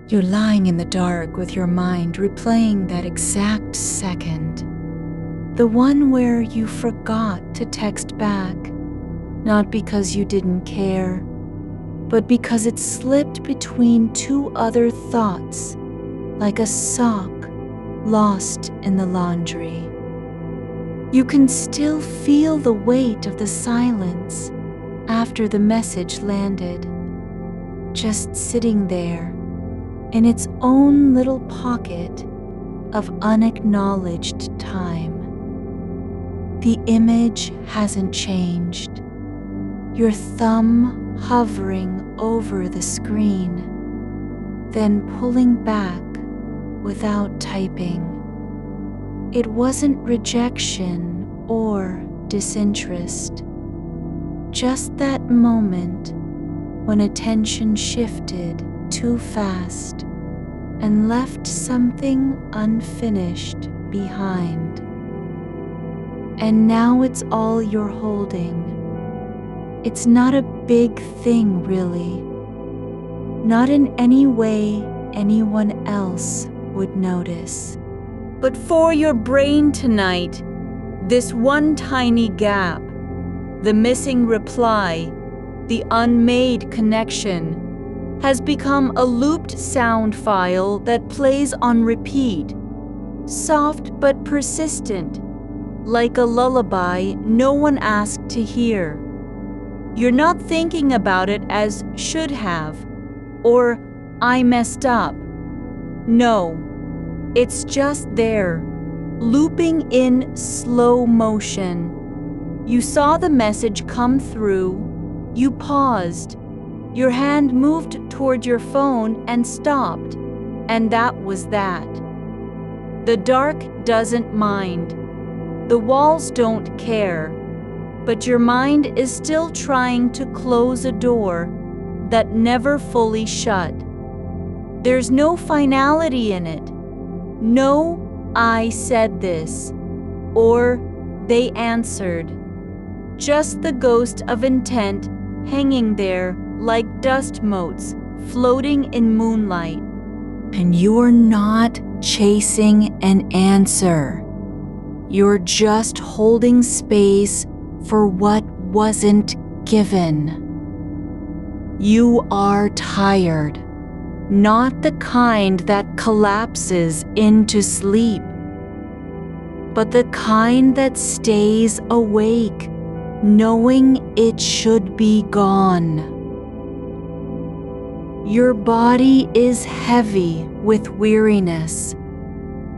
You're lying in the dark with your mind replaying that exact second. The one where you forgot to text back, not because you didn't care, but because it slipped between two other thoughts, like a sock lost in the laundry. You can still feel the weight of the silence after the message landed, just sitting there in its own little pocket of unacknowledged time. The image hasn't changed, your thumb hovering over the screen, then pulling back without typing. It wasn't rejection or disinterest, just that moment when attention shifted too fast and left something unfinished behind. And now it's all you're holding. It's not a big thing, really. Not in any way anyone else would notice. But for your brain tonight, this one tiny gap, the missing reply, the unmade connection, has become a looped sound file that plays on repeat, soft but persistent, like a lullaby no one asked to hear. You're not thinking about it as should have, or I messed up. No, it's just there, looping in slow motion. You saw the message come through, you paused, your hand moved toward your phone and stopped, and that was that. The dark doesn't mind. The walls don't care, but your mind is still trying to close a door that never fully shut. There's no finality in it. No, I said this, or they answered. Just the ghost of intent hanging there like dust motes floating in moonlight. And you're not chasing an answer. You're just holding space for what wasn't given. You are tired, not the kind that collapses into sleep, but the kind that stays awake, knowing it should be gone. Your body is heavy with weariness,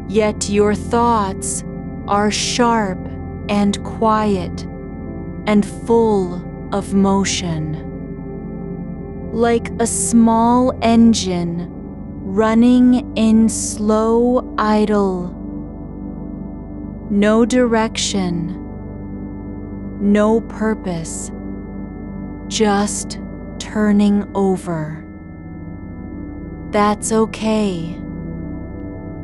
yet your thoughts are sharp and quiet and full of motion. Like a small engine running in slow idle. No direction, no purpose, just turning over. That's okay.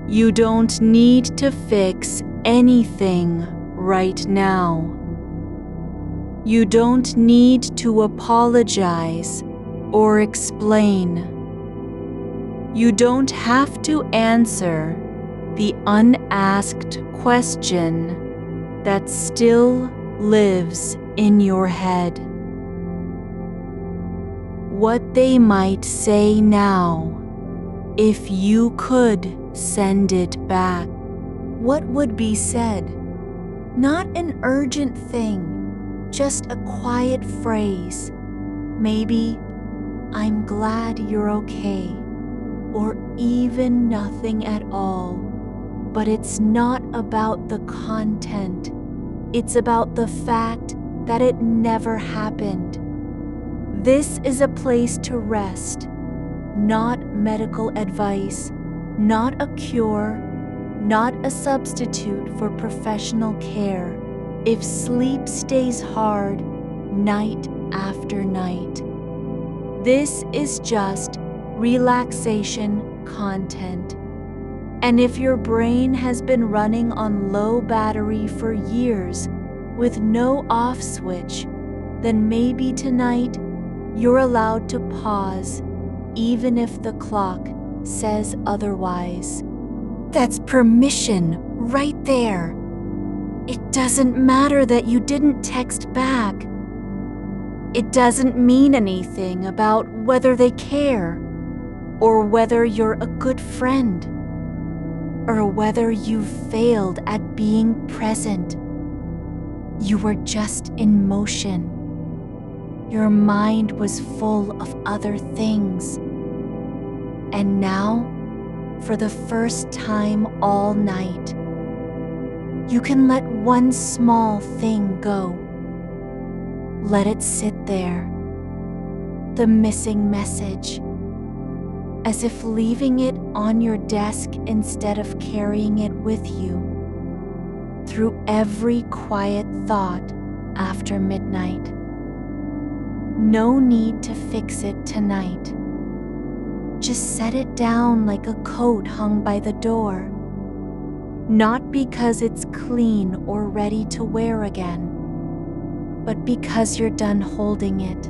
You don't need to fix anything right now. You don't need to apologize or explain. You don't have to answer the unasked question that still lives in your head. What they might say now, if you could send it back. What would be said? Not an urgent thing, just a quiet phrase. Maybe, I'm glad you're okay, or even nothing at all. But it's not about the content. It's about the fact that it never happened. This is a place to rest, not medical advice, not a cure, not a substitute for professional care. If sleep stays hard night after night, this is just relaxation content. And if your brain has been running on low battery for years with no off switch, then maybe tonight you're allowed to pause, even if the clock says otherwise. That's permission right there. It doesn't matter that you didn't text back. It doesn't mean anything about whether they care, or whether you're a good friend, or whether you've failed at being present. You were just in motion. Your mind was full of other things. And now, for the first time all night, you can let one small thing go. Let it sit there, the missing message, as if leaving it on your desk instead of carrying it with you through every quiet thought after midnight. No need to fix it tonight. Just set it down like a coat hung by the door, not because it's clean or ready to wear again, but because you're done holding it.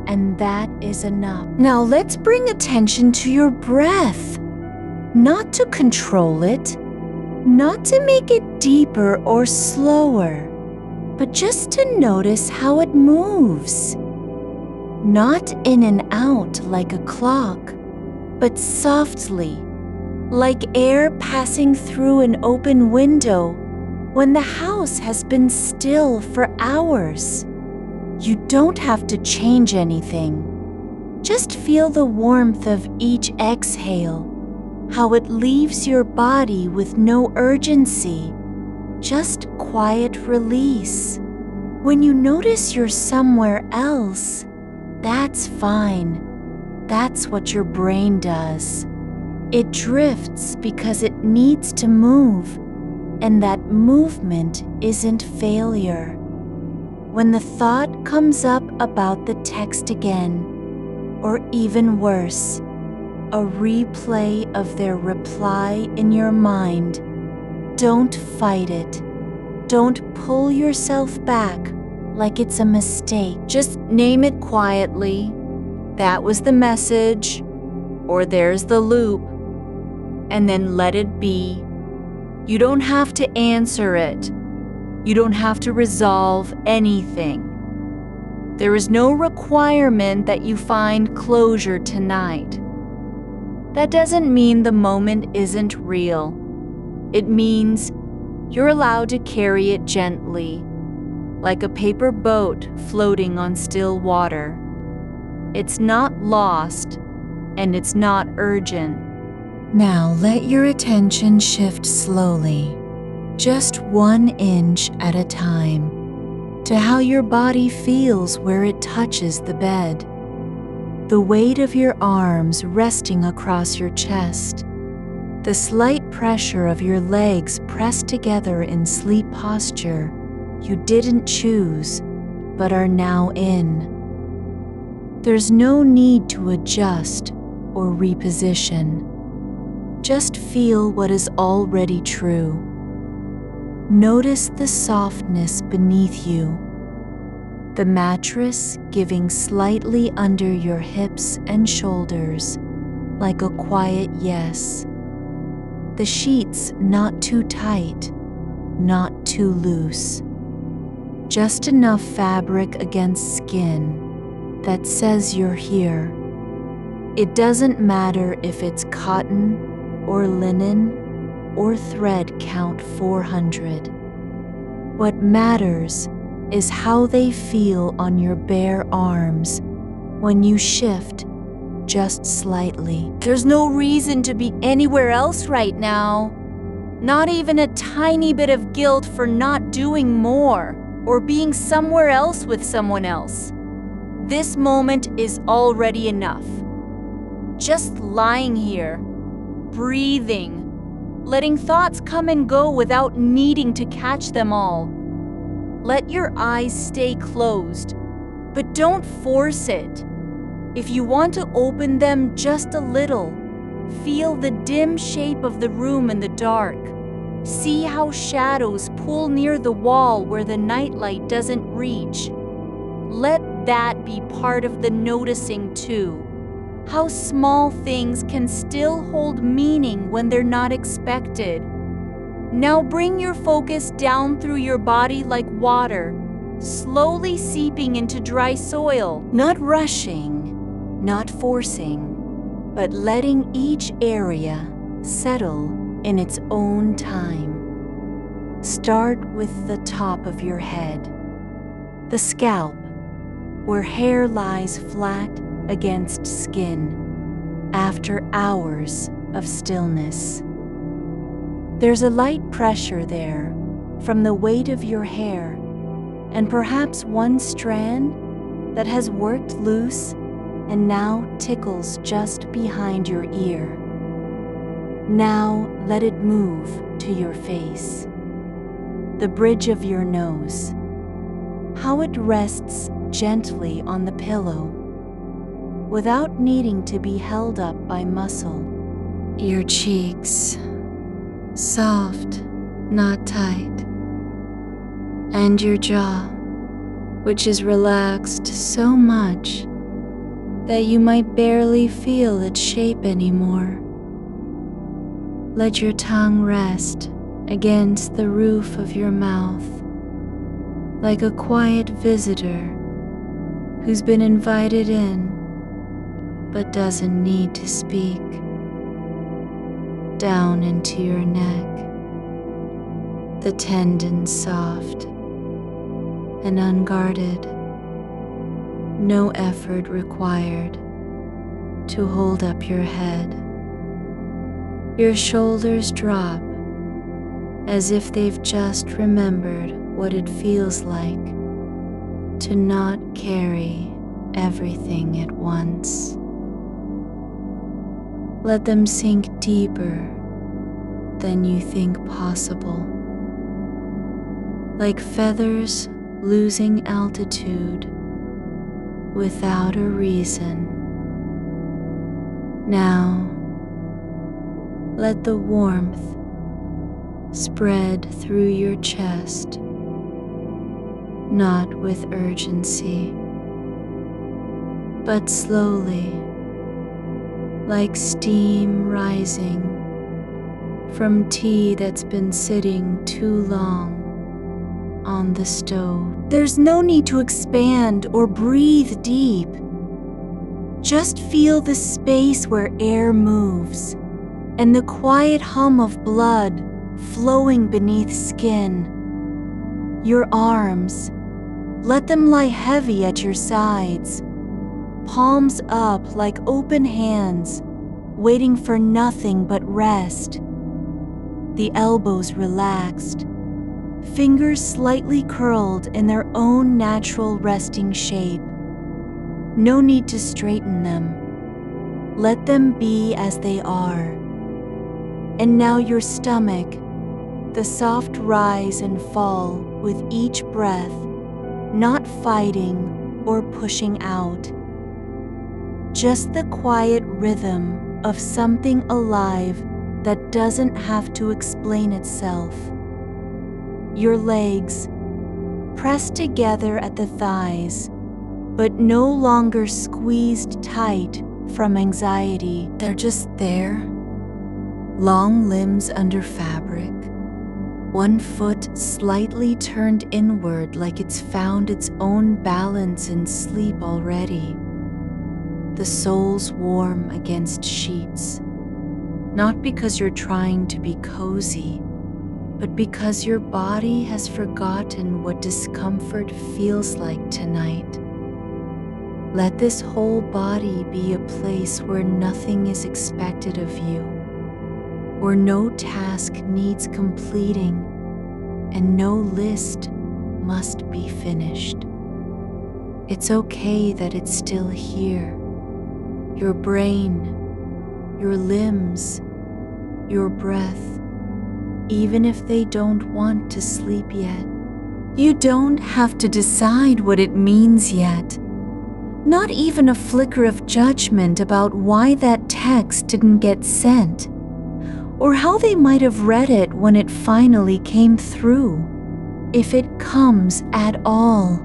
And that is enough. Now let's bring attention to your breath, not to control it, not to make it deeper or slower, but just to notice how it moves. Not in and out like a clock, but softly, like air passing through an open window when the house has been still for hours. You don't have to change anything. Just feel the warmth of each exhale, how it leaves your body with no urgency, just quiet release. When you notice you're somewhere else, that's fine. That's what your brain does. It drifts because it needs to move, and that movement isn't failure. When the thought comes up about the text again, or even worse, a replay of their reply in your mind, don't fight it. Don't pull yourself back like it's a mistake. Just name it quietly. That was the message, or there's the loop, and then let it be. You don't have to answer it. You don't have to resolve anything. There is no requirement that you find closure tonight. That doesn't mean the moment isn't real. It means you're allowed to carry it gently, like a paper boat floating on still water. It's not lost, and it's not urgent. Now let your attention shift slowly, just 1 inch at a time, to how your body feels where it touches the bed. The weight of your arms resting across your chest, the slight pressure of your legs pressed together in sleep posture you didn't choose, but are now in. There's no need to adjust or reposition. Just feel what is already true. Notice the softness beneath you, the mattress giving slightly under your hips and shoulders, like a quiet yes. The sheets not too tight, not too loose. Just enough fabric against skin that says you're here. It doesn't matter if it's cotton or linen or thread count 400. What matters is how they feel on your bare arms when you shift just slightly. There's no reason to be anywhere else right now. Not even a tiny bit of guilt for not doing more or being somewhere else with someone else. This moment is already enough. Just lying here, breathing, letting thoughts come and go without needing to catch them all. Let your eyes stay closed, but don't force it. If you want to open them just a little, feel the dim shape of the room in the dark. See how shadows pull near the wall where the nightlight doesn't reach. Let that be part of the noticing too. how small things can still hold meaning when they're not expected. Now bring your focus down through your body like water, slowly seeping into dry soil. Not rushing, not forcing, but letting each area settle in its own time. Start with the top of your head, the scalp, where hair lies flat against skin after hours of stillness. There's a light pressure there from the weight of your hair, and perhaps one strand that has worked loose and now tickles just behind your ear. Now let it move to your face, the bridge of your nose, how it rests gently on the pillow without needing to be held up by muscle. Your cheeks, soft, not tight, and your jaw, which is relaxed so much that you might barely feel its shape anymore. Let your tongue rest against the roof of your mouth, like a quiet visitor who's been invited in but doesn't need to speak. Down into your neck, the tendons soft and unguarded, no effort required to hold up your head. Your shoulders drop as if they've just remembered what it feels like to not carry everything at once. Let them sink deeper than you think possible, like feathers losing altitude without a reason. Now, let the warmth spread through your chest, not with urgency, but slowly, like steam rising from tea that's been sitting too long on the stove. There's no need to expand or breathe deep. Just feel the space where air moves and the quiet hum of blood flowing beneath skin. Your arms, let them lie heavy at your sides, palms up like open hands, waiting for nothing but rest. The elbows relaxed, fingers slightly curled in their own natural resting shape. No need to straighten them. Let them be as they are. And now your stomach, the soft rise and fall with each breath, not fighting or pushing out. Just the quiet rhythm of something alive that doesn't have to explain itself. Your legs, pressed together at the thighs, but no longer squeezed tight from anxiety. They're just there, long limbs under fabric, one foot slightly turned inward like it's found its own balance in sleep already. The soles warm against sheets, not because you're trying to be cozy, but because your body has forgotten what discomfort feels like tonight. Let this whole body be a place where nothing is expected of you, where no task needs completing and no list must be finished. It's okay that it's still here. Your brain, your limbs, your breath, even if they don't want to sleep yet. You don't have to decide what it means yet. Not even a flicker of judgment about why that text didn't get sent, or how they might have read it when it finally came through, if it comes at all.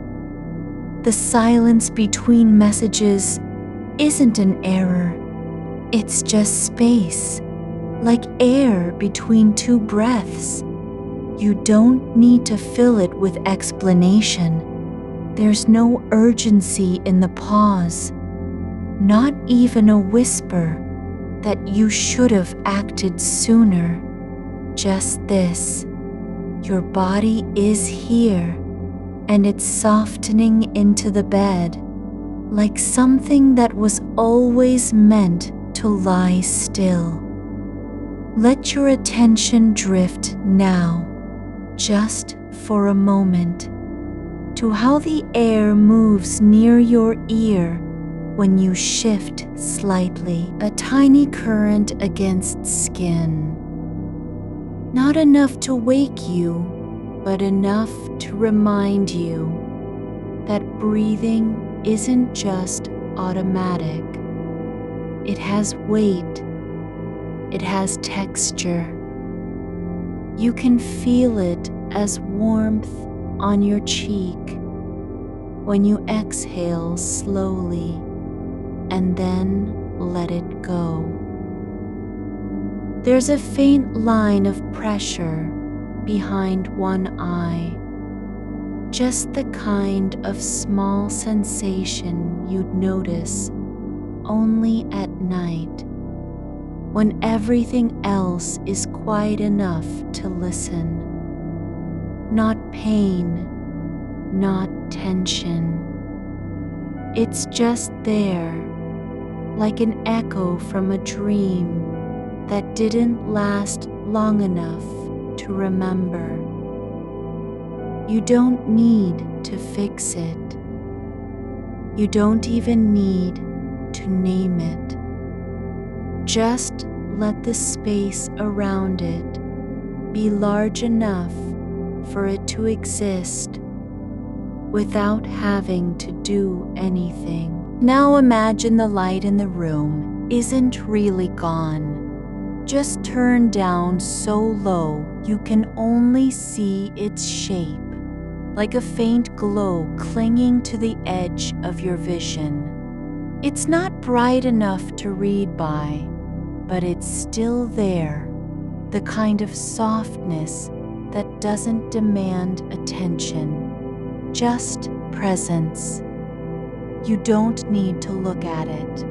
The silence between messages isn't an error. It's just space, like air between two breaths. You don't need to fill it with explanation. There's no urgency in the pause, not even a whisper that you should have acted sooner. Just this: your body is here, and it's softening into the bed, like something that was always meant to lie still. Let your attention drift now, just for a moment, to how the air moves near your ear when you shift slightly, a tiny current against skin. Not enough to wake you, but enough to remind you that breathing isn't just automatic. It has weight. It has texture. You can feel it as warmth on your cheek when you exhale slowly and then let it go. There's a faint line of pressure behind one eye, just the kind of small sensation you'd notice only at night, when everything else is quiet enough to listen. Not pain, not tension. It's just there, like an echo from a dream that didn't last long enough to remember. You don't need to fix it. You don't even need to name it. Just let the space around it be large enough for it to exist without having to do anything. Now imagine the light in the room isn't really gone, just turned down so low you can only see its shape, like a faint glow clinging to the edge of your vision. It's not bright enough to read by, but it's still there, the kind of softness that doesn't demand attention, just presence. You don't need to look at it.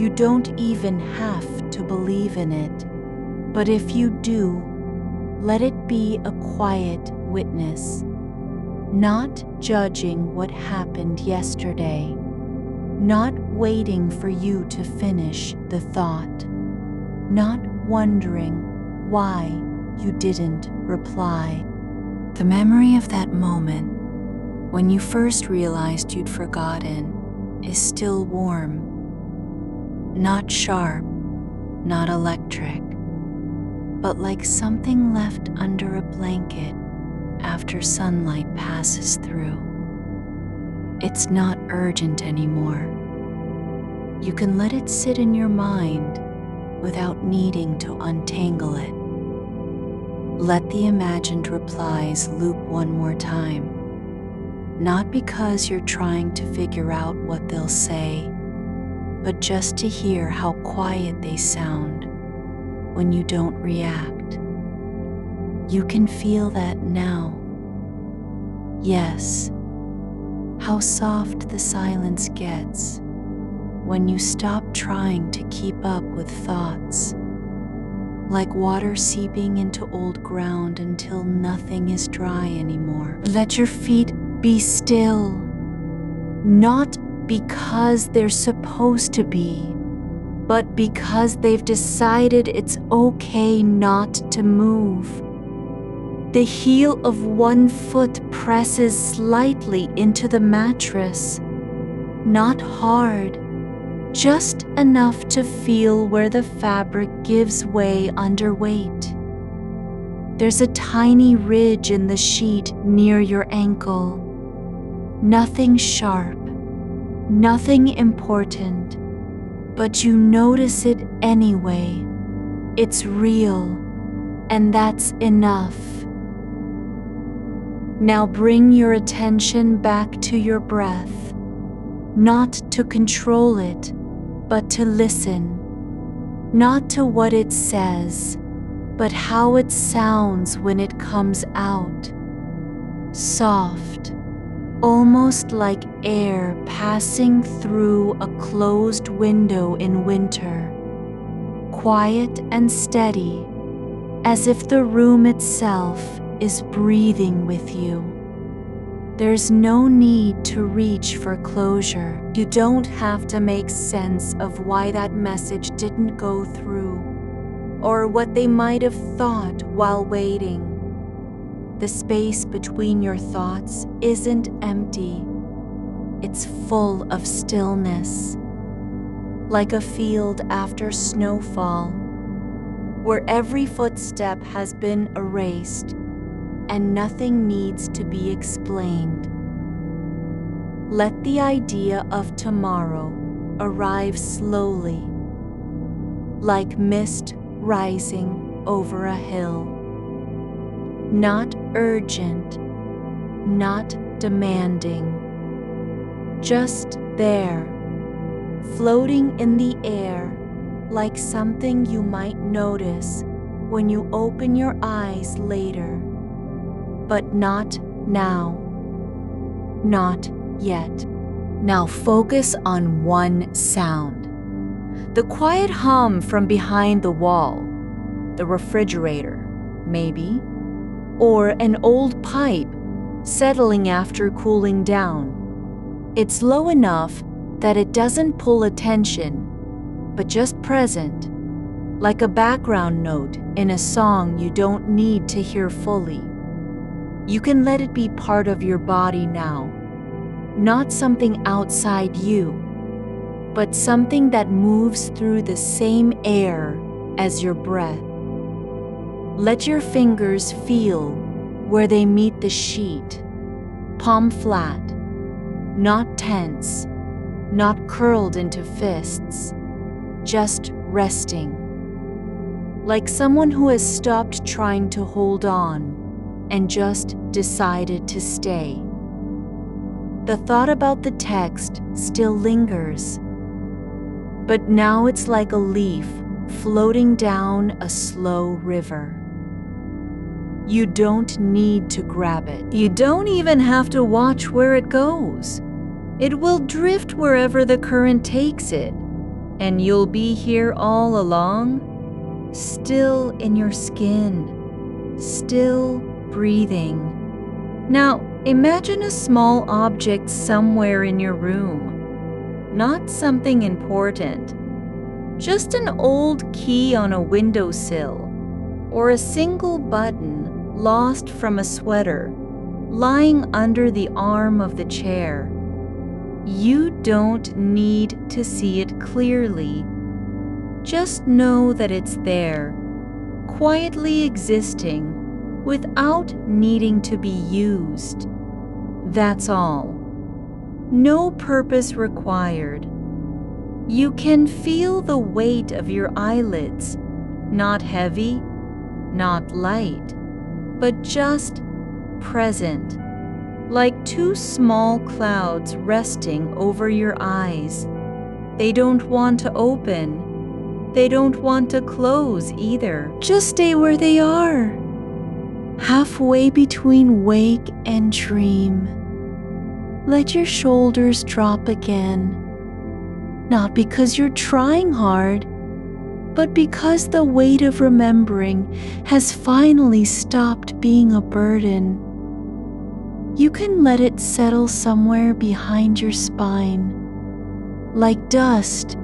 You don't even have to believe in it. But if you do, let it be a quiet witness, not judging what happened yesterday, not waiting for you to finish the thought, not wondering why you didn't reply. The memory of that moment, when you first realized you'd forgotten, is still warm. Not sharp, not electric, but like something left under a blanket after sunlight passes through. It's not urgent anymore. You can let it sit in your mind without needing to untangle it. Let the imagined replies loop one more time, not because you're trying to figure out what they'll say, but just to hear how quiet they sound when you don't react. You can feel that now. Yes, how soft the silence gets when you stop trying to keep up with thoughts, like water seeping into old ground until nothing is dry anymore. Let your feet be still, not because they're supposed to be, but because they've decided it's okay not to move. The heel of one foot presses slightly into the mattress, not hard, just enough to feel where the fabric gives way under weight. There's a tiny ridge in the sheet near your ankle. Nothing sharp, nothing important, but you notice it anyway. It's real, and that's enough. Now bring your attention back to your breath. not to control it, but to listen, not to what it says, but how it sounds when it comes out. Soft, almost like air passing through a closed window in winter. Quiet and steady, as if the room itself is breathing with you. There's no need to reach for closure. You don't have to make sense of why that message didn't go through, or what they might have thought while waiting. The space between your thoughts isn't empty. It's full of stillness, like a field after snowfall, where every footstep has been erased and nothing needs to be explained. Let the idea of tomorrow arrive slowly, like mist rising over a hill. Not urgent, not demanding, just there, floating in the air like something you might notice when you open your eyes later. But not now. Not yet. Now focus on one sound. The quiet hum from behind the wall, the refrigerator, maybe, or an old pipe settling after cooling down. It's low enough that it doesn't pull attention, but just present, like a background note in a song you don't need to hear fully. You can let it be part of your body now, not something outside you, but something that moves through the same air as your breath. Let your fingers feel where they meet the sheet, palm flat, not tense, not curled into fists, just resting. Like someone who has stopped trying to hold on and just decided to stay. The thought about the text still lingers, but now it's like a leaf floating down a slow river. You don't need to grab it. You don't even have to watch where it goes. It will drift wherever the current takes it, and you'll be here all along, still in your skin, still breathing. Now, imagine a small object somewhere in your room. Not something important. Just an old key on a windowsill, or a single button lost from a sweater lying under the arm of the chair. You don't need to see it clearly. Just know that it's there, quietly existing, without needing to be used. That's all. No purpose required. You can feel the weight of your eyelids, not heavy, not light, but just present, like two small clouds resting over your eyes. They don't want to open. They don't want to close either. Just stay where they are, halfway between wake and dream. Let your shoulders drop again, not because you're trying hard, but because the weight of remembering has finally stopped being a burden. You can let it settle somewhere behind your spine, like dust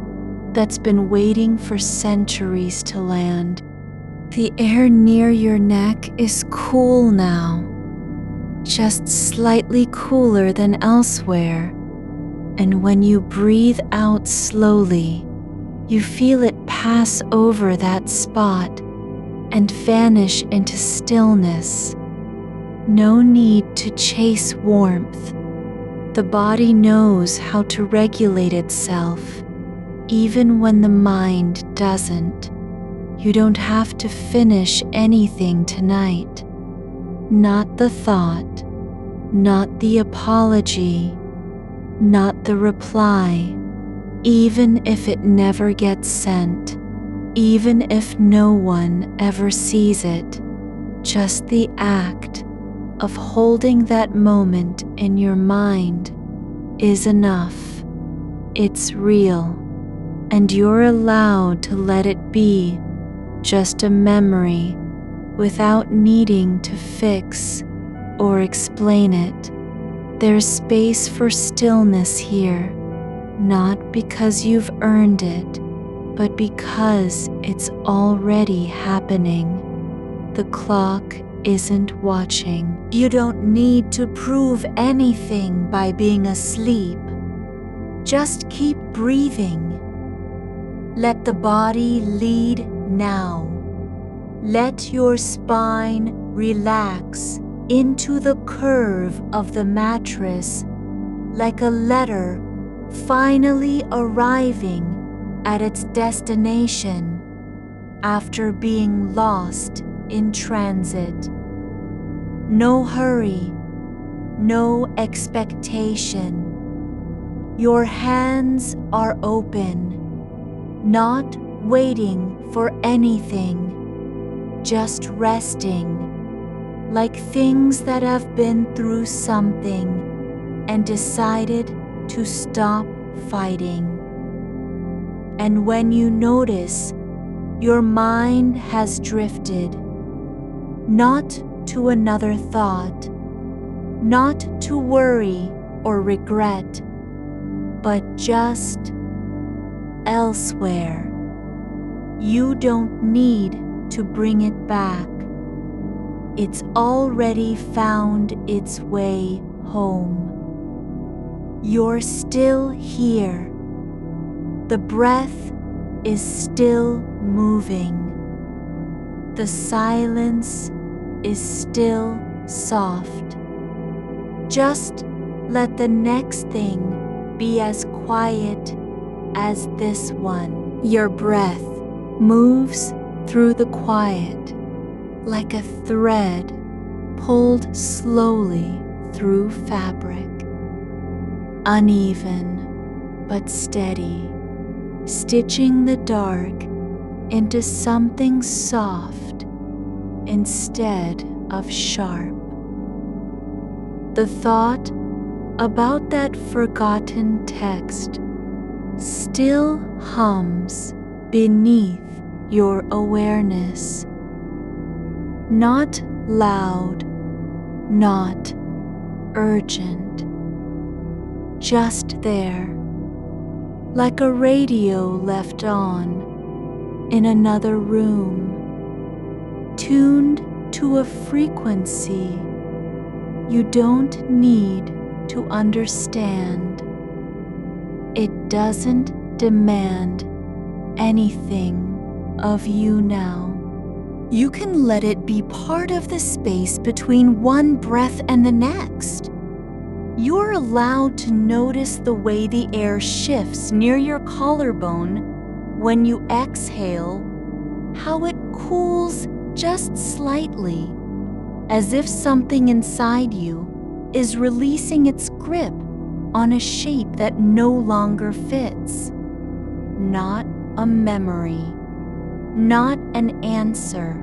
that's been waiting for centuries to land. The air near your neck is cool now, just slightly cooler than elsewhere. And when you breathe out slowly, you feel it pass over that spot and vanish into stillness. No need to chase warmth. The body knows how to regulate itself, even when the mind doesn't. You don't have to finish anything tonight. Not the thought, not the apology, not the reply, even if it never gets sent, even if no one ever sees it. Just the act of holding that moment in your mind is enough. It's real, and you're allowed to let it be just a memory without needing to fix or explain it. There's space for stillness here, not because you've earned it, but because it's already happening. The clock isn't watching. You don't need to prove anything by being asleep. Just keep breathing. Let the body lead now. Let your spine relax into the curve of the mattress, like a letter finally arriving at its destination after being lost in transit. No hurry, no expectation. Your hands are open, not waiting for anything, just resting, like things that have been through something and decided to stop fighting. And when you notice your mind has drifted, not to another thought, not to worry or regret, but just elsewhere, you don't need to bring it back. It's already found its way home. You're still here. The breath is still moving. The silence is still soft. Just let the next thing be as quiet as this one. Your breath moves through the quiet like a thread pulled slowly through fabric. Uneven but steady, stitching the dark into something soft instead of sharp. The thought about that forgotten text still hums beneath your awareness. Not loud, not urgent, just there, like a radio left on in another room, tuned to a frequency you don't need to understand. It doesn't demand anything of you now. You can let it be part of the space between one breath and the next. You're allowed to notice the way the air shifts near your collarbone when you exhale, how it cools just slightly, as if something inside you is releasing its grip on a shape that no longer fits. Not a memory, not an answer,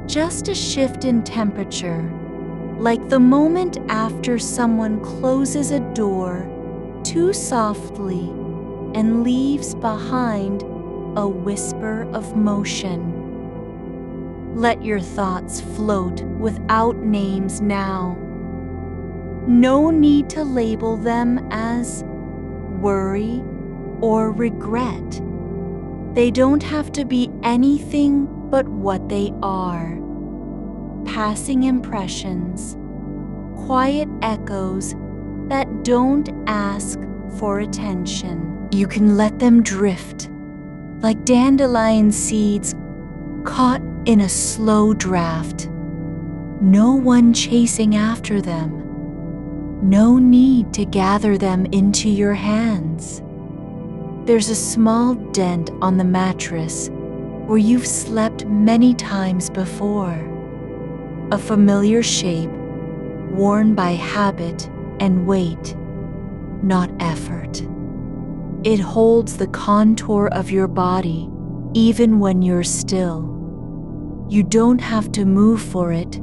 just a shift in temperature, like the moment after someone closes a door too softly and leaves behind a whisper of motion. Let your thoughts float without names now. No need to label them as worry or regret. They don't have to be anything but what they are. Passing impressions, quiet echoes that don't ask for attention. You can let them drift, like dandelion seeds caught in a slow draft. No one chasing after them. No need to gather them into your hands. There's a small dent on the mattress where you've slept many times before. A familiar shape worn by habit and weight. not effort. It holds the contour of your body even when you're still. You don't have to move for it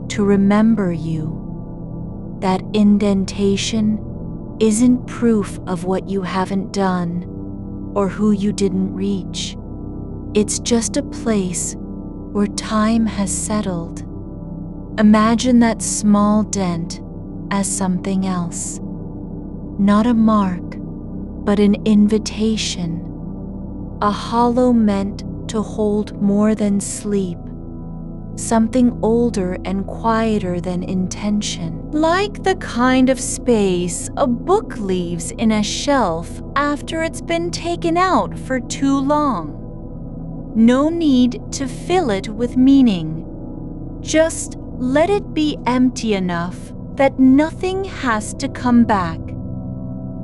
to remember you. That indentation isn't proof of what you haven't done or who you didn't reach. It's just a place where time has settled. Imagine that small dent as something else. Not a mark, but an invitation. A hollow meant to hold more than sleep. Something older and quieter than intention. Like the kind of space a book leaves in a shelf after it's been taken out for too long. No need to fill it with meaning. Just let it be empty enough that nothing has to come back.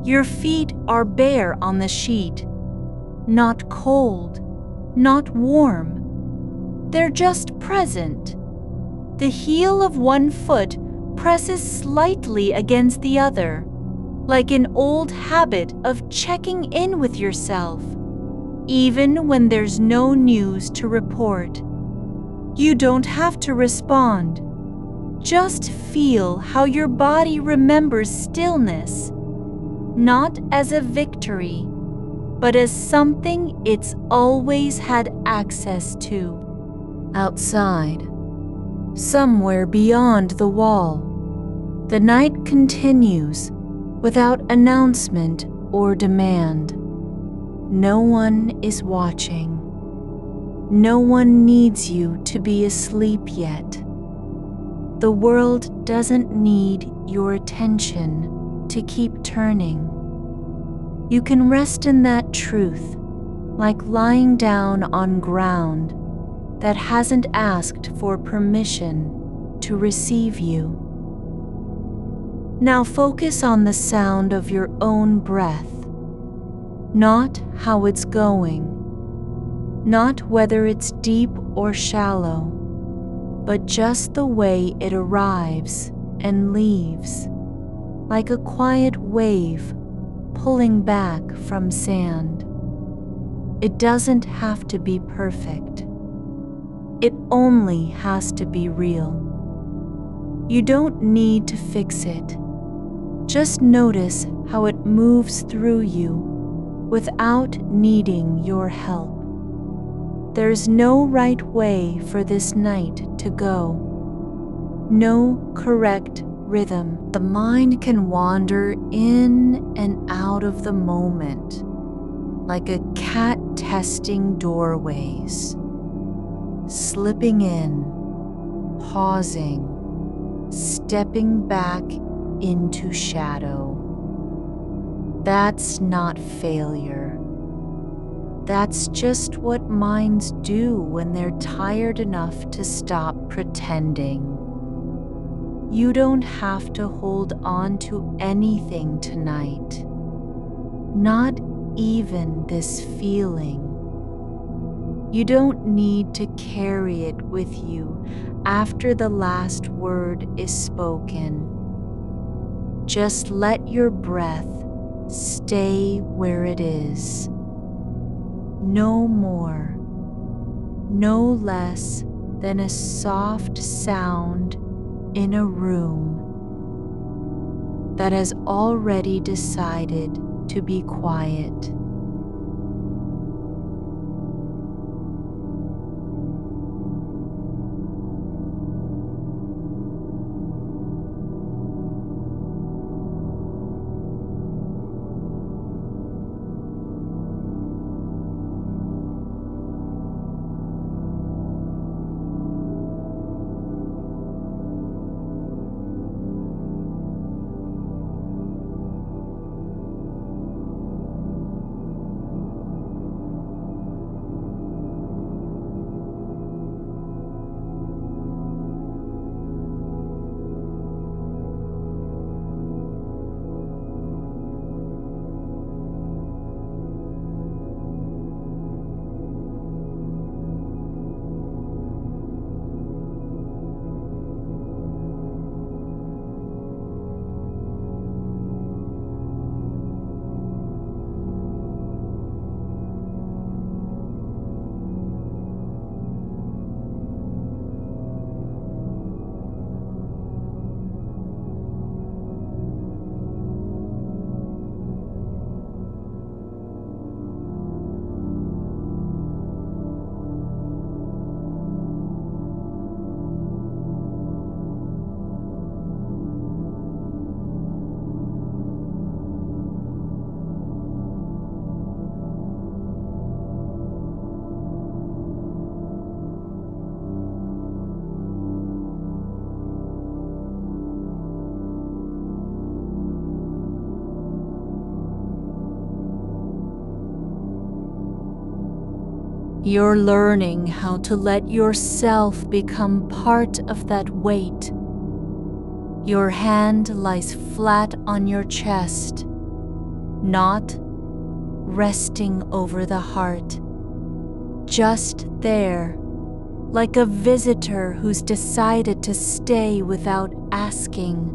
Your feet are bare on the sheet. Not cold, not warm. They're just present. The heel of one foot presses slightly against the other, like an old habit of checking in with yourself, even when there's no news to report. You don't have to respond. Just feel how your body remembers stillness, not as a victory, but as something it's always had access to. Outside, somewhere beyond the wall, the night continues without announcement or demand. No one is watching. No one needs you to be asleep yet. The world doesn't need your attention to keep turning. You can rest in that truth, like lying down on ground that hasn't asked for permission to receive you. Now focus on the sound of your own breath, not how it's going, not whether it's deep or shallow, but just the way it arrives and leaves, like a quiet wave pulling back from sand. It doesn't have to be perfect. It only has to be real. You don't need to fix it. Just notice how it moves through you without needing your help. There's no right way for this night to go. No correct rhythm. The mind can wander in and out of the moment, like a cat testing doorways. Slipping in, pausing, stepping back into shadow. That's not failure. That's just what minds do when they're tired enough to stop pretending. You don't have to hold on to anything tonight, not even this feeling. You don't need to carry it with you after the last word is spoken. Just let your breath stay where it is. No more, no less than a soft sound in a room that has already decided to be quiet. You're learning how to let yourself become part of that weight. Your hand lies flat on your chest, not resting over the heart, just there, like a visitor who's decided to stay without asking.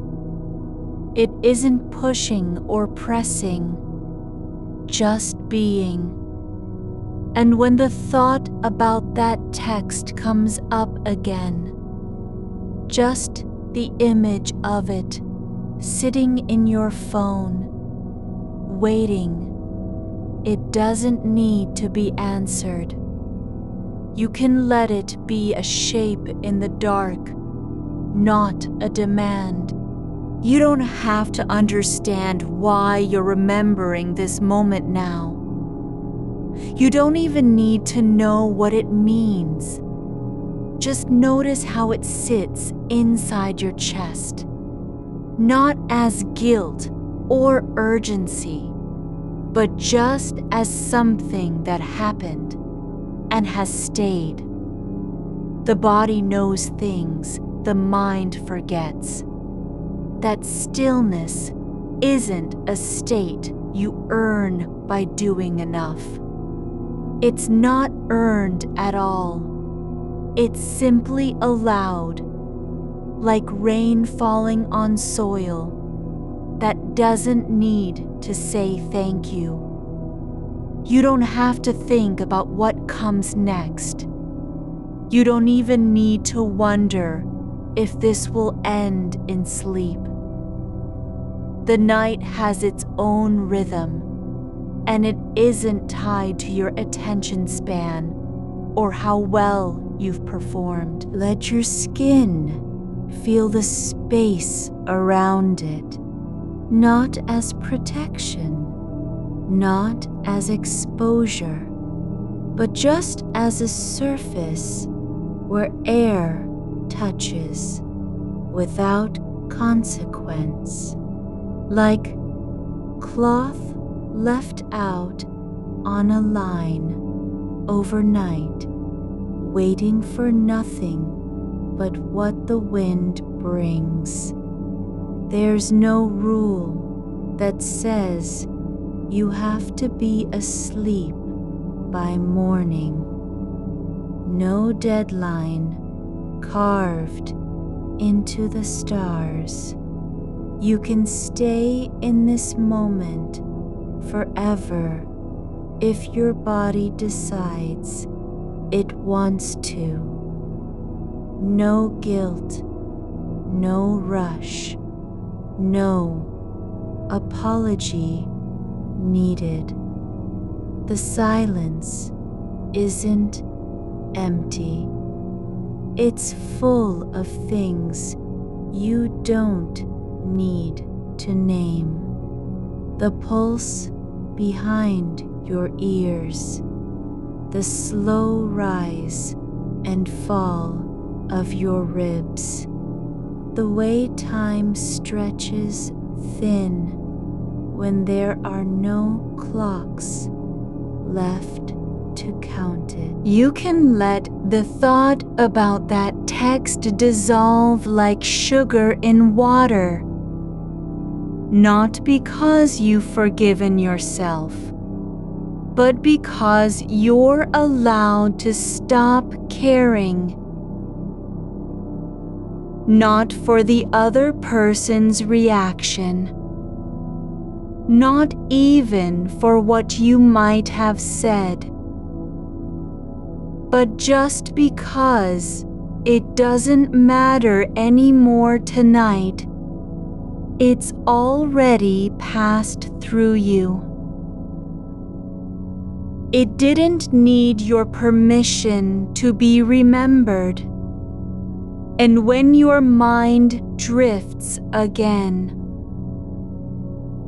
It isn't pushing or pressing, just being. And when the thought about that text comes up again, just the image of it sitting in your phone, waiting, it doesn't need to be answered. You can let it be a shape in the dark, not a demand. You don't have to understand why you're remembering this moment now. You don't even need to know what it means. Just notice how it sits inside your chest, not as guilt or urgency, but just as something that happened and has stayed. The body knows things the mind forgets. That stillness isn't a state you earn by doing enough. It's not earned at all. It's simply allowed, like rain falling on soil that doesn't need to say thank you. You don't have to think about what comes next. You don't even need to wonder if this will end in sleep. The night has its own rhythm, and it isn't tied to your attention span or how well you've performed. Let your skin feel the space around it, not as protection, not as exposure, but just as a surface where air touches without consequence, like cloth left out on a line overnight, waiting for nothing but what the wind brings. There's no rule that says you have to be asleep by morning. No deadline carved into the stars. You can stay in this moment forever if your body decides it wants to. No guilt, no rush, no apology needed. The silence isn't empty. It's full of things you don't need to name. The pulse behind your ears, the slow rise and fall of your ribs, the way time stretches thin when there are no clocks left to count it. You can let the thought about that text dissolve like sugar in water, not because you've forgiven yourself, but because you're allowed to stop caring, not for the other person's reaction, not even for what you might have said, but just because it doesn't matter anymore tonight. It's already passed through you. It didn't need your permission to be remembered. And when your mind drifts again,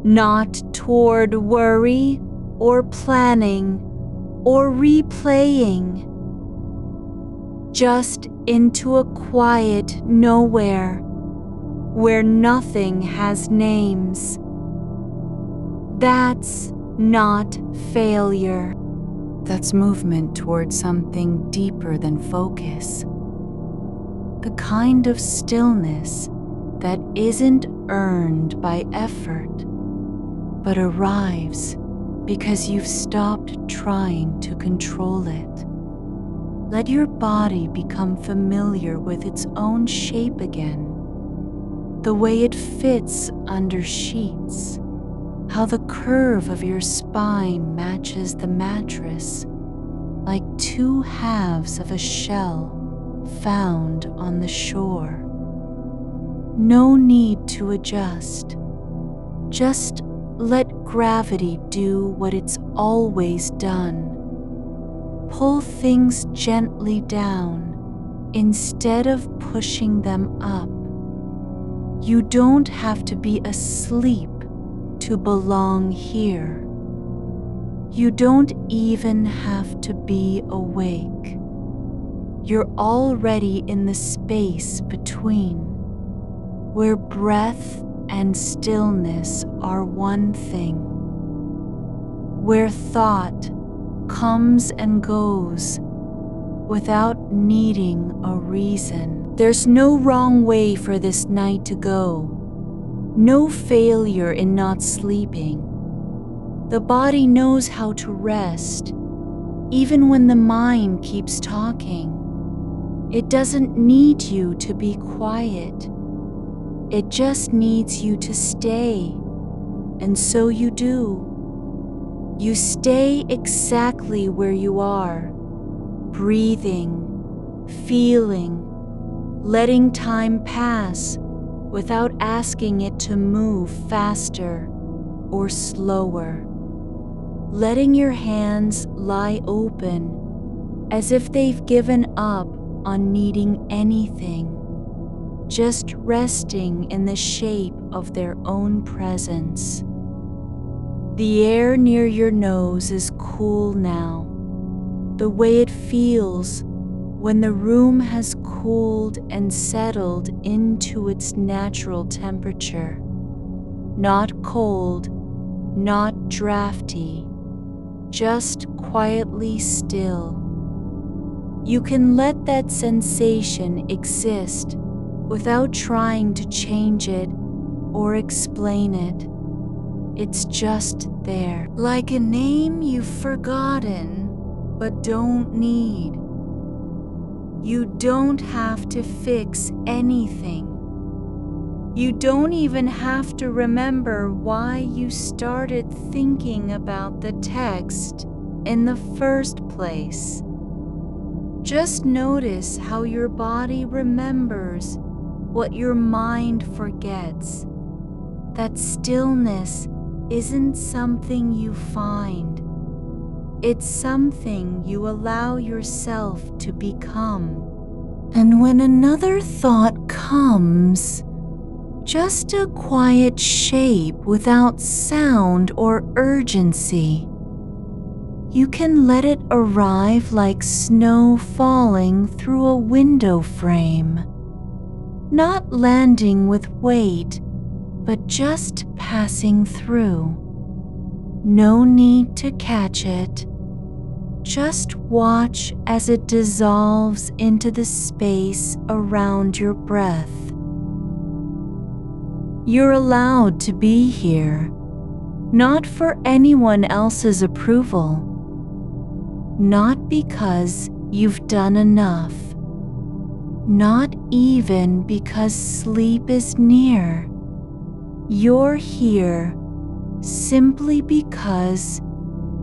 not toward worry or planning or replaying, just into a quiet nowhere where nothing has names. That's not failure. That's movement towards something deeper than focus. The kind of stillness that isn't earned by effort, but arrives because you've stopped trying to control it. Let your body become familiar with its own shape again, the way it fits under sheets, how the curve of your spine matches the mattress, like two halves of a shell found on the shore. No need to adjust. Just let gravity do what it's always done. Pull things gently down instead of pushing them up. You don't have to be asleep to belong here. You don't even have to be awake. You're already in the space between, where breath and stillness are one thing, where thought comes and goes without needing a reason. There's no wrong way for this night to go, no failure in not sleeping. The body knows how to rest, even when the mind keeps talking. It doesn't need you to be quiet. It just needs you to stay, and so you do. You stay exactly where you are, breathing, feeling, letting time pass without asking it to move faster or slower. Letting your hands lie open as if they've given up on needing anything, just resting in the shape of their own presence. The air near your nose is cool now, the way it feels when the room has cooled and settled into its natural temperature. Not cold, not drafty, just quietly still. You can let that sensation exist without trying to change it or explain it. It's just there, like a name you've forgotten but don't need. You don't have to fix anything. You don't even have to remember why you started thinking about the text in the first place. Just notice how your body remembers what your mind forgets. That stillness isn't something you find. It's something you allow yourself to become. And when another thought comes, just a quiet shape without sound or urgency, you can let it arrive like snow falling through a window frame, not landing with weight, but just passing through. No need to catch it. Just watch as it dissolves into the space around your breath. You're allowed to be here, not for anyone else's approval, not because you've done enough, not even because sleep is near. You're here simply because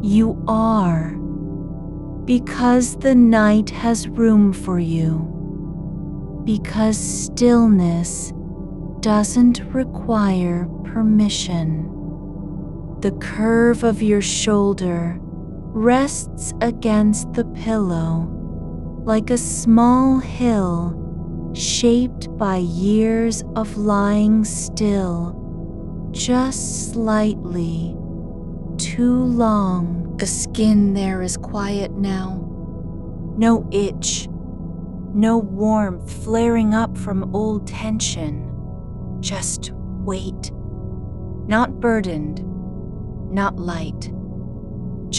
you are, because the night has room for you, because stillness doesn't require permission. The curve of your shoulder rests against the pillow like a small hill shaped by years of lying still, just slightly too long. The skin there is quiet now. No itch, no warmth flaring up from old tension. Just weight, not burdened, not light,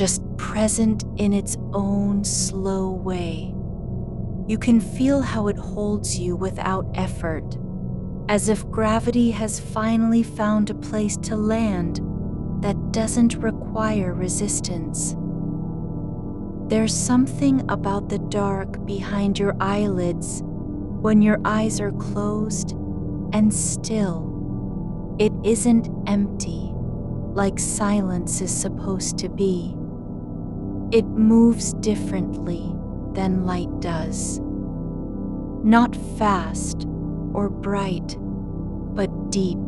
just present in its own slow way. You can feel how it holds you without effort, as if gravity has finally found a place to land that doesn't require resistance. There's something about the dark behind your eyelids when your eyes are closed and still. It isn't empty like silence is supposed to be. It moves differently than light does. Not fast or bright, but deep,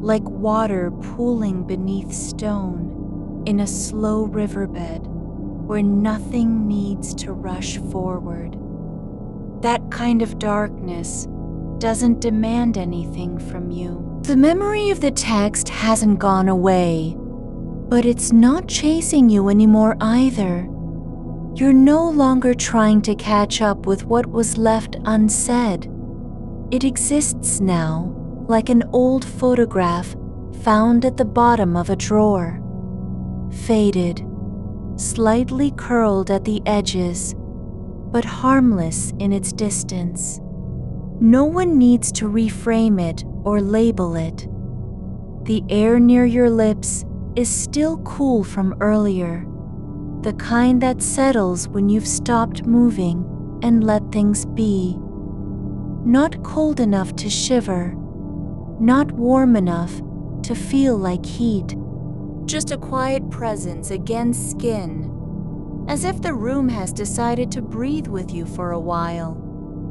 like water pooling beneath stone in a slow riverbed where nothing needs to rush forward. That kind of darkness doesn't demand anything from you. The memory of the text hasn't gone away, but it's not chasing you anymore either. You're no longer trying to catch up with what was left unsaid. It exists now, like an old photograph found at the bottom of a drawer. Faded, slightly curled at the edges, but harmless in its distance. No one needs to reframe it or label it. The air near your lips is still cool from earlier, the kind that settles when you've stopped moving and let things be. Not cold enough to shiver, not warm enough to feel like heat. Just a quiet presence against skin, as if the room has decided to breathe with you for a while,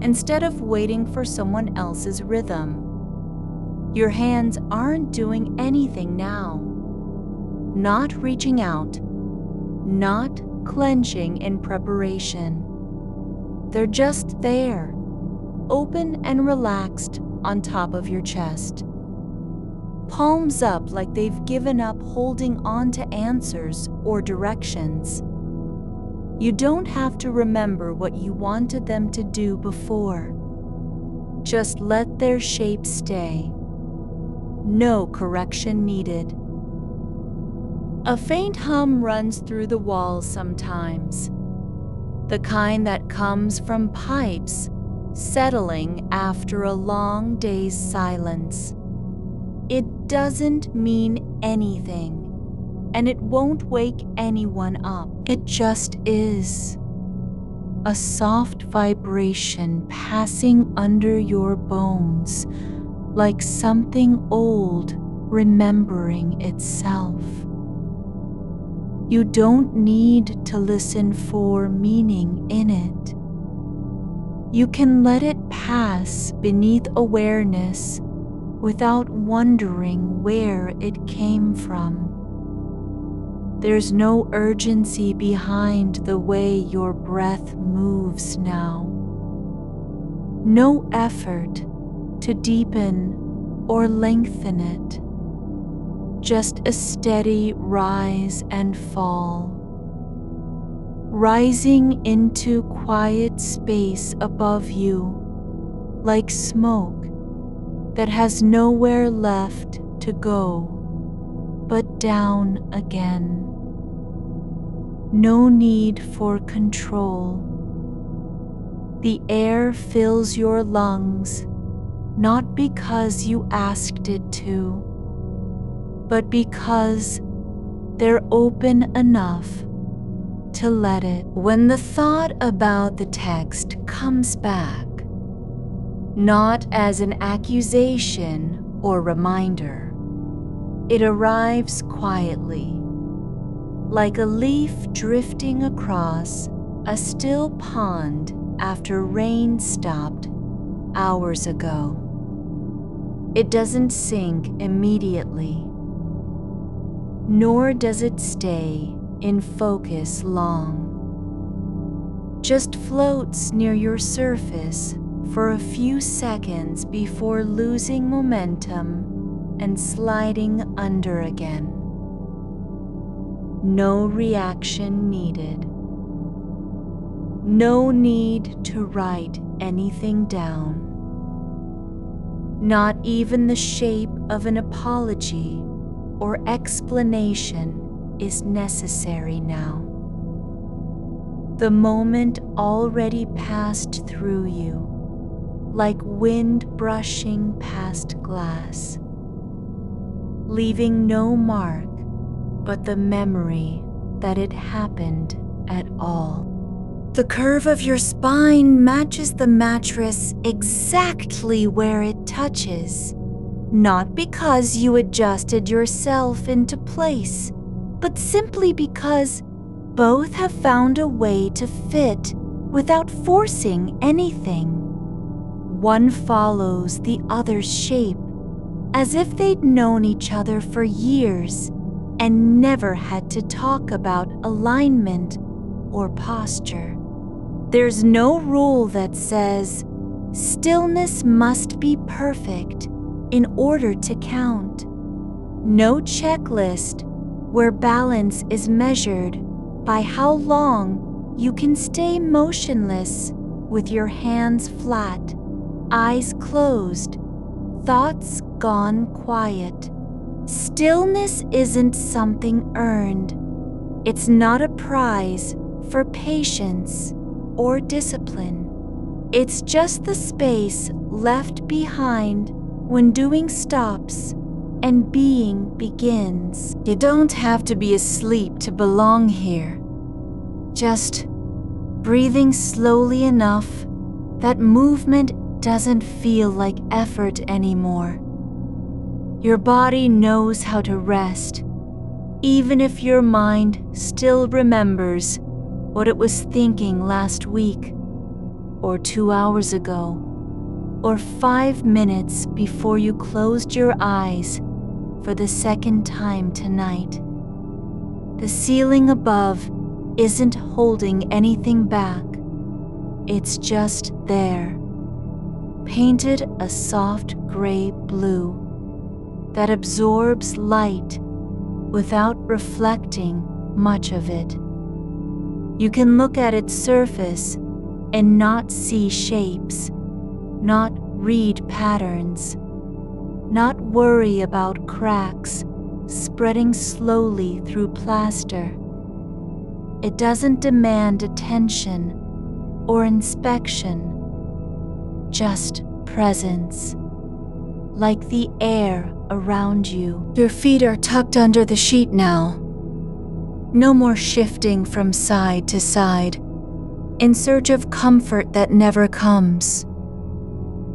instead of waiting for someone else's rhythm. Your hands aren't doing anything now. Not reaching out, not clenching in preparation. They're just there, open and relaxed on top of your chest. Palms up like they've given up holding on to answers or directions. You don't have to remember what you wanted them to do before. Just let their shape stay. No correction needed. A faint hum runs through the walls sometimes, the kind that comes from pipes settling after a long day's silence. It doesn't mean anything, and it won't wake anyone up. It just is. A soft vibration passing under your bones, like something old remembering itself. You don't need to listen for meaning in it. You can let it pass beneath awareness without wondering where it came from. There's no urgency behind the way your breath moves now. No effort to deepen or lengthen it. Just a steady rise and fall. Rising into quiet space above you, like smoke that has nowhere left to go but down again. No need for control. The air fills your lungs, not because you asked it to, but because they're open enough to let it. When the thought about the text comes back, not as an accusation or reminder, it arrives quietly, like a leaf drifting across a still pond after rain stopped hours ago. It doesn't sink immediately, nor does it stay in focus long. Just floats near your surface for a few seconds before losing momentum and sliding under again. No reaction needed. No need to write anything down. Not even the shape of an apology or explanation is necessary now. The moment already passed through you, like wind brushing past glass, leaving no mark but the memory that it happened at all. The curve of your spine matches the mattress exactly where it touches, not because you adjusted yourself into place, but simply because both have found a way to fit without forcing anything. One follows the other's shape, as if they'd known each other for years and never had to talk about alignment or posture. There's no rule that says stillness must be perfect in order to count. No checklist where balance is measured by how long you can stay motionless with your hands flat, eyes closed, thoughts gone quiet. Stillness isn't something earned. It's not a prize for patience or discipline. It's just the space left behind when doing stops and being begins. You don't have to be asleep to belong here. Just breathing slowly enough that movement doesn't feel like effort anymore. Your body knows how to rest, even if your mind still remembers what it was thinking last week, or 2 hours ago, or 5 minutes before you closed your eyes for the second time tonight. The ceiling above isn't holding anything back. It's just there, painted a soft gray blue that absorbs light without reflecting much of it. You can look at its surface and not see shapes, not read patterns, not worry about cracks spreading slowly through plaster. It doesn't demand attention or inspection, just presence, like the air around you. Your feet are tucked under the sheet now. No more shifting from side to side, in search of comfort that never comes.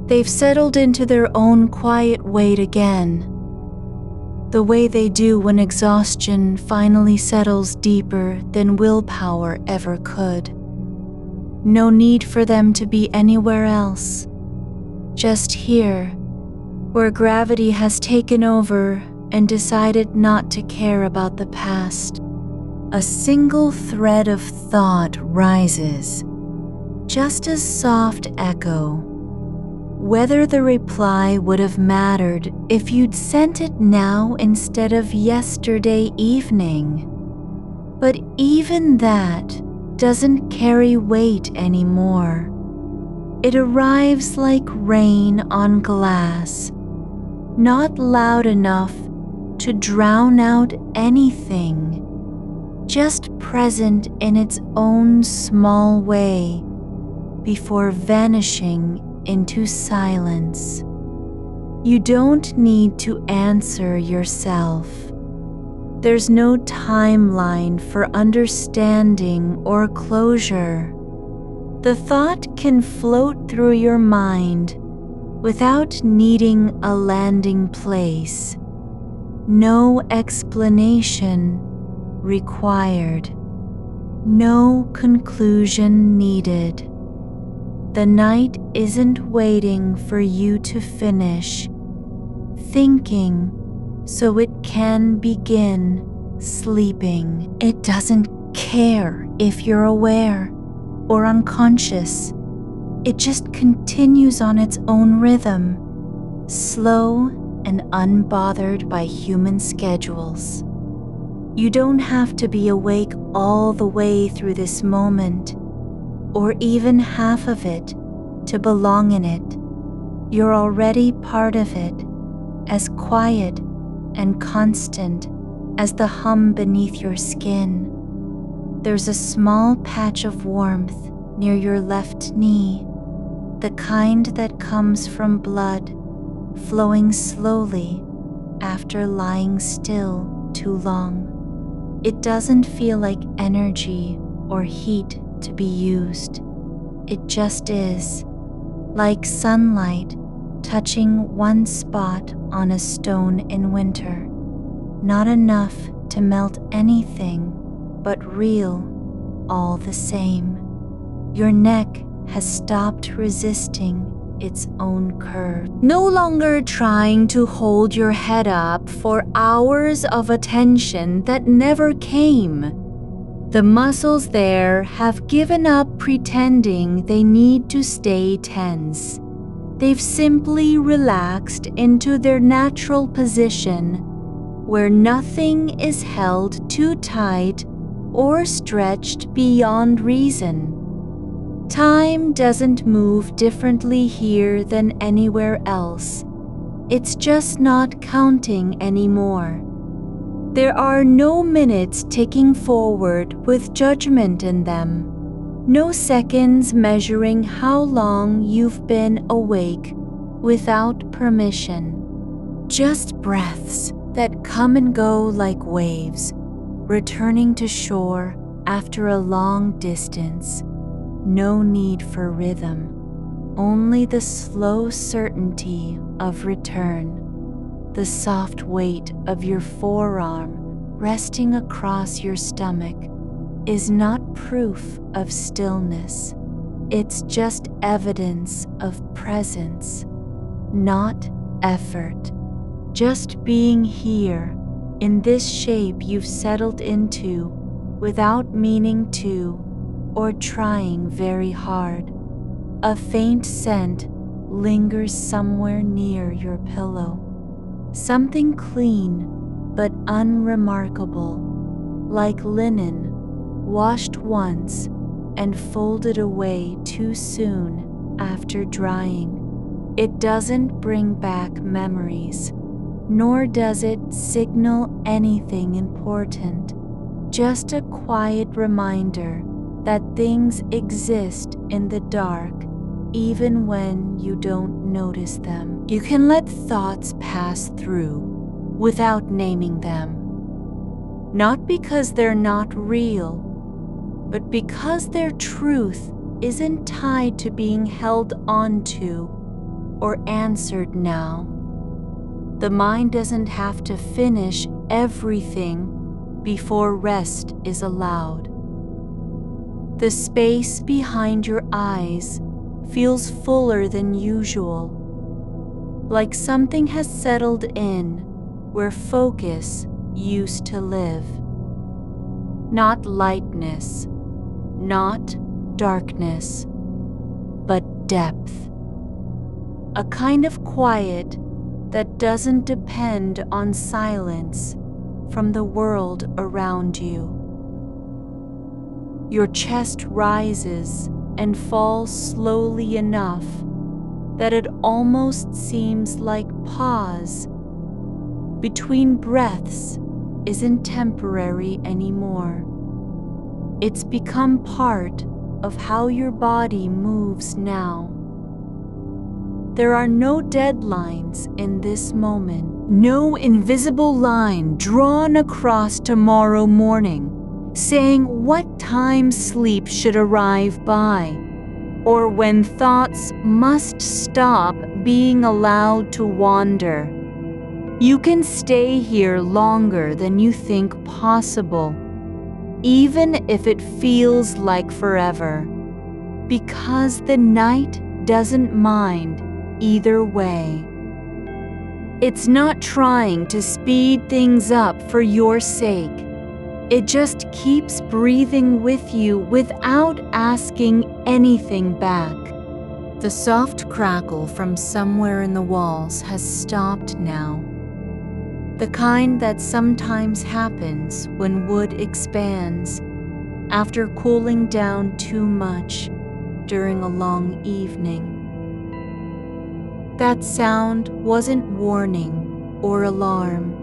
They've settled into their own quiet weight again, the way they do when exhaustion finally settles deeper than willpower ever could. No need for them to be anywhere else, just here, where gravity has taken over and decided not to care about the past. A single thread of thought rises, just a soft echo. Whether the reply would have mattered if you'd sent it now instead of yesterday evening. But even that doesn't carry weight anymore. It arrives like rain on glass, not loud enough to drown out anything, just present in its own small way before vanishing into silence. You don't need to answer yourself. There's no timeline for understanding or closure. The thought can float through your mind without needing a landing place. No explanation required. No conclusion needed. The night isn't waiting for you to finish thinking so it can begin sleeping. It doesn't care if you're aware or unconscious. It just continues on its own rhythm, slow and unbothered by human schedules. You don't have to be awake all the way through this moment, or even half of it, to belong in it. You're already part of it, as quiet and constant as the hum beneath your skin. There's a small patch of warmth near your left knee, the kind that comes from blood flowing slowly after lying still too long. It doesn't feel like energy or heat to be used. It just is, like sunlight touching one spot on a stone in winter. Not enough to melt anything, but real all the same. Your neck has stopped resisting its own curve. No longer trying to hold your head up for hours of attention that never came. The muscles there have given up pretending they need to stay tense. They've simply relaxed into their natural position where nothing is held too tight or stretched beyond reason. Time doesn't move differently here than anywhere else. It's just not counting anymore. There are no minutes ticking forward with judgment in them. No seconds measuring how long you've been awake without permission. Just breaths that come and go like waves, returning to shore after a long distance. No need for rhythm, only the slow certainty of return. The soft weight of your forearm resting across your stomach is not proof of stillness. It's just evidence of presence, not effort. Just being here in this shape you've settled into without meaning to or trying very hard. A faint scent lingers somewhere near your pillow. Something clean but unremarkable, like linen washed once and folded away too soon after drying. It doesn't bring back memories, nor does it signal anything important. Just a quiet reminder that things exist in the dark even when you don't notice them. You can let thoughts pass through without naming them. Not because they're not real, but because their truth isn't tied to being held onto or answered now. The mind doesn't have to finish everything before rest is allowed. The space behind your eyes feels fuller than usual, like something has settled in where focus used to live. Not lightness, not darkness, but depth. A kind of quiet that doesn't depend on silence from the world around you. Your chest rises and falls slowly enough that it almost seems like pause between breaths isn't temporary anymore. It's become part of how your body moves now. There are no deadlines in this moment, no invisible line drawn across tomorrow morning saying what time sleep should arrive by, or when thoughts must stop being allowed to wander. You can stay here longer than you think possible, even if it feels like forever, because the night doesn't mind either way. It's not trying to speed things up for your sake. It just keeps breathing with you without asking anything back. The soft crackle from somewhere in the walls has stopped now. The kind that sometimes happens when wood expands after cooling down too much during a long evening. That sound wasn't warning or alarm.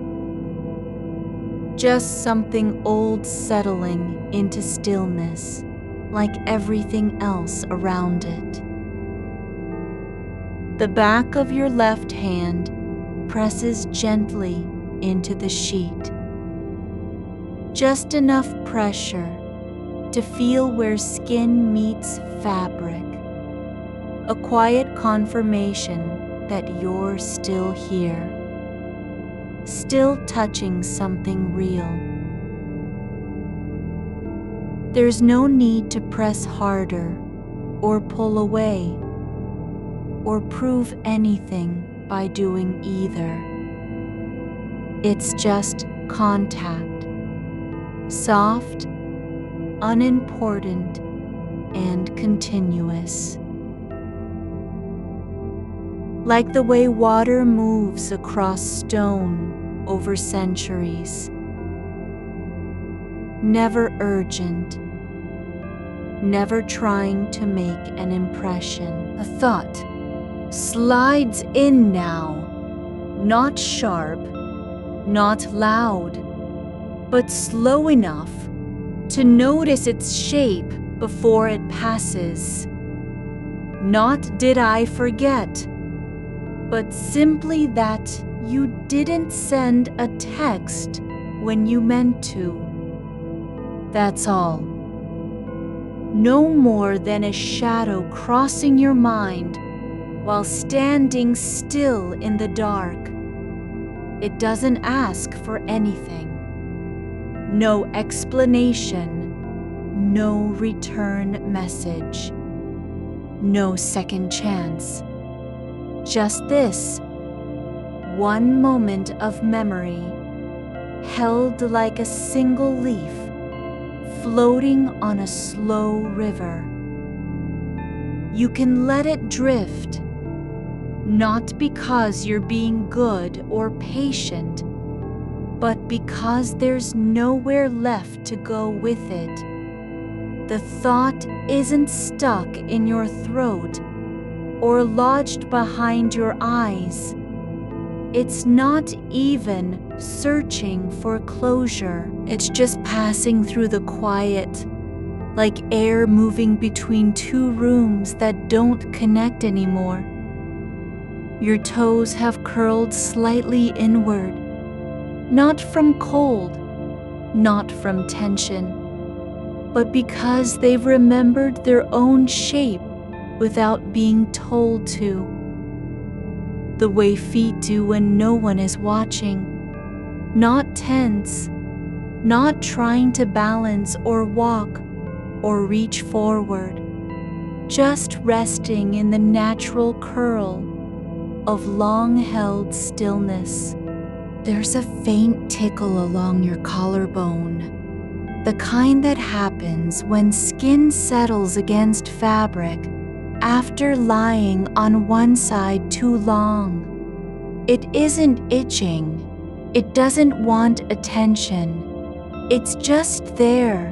just something old settling into stillness, like everything else around it. The back of your left hand presses gently into the sheet. Just enough pressure to feel where skin meets fabric. A quiet confirmation that you're still here, still touching something real. There's no need to press harder or pull away or prove anything by doing either. It's just contact, soft, unimportant, and continuous. Like the way water moves across stone over centuries. Never urgent, never trying to make an impression. A thought slides in now, not sharp, not loud, but slow enough to notice its shape before it passes. Not did I forget, but simply that you didn't send a text when you meant to. That's all. No more than a shadow crossing your mind while standing still in the dark. It doesn't ask for anything. No explanation, no return message, no second chance. Just this, one moment of memory, held like a single leaf, floating on a slow river. You can let it drift, not because you're being good or patient, but because there's nowhere left to go with it. The thought isn't stuck in your throat or lodged behind your eyes. It's not even searching for closure. It's just passing through the quiet, like air moving between two rooms that don't connect anymore. Your toes have curled slightly inward, not from cold, not from tension, but because they've remembered their own shape without being told to. The way feet do when no one is watching, not tense, not trying to balance or walk or reach forward, just resting in the natural curl of long-held stillness. There's a faint tickle along your collarbone, the kind that happens when skin settles against fabric after lying on one side too long. It isn't itching. It doesn't want attention. It's just there,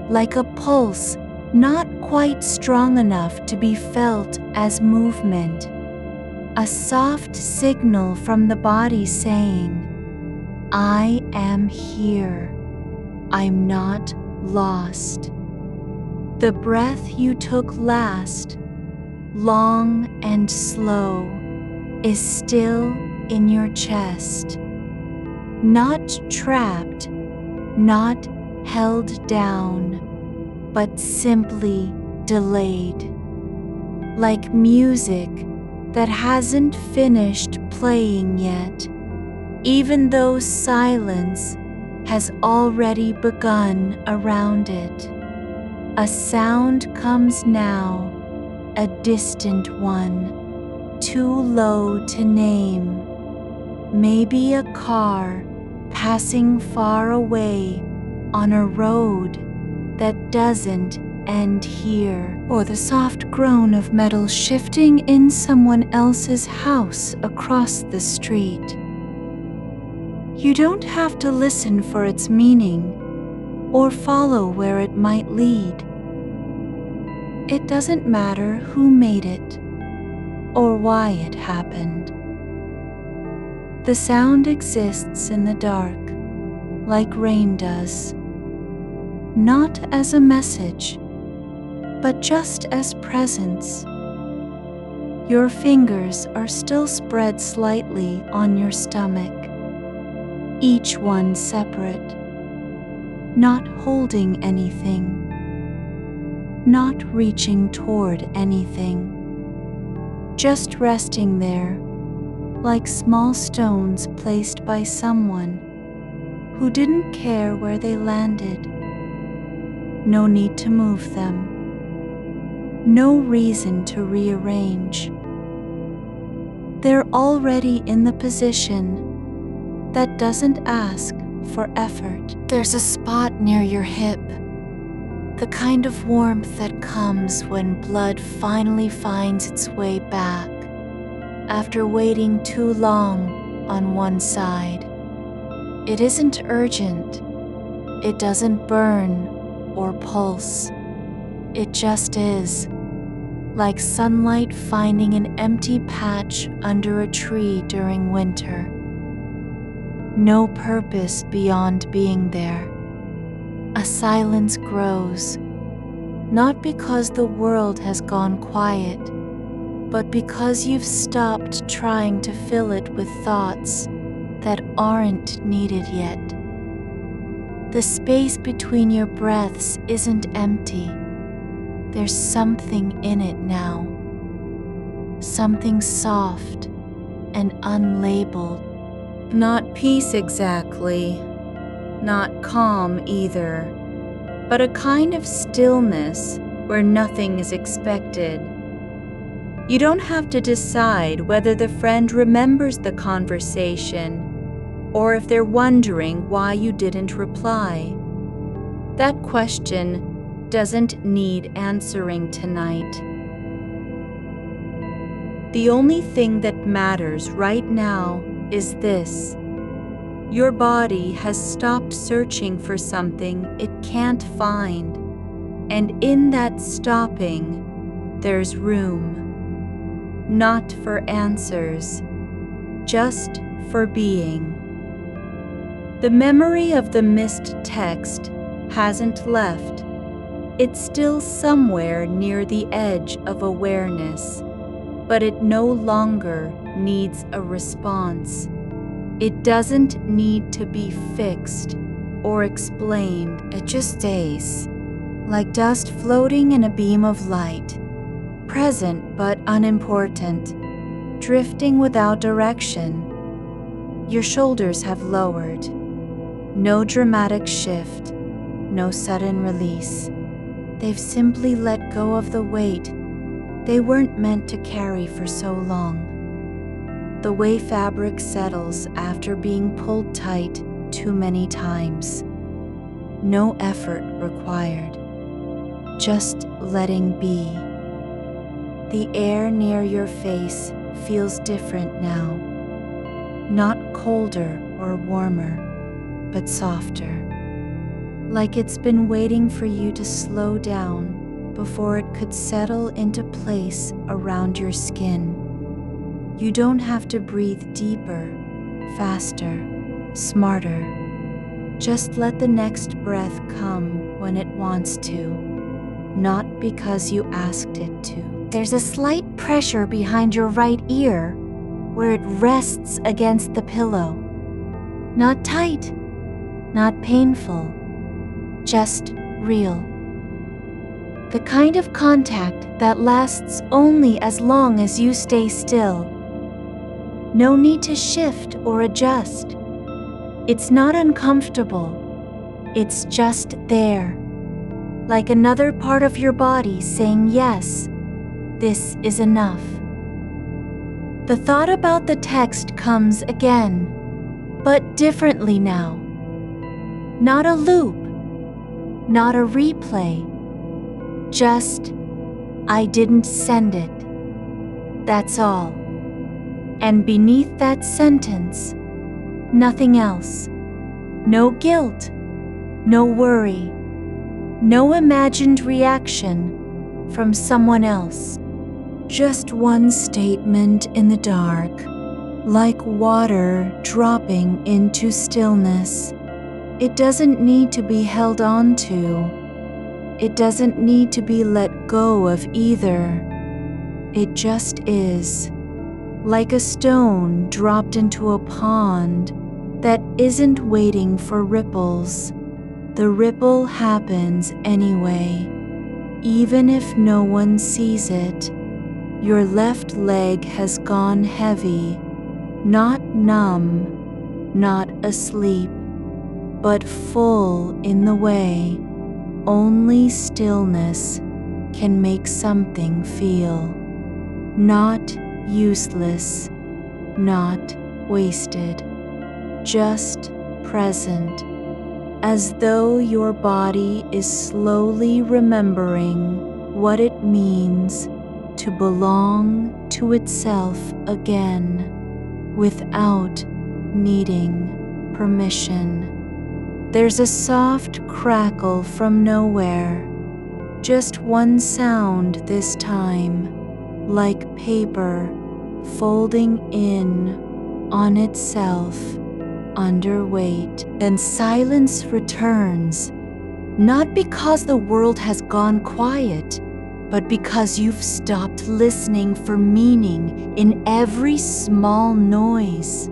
like a pulse, not quite strong enough to be felt as movement. A soft signal from the body saying, I am here. I'm not lost. The breath you took last, long and slow, is still in your chest. Not trapped, not held down, but simply delayed. Like music that hasn't finished playing yet, even though silence has already begun around it. A sound comes now, a distant one, too low to name. Maybe a car passing far away on a road that doesn't end here, or the soft groan of metal shifting in someone else's house across the street. You don't have to listen for its meaning or follow where it might lead. It doesn't matter who made it or why it happened. The sound exists in the dark, like rain does, not as a message, but just as presence. Your fingers are still spread slightly on your stomach, each one separate, not holding anything, not reaching toward anything, just resting there like small stones placed by someone who didn't care where they landed. No need to move them. No reason to rearrange. They're already in the position that doesn't ask for effort. There's a spot near your hip, the kind of warmth that comes when blood finally finds its way back after waiting too long on one side. It isn't urgent. It doesn't burn or pulse. It just is, like sunlight finding an empty patch under a tree during winter. No purpose beyond being there. A silence grows, not because the world has gone quiet, but because you've stopped trying to fill it with thoughts that aren't needed yet. The space between your breaths isn't empty. There's something in it now. Something soft and unlabeled. Not peace exactly, not calm either, but a kind of stillness where nothing is expected. You don't have to decide whether the friend remembers the conversation or if they're wondering why you didn't reply. That question doesn't need answering tonight. The only thing that matters right now is this. Your body has stopped searching for something it can't find, and in that stopping, there's room. Not for answers, just for being. The memory of the missed text hasn't left. It's still somewhere near the edge of awareness, but it no longer needs a response. It doesn't need to be fixed or explained. It just stays, like dust floating in a beam of light. Present but unimportant, drifting without direction. Your shoulders have lowered. No dramatic shift, no sudden release. They've simply let go of the weight they weren't meant to carry for so long. The way fabric settles after being pulled tight too many times. No effort required, just letting be. The air near your face feels different now. Not colder or warmer, but softer. Like it's been waiting for you to slow down before it could settle into place around your skin. You don't have to breathe deeper, faster, smarter. Just let the next breath come when it wants to, not because you asked it to. There's a slight pressure behind your right ear where it rests against the pillow. Not tight, not painful, just real. The kind of contact that lasts only as long as you stay still. No need to shift or adjust. It's not uncomfortable. It's just there, like another part of your body saying yes. This is enough. The thought about the text comes again, but differently now. Not a loop, not a replay. Just, I didn't send it. That's all. And beneath that sentence, nothing else. No guilt, no worry, no imagined reaction from someone else. Just one statement in the dark, like water dropping into stillness. It doesn't need to be held on to. It doesn't need to be let go of either. It just is. Like a stone dropped into a pond that isn't waiting for ripples. The ripple happens anyway, even if no one sees it. Your left leg has gone heavy, not numb, not asleep, but full in the way only stillness can make something feel. Not useless, not wasted, just present, as though your body is slowly remembering what it means to belong to itself again without needing permission. There's a soft crackle from nowhere, just one sound this time, like paper folding in on itself under weight. Then silence returns, not because the world has gone quiet, but because you've stopped listening for meaning in every small noise.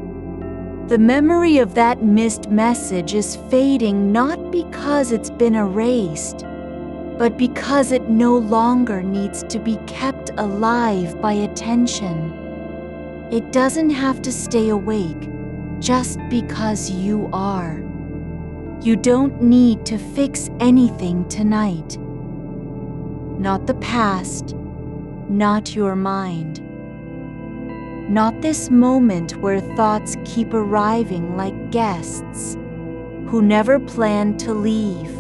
The memory of that missed message is fading not because it's been erased, but because it no longer needs to be kept alive by attention. It doesn't have to stay awake just because you are. You don't need to fix anything tonight. Not the past, not your mind. Not this moment where thoughts keep arriving like guests who never planned to leave.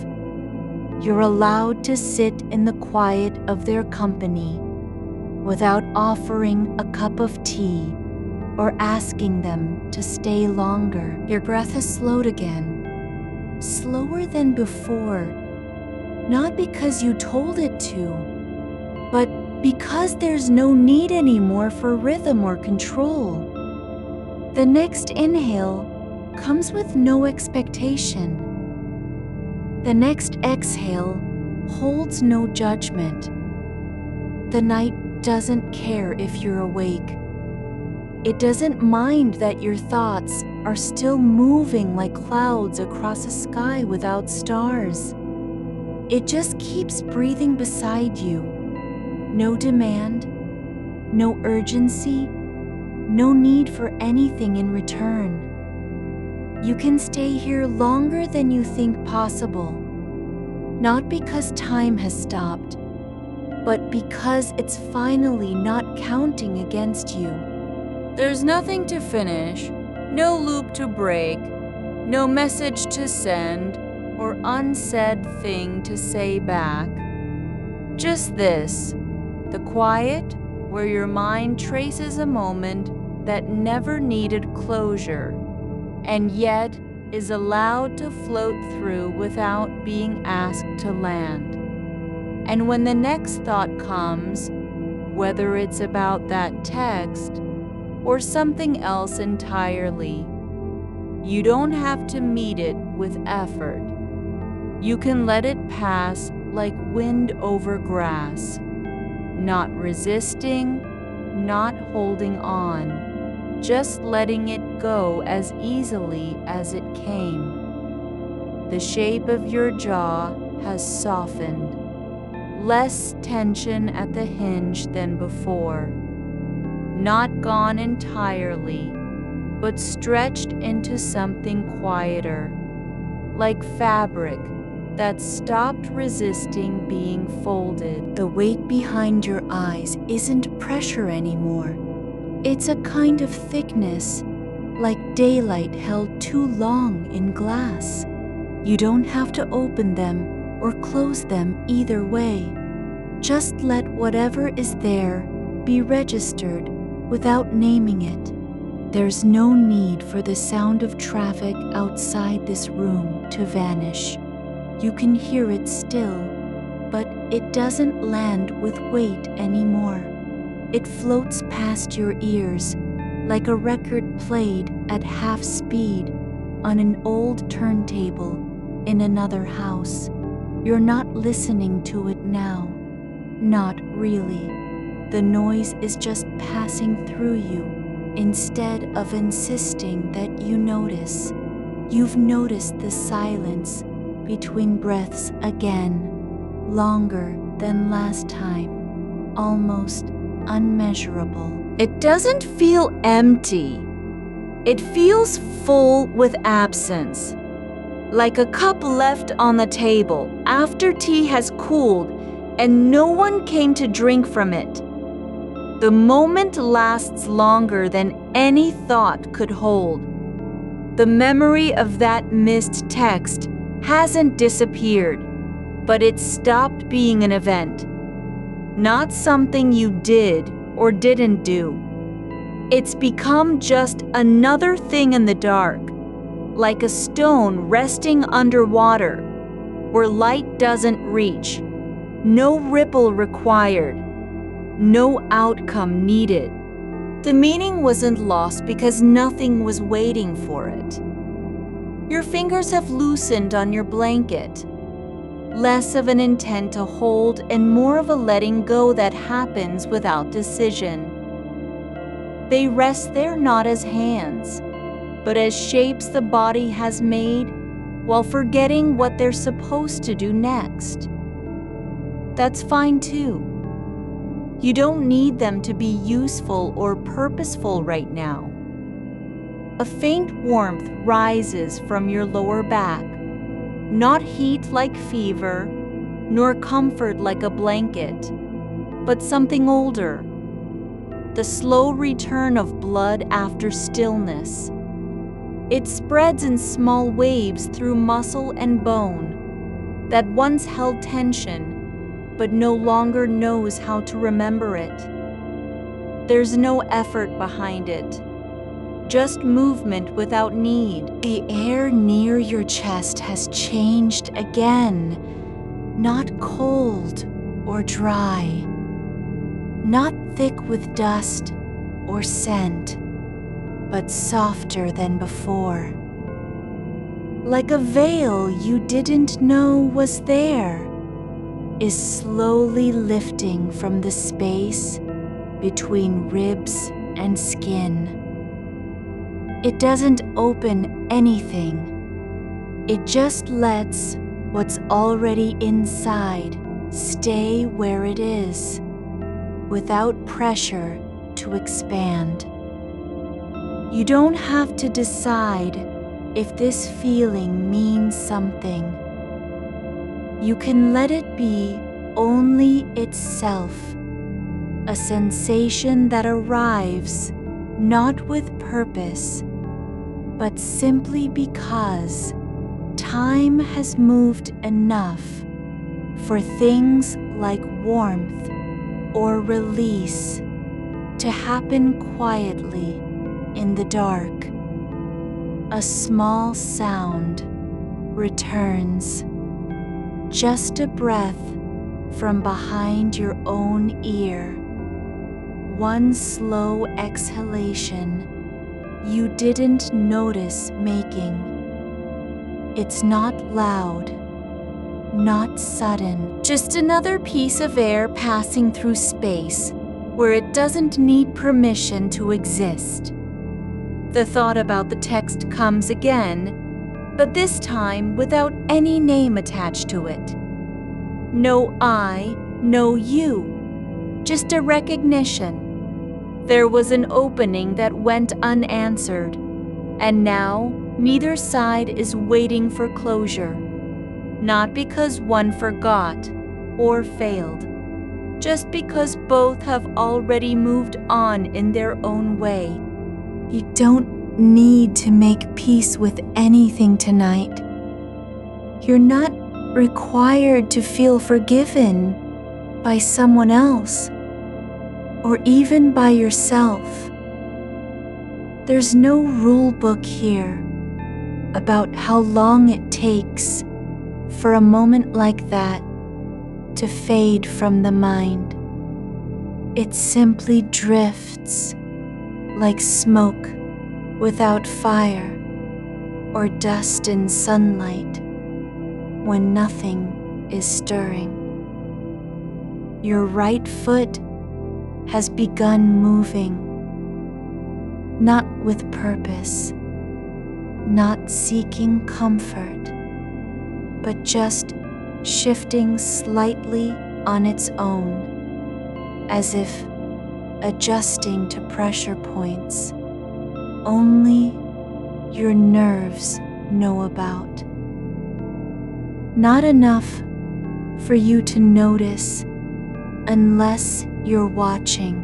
You're allowed to sit in the quiet of their company without offering a cup of tea or asking them to stay longer. Your breath has slowed again, slower than before, not because you told it to, but because there's no need anymore for rhythm or control. The next inhale comes with no expectation. The next exhale holds no judgment. The night doesn't care if you're awake. It doesn't mind that your thoughts are still moving like clouds across a sky without stars. It just keeps breathing beside you. No demand, no urgency, no need for anything in return. You can stay here longer than you think possible, not because time has stopped, but because it's finally not counting against you. There's nothing to finish, no loop to break, no message to send, or unsaid thing to say back. Just this. The quiet, where your mind traces a moment that never needed closure, and yet is allowed to float through without being asked to land. And when the next thought comes, whether it's about that text or something else entirely, you don't have to meet it with effort. You can let it pass like wind over grass. Not resisting, not holding on, just letting it go as easily as it came. The shape of your jaw has softened, less tension at the hinge than before. Not gone entirely, but stretched into something quieter, like fabric that stopped resisting being folded. The weight behind your eyes isn't pressure anymore. It's a kind of thickness, like daylight held too long in glass. You don't have to open them or close them either way. Just let whatever is there be registered without naming it. There's no need for the sound of traffic outside this room to vanish. You can hear it still, but it doesn't land with weight anymore. It floats past your ears like a record played at half speed on an old turntable in another house. You're not listening to it now. Not really. The noise is just passing through you instead of insisting that you notice. You've noticed the silence between breaths again, longer than last time, almost unmeasurable. It doesn't feel empty. It feels full with absence, like a cup left on the table after tea has cooled and no one came to drink from it. The moment lasts longer than any thought could hold. The memory of that missed text hasn't disappeared, but it's stopped being an event, not something you did or didn't do. It's become just another thing in the dark, like a stone resting underwater, where light doesn't reach, no ripple required, no outcome needed. The meaning wasn't lost because nothing was waiting for it. Your fingers have loosened on your blanket, less of an intent to hold and more of a letting go that happens without decision. They rest there not as hands, but as shapes the body has made while forgetting what they're supposed to do next. That's fine too. You don't need them to be useful or purposeful right now. A faint warmth rises from your lower back, not heat like fever, nor comfort like a blanket, but something older. The slow return of blood after stillness. It spreads in small waves through muscle and bone that once held tension, but no longer knows how to remember it. There's no effort behind it, just movement without need. The air near your chest has changed again, not cold or dry, not thick with dust or scent, but softer than before. Like a veil you didn't know was there, is slowly lifting from the space between ribs and skin. It doesn't open anything. It just lets what's already inside stay where it is, without pressure to expand. You don't have to decide if this feeling means something. You can let it be only itself, a sensation that arrives not with purpose, but simply because time has moved enough for things like warmth or release to happen quietly in the dark. A small sound returns, just a breath from behind your own ear, one slow exhalation you didn't notice making. It's not loud, not sudden, just another piece of air passing through space where it doesn't need permission to exist. The thought about the text comes again, but this time without any name attached to it. No I, no you, just a recognition. There was an opening that went unanswered, and now neither side is waiting for closure, not because one forgot or failed, just because both have already moved on in their own way. You don't need to make peace with anything tonight. You're not required to feel forgiven by someone else, or even by yourself. There's no rule book here about how long it takes for a moment like that to fade from the mind. It simply drifts like smoke without fire, or dust in sunlight when nothing is stirring. Your right foot has begun moving, not with purpose, not seeking comfort, but just shifting slightly on its own, as if adjusting to pressure points only your nerves know about. Not enough for you to notice unless you're watching.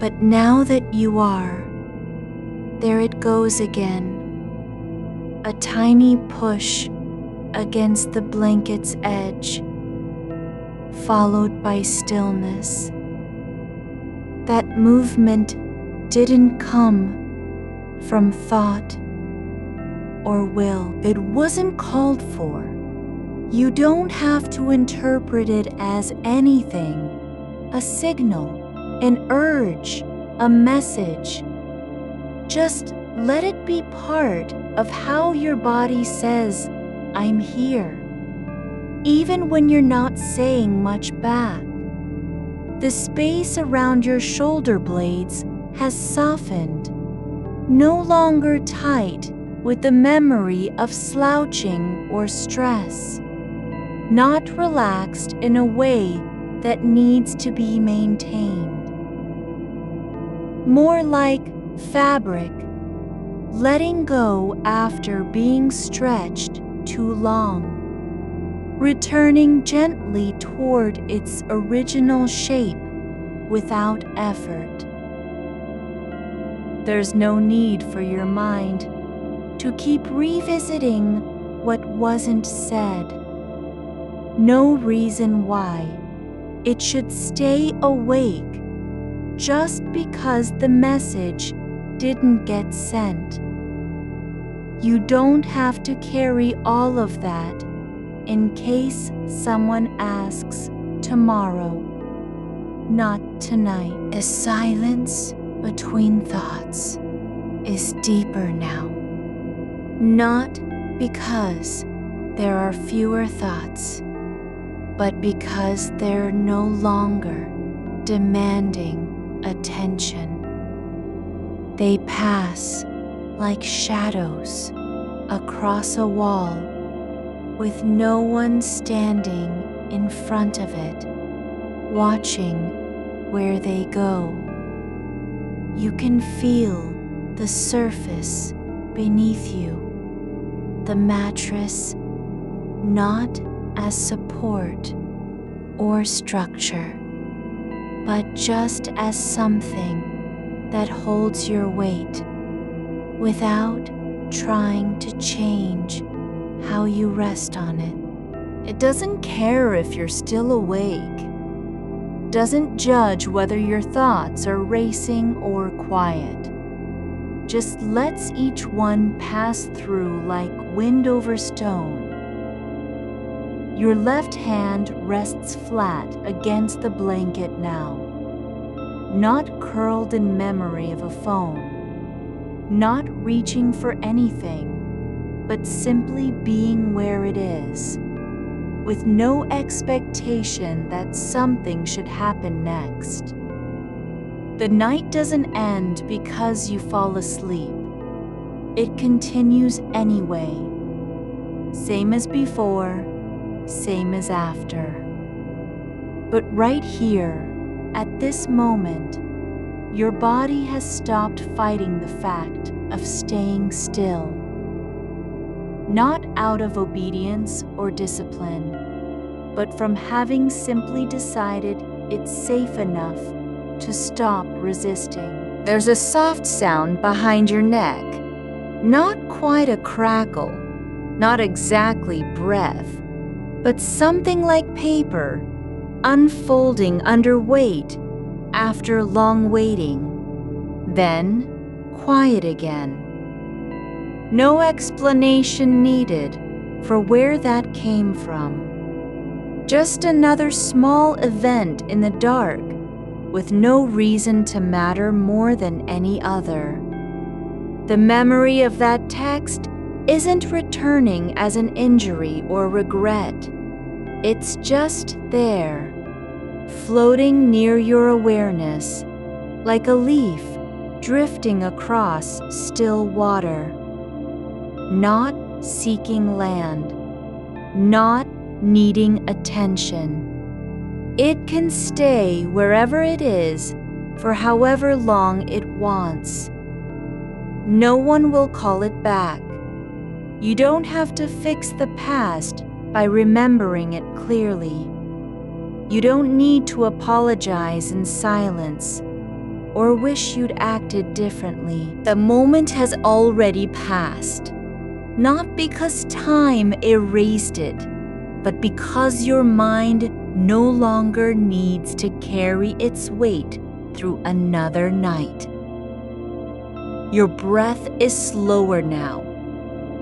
But now that you are, there it goes again. A tiny push against the blanket's edge, followed by stillness. That movement didn't come from thought or will. It wasn't called for. You don't have to interpret it as anything, a signal, an urge, a message. Just let it be part of how your body says, I'm here, even when you're not saying much back. The space around your shoulder blades has softened, no longer tight with the memory of slouching or stress, not relaxed in a way that needs to be maintained. More like fabric, letting go after being stretched too long, returning gently toward its original shape without effort. There's no need for your mind to keep revisiting what wasn't said. No reason why it should stay awake just because the message didn't get sent. You don't have to carry all of that in case someone asks tomorrow, not tonight. The silence between thoughts is deeper now, not because there are fewer thoughts, but because they're no longer demanding attention. They pass like shadows across a wall with no one standing in front of it, watching where they go. You can feel the surface beneath you, the mattress, not as support or structure, but just as something that holds your weight without trying to change how you rest on it. It doesn't care if you're still awake, doesn't judge whether your thoughts are racing or quiet. Just lets each one pass through like wind over stone. Your left hand rests flat against the blanket now, not curled in memory of a phone, not reaching for anything, but simply being where it is, with no expectation that something should happen next. The night doesn't end because you fall asleep. It continues anyway. Same as before, same as after. But right here, at this moment, your body has stopped fighting the fact of staying still. Not out of obedience or discipline, but from having simply decided it's safe enough to stop resisting. There's a soft sound behind your neck. Not quite a crackle, not exactly breath, but something like paper unfolding under weight after long waiting, then quiet again. No explanation needed for where that came from. Just another small event in the dark with no reason to matter more than any other. The memory of that text isn't returning as an injury or regret. It's just there, floating near your awareness, like a leaf drifting across still water. Not seeking land, not needing attention. It can stay wherever it is for however long it wants. No one will call it back. You don't have to fix the past by remembering it clearly. You don't need to apologize in silence or wish you'd acted differently. The moment has already passed, not because time erased it, but because your mind no longer needs to carry its weight through another night. Your breath is slower now,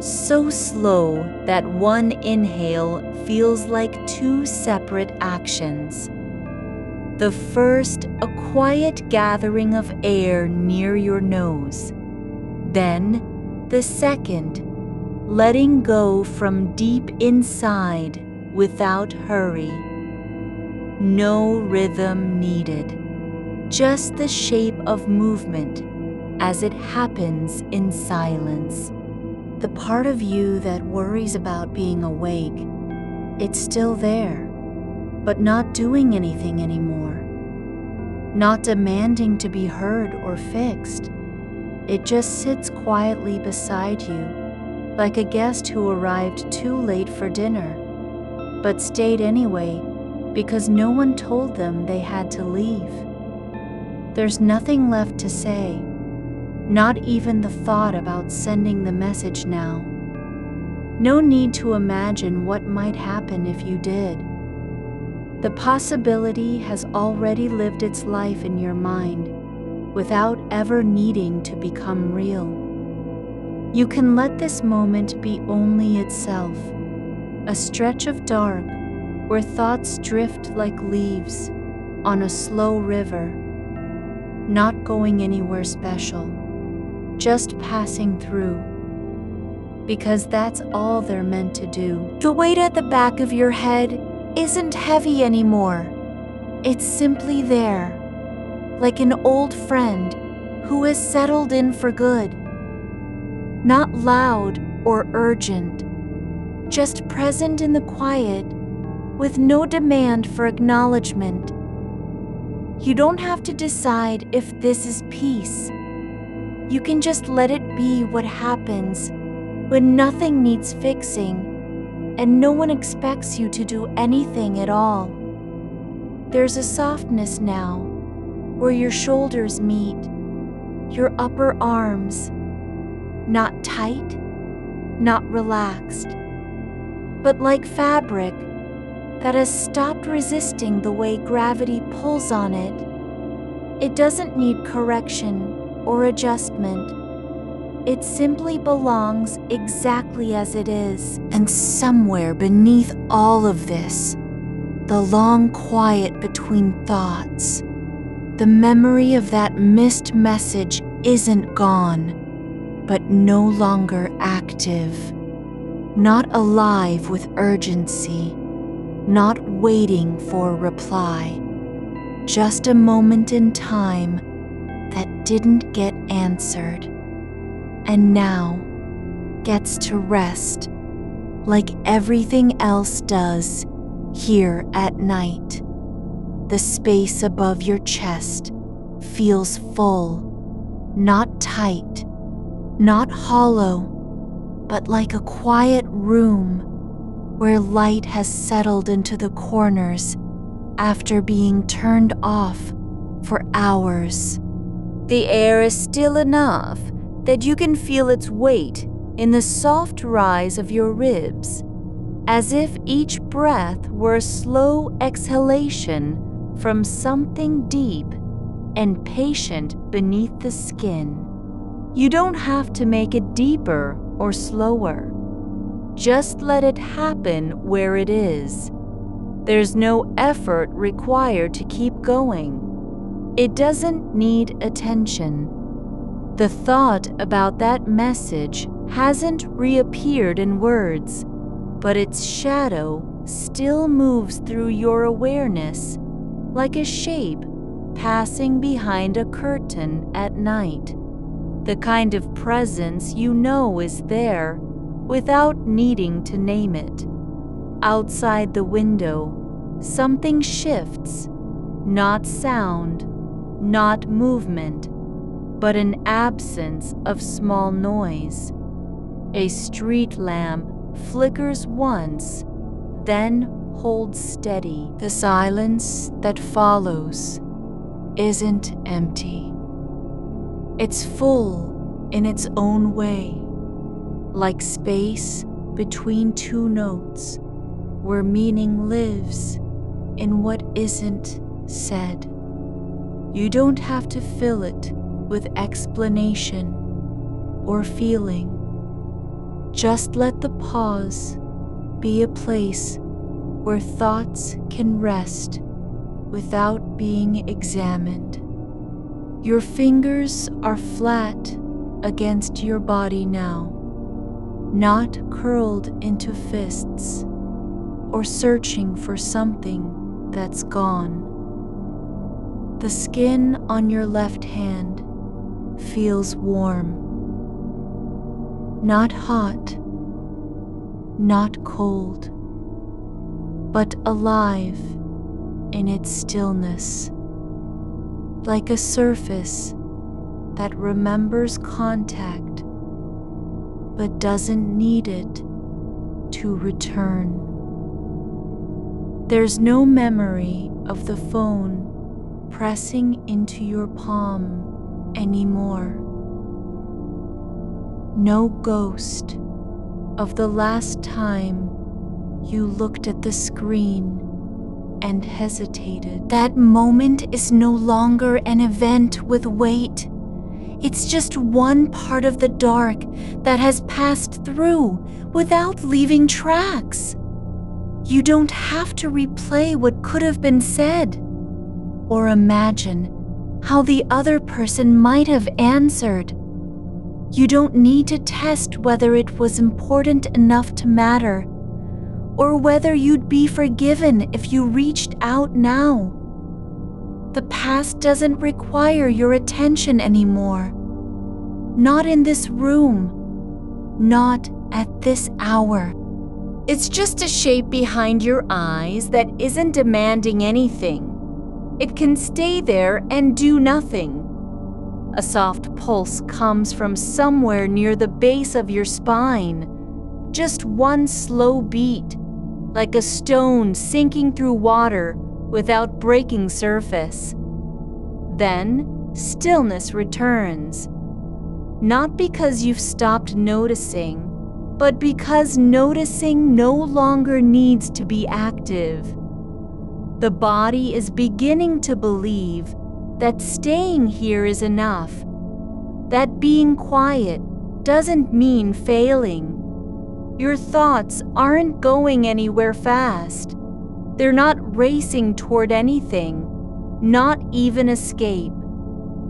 so slow that one inhale feels like two separate actions. The first, a quiet gathering of air near your nose. Then, the second, letting go from deep inside without hurry. No rhythm needed, just the shape of movement as it happens in silence. The part of you that worries about being awake, it's still there, but not doing anything anymore. Not demanding to be heard or fixed. It just sits quietly beside you, like a guest who arrived too late for dinner, but stayed anyway because no one told them they had to leave. There's nothing left to say, not even the thought about sending the message now. No need to imagine what might happen if you did. The possibility has already lived its life in your mind without ever needing to become real. You can let this moment be only itself, a stretch of dark where thoughts drift like leaves on a slow river, not going anywhere special, just passing through, because that's all they're meant to do. The weight at the back of your head isn't heavy anymore. It's simply there, like an old friend who has settled in for good. Not loud or urgent, just present in the quiet with no demand for acknowledgement. You don't have to decide if this is peace. You can just let it be what happens when nothing needs fixing and no one expects you to do anything at all. There's a softness now where your shoulders meet, your upper arms, not tight, not relaxed, but like fabric that has stopped resisting the way gravity pulls on it. It doesn't need correction or adjustment. It simply belongs exactly as it is. And somewhere beneath all of this, the long quiet between thoughts, the memory of that missed message isn't gone, but no longer active, not alive with urgency, not waiting for a reply, just a moment in time that didn't get answered, and now gets to rest like everything else does here at night. The space above your chest feels full, not tight, not hollow, but like a quiet room where light has settled into the corners after being turned off for hours. The air is still enough that you can feel its weight in the soft rise of your ribs, as if each breath were a slow exhalation from something deep and patient beneath the skin. You don't have to make it deeper or slower. Just let it happen where it is. There's no effort required to keep going. It doesn't need attention. The thought about that message hasn't reappeared in words, but its shadow still moves through your awareness like a shape passing behind a curtain at night. The kind of presence you know is there without needing to name it. Outside the window, something shifts, not sound, not movement, but an absence of small noise. A street lamp flickers once, then holds steady. The silence that follows isn't empty. It's full in its own way, like space between two notes, where meaning lives in what isn't said. You don't have to fill it with explanation or feeling. Just let the pause be a place where thoughts can rest without being examined. Your fingers are flat against your body now, not curled into fists or searching for something that's gone. The skin on your left hand feels warm, not hot, not cold, but alive in its stillness, like a surface that remembers contact but doesn't need it to return. There's no memory of the phone pressing into your palm anymore. No ghost of the last time you looked at the screen and hesitated. That moment is no longer an event with weight. It's just one part of the dark that has passed through without leaving tracks. You don't have to replay what could have been said or imagine how the other person might have answered. You don't need to test whether it was important enough to matter, or whether you'd be forgiven if you reached out now. The past doesn't require your attention anymore. Not in this room. Not at this hour. It's just a shape behind your eyes that isn't demanding anything. It can stay there and do nothing. A soft pulse comes from somewhere near the base of your spine. Just one slow beat, like a stone sinking through water without breaking surface. Then, stillness returns. Not because you've stopped noticing, but because noticing no longer needs to be active. The body is beginning to believe that staying here is enough, that being quiet doesn't mean failing. Your thoughts aren't going anywhere fast. They're not racing toward anything, not even escape.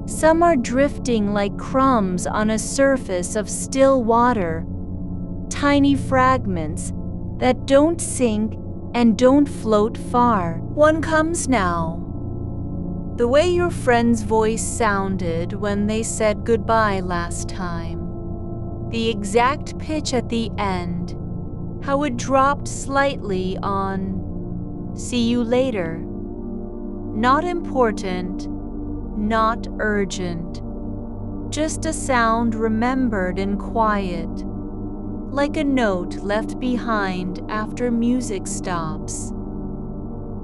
Some are drifting like crumbs on a surface of still water, tiny fragments that don't sink and don't float far. One comes now. The way your friend's voice sounded when they said goodbye last time. The exact pitch at the end, how it dropped slightly on "see you later." Not important, not urgent, just a sound remembered and quiet, like a note left behind after music stops.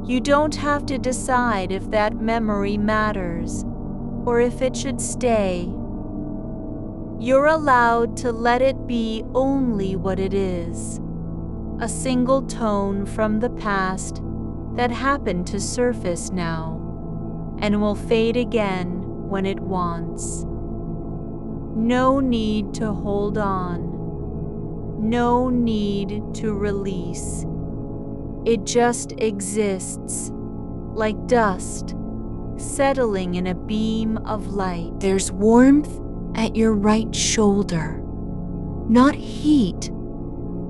You don't have to decide if that memory matters or if it should stay. You're allowed to let it be only what it is, a single tone from the past that happened to surface now and will fade again when it wants. No need to hold on, no need to release. It just exists, like dust, settling in a beam of light. There's warmth at your right shoulder. Not heat,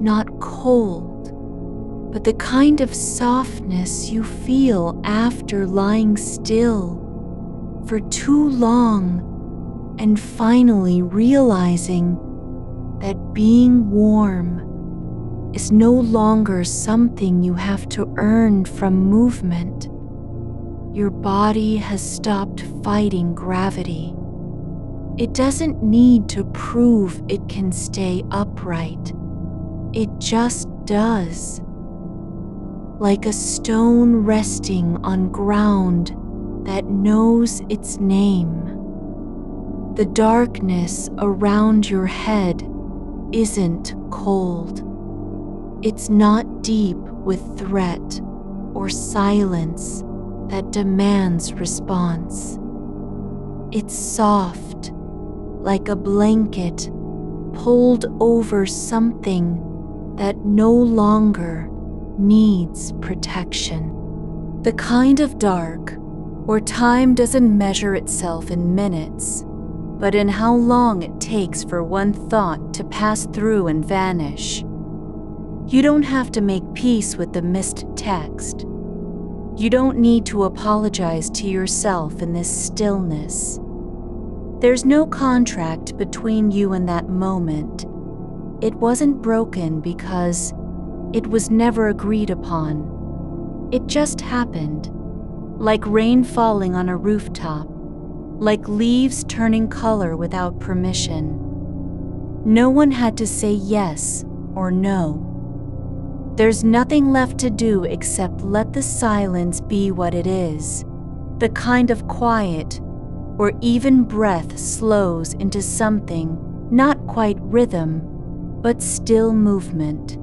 not cold, but the kind of softness you feel after lying still for too long and finally realizing that being warm is no longer something you have to earn from movement. Your body has stopped fighting gravity. It doesn't need to prove it can stay upright. It just does. Like a stone resting on ground that knows its name. The darkness around your head isn't cold. It's not deep with threat or silence that demands response. It's soft, like a blanket pulled over something that no longer needs protection. The kind of dark where time doesn't measure itself in minutes, but in how long it takes for one thought to pass through and vanish. You don't have to make peace with the missed text. You don't need to apologize to yourself in this stillness. There's no contract between you and that moment. It wasn't broken because it was never agreed upon. It just happened, like rain falling on a rooftop, like leaves turning color without permission. No one had to say yes or no. There's nothing left to do except let the silence be what it is, the kind of quiet where even breath slows into something not quite rhythm, but still movement.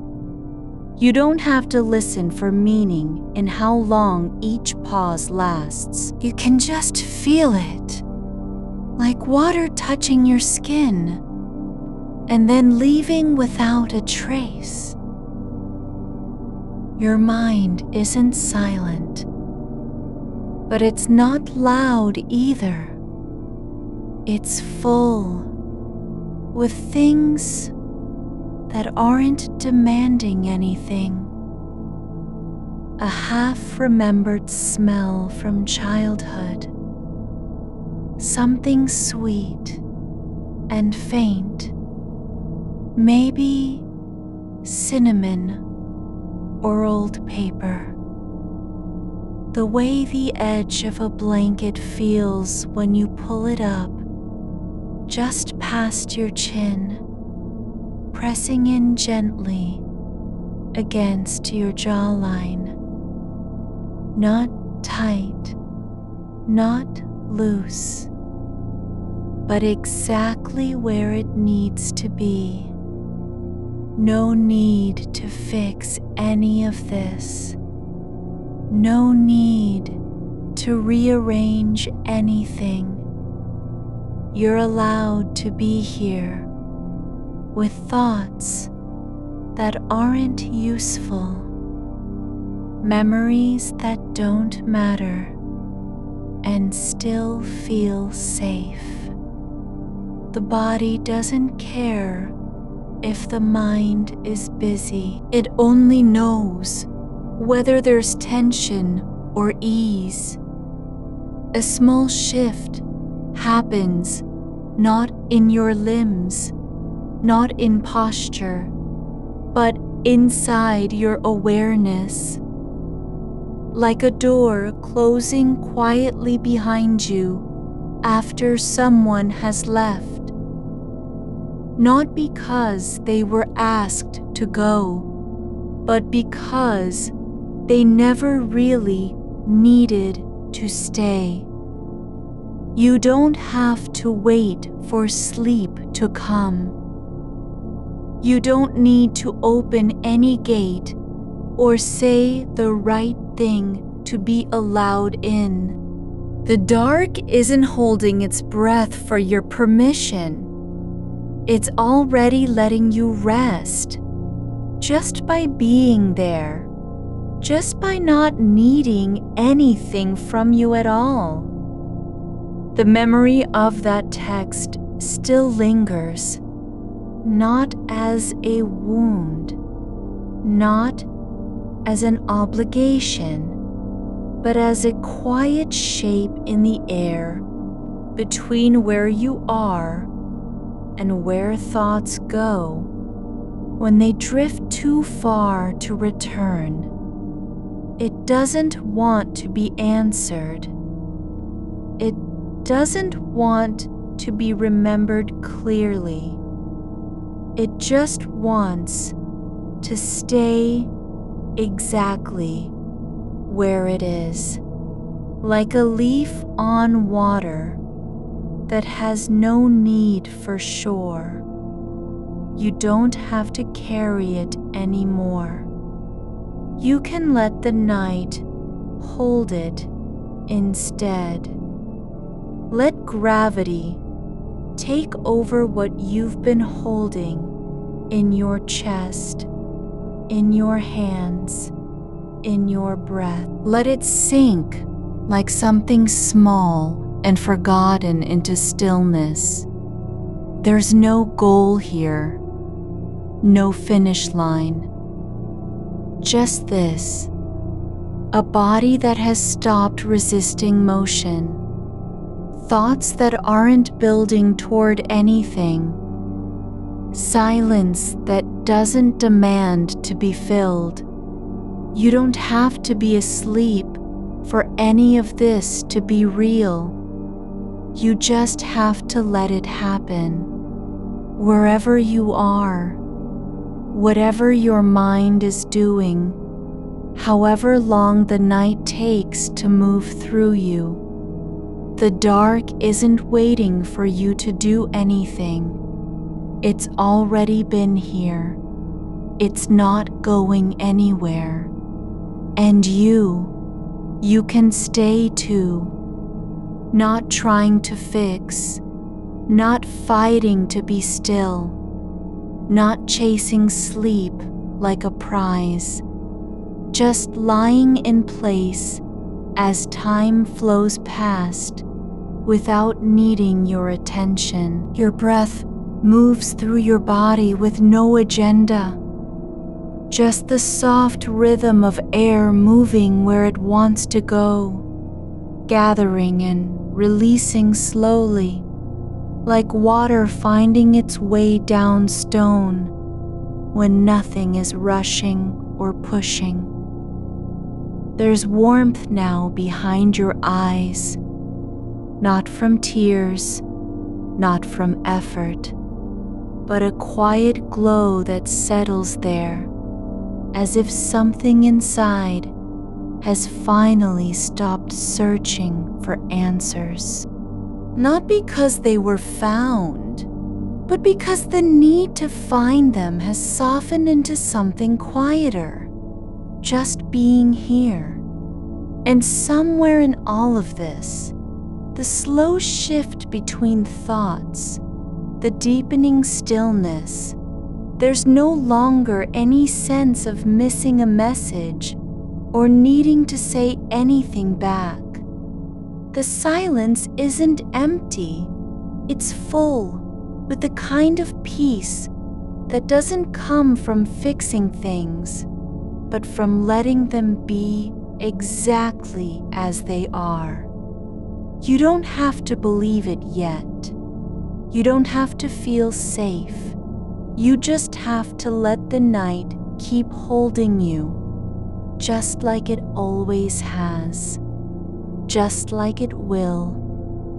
You don't have to listen for meaning in how long each pause lasts. You can just feel it, like water touching your skin, and then leaving without a trace. Your mind isn't silent, but it's not loud either. It's full with things that aren't demanding anything. A half-remembered smell from childhood, something sweet and faint, maybe cinnamon or old paper. The way the edge of a blanket feels when you pull it up just past your chin, pressing in gently against your jawline. Not tight, not loose, but exactly where it needs to be. No need to fix any of this. No need to rearrange anything. You're allowed to be here with thoughts that aren't useful, memories that don't matter, and still feel safe. The body doesn't care if the mind is busy. It only knows whether there's tension or ease. A small shift happens not in your limbs, not in posture, but inside your awareness. Like a door closing quietly behind you after someone has left. Not because they were asked to go, but because they never really needed to stay. You don't have to wait for sleep to come. You don't need to open any gate or say the right thing to be allowed in. The dark isn't holding its breath for your permission. It's already letting you rest, just by being there, just by not needing anything from you at all. The memory of that text still lingers, not as a wound, not as an obligation, but as a quiet shape in the air between where you are and where thoughts go when they drift too far to return. It doesn't want to be answered. It doesn't want to be remembered clearly. It just wants to stay exactly where it is, like a leaf on water that has no need for shore. You don't have to carry it anymore. You can let the night hold it instead. Let gravity take over what you've been holding in your chest, in your hands, in your breath. Let it sink like something small and forgotten into stillness. There's no goal here, no finish line. Just this, a body that has stopped resisting motion, thoughts that aren't building toward anything, silence that doesn't demand to be filled. You don't have to be asleep for any of this to be real. You just have to let it happen. Wherever you are, whatever your mind is doing, however long the night takes to move through you, the dark isn't waiting for you to do anything. It's already been here. It's not going anywhere. And you can stay too. Not trying to fix, not fighting to be still, not chasing sleep like a prize, just lying in place as time flows past without needing your attention. Your breath moves through your body with no agenda, just the soft rhythm of air moving where it wants to go, gathering and releasing slowly, like water finding its way down stone when nothing is rushing or pushing. There's warmth now behind your eyes, not from tears, not from effort, but a quiet glow that settles there, as if something inside has finally stopped searching for answers. Not because they were found, but because the need to find them has softened into something quieter, just being here. And somewhere in all of this, the slow shift between thoughts, the deepening stillness, there's no longer any sense of missing a message or needing to say anything back. The silence isn't empty, it's full with the kind of peace that doesn't come from fixing things, but from letting them be exactly as they are. You don't have to believe it yet. You don't have to feel safe. You just have to let the night keep holding you, just like it always has, just like it will,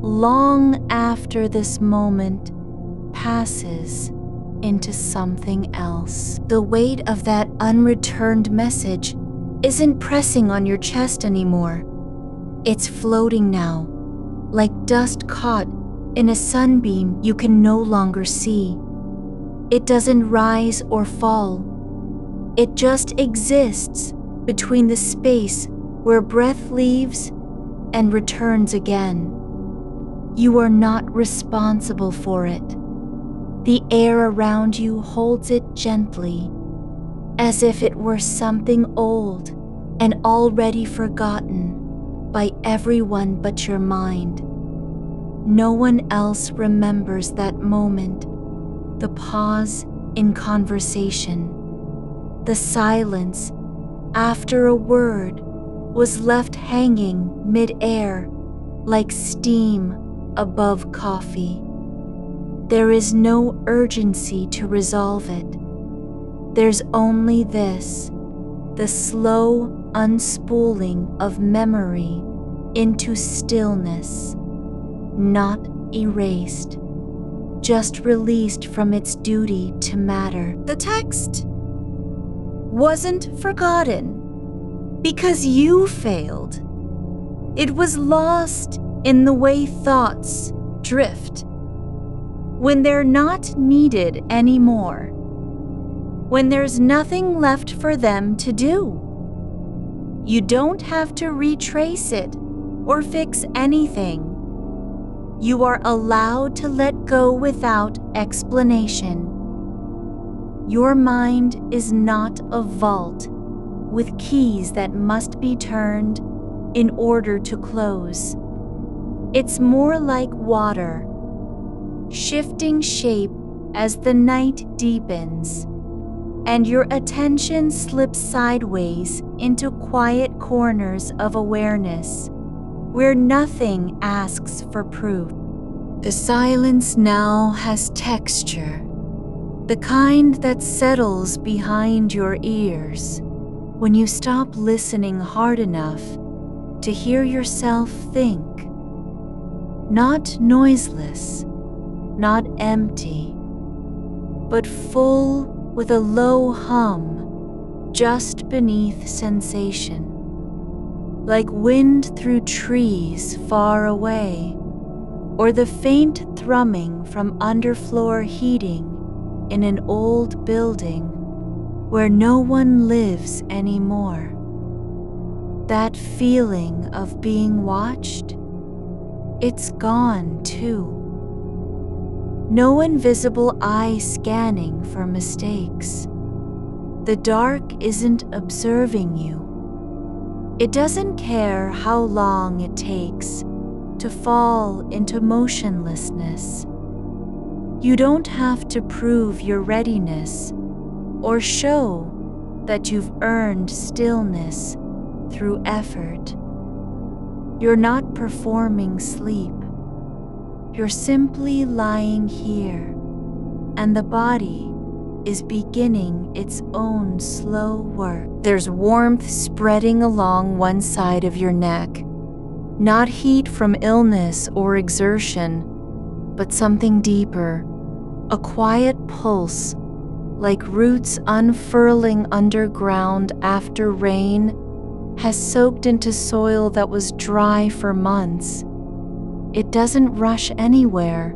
long after this moment passes into something else. The weight of that unreturned message isn't pressing on your chest anymore. It's floating now, like dust caught in a sunbeam you can no longer see. It doesn't rise or fall. It just exists between the space where breath leaves and returns again. You are not responsible for it. The air around you holds it gently, as if it were something old and already forgotten by everyone but your mind. No one else remembers that moment, the pause in conversation, the silence after a word was left hanging mid-air like steam above coffee. There is no urgency to resolve it. There's only this, the slow unspooling of memory into stillness, not erased, just released from its duty to matter. The text wasn't forgotten because you failed. It was lost in the way thoughts drift when they're not needed anymore, when there's nothing left for them to do. You don't have to retrace it or fix anything. You are allowed to let go without explanation. Your mind is not a vault with keys that must be turned in order to close. It's more like water, shifting shape as the night deepens, and your attention slips sideways into quiet corners of awareness where nothing asks for proof. The silence now has texture, the kind that settles behind your ears when you stop listening hard enough to hear yourself think. Not noiseless, not empty, but full with a low hum just beneath sensation, like wind through trees far away, or the faint thrumming from underfloor heating in an old building where no one lives anymore. That feeling of being watched, it's gone too. No invisible eye scanning for mistakes. The dark isn't observing you. It doesn't care how long it takes to fall into motionlessness. You don't have to prove your readiness or show that you've earned stillness through effort. You're not performing sleep. You're simply lying here, and the body is beginning its own slow work. There's warmth spreading along one side of your neck, not heat from illness or exertion, but something deeper, a quiet pulse, like roots unfurling underground after rain has soaked into soil that was dry for months. It doesn't rush anywhere.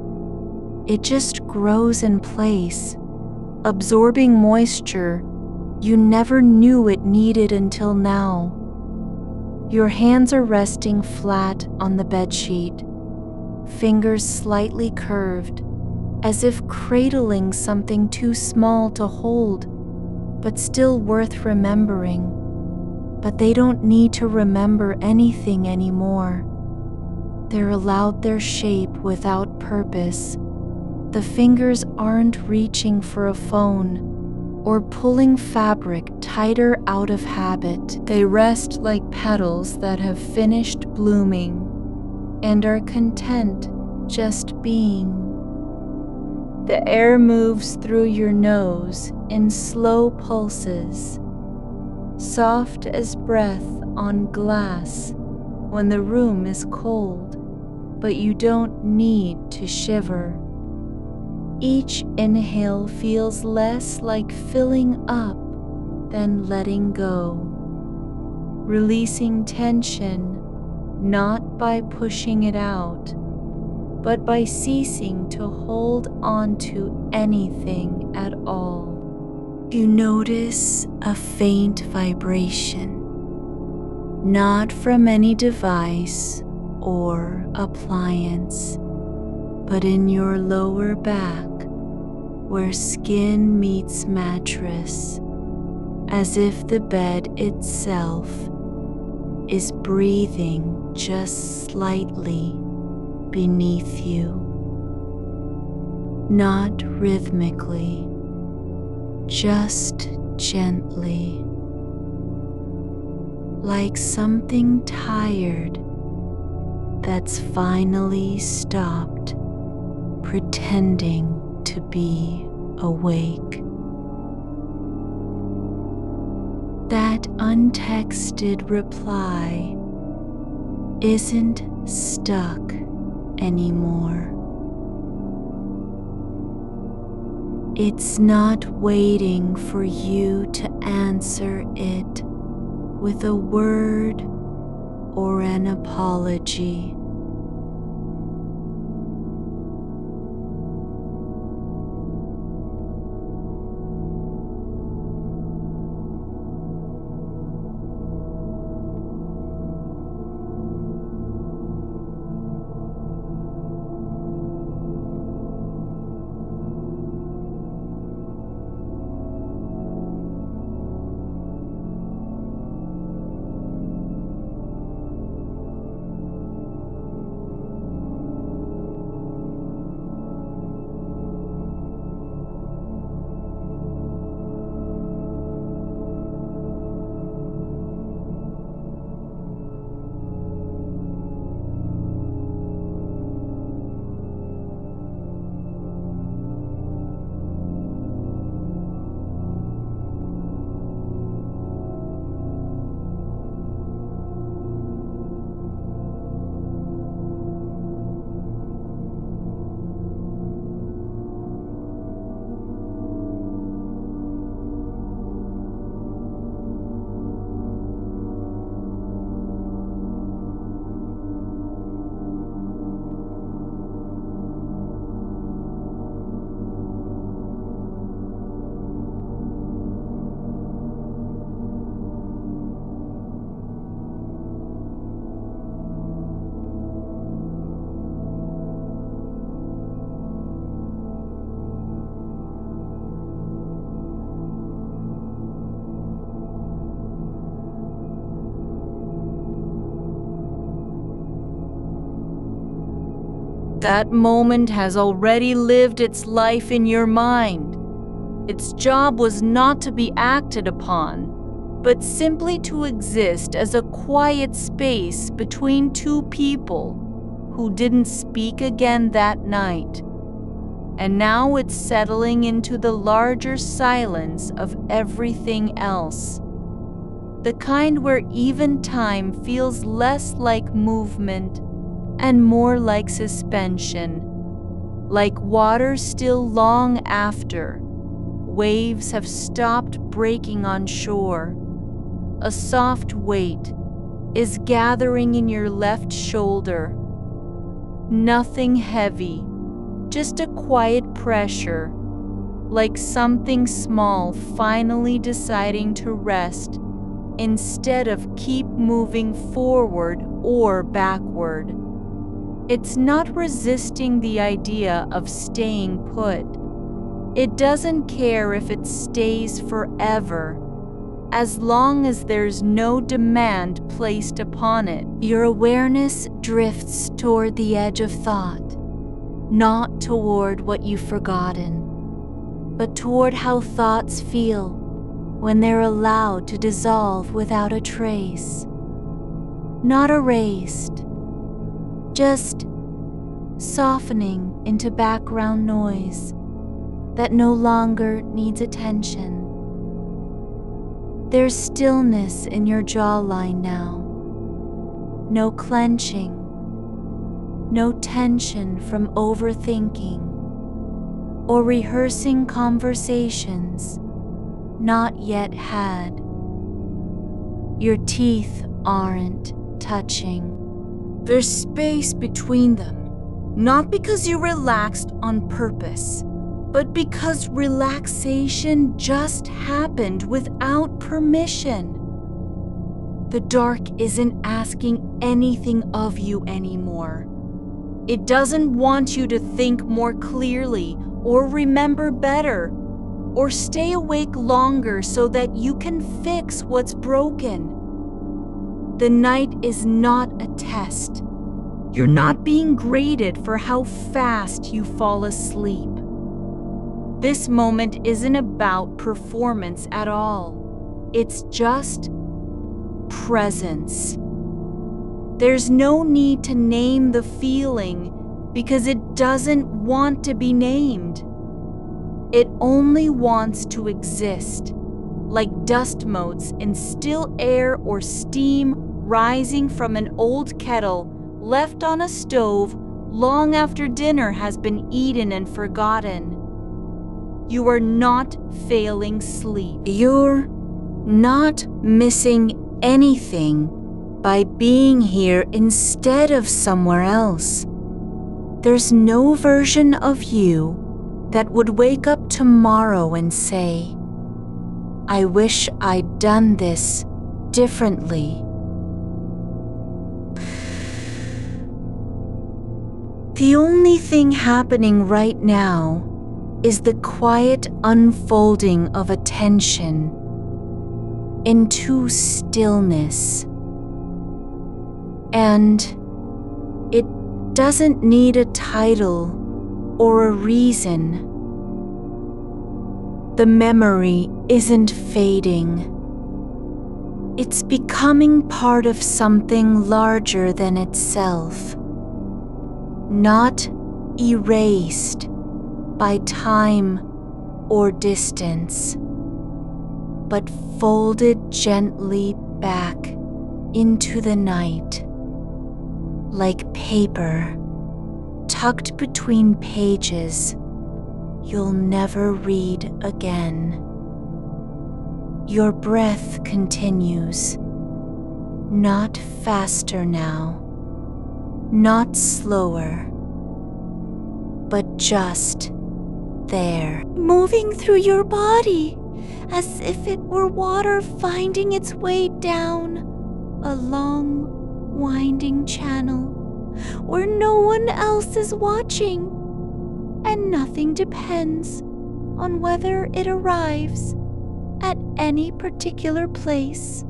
It just grows in place, absorbing moisture you never knew it needed until now. Your hands are resting flat on the bedsheet, fingers slightly curved, as if cradling something too small to hold, but still worth remembering. But they don't need to remember anything anymore. They're allowed their shape without purpose. The fingers aren't reaching for a phone or pulling fabric tighter out of habit. They rest like petals that have finished blooming and are content just being. The air moves through your nose in slow pulses, soft as breath on glass when the room is cold, but you don't need to shiver. Each inhale feels less like filling up than letting go, releasing tension not by pushing it out, but by ceasing to hold on to anything at all. You notice a faint vibration, not from any device or appliance, but in your lower back where skin meets mattress, as if the bed itself is breathing just slightly beneath you. Not rhythmically, just gently, like something tired that's finally stopped pretending to be awake. That untexted reply isn't stuck anymore. It's not waiting for you to answer it with a word or an apology. That moment has already lived its life in your mind. Its job was not to be acted upon, but simply to exist as a quiet space between two people who didn't speak again that night. And now it's settling into the larger silence of everything else. The kind where even time feels less like movement and more like suspension, like water still long after waves have stopped breaking on shore. A soft weight is gathering in your left shoulder. Nothing heavy, just a quiet pressure, like something small finally deciding to rest instead of keep moving forward or backward. It's not resisting the idea of staying put. It doesn't care if it stays forever, as long as there's no demand placed upon it. Your awareness drifts toward the edge of thought, not toward what you've forgotten, but toward how thoughts feel when they're allowed to dissolve without a trace. Not erased, just softening into background noise that no longer needs attention. There's stillness in your jawline now. No clenching, no tension from overthinking or rehearsing conversations not yet had. Your teeth aren't touching. There's space between them, not because you relaxed on purpose, but because relaxation just happened without permission. The dark isn't asking anything of you anymore. It doesn't want you to think more clearly or remember better or stay awake longer so that you can fix what's broken. The night is not a test. You're not being graded for how fast you fall asleep. This moment isn't about performance at all. It's just presence. There's no need to name the feeling because it doesn't want to be named. It only wants to exist, like dust motes in still air or steam rising from an old kettle left on a stove long after dinner has been eaten and forgotten. You are not failing sleep. You're not missing anything by being here instead of somewhere else. There's no version of you that would wake up tomorrow and say, I wish I'd done this differently. The only thing happening right now is the quiet unfolding of attention into stillness. And it doesn't need a title or a reason. The memory isn't fading. It's becoming part of something larger than itself. Not erased by time or distance, but folded gently back into the night, like paper tucked between pages you'll never read again. Your breath continues, not faster now, not slower, but just there, moving through your body as if it were water finding its way down a long, winding channel where no one else is watching, and nothing depends on whether it arrives at any particular place.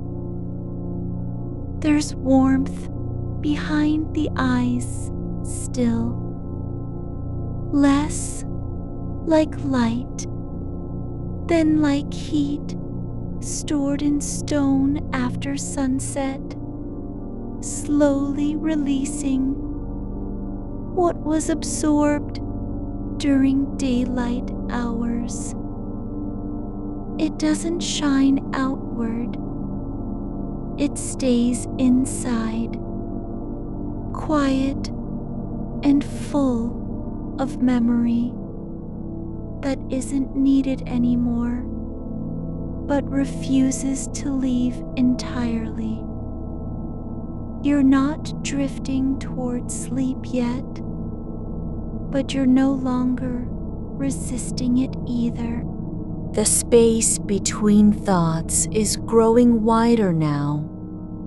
There's warmth behind the eyes still, less like light than like heat stored in stone after sunset, slowly releasing what was absorbed during daylight hours. It doesn't shine outward. It stays inside, quiet and full of memory that isn't needed anymore, but refuses to leave entirely. You're not drifting towards sleep yet, but you're no longer resisting it either. The space between thoughts is growing wider now,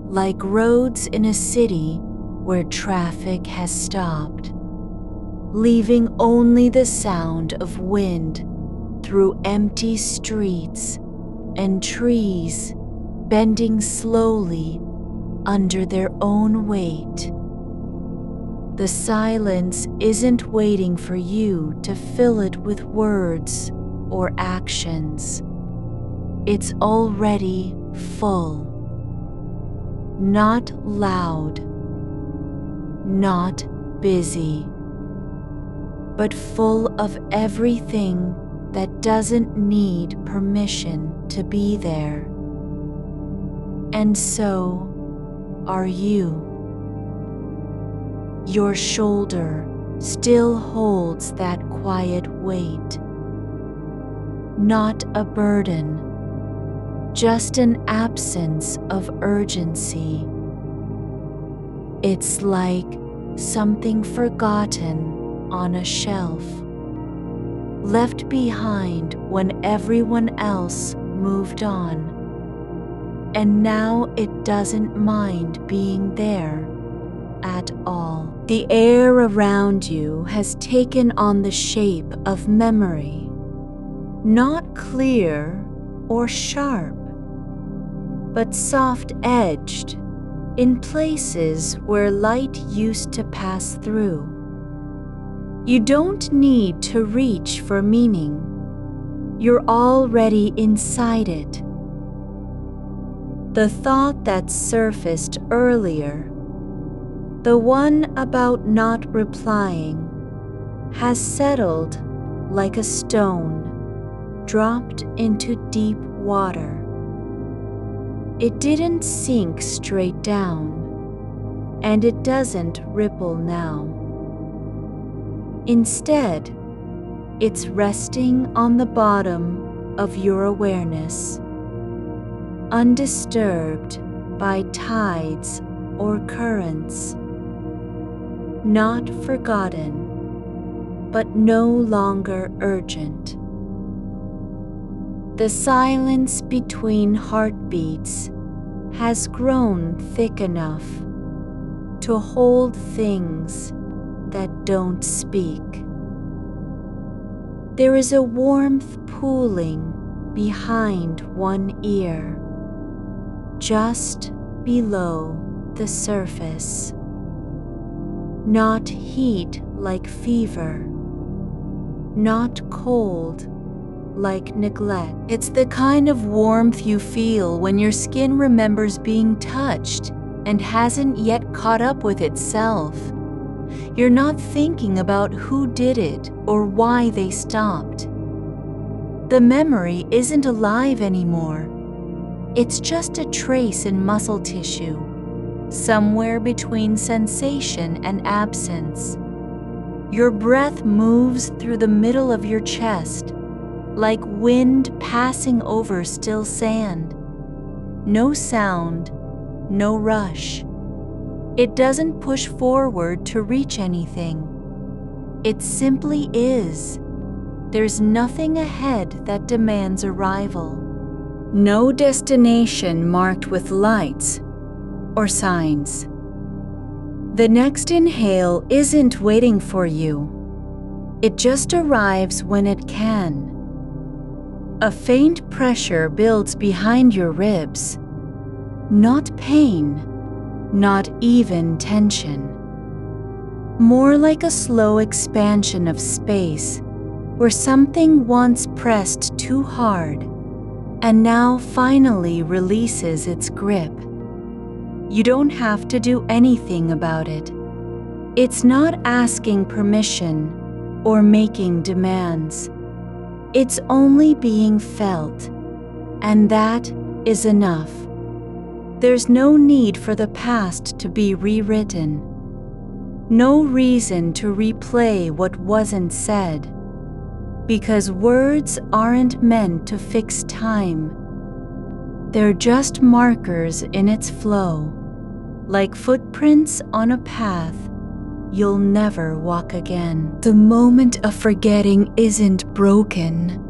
like roads in a city where traffic has stopped, leaving only the sound of wind through empty streets and trees bending slowly under their own weight. The silence isn't waiting for you to fill it with words or actions. It's already full. Not loud, not busy, but full of everything that doesn't need permission to be there. And so are you. Your shoulder still holds that quiet weight. Not a burden, just an absence of urgency. It's like something forgotten on a shelf, left behind when everyone else moved on, and now it doesn't mind being there at all. The air around you has taken on the shape of memory, not clear or sharp, but soft-edged in places where light used to pass through. You don't need to reach for meaning. You're already inside it. The thought that surfaced earlier, the one about not replying, has settled like a stone dropped into deep water. It didn't sink straight down, and it doesn't ripple now. Instead, it's resting on the bottom of your awareness, undisturbed by tides or currents, not forgotten, but no longer urgent. The silence between heartbeats has grown thick enough to hold things that don't speak. There is a warmth pooling behind one ear, just below the surface. Not heat like fever, not cold like neglect. It's the kind of warmth you feel when your skin remembers being touched and hasn't yet caught up with itself. You're not thinking about who did it or why they stopped. The memory isn't alive anymore. It's just a trace in muscle tissue, somewhere between sensation and absence. Your breath moves through the middle of your chest, like wind passing over still sand. No sound, no rush. It doesn't push forward to reach anything. It simply is. There's nothing ahead that demands arrival. No destination marked with lights or signs. The next inhale isn't waiting for you. It just arrives when it can. A faint pressure builds behind your ribs. Not pain, not even tension. More like a slow expansion of space where something once pressed too hard and now finally releases its grip. You don't have to do anything about it. It's not asking permission or making demands. It's only being felt, and that is enough. There's no need for the past to be rewritten. No reason to replay what wasn't said, because words aren't meant to fix time. They're just markers in its flow, like footprints on a path you'll never walk again. The moment of forgetting isn't broken.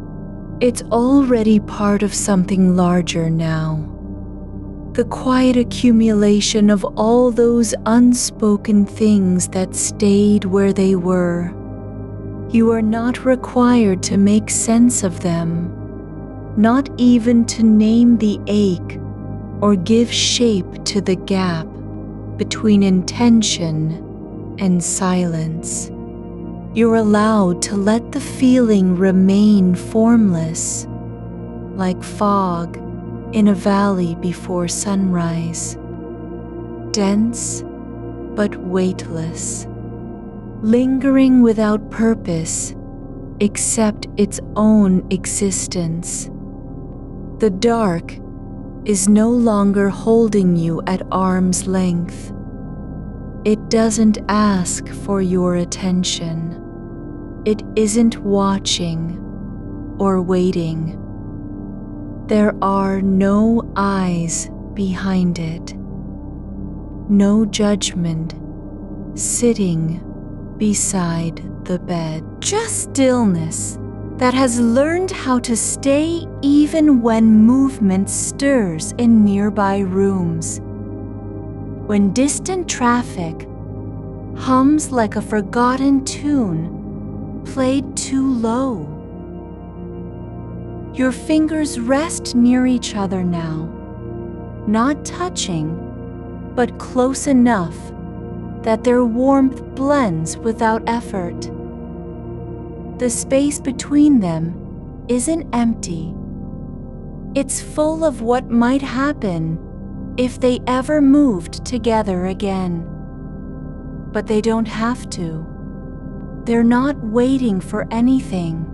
It's already part of something larger now. The quiet accumulation of all those unspoken things that stayed where they were. You are not required to make sense of them, not even to name the ache or give shape to the gap between intention and silence. You're allowed to let the feeling remain formless, like fog in a valley before sunrise, dense but weightless, lingering without purpose except its own existence. The dark is no longer holding you at arm's length. It doesn't ask for your attention. It isn't watching or waiting. There are no eyes behind it. No judgment sitting beside the bed. Just stillness that has learned how to stay even when movement stirs in nearby rooms. When distant traffic hums like a forgotten tune played too low. Your fingers rest near each other now, not touching, but close enough that their warmth blends without effort. The space between them isn't empty. It's full of what might happen if they ever moved together again. But they don't have to. They're not waiting for anything,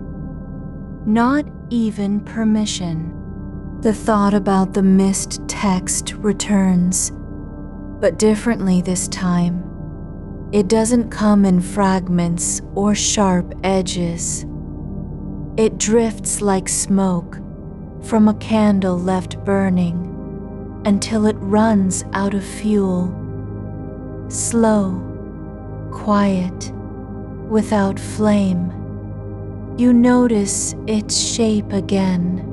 not even permission. The thought about the missed text returns, but differently this time. It doesn't come in fragments or sharp edges. It drifts like smoke from a candle left burning until it runs out of fuel. Slow, quiet, without flame. You notice its shape again,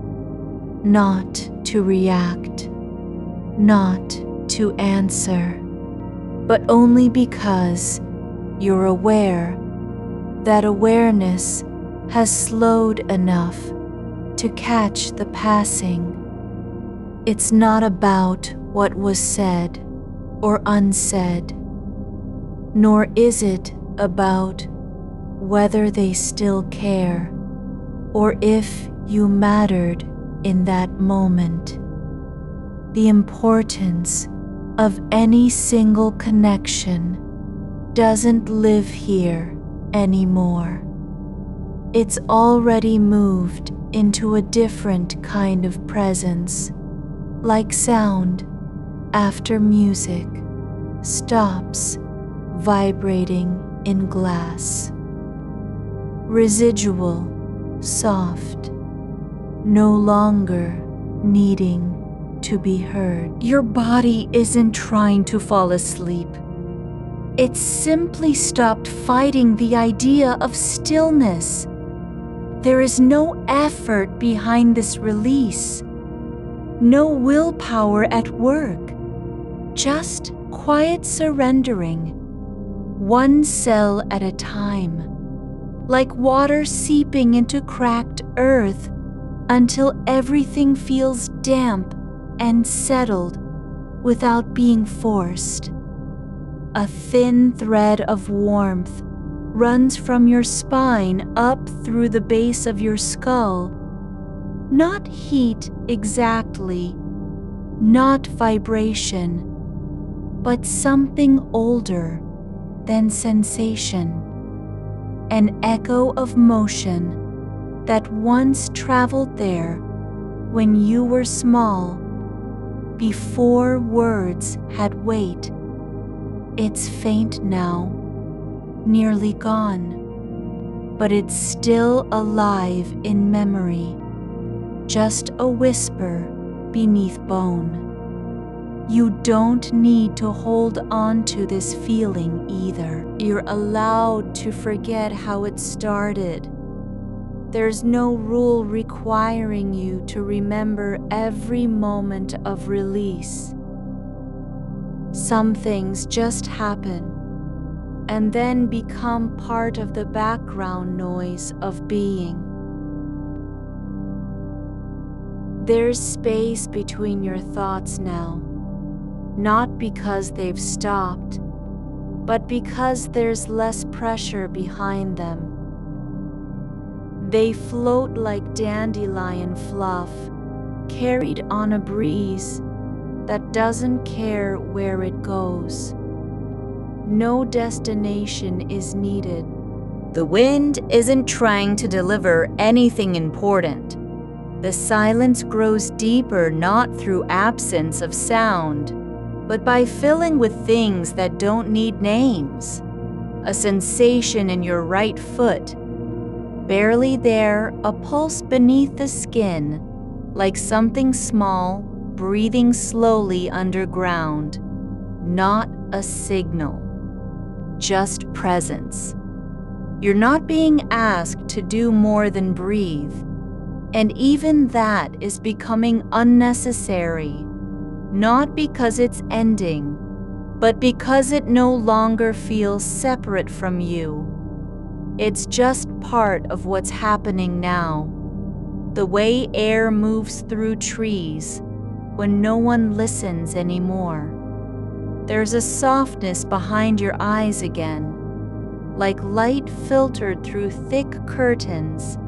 not to react, not to answer, but only because you're aware that awareness has slowed enough to catch the passing. It's not about what was said or unsaid, nor is it about whether they still care or if you mattered in that moment. The importance of any single connection doesn't live here anymore. It's already moved into a different kind of presence, like sound after music stops vibrating in glass. Residual, soft, no longer needing to be heard. Your body isn't trying to fall asleep. It's simply stopped fighting the idea of stillness. There is no effort behind this release, no willpower at work, just quiet surrendering, one cell at a time, like water seeping into cracked earth until everything feels damp and settled without being forced. A thin thread of warmth runs from your spine up through the base of your skull. Not heat exactly, not vibration, but something older than sensation. An echo of motion that once traveled there when you were small, before words had weight. It's faint now, nearly gone, but it's still alive in memory, just a whisper beneath bone. You don't need to hold on to this feeling either. You're allowed to forget how it started. There's no rule requiring you to remember every moment of release. Some things just happen and then become part of the background noise of being. There's space between your thoughts now, not because they've stopped, but because there's less pressure behind them. They float like dandelion fluff, carried on a breeze that doesn't care where it goes. No destination is needed. The wind isn't trying to deliver anything important. The silence grows deeper not through absence of sound, but by filling with things that don't need names. A sensation in your right foot, barely there, a pulse beneath the skin, like something small, breathing slowly underground. Not a signal, just presence. You're not being asked to do more than breathe, and even that is becoming unnecessary, not because it's ending, but because it no longer feels separate from you. It's just part of what's happening now. The way air moves through trees when no one listens anymore. There's a softness behind your eyes again, like light filtered through thick curtains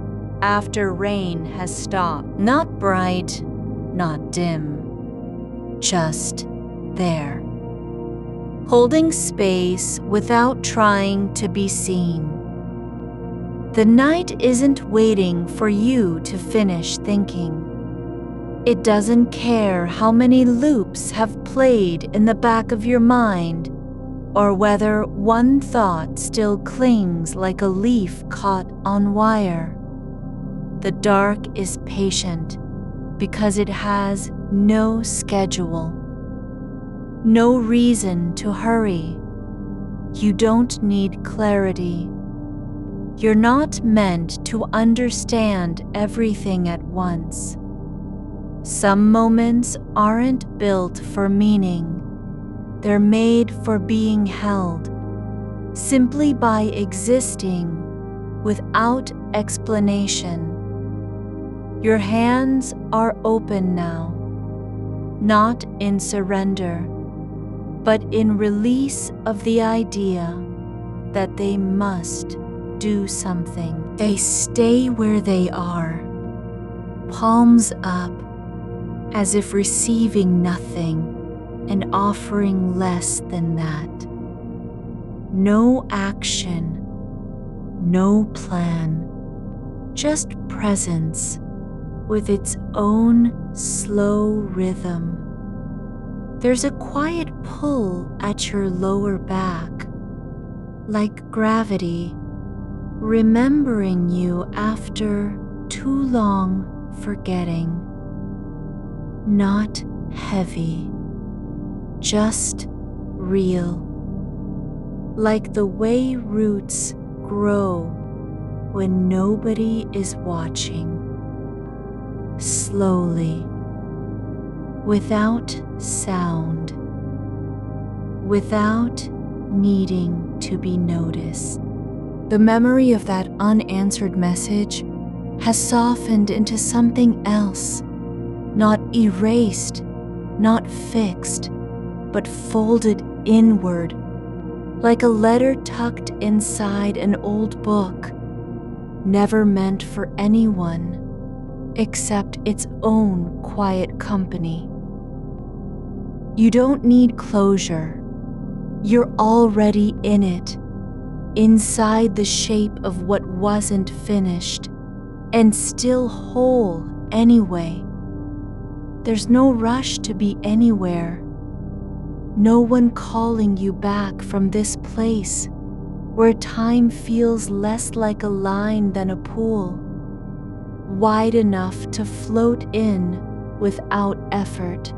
after rain has stopped. Not bright, not dim, just there. Holding space without trying to be seen. The night isn't waiting for you to finish thinking. It doesn't care how many loops have played in the back of your mind, or whether one thought still clings like a leaf caught on wire. The dark is patient because it has no schedule, no reason to hurry. You don't need clarity. You're not meant to understand everything at once. Some moments aren't built for meaning. They're made for being held, simply by existing without explanation. Your hands are open now, not in surrender, but in release of the idea that they must do something. They stay where they are, palms up, as if receiving nothing and offering less than that. No action, no plan, just presence with its own slow rhythm. There's a quiet pull at your lower back, like gravity, remembering you after too long forgetting. Not heavy, just real, like the way roots grow when nobody is watching. Slowly, without sound, without needing to be noticed. The memory of that unanswered message has softened into something else. Not erased, not fixed, but folded inward, like a letter tucked inside an old book, never meant for anyone except its own quiet company. You don't need closure. You're already in it, inside the shape of what wasn't finished, and still whole anyway. There's no rush to be anywhere. No one calling you back from this place where time feels less like a line than a pool, wide enough to float in without effort.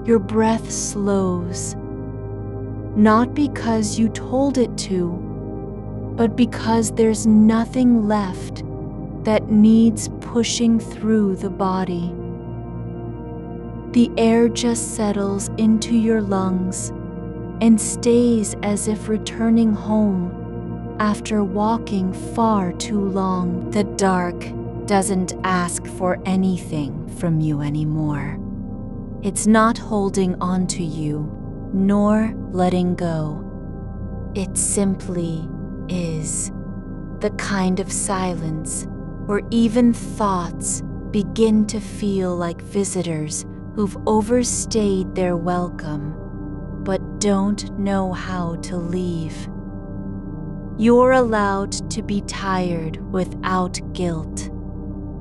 Your breath slows, not because you told it to, but because there's nothing left that needs pushing through the body. The air just settles into your lungs and stays as if returning home after walking far too long. The dark doesn't ask for anything from you anymore. It's not holding on to you, nor letting go. It simply is. The kind of silence where even thoughts begin to feel like visitors who've overstayed their welcome, but don't know how to leave. You're allowed to be tired without guilt.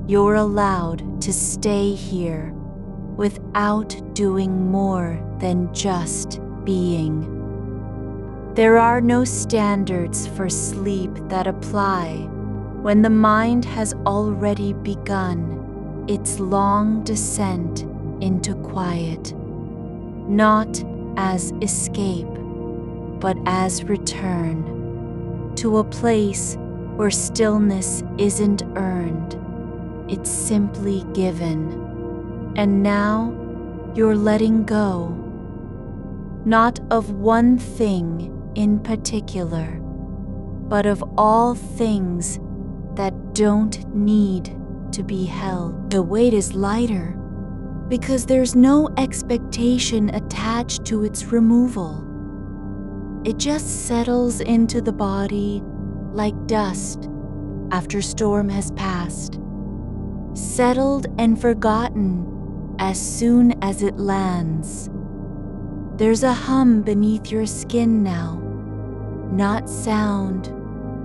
You're allowed to stay here without doing more than just being. There are no standards for sleep that apply when the mind has already begun its long descent into quiet, not as escape, but as return to a place where stillness isn't earned, it's simply given. And now you're letting go, not of one thing in particular, but of all things that don't need to be held. The weight is lighter. because there's no expectation attached to its removal. It just settles into the body like dust after storm has passed, settled and forgotten as soon as it lands. There's a hum beneath your skin now, not sound,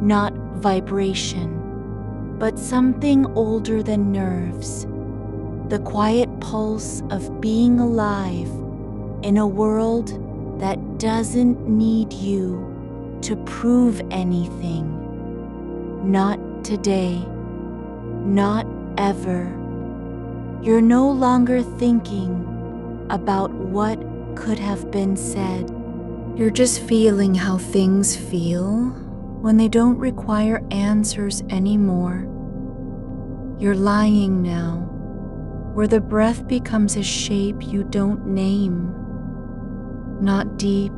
not vibration, but something older than nerves, the quiet pulse of being alive in a world that doesn't need you to prove anything. Not today, not ever. You're no longer thinking about what could have been said. You're just feeling how things feel when they don't require answers anymore. You're lying now, where the breath becomes a shape you don't name. Not deep,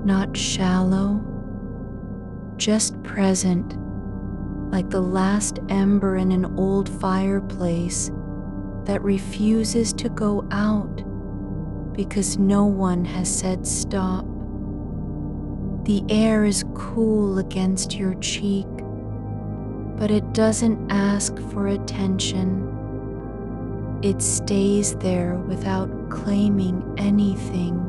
not shallow, just present, like the last ember in an old fireplace that refuses to go out because no one has said stop. The air is cool against your cheek, but it doesn't ask for attention. It stays there without claiming anything.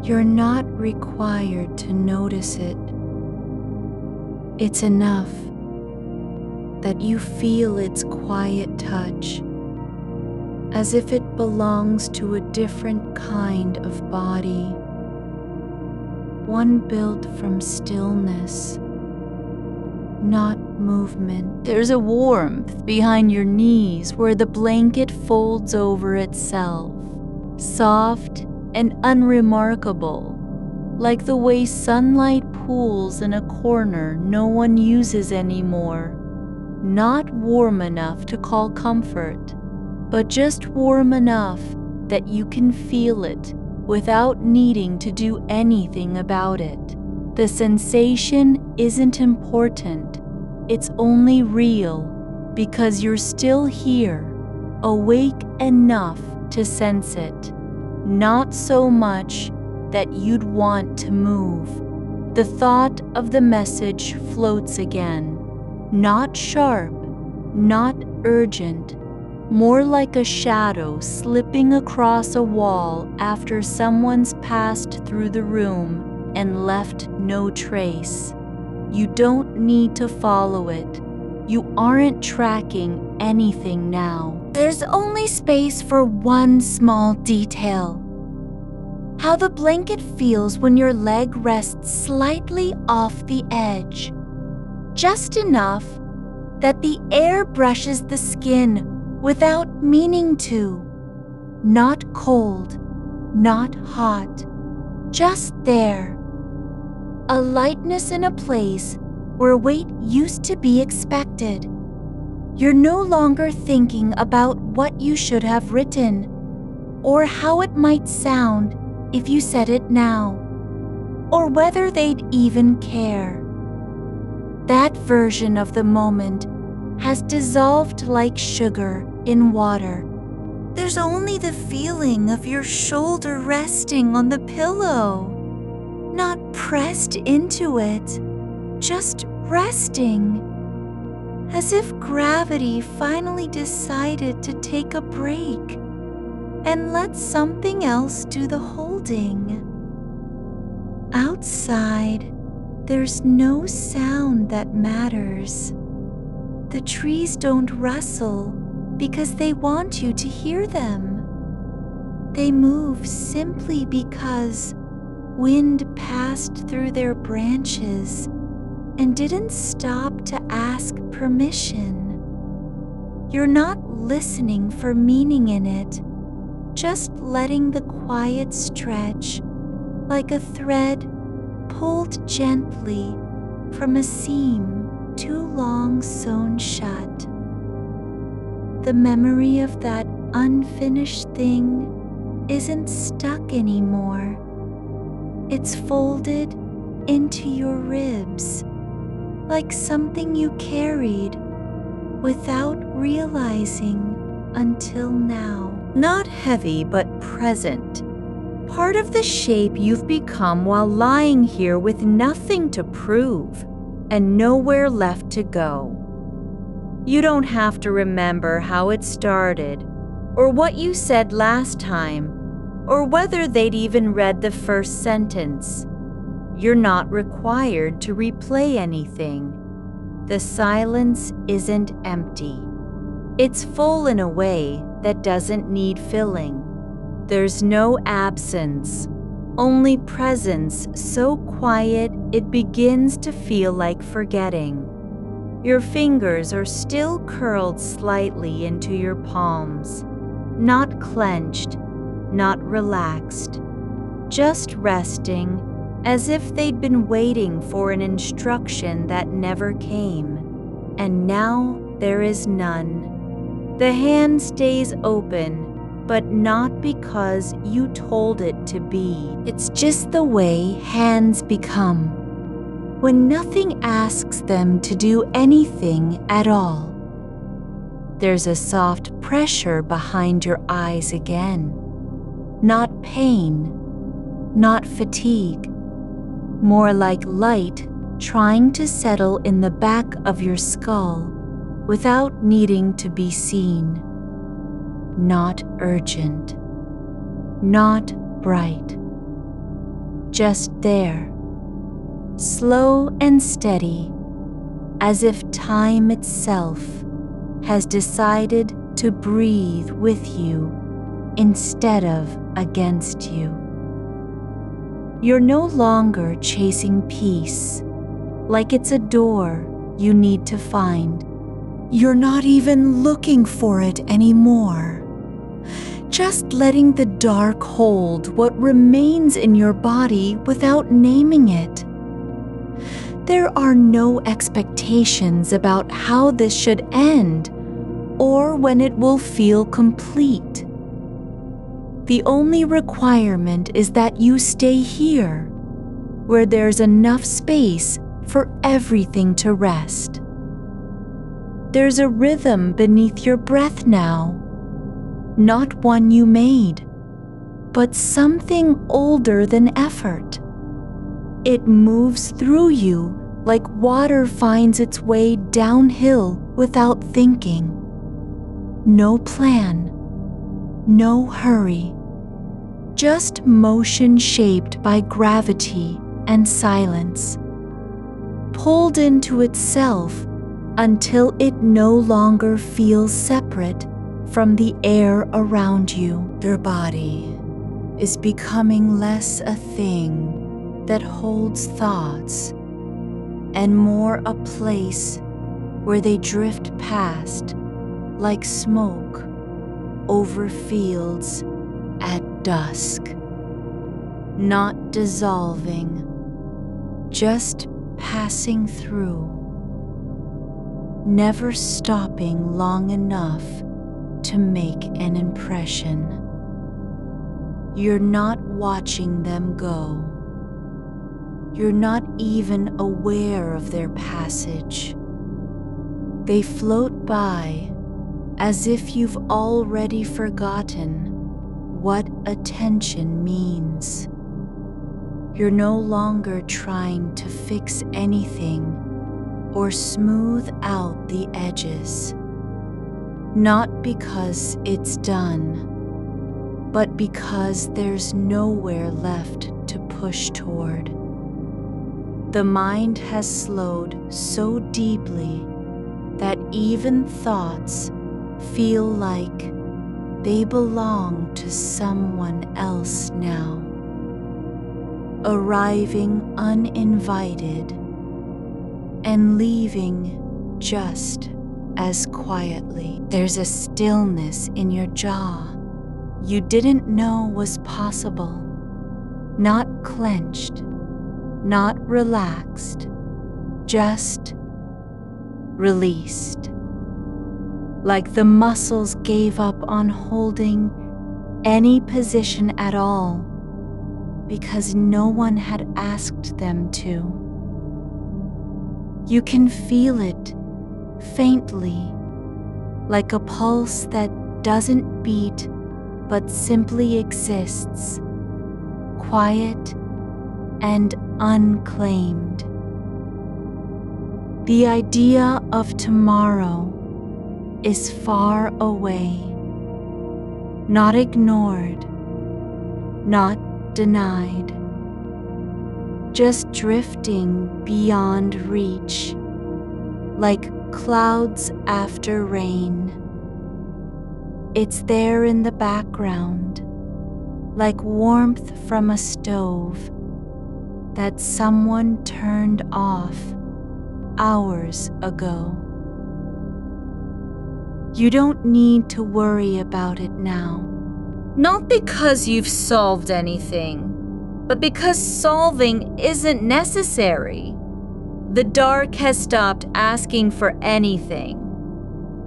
You're not required to notice it. It's enough that you feel its quiet touch, as if it belongs to a different kind of body, one built from stillness, not movement. There's a warmth behind your knees where the blanket folds over itself, soft and unremarkable, like the way sunlight pools in a corner no one uses anymore. Not warm enough to call comfort, but just warm enough that you can feel it without needing to do anything about it. The sensation isn't important, it's only real because you're still here, awake enough to sense it. Not so much that you'd want to move. The thought of the message floats again. Not sharp, not urgent, more like a shadow slipping across a wall after someone's passed through the room and left no trace. You don't need to follow it. You aren't tracking anything now. There's only space for one small detail. How the blanket feels when your leg rests slightly off the edge. Just enough that the air brushes the skin without meaning to. Not cold, not hot, just there. A lightness in a place where weight used to be expected. You're no longer thinking about what you should have written or how it might sound if you said it now, or whether they'd even care. That version of the moment has dissolved like sugar in water. There's only the feeling of your shoulder resting on the pillow, not pressed into it, just resting, as if gravity finally decided to take a break and let something else do the holding. Outside, there's no sound that matters. The trees don't rustle because they want you to hear them. They move simply because wind passed through their branches and didn't stop to ask permission. You're not listening for meaning in it, just letting the quiet stretch like a thread pulled gently from a seam too long sewn shut. The memory of that unfinished thing isn't stuck anymore. It's folded into your ribs, like something you carried without realizing until now. Not heavy, but present. Part of the shape you've become while lying here with nothing to prove and nowhere left to go. You don't have to remember how it started, or what you said last time, or whether they'd even read the first sentence. You're not required to replay anything. The silence isn't empty. It's full in a way that doesn't need filling. There's no absence, only presence so quiet it begins to feel like forgetting. Your fingers are still curled slightly into your palms, not clenched, not relaxed, just resting as if they'd been waiting for an instruction that never came, and now there is none. The hand stays open, but not because you told it to be. It's just the way hands become, when nothing asks them to do anything at all. There's a soft pressure behind your eyes again. Not pain, not fatigue, more like light trying to settle in the back of your skull without needing to be seen. Not urgent, not bright, just there, slow and steady, as if time itself has decided to breathe with you instead of against you. You're no longer chasing peace, like it's a door you need to find. You're not even looking for it anymore. Just letting the dark hold what remains in your body without naming it. There are no expectations about how this should end or when it will feel complete. The only requirement is that you stay here, where there's enough space for everything to rest. There's a rhythm beneath your breath now, not one you made, but something older than effort. It moves through you like water finds its way downhill without thinking. No plan, no hurry. Just motion shaped by gravity and silence, pulled into itself until it no longer feels separate from the air around you. Your body is becoming less a thing that holds thoughts and more a place where they drift past like smoke over fields at dusk, not dissolving, just passing through, never stopping long enough to make an impression. You're not watching them go. You're not even aware of their passage. They float by as if you've already forgotten what attention means. You're no longer trying to fix anything or smooth out the edges. Not because it's done, but because there's nowhere left to push toward. The mind has slowed so deeply that even thoughts feel like they belong to someone else now, arriving uninvited and leaving just as quietly. There's a stillness in your jaw you didn't know was possible, not clenched, not relaxed, just released. Like the muscles gave up on holding any position at all because no one had asked them to. You can feel it faintly, like a pulse that doesn't beat but simply exists, quiet and unclaimed. The idea of tomorrow is far away, not ignored, not denied, just drifting beyond reach, like clouds after rain. It's there in the background, like warmth from a stove that someone turned off hours ago. You don't need to worry about it now. Not because you've solved anything, but because solving isn't necessary. The dark has stopped asking for anything.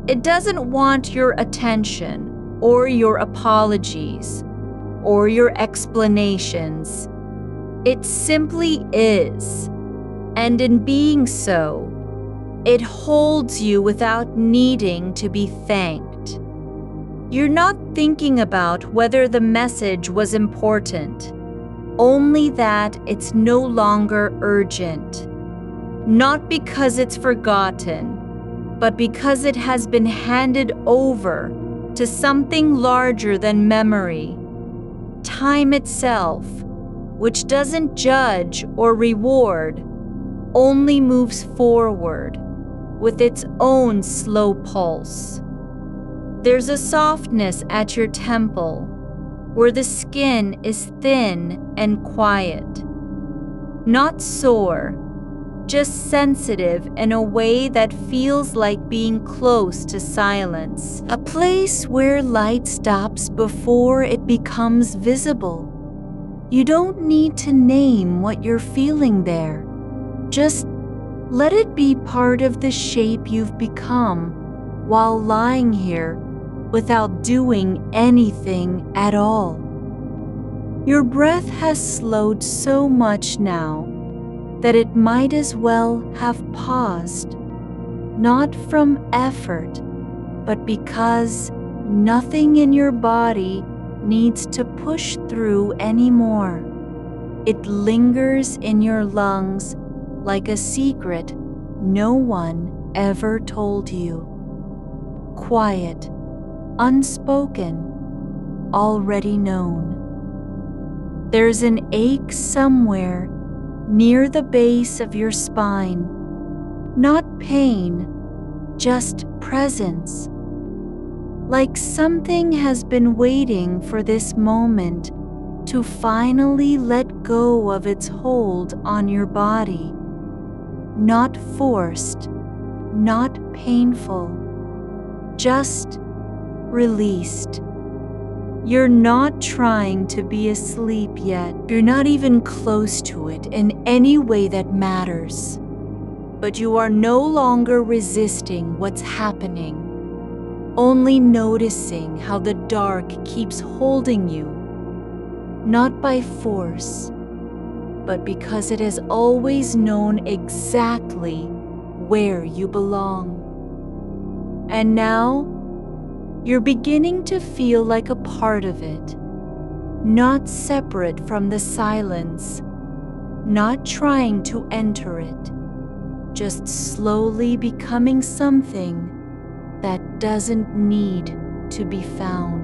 It doesn't want your attention, or your apologies, or your explanations. It simply is. And in being so, it holds you without needing to be thanked. You're not thinking about whether the message was important, only that it's no longer urgent. Not because it's forgotten, but because it has been handed over to something larger than memory, time itself, which doesn't judge or reward, only moves forward with its own slow pulse. There's a softness at your temple where the skin is thin and quiet, not sore, just sensitive in a way that feels like being close to silence. A place where light stops before it becomes visible. You don't need to name what you're feeling there. Just let it be part of the shape you've become while lying here without doing anything at all. Your breath has slowed so much now that it might as well have paused, not from effort, but because nothing in your body needs to push through anymore. It lingers in your lungs like a secret no one ever told you. Quiet, unspoken, already known. There's an ache somewhere near the base of your spine. Not pain, just presence. Like something has been waiting for this moment to finally let go of its hold on your body. Not forced, not painful, just released. You're not trying to be asleep yet. You're not even close to it in any way that matters. But you are no longer resisting what's happening, only noticing how the dark keeps holding you, not by force, but because it has always known exactly where you belong. And now, you're beginning to feel like a part of it, not separate from the silence, not trying to enter it, just slowly becoming something that doesn't need to be found.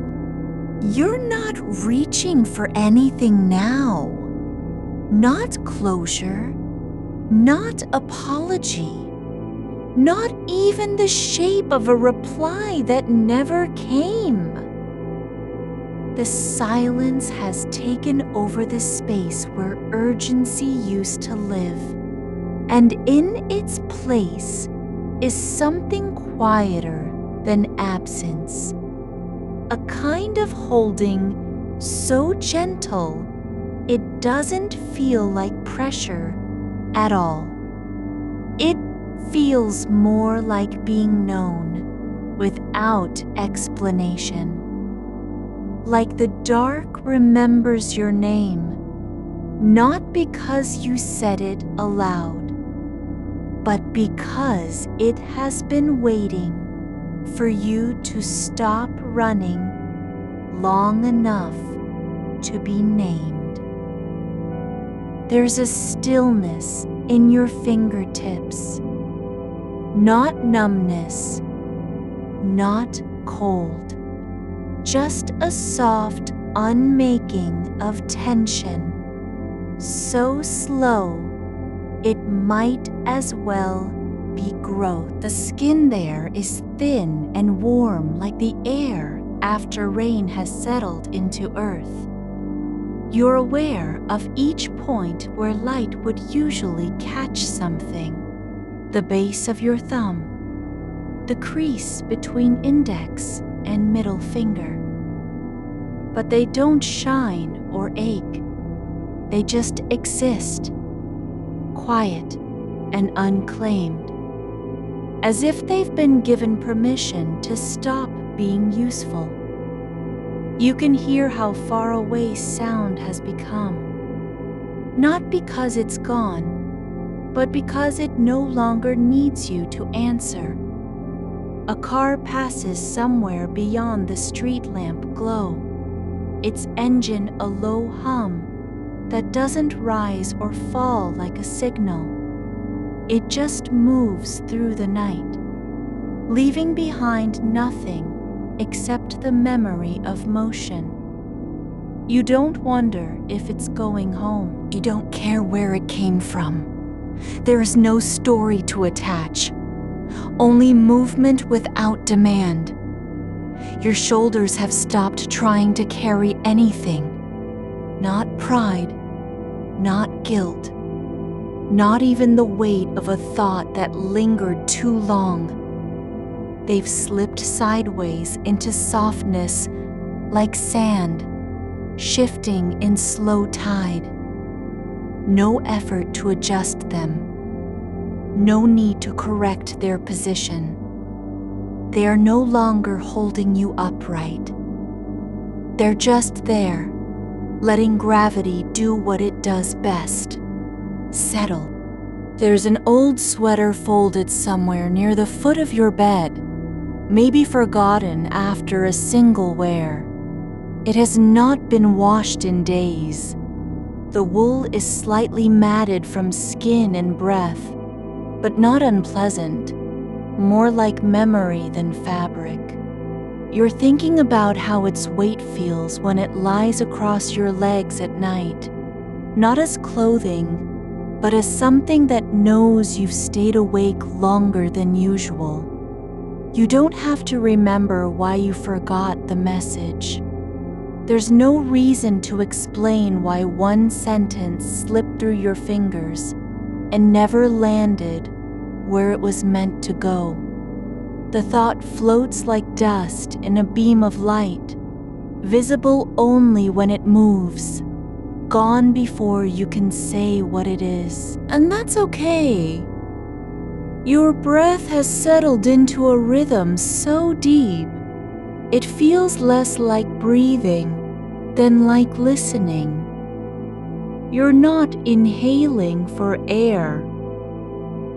You're not reaching for anything now. Not closure, not apology, not even the shape of a reply that never came. The silence has taken over the space where urgency used to live, and in its place is something quieter than absence, a kind of holding so gentle it doesn't feel like pressure at all. It feels more like being known without explanation. Like the dark remembers your name, not because you said it aloud, but because it has been waiting for you to stop running long enough to be named. There's a stillness in your fingertips, not numbness, not cold, just a soft unmaking of tension, so slow it might as well be growth. The skin there is thin and warm like the air after rain has settled into earth. You're aware of each point where light would usually catch something: the base of your thumb, the crease between index and middle finger. But they don't shine or ache. They just exist, quiet and unclaimed, as if they've been given permission to stop being useful. You can hear how far away sound has become, not because it's gone, but because it no longer needs you to answer. A car passes somewhere beyond the street lamp glow, its engine a low hum that doesn't rise or fall like a signal. It just moves through the night, leaving behind nothing except the memory of motion. You don't wonder if it's going home. You don't care where it came from. There is no story to attach, only movement without demand. Your shoulders have stopped trying to carry anything. Not pride, not guilt, not even the weight of a thought that lingered too long. They've slipped sideways into softness like sand, shifting in slow tide. No effort to adjust them. No need to correct their position. They are no longer holding you upright. They're just there, letting gravity do what it does best: settle. There's an old sweater folded somewhere near the foot of your bed, maybe forgotten after a single wear. It has not been washed in days. The wool is slightly matted from skin and breath, but not unpleasant, more like memory than fabric. You're thinking about how its weight feels when it lies across your legs at night, not as clothing, but as something that knows you've stayed awake longer than usual. You don't have to remember why you forgot the message. There's no reason to explain why one sentence slipped through your fingers and never landed where it was meant to go. The thought floats like dust in a beam of light, visible only when it moves, gone before you can say what it is. And that's okay. Your breath has settled into a rhythm so deep, it feels less like breathing than like listening. You're not inhaling for air.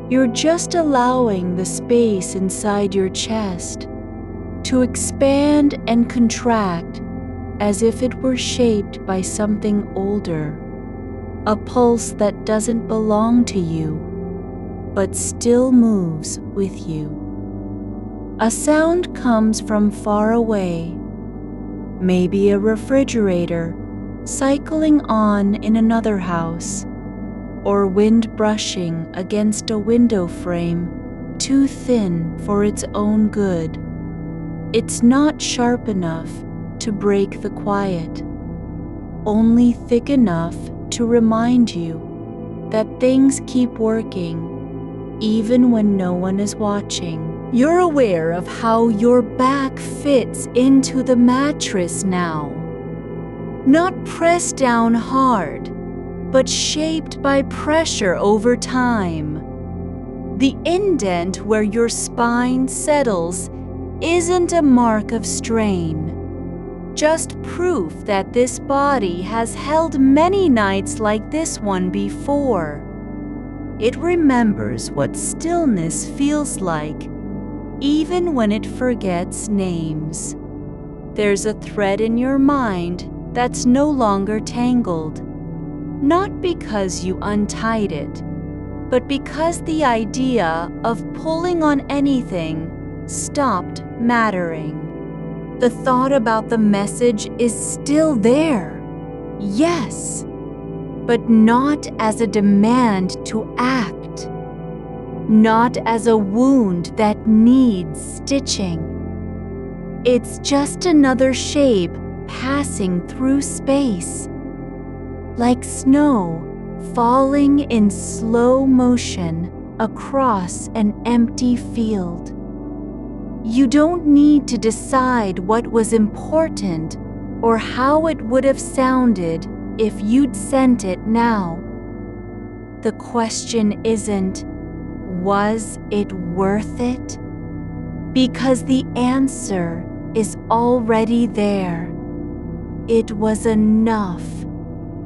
You're just allowing the space inside your chest to expand and contract as if it were shaped by something older, a pulse that doesn't belong to you, but still moves with you. A sound comes from far away, maybe a refrigerator cycling on in another house, or wind brushing against a window frame too thin for its own good. It's not sharp enough to break the quiet, only thick enough to remind you that things keep working even when no one is watching. You're aware of how your back fits into the mattress now. Not pressed down hard, but shaped by pressure over time. The indent where your spine settles isn't a mark of strain, just proof that this body has held many nights like this one before. It remembers what stillness feels like, even when it forgets names. There's a thread in your mind that's no longer tangled, not because you untied it, but because the idea of pulling on anything stopped mattering. The thought about the message is still there, yes, but not as a demand to act, not as a wound that needs stitching. It's just another shape passing through space, like snow falling in slow motion across an empty field. You don't need to decide what was important or how it would have sounded if you'd sent it now. The question isn't, was it worth it? Because the answer is already there. It was enough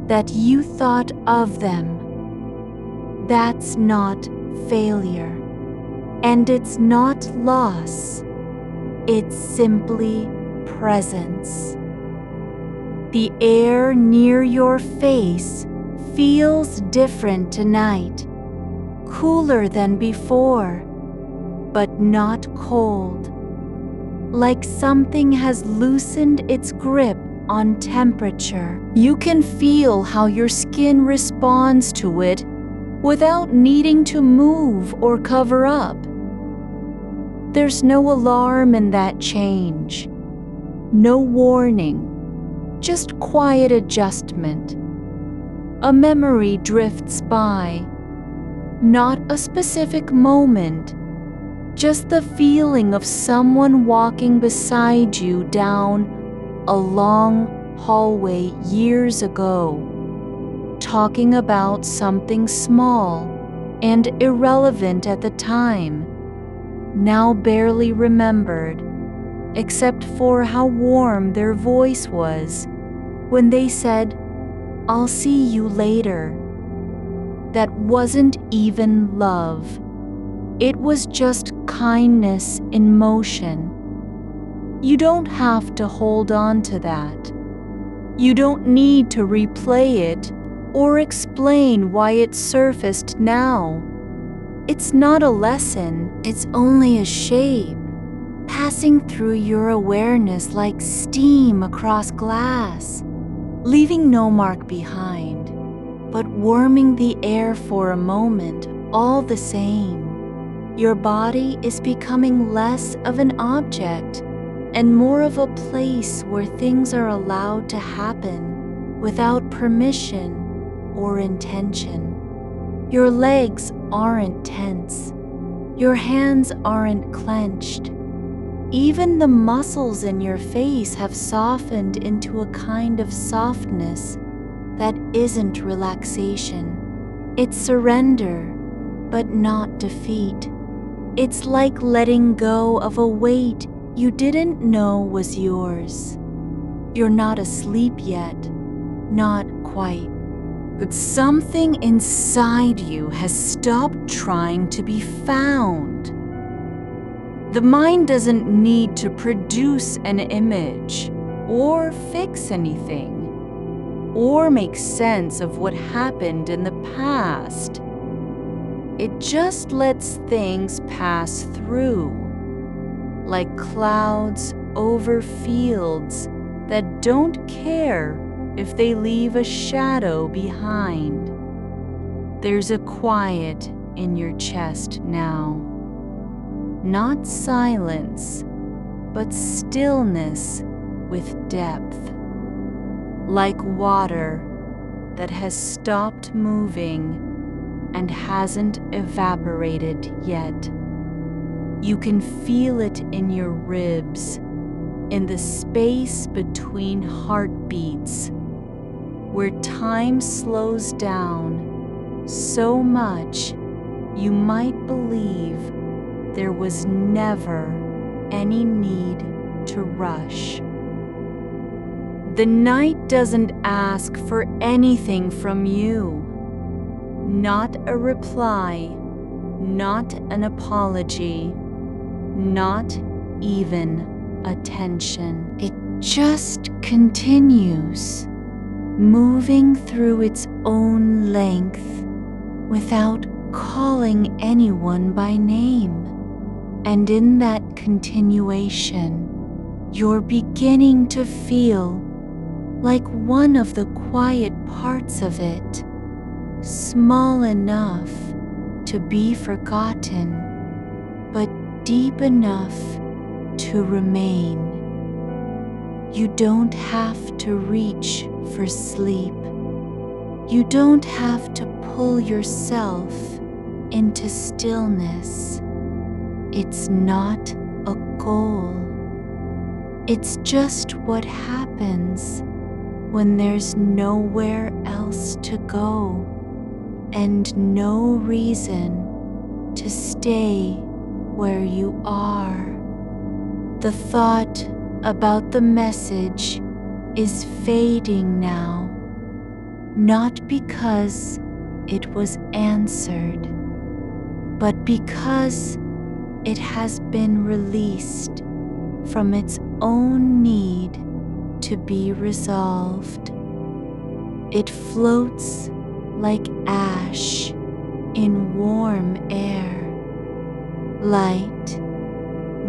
that you thought of them. That's not failure. And it's not loss. It's simply presence. The air near your face feels different tonight, cooler than before, but not cold. Like something has loosened its grip on temperature. You can feel how your skin responds to it without needing to move or cover up. There's no alarm in that change, no warning, just quiet adjustment. A memory drifts by, not a specific moment, just the feeling of someone walking beside you down a long hallway years ago, talking about something small and irrelevant at the time, now barely remembered, except for how warm their voice was when they said, "I'll see you later." That wasn't even love. It was just kindness in motion. You don't have to hold on to that. You don't need to replay it or explain why it surfaced now. It's not a lesson, it's only a shape, passing through your awareness like steam across glass, leaving no mark behind, but warming the air for a moment all the same. Your body is becoming less of an object and more of a place where things are allowed to happen without permission or intention. Your legs aren't tense. Your hands aren't clenched. Even the muscles in your face have softened into a kind of softness that isn't relaxation. It's surrender, but not defeat. It's like letting go of a weight you didn't know was yours. You're not asleep yet, not quite. But something inside you has stopped trying to be found. The mind doesn't need to produce an image, or fix anything, or make sense of what happened in the past. It just lets things pass through, like clouds over fields that don't care if they leave a shadow behind. There's a quiet in your chest now. Not silence, but stillness with depth. Like water that has stopped moving and hasn't evaporated yet. You can feel it in your ribs, in the space between heartbeats, where time slows down so much you might believe there was never any need to rush. The night doesn't ask for anything from you. Not a reply, not an apology, not even attention. It just continues, moving through its own length without calling anyone by name. And in that continuation, you're beginning to feel like one of the quiet parts of it, small enough to be forgotten, but deep enough to remain. You don't have to reach for sleep. You don't have to pull yourself into stillness. It's not a goal. It's just what happens when there's nowhere else to go and no reason to stay where you are. The thought about the message is fading now, not because it was answered, but because it has been released from its own need to be resolved. It floats like ash in warm air, light,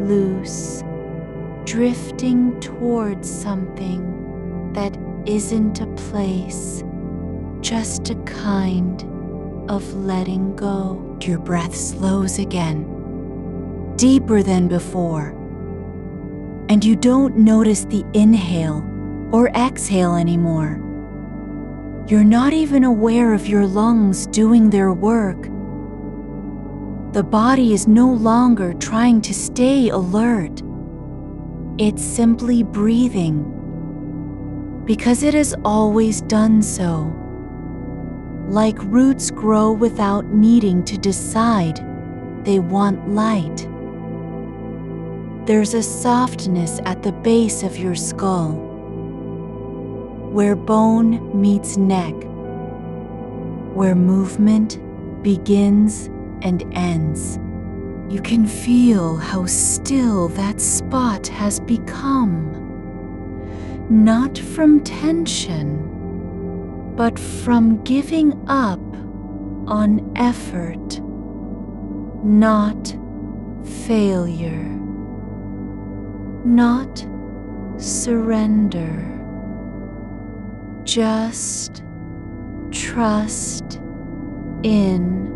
loose, drifting towards something that isn't a place, just a kind of letting go. Your breath slows again, deeper than before, and you don't notice the inhale or exhale anymore. You're not even aware of your lungs doing their work. The body is no longer trying to stay alert. It's simply breathing, because it has always done so. Like roots grow without needing to decide they want light. There's a softness at the base of your skull, where bone meets neck, where movement begins and ends. You can feel how still that spot has become, not from tension, but from giving up on effort, not failure, not surrender, just trust in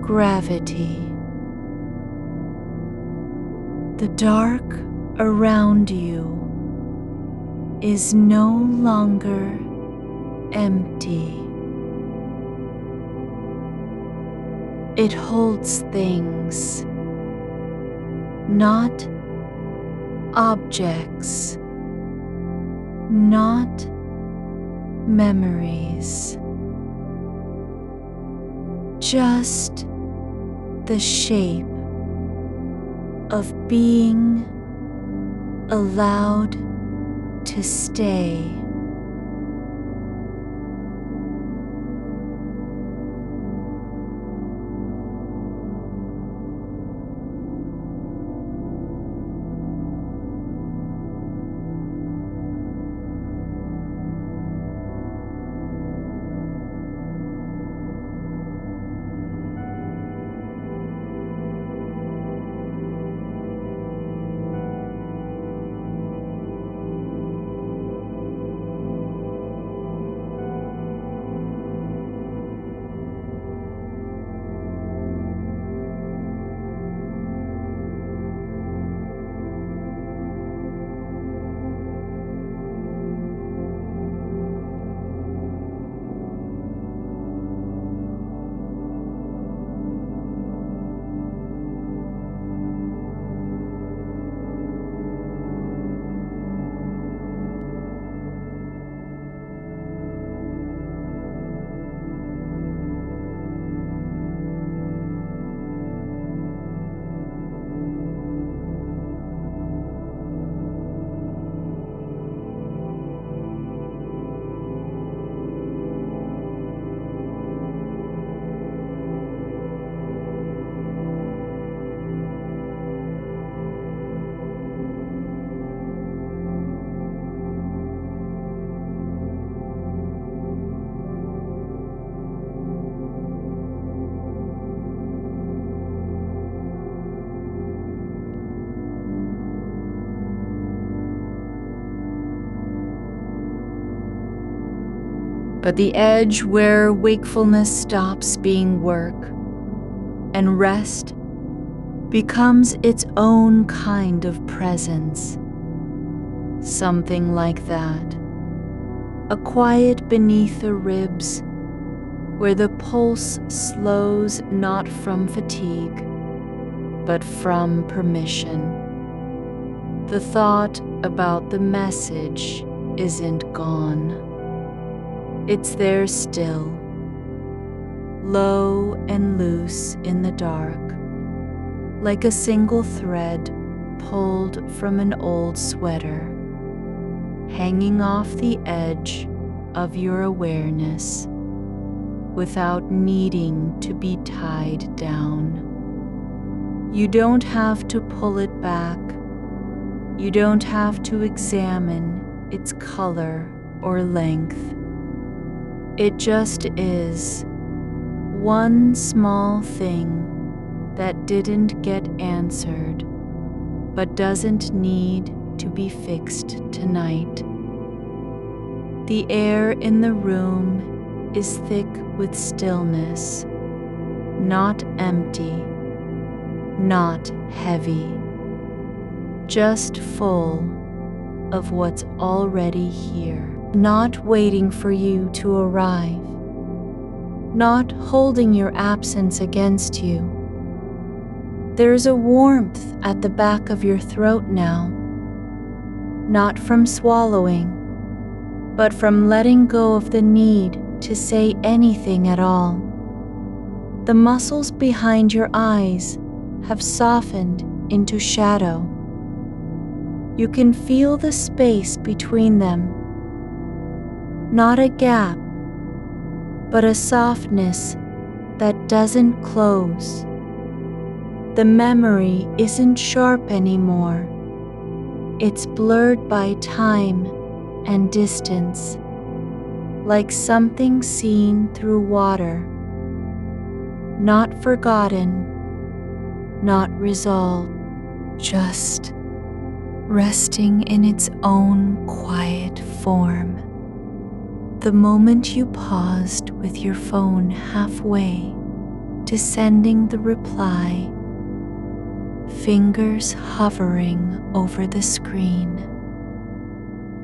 gravity. The dark around you is no longer empty. It holds things, not objects, not memories, just the shape of being allowed to stay. but the edge where wakefulness stops being work and rest becomes its own kind of presence. Something like that. A quiet beneath the ribs where the pulse slows not from fatigue, but from permission. The thought about the message isn't gone. It's there still, low and loose in the dark, like a single thread pulled from an old sweater, hanging off the edge of your awareness without needing to be tied down. You don't have to pull it back. You don't have to examine its color or length. It just is one small thing that didn't get answered, but doesn't need to be fixed tonight. The air in the room is thick with stillness, not empty, not heavy, just full of what's already here, not waiting for you to arrive, not holding your absence against you. There's a warmth at the back of your throat now, not from swallowing, but from letting go of the need to say anything at all. The muscles behind your eyes have softened into shadow. You can feel the space between them. Not a gap, but a softness that doesn't close. The memory isn't sharp anymore. It's blurred by time and distance, like something seen through water. Not forgotten, not resolved, just resting in its own quiet form. The moment you paused with your phone halfway to sending the reply, fingers hovering over the screen,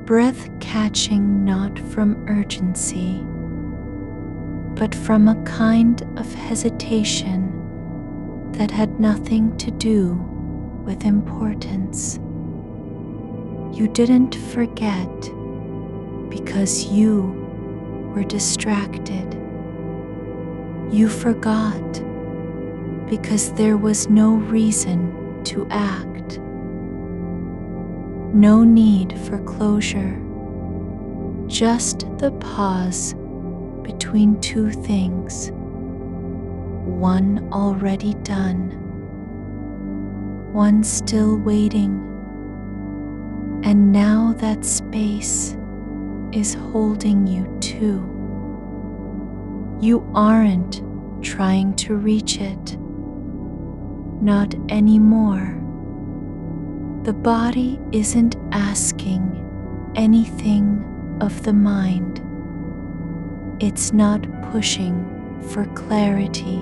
breath catching not from urgency, but from a kind of hesitation that had nothing to do with importance. You didn't forget because you were distracted. You forgot because there was no reason to act. No need for closure, just the pause between two things, one already done, one still waiting, and now that space is holding you too. You aren't trying to reach it, not anymore. The body isn't asking anything of the mind. It's not pushing for clarity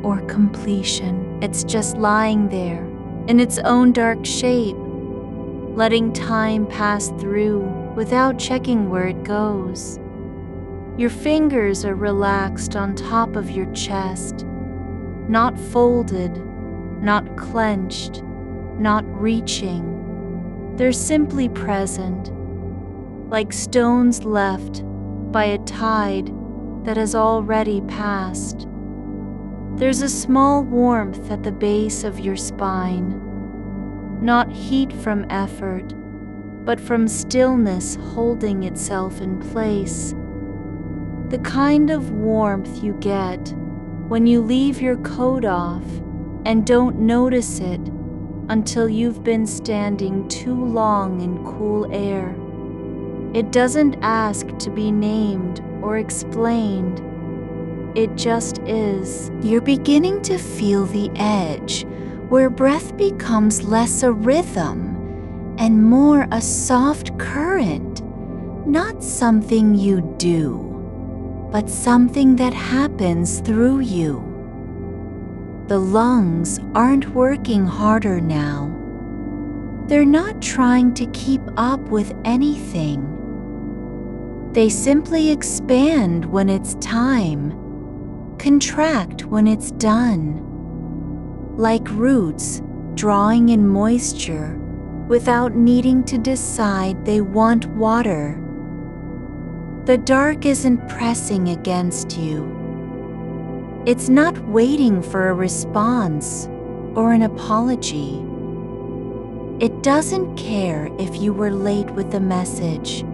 or completion. It's just lying there in its own dark shape, letting time pass through without checking where it goes. Your fingers are relaxed on top of your chest, not folded, not clenched, not reaching. They're simply present, like stones left by a tide that has already passed. There's a small warmth at the base of your spine, not heat from effort, but from stillness holding itself in place. The kind of warmth you get when you leave your coat off and don't notice it until you've been standing too long in cool air. It doesn't ask to be named or explained. It just is. You're beginning to feel the edge where breath becomes less a rhythm and more a soft current, not something you do, but something that happens through you. The lungs aren't working harder now. They're not trying to keep up with anything. They simply expand when it's time, contract when it's done, like roots drawing in moisture without needing to decide they want water. The dark isn't pressing against you. It's not waiting for a response or an apology. It doesn't care if you were late with the message.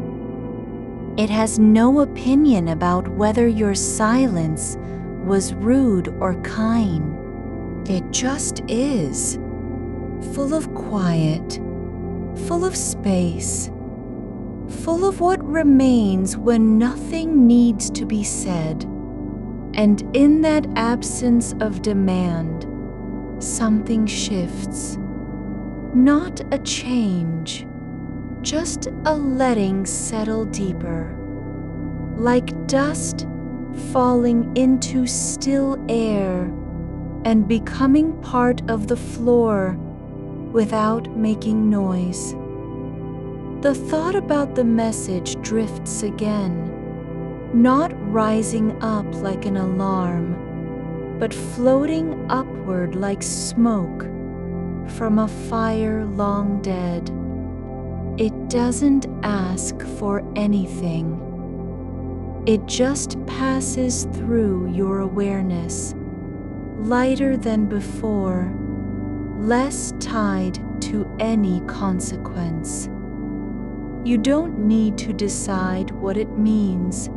It has no opinion about whether your silence was rude or kind. It just is, full of quiet, full of space, full of what remains when nothing needs to be said. And in that absence of demand, something shifts. Not a change, just a letting settle deeper, like dust falling into still air and becoming part of the floor without making noise. The thought about the message drifts again, not rising up like an alarm, but floating upward like smoke from a fire long dead. It doesn't ask for anything. It just passes through your awareness, lighter than before, less tied to any consequence. You don't need to decide what it means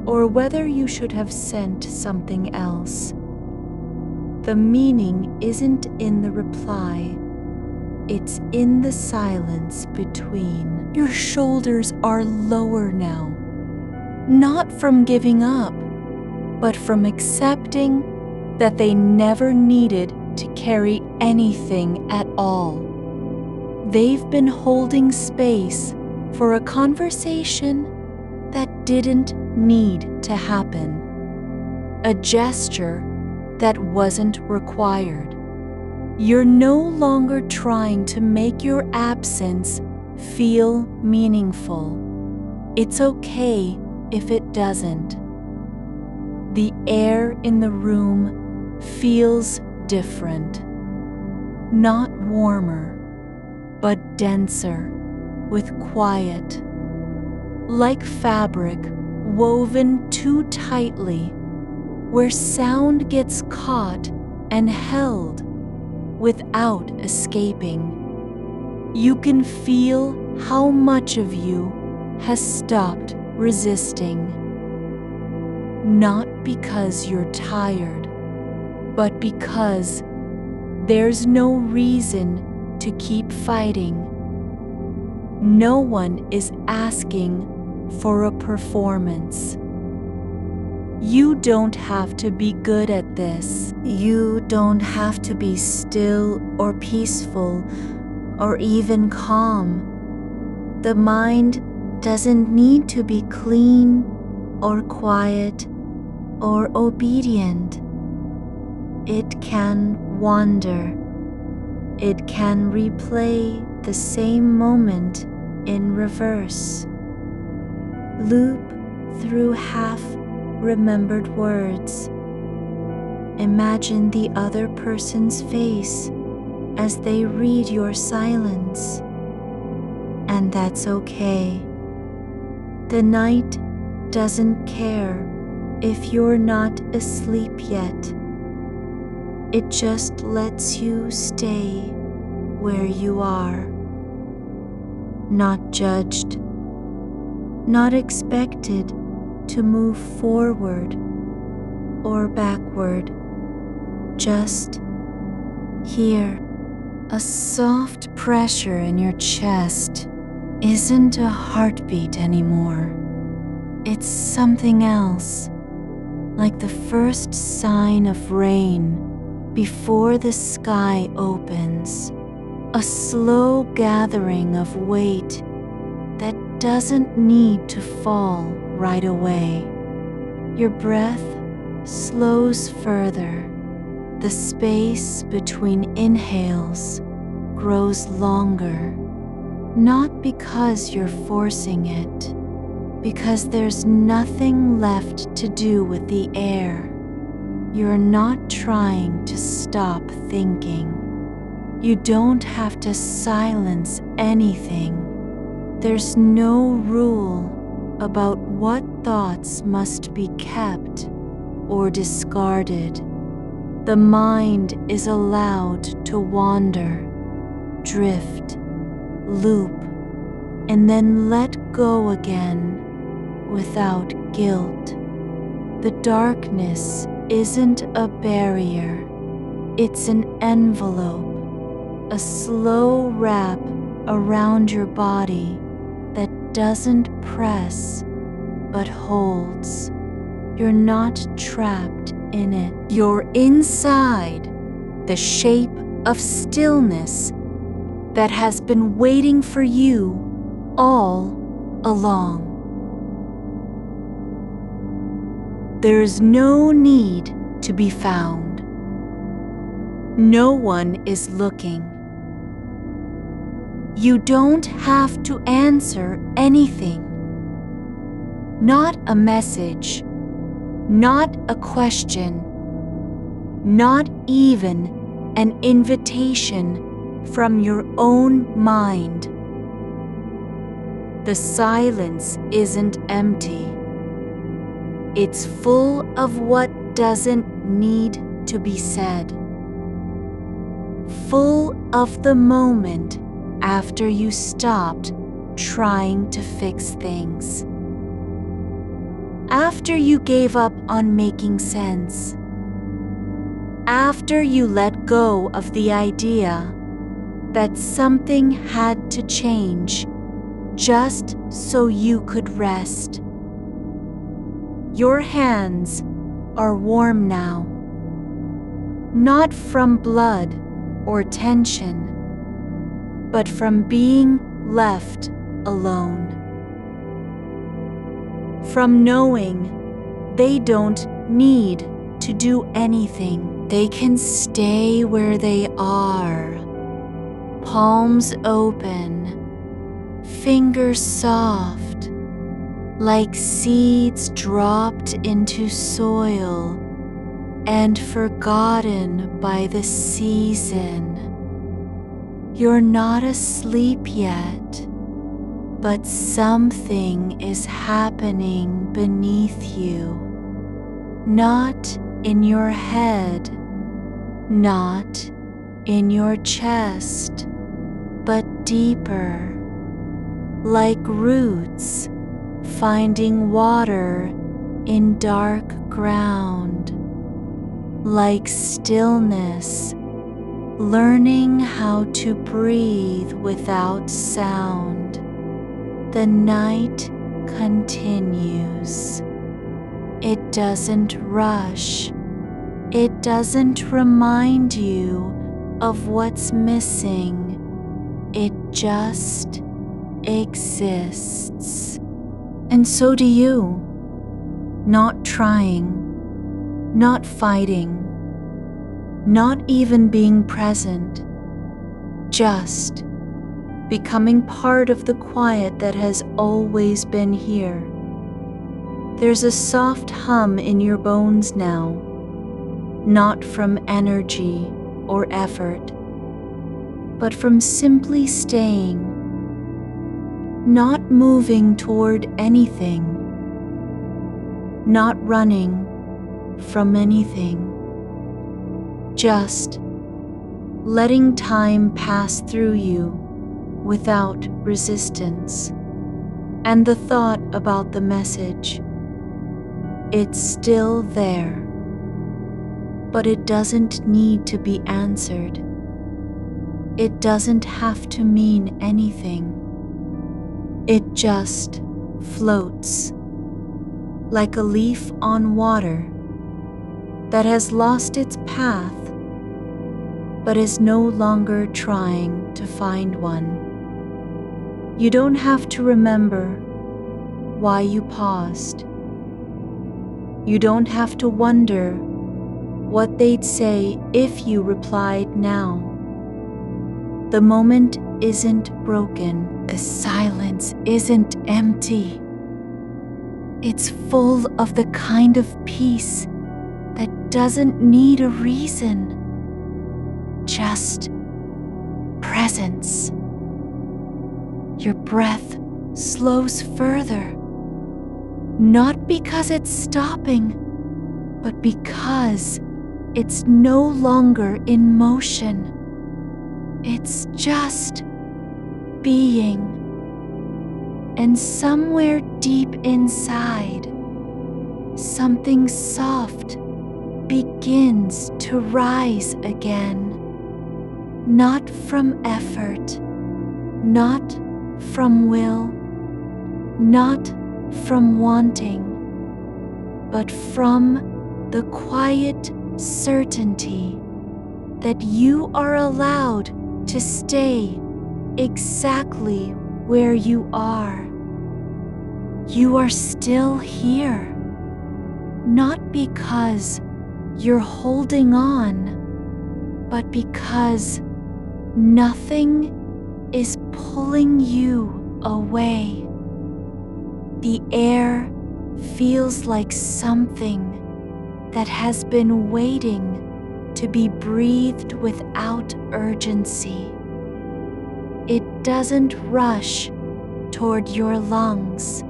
or whether you should have sent something else. The meaning isn't in the reply. It's in the silence between. Your shoulders are lower now, not from giving up, but from accepting that they never needed to carry anything at all. They've been holding space for a conversation that didn't need to happen, a gesture that wasn't required. You're no longer trying to make your absence feel meaningful. It's okay if it doesn't. The air in the room feels different, not warmer, but denser, with quiet, like fabric woven too tightly, where sound gets caught and held without escaping. You can feel how much of you has stopped resisting, not because you're tired, but because there's no reason to keep fighting. No one is asking for a performance. You don't have to be good at this. You don't have to be still or peaceful or even calm. The mind doesn't need to be clean or quiet or obedient. It can wander. It can replay the same moment in reverse. Loop through half-remembered words. Imagine the other person's face as they read your silence. And that's okay. The night doesn't care if you're not asleep yet. It just lets you stay where you are. Not judged, not expected to move forward or backward, just here. A soft pressure in your chest isn't a heartbeat anymore. It's something else, like the first sign of rain before the sky opens. A slow gathering of weight that doesn't need to fall right away. Your breath slows further. The space between inhales grows longer, not because you're forcing it, because there's nothing left to do with the air. You're not trying to stop thinking. You don't have to silence anything. There's no rule about what thoughts must be kept or discarded. The mind is allowed to wander, drift, loop, and then let go again without guilt. The darkness isn't a barrier, it's an envelope, a slow wrap around your body that doesn't press but holds. You're not trapped in it. You're inside the shape of stillness that has been waiting for you all along. There's no need to be found. No one is looking. You don't have to answer anything. Not a message, not a question, not even an invitation from your own mind. The silence isn't empty. It's full of what doesn't need to be said. Full of the moment after you stopped trying to fix things. After you gave up on making sense. After you let go of the idea that something had to change just so you could rest. Your hands are warm now, not from blood or tension, but from being left alone. From knowing they don't need to do anything. They can stay where they are, palms open, fingers soft, like seeds dropped into soil and forgotten by the season. You're not asleep yet, but something is happening beneath you. Not in your head, not in your chest, but deeper, like roots finding water in dark ground, like stillness, learning how to breathe without sound. The night continues. It doesn't rush. It doesn't remind you of what's missing. It just exists. And so do you. Not trying, not fighting, not even being present. Just becoming part of the quiet that has always been here. There's a soft hum in your bones now, not from energy or effort, but from simply staying, not moving toward anything, not running from anything, just letting time pass through you without resistance. And the thought about the message, it's still there, but it doesn't need to be answered. It doesn't have to mean anything. It just floats, like a leaf on water that has lost its path, but is no longer trying to find one. You don't have to remember why you paused. You don't have to wonder what they'd say if you replied now. The moment isn't broken. The silence isn't empty. It's full of the kind of peace that doesn't need a reason. Just presence. Your breath slows further, not because it's stopping, but because it's no longer in motion. It's just being. And somewhere deep inside, something soft begins to rise again. Not from effort, not from will, not from wanting, but from the quiet certainty that you are allowed to stay exactly where you are. You are still here, not because you're holding on, but because nothing is pulling you away. The air feels like something that has been waiting to be breathed without urgency. It doesn't rush toward your lungs.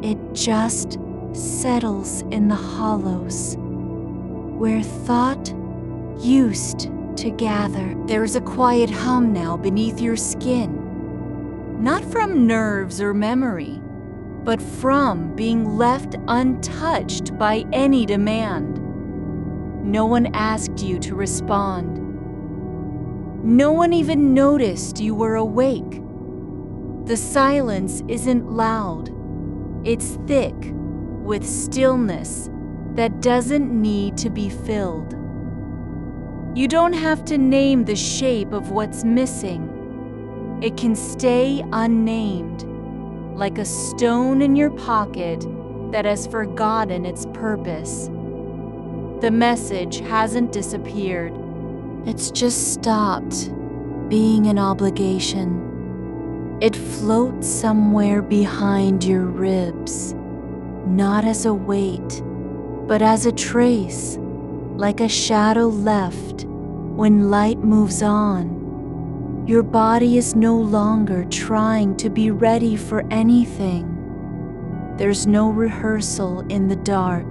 It just settles in the hollows where thought used to gather. There's a quiet hum now beneath your skin, not from nerves or memory, but from being left untouched by any demand. No one asked you to respond. No one even noticed you were awake. The silence isn't loud. It's thick with stillness that doesn't need to be filled. You don't have to name the shape of what's missing. It can stay unnamed, like a stone in your pocket that has forgotten its purpose. The message hasn't disappeared. It's just stopped being an obligation. It floats somewhere behind your ribs, not as a weight, but as a trace, like a shadow left when light moves on. Your body is no longer trying to be ready for anything. There's no rehearsal in the dark,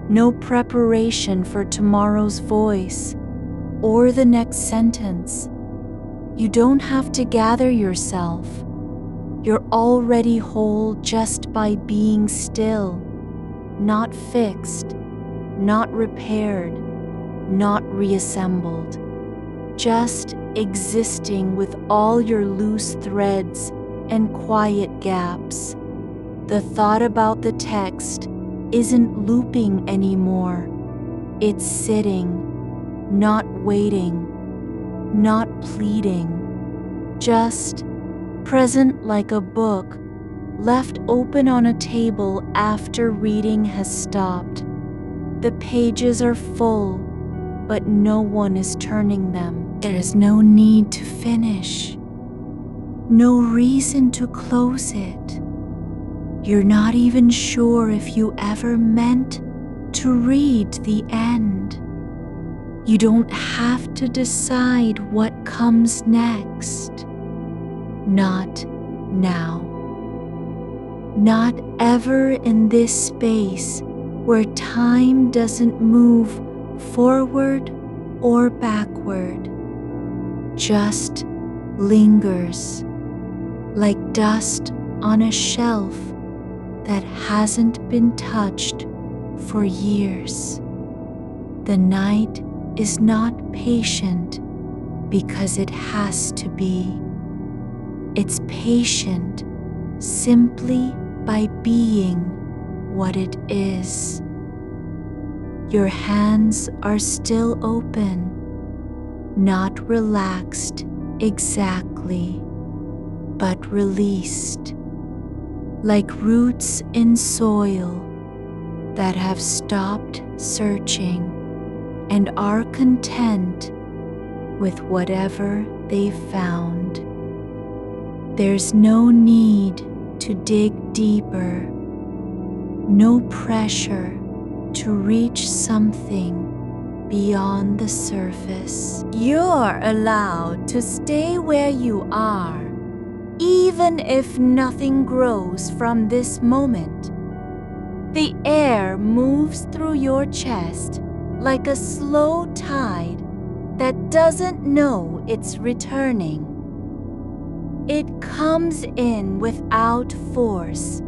no preparation for tomorrow's voice or the next sentence. You don't have to gather yourself. You're already whole just by being still, not fixed, not repaired, not reassembled, just existing with all your loose threads and quiet gaps. The thought about the text isn't looping anymore. It's sitting, not waiting, not pleading, just present like a book left open on a table after reading has stopped. The pages are full, but no one is turning them. There is no need to finish, no reason to close it. You're not even sure if you ever meant to read the end. You don't have to decide what comes next. Not now. Not ever in this space where time doesn't move forward or backward, just lingers like dust on a shelf that hasn't been touched for years. The night is not patient because it has to be. It's patient simply by being what it is. Your hands are still open, not relaxed exactly, but released, like roots in soil, that have stopped searching and are content with whatever they've found. There's no need to dig deeper, no pressure to reach something beyond the surface. You're allowed to stay where you are, even if nothing grows from this moment. The air moves through your chest like a slow tide that doesn't know it's returning. It comes in without force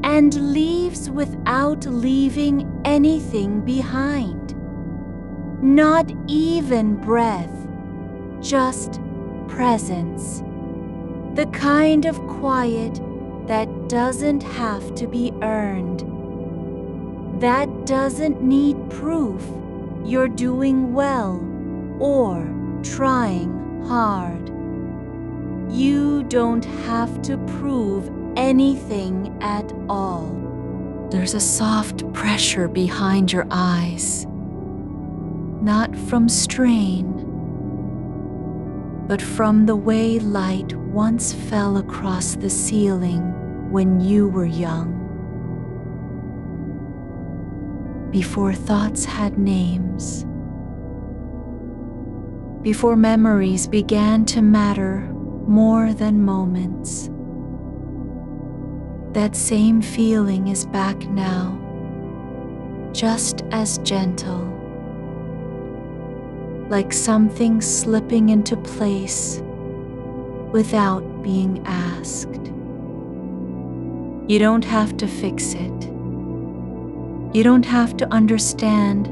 and leaves without leaving anything behind. Not even breath, just presence. The kind of quiet that doesn't have to be earned. That doesn't need proof you're doing well or trying hard. You don't have to prove anything at all. There's a soft pressure behind your eyes, not from strain, but from the way light once fell across the ceiling when you were young. Before thoughts had names, before memories began to matter more than moments. That same feeling is back now, just as gentle, like something slipping into place without being asked. You don't have to fix it. You don't have to understand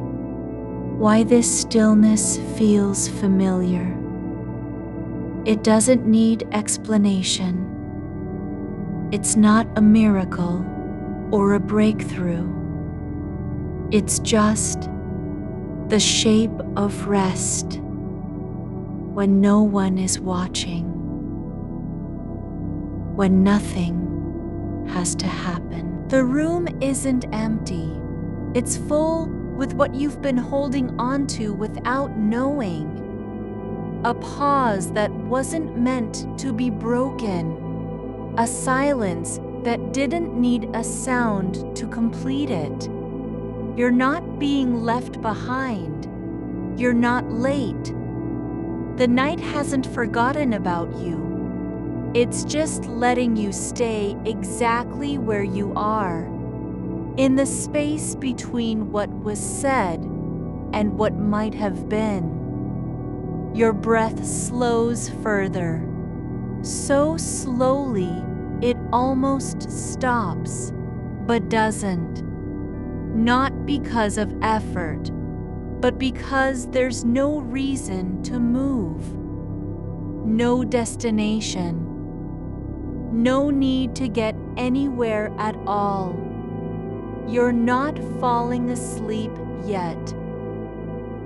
why this stillness feels familiar. It doesn't need explanation. It's not a miracle or a breakthrough. It's just the shape of rest when no one is watching, when nothing has to happen. The room isn't empty. It's full with what you've been holding onto without knowing. A pause that wasn't meant to be broken. A silence that didn't need a sound to complete it. You're not being left behind. You're not late. The night hasn't forgotten about you. It's just letting you stay exactly where you are, in the space between what was said and what might have been. Your breath slows further, so slowly it almost stops, but doesn't. Not because of effort, but because there's no reason to move. No destination. No need to get anywhere at all. You're not falling asleep yet.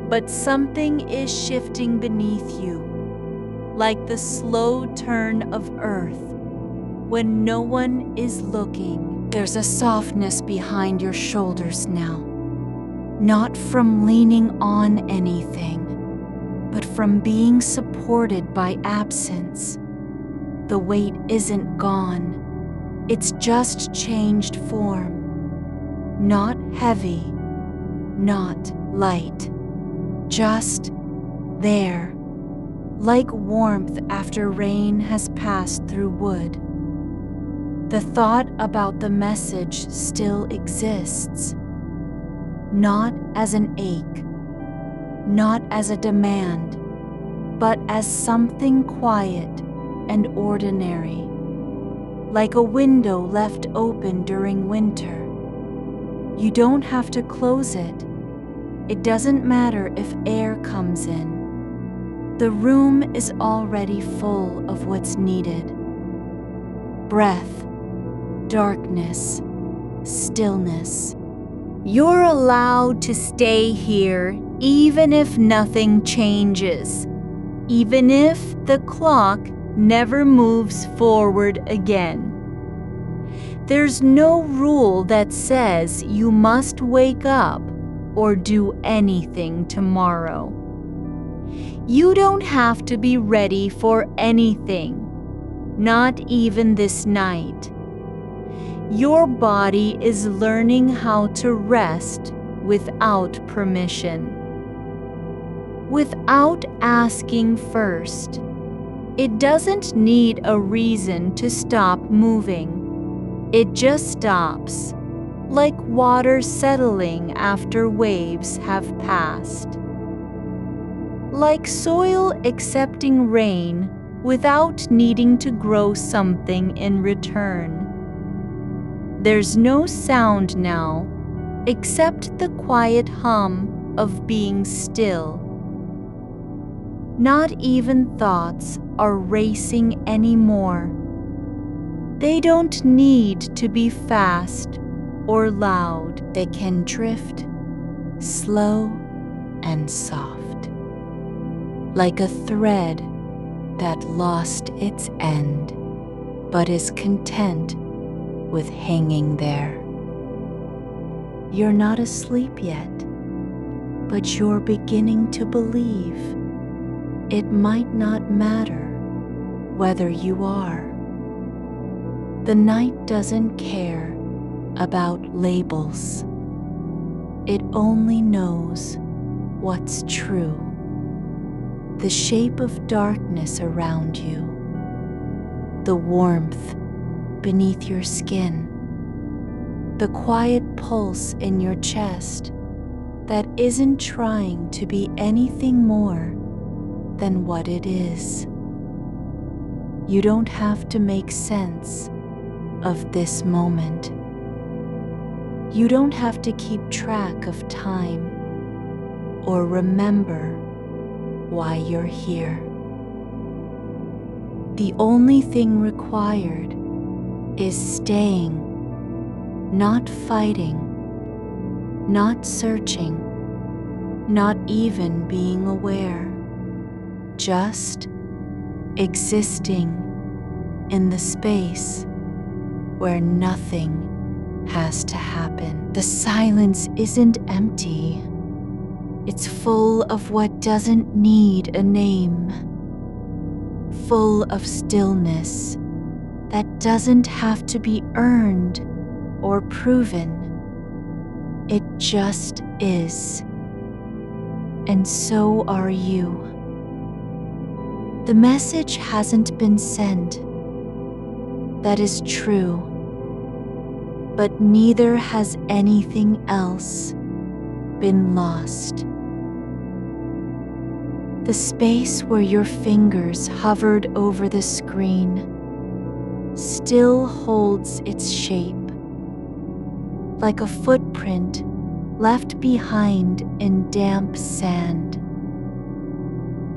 But something is shifting beneath you, like the slow turn of earth when no one is looking. There's a softness behind your shoulders now, not from leaning on anything, but from being supported by absence. The weight isn't gone, it's just changed form. Not heavy, not light. Just there, like warmth after rain has passed through wood. The thought about the message still exists, not as an ache, not as a demand, but as something quiet and ordinary, like a window left open during winter. You don't have to close it. It doesn't matter if air comes in. The room is already full of what's needed. Breath, darkness, stillness. You're allowed to stay here even if nothing changes, even if the clock never moves forward again. There's no rule that says you must wake up or do anything tomorrow. You don't have to be ready for anything, not even this night. Your body is learning how to rest without permission. Without asking first. It doesn't need a reason to stop moving. It just stops, like water settling after waves have passed. Like soil accepting rain without needing to grow something in return. There's no sound now, except the quiet hum of being still. Not even thoughts are racing anymore. They don't need to be fast or loud. They can drift, slow and soft, like a thread that lost its end, but is content with hanging there. You're not asleep yet, but you're beginning to believe it might not matter whether you are. The night doesn't care about labels. It only knows what's true. The shape of darkness around you, the warmth beneath your skin, the quiet pulse in your chest that isn't trying to be anything more than what it is. You don't have to make sense of this moment. You don't have to keep track of time or remember why you're here. The only thing required is staying, not fighting, not searching, not even being aware. Just existing in the space where nothing has to happen. The silence isn't empty. It's full of what doesn't need a name. Full of stillness that doesn't have to be earned or proven. It just is. And so are you. The message hasn't been sent. That is true. But neither has anything else been lost. The space where your fingers hovered over the screen still holds its shape, like a footprint left behind in damp sand.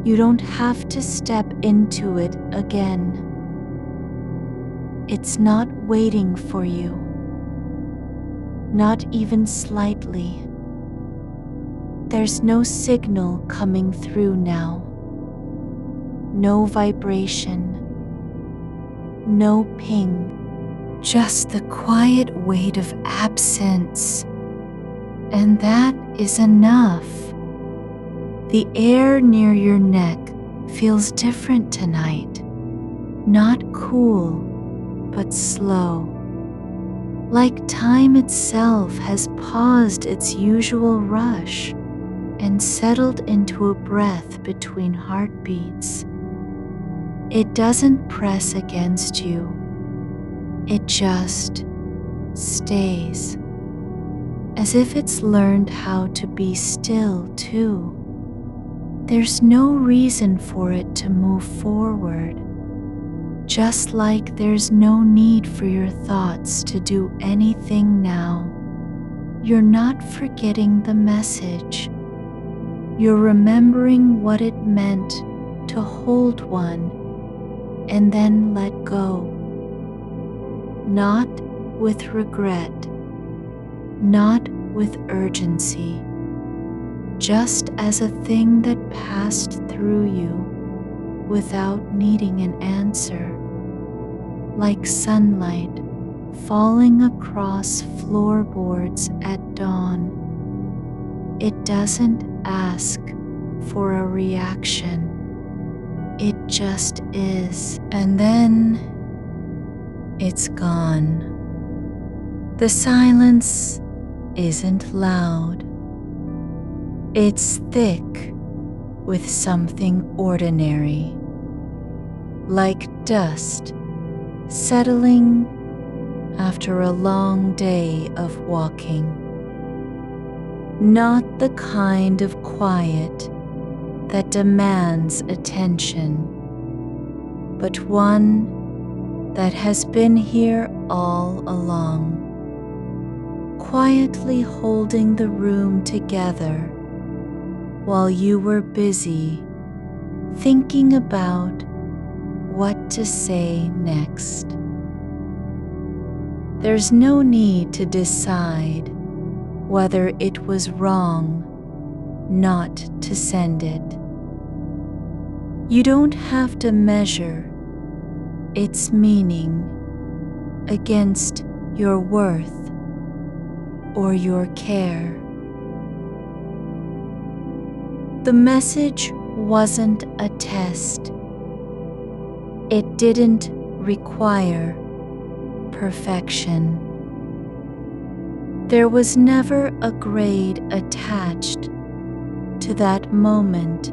You don't have to step into it again. It's not waiting for you, not even slightly. There's no signal coming through now, no vibration, no ping, just the quiet weight of absence. And that is enough. The air near your neck feels different tonight. Not cool, but slow. Like time itself has paused its usual rush and settled into a breath between heartbeats. It doesn't press against you. It just stays, as if it's learned how to be still too. There's no reason for it to move forward, just like there's no need for your thoughts to do anything now. You're not forgetting the message. You're remembering what it meant to hold one and then let go. Not with regret, not with urgency, just as a thing that passed through you without needing an answer, like sunlight falling across floorboards at dawn. It doesn't ask for a reaction. It just is. And then it's gone. The silence isn't loud. It's thick with something ordinary, like dust settling after a long day of walking. Not the kind of quiet that demands attention, but one that has been here all along, quietly holding the room together while you were busy thinking about what to say next. There's no need to decide whether it was wrong not to send it. You don't have to measure its meaning against your worth or your care. The message wasn't a test. It didn't require perfection. There was never a grade attached to that moment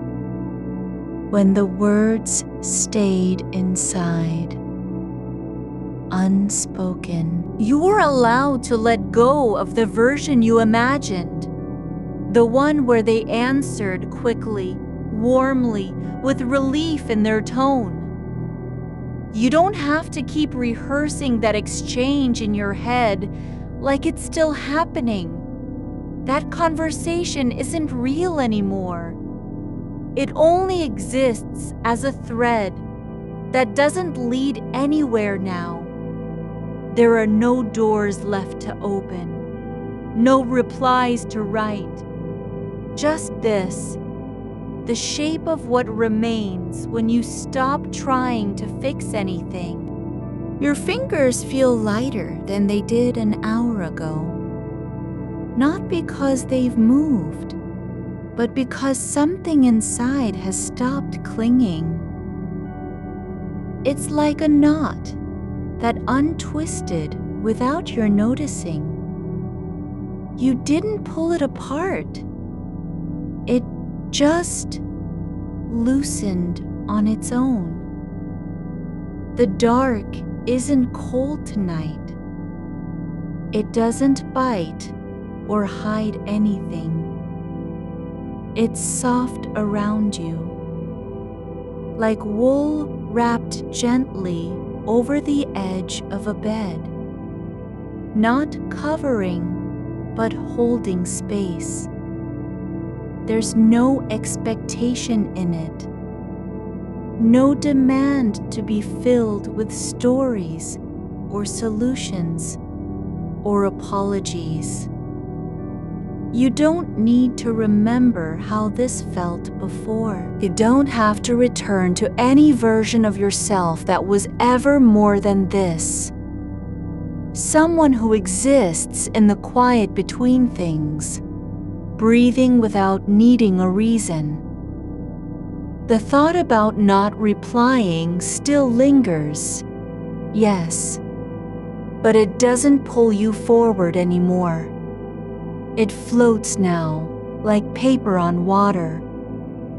when the words stayed inside, unspoken. You're allowed to let go of the version you imagined, the one where they answered quickly, warmly, with relief in their tone. You don't have to keep rehearsing that exchange in your head like it's still happening. That conversation isn't real anymore. It only exists as a thread that doesn't lead anywhere now. There are no doors left to open, no replies to write. Just this, the shape of what remains when you stop trying to fix anything. Your fingers feel lighter than they did an hour ago. Not because they've moved, but because something inside has stopped clinging. It's like a knot that untwisted without your noticing. You didn't pull it apart. It just loosened on its own. The dark isn't cold tonight. It doesn't bite or hide anything. It's soft around you, like wool wrapped gently over the edge of a bed, not covering, but holding space. There's no expectation in it, no demand to be filled with stories or solutions or apologies. You don't need to remember how this felt before. You don't have to return to any version of yourself that was ever more than this. Someone who exists in the quiet between things, breathing without needing a reason. The thought about not replying still lingers, yes, but it doesn't pull you forward anymore. It floats now, like paper on water,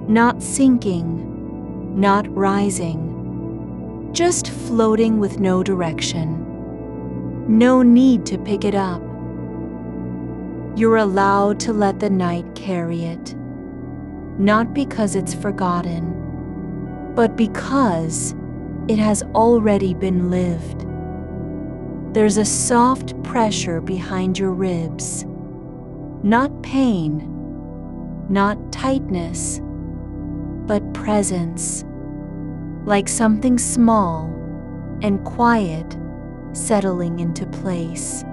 not sinking, not rising, just floating with no direction. No need to pick it up. You're allowed to let the night carry it, not because it's forgotten, but because it has already been lived. There's a soft pressure behind your ribs. Not pain, not tightness, but presence, like something small and quiet settling into place.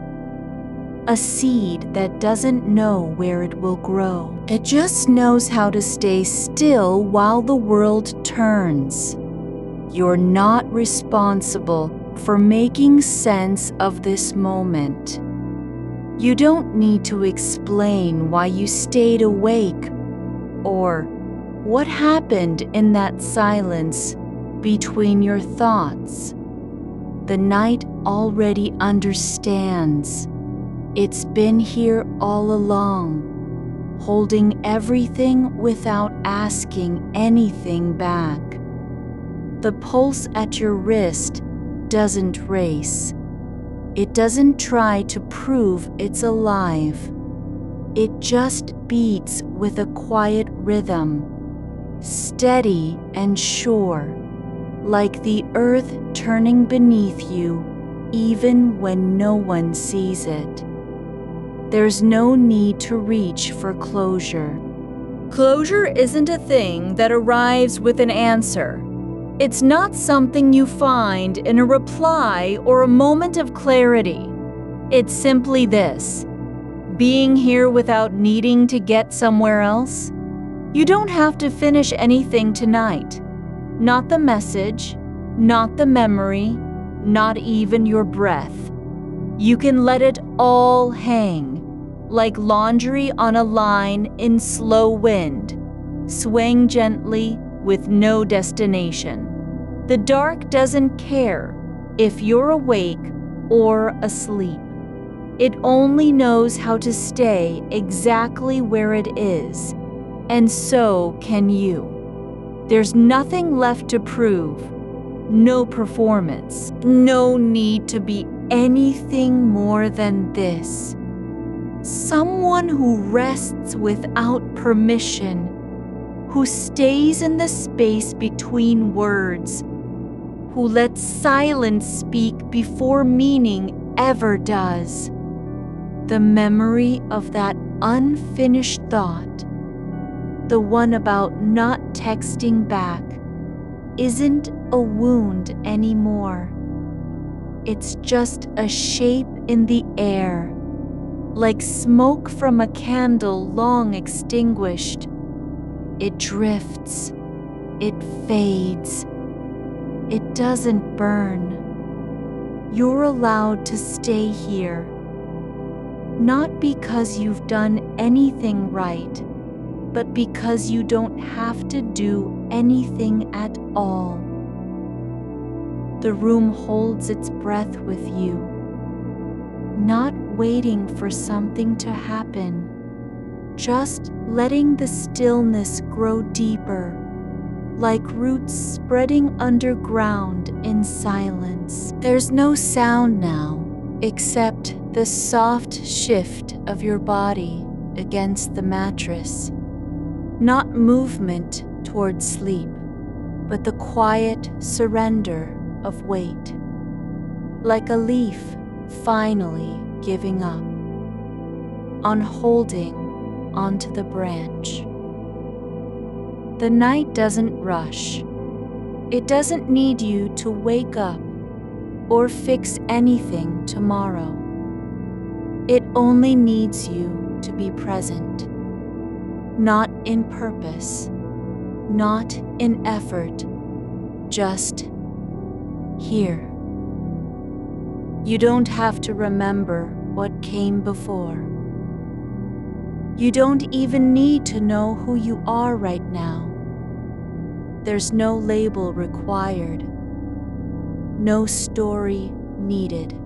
A seed that doesn't know where it will grow. It just knows how to stay still while the world turns. You're not responsible for making sense of this moment. You don't need to explain why you stayed awake or what happened in that silence between your thoughts. The night already understands. It's been here all along, holding everything without asking anything back. The pulse at your wrist doesn't race. It doesn't try to prove it's alive. It just beats with a quiet rhythm, steady and sure, like the earth turning beneath you even when no one sees it. There's no need to reach for closure. Closure isn't a thing that arrives with an answer. It's not something you find in a reply or a moment of clarity. It's simply this: being here without needing to get somewhere else. You don't have to finish anything tonight. Not the message, not the memory, not even your breath. You can let it all hang, like laundry on a line in slow wind, swaying gently with no destination. The dark doesn't care if you're awake or asleep. It only knows how to stay exactly where it is, and so can you. There's nothing left to prove, no performance, no need to be anything more than this. Someone who rests without permission, who stays in the space between words, who lets silence speak before meaning ever does. The memory of that unfinished thought, the one about not texting back, isn't a wound anymore. It's just a shape in the air, like smoke from a candle long extinguished. It drifts, it fades, it doesn't burn. You're allowed to stay here, not because you've done anything right, but because you don't have to do anything at all. The room holds its breath with you, not waiting for something to happen, just letting the stillness grow deeper, like roots spreading underground in silence. There's no sound now, except the soft shift of your body against the mattress. Not movement toward sleep, but the quiet surrender of weight, like a leaf finally giving up, on holding onto the branch. The night doesn't rush. It doesn't need you to wake up or fix anything tomorrow. It only needs you to be present, not in purpose, not in effort, just here. You don't have to remember what came before. You don't even need to know who you are right now. There's no label required, no story needed.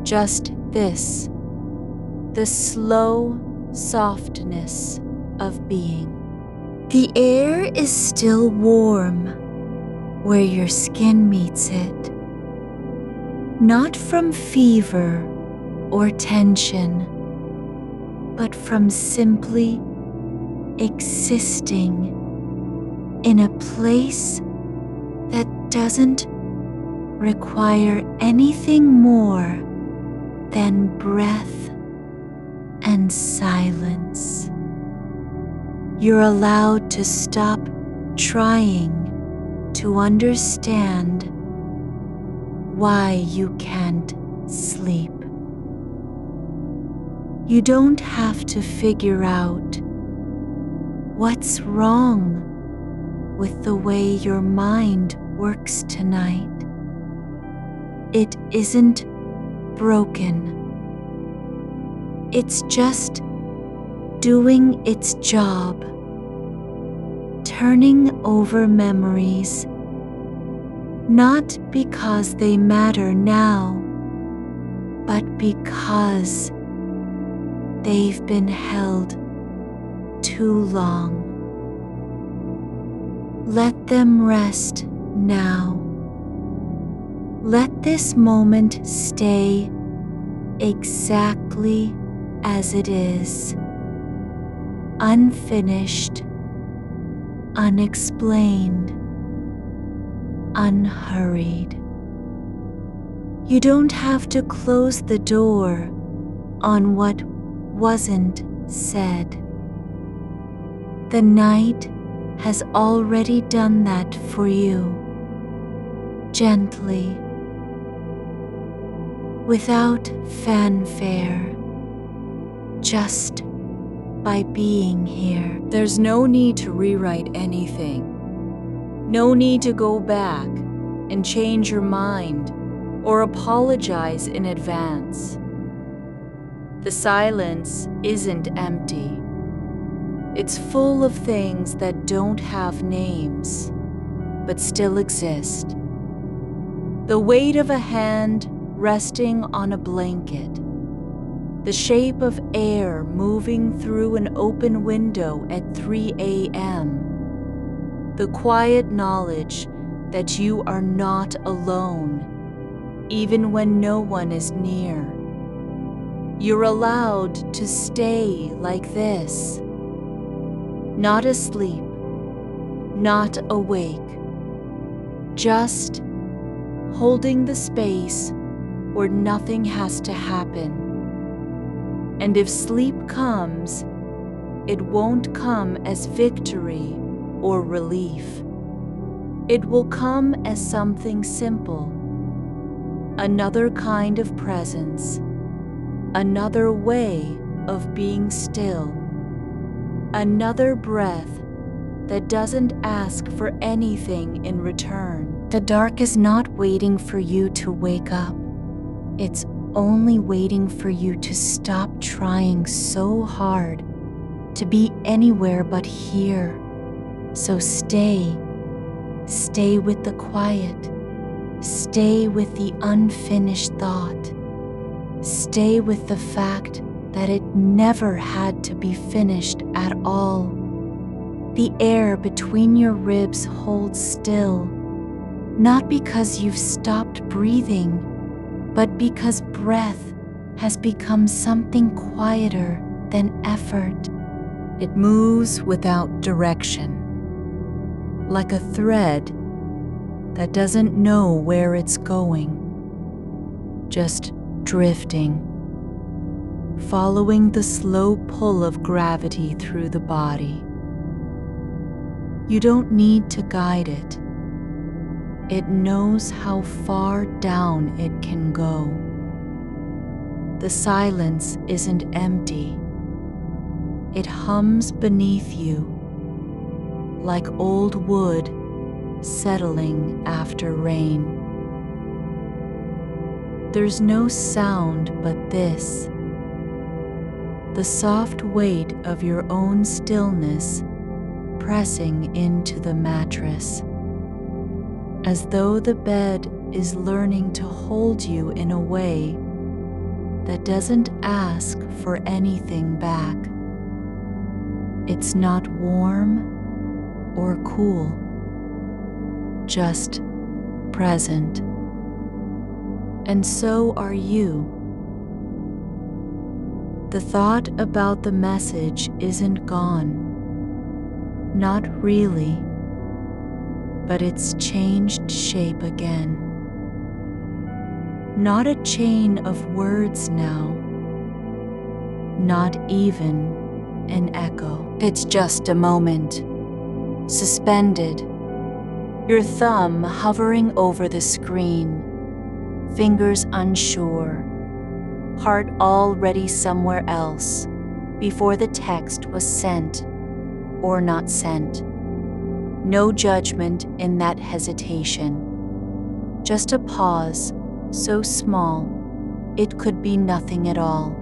Just this, the slow softness of being. The air is still warm where your skin meets it, not from fever or tension, but from simply existing in a place that doesn't require anything more than breath and silence. You're allowed to stop trying to understand why you can't sleep. You don't have to figure out what's wrong with the way your mind works tonight. It isn't broken. It's just doing its job, turning over memories, not because they matter now, but because they've been held too long. Let them rest now. Let this moment stay exactly as it is, unfinished, unexplained, unhurried. You don't have to close the door on what wasn't said. The night has already done that for you, gently, without fanfare, just by being here. There's no need to rewrite anything. No need to go back and change your mind or apologize in advance. The silence isn't empty. It's full of things that don't have names, but still exist. The weight of a hand resting on a blanket, the shape of air moving through an open window at 3 a.m., the quiet knowledge that you are not alone, even when no one is near. You're allowed to stay like this, not asleep, not awake, just holding the space where nothing has to happen. And if sleep comes, it won't come as victory or relief. It will come as something simple, another kind of presence, another way of being still, another breath that doesn't ask for anything in return. The dark is not waiting for you to wake up. It's only waiting for you to stop trying so hard to be anywhere but here. So stay with the quiet. Stay with the unfinished thought. Stay with the fact that it never had to be finished at all. The air between your ribs holds still, not because you've stopped breathing, but because breath has become something quieter than effort. It moves without direction, like a thread that doesn't know where it's going, just drifting, following the slow pull of gravity through the body. You don't need to guide it. It knows how far down it can go. The silence isn't empty. It hums beneath you, like old wood settling after rain. There's no sound but this, the soft weight of your own stillness pressing into the mattress, as though the bed is learning to hold you in a way that doesn't ask for anything back. It's not warm or cool, just present. And so are you. The thought about the message isn't gone. Not really. But it's changed shape again. Not a chain of words now, not even an echo. It's just a moment, suspended, your thumb hovering over the screen, fingers unsure, heart already somewhere else before the text was sent or not sent. No judgment in that hesitation, just a pause so small it could be nothing at all.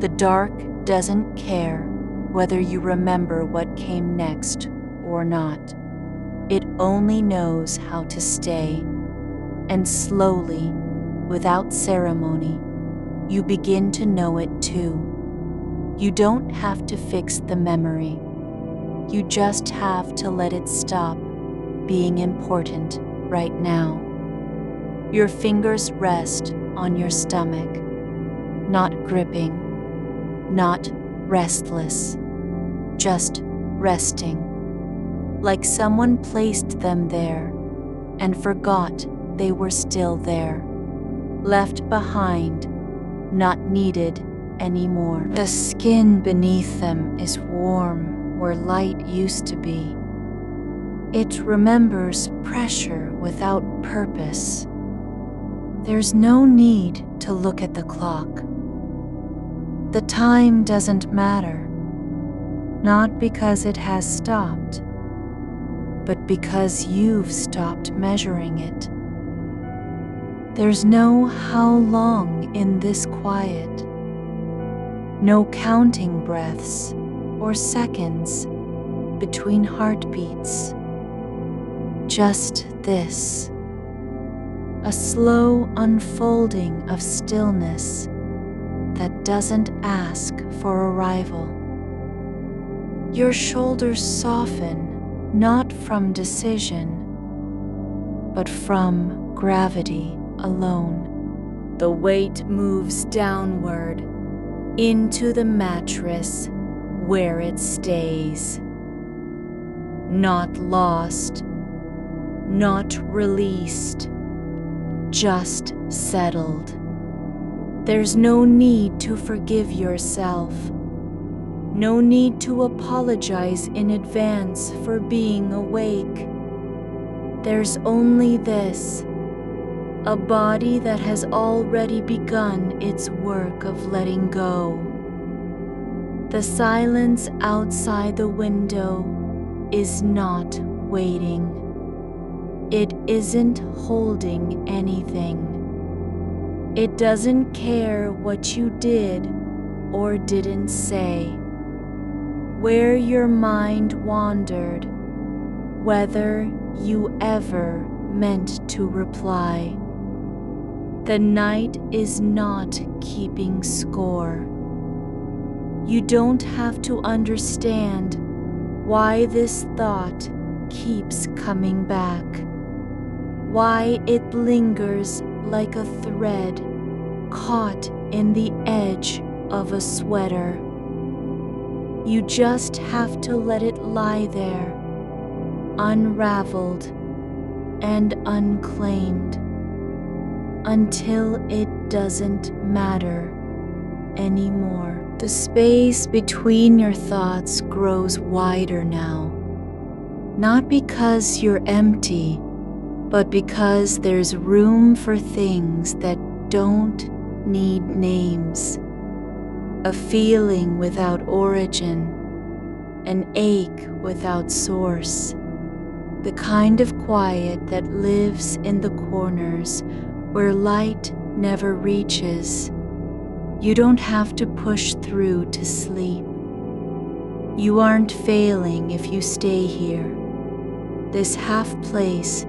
The dark doesn't care whether you remember what came next or not. It only knows how to stay, and slowly, without ceremony, you begin to know it too. You don't have to fix the memory. You just have to let it stop being important right now. Your fingers rest on your stomach, not gripping, not restless, just resting, like someone placed them there and forgot they were still there, left behind, not needed anymore. The skin beneath them is warm where light used to be. It remembers pressure without purpose. There's no need to look at the clock. The time doesn't matter, not because it has stopped, but because you've stopped measuring it. There's no how long in this quiet, no counting breaths or seconds between heartbeats. Just this, a slow unfolding of stillness that doesn't ask for arrival. Your shoulders soften, not from decision, but from gravity alone. The weight moves downward into the mattress where it stays. Not lost, not released, just settled. There's no need to forgive yourself. No need to apologize in advance for being awake. There's only this, a body that has already begun its work of letting go. The silence outside the window is not waiting. It isn't holding anything. It doesn't care what you did or didn't say, where your mind wandered, whether you ever meant to reply. The night is not keeping score. You don't have to understand why this thought keeps coming back, why it lingers like a thread caught in the edge of a sweater. You just have to let it lie there, unraveled and unclaimed, until it doesn't matter anymore. The space between your thoughts grows wider now, not because you're empty, but because there's room for things that don't need names. A feeling without origin, an ache without source, the kind of quiet that lives in the corners where light never reaches. You don't have to push through to sleep. You aren't failing if you stay here, this half place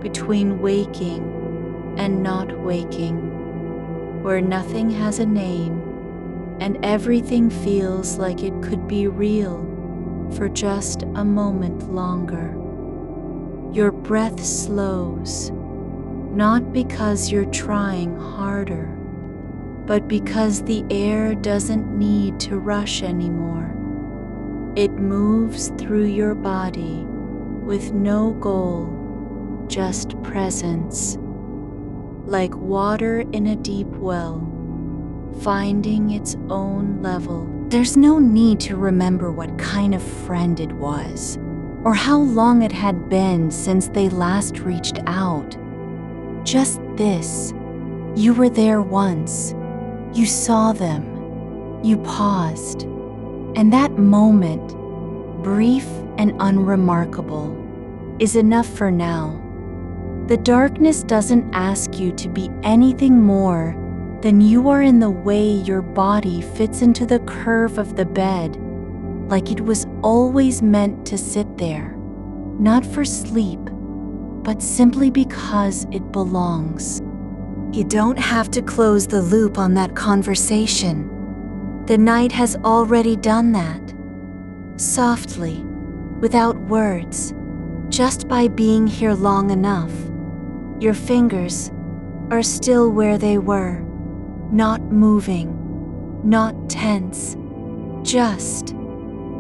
between waking and not waking, where nothing has a name and everything feels like it could be real for just a moment longer. Your breath slows, not because you're trying harder, but because the air doesn't need to rush anymore. It moves through your body with no goal, just presence, like water in a deep well, finding its own level. There's no need to remember what kind of friend it was, or how long it had been since they last reached out. Just this, you were there once, you saw them, you paused, and that moment, brief and unremarkable, is enough for now. The darkness doesn't ask you to be anything more than you are in the way your body fits into the curve of the bed, like it was always meant to sit there, not for sleep, but simply because it belongs. You don't have to close the loop on that conversation. The night has already done that. Softly, without words, just by being here long enough. Your fingers are still where they were, not moving, not tense, just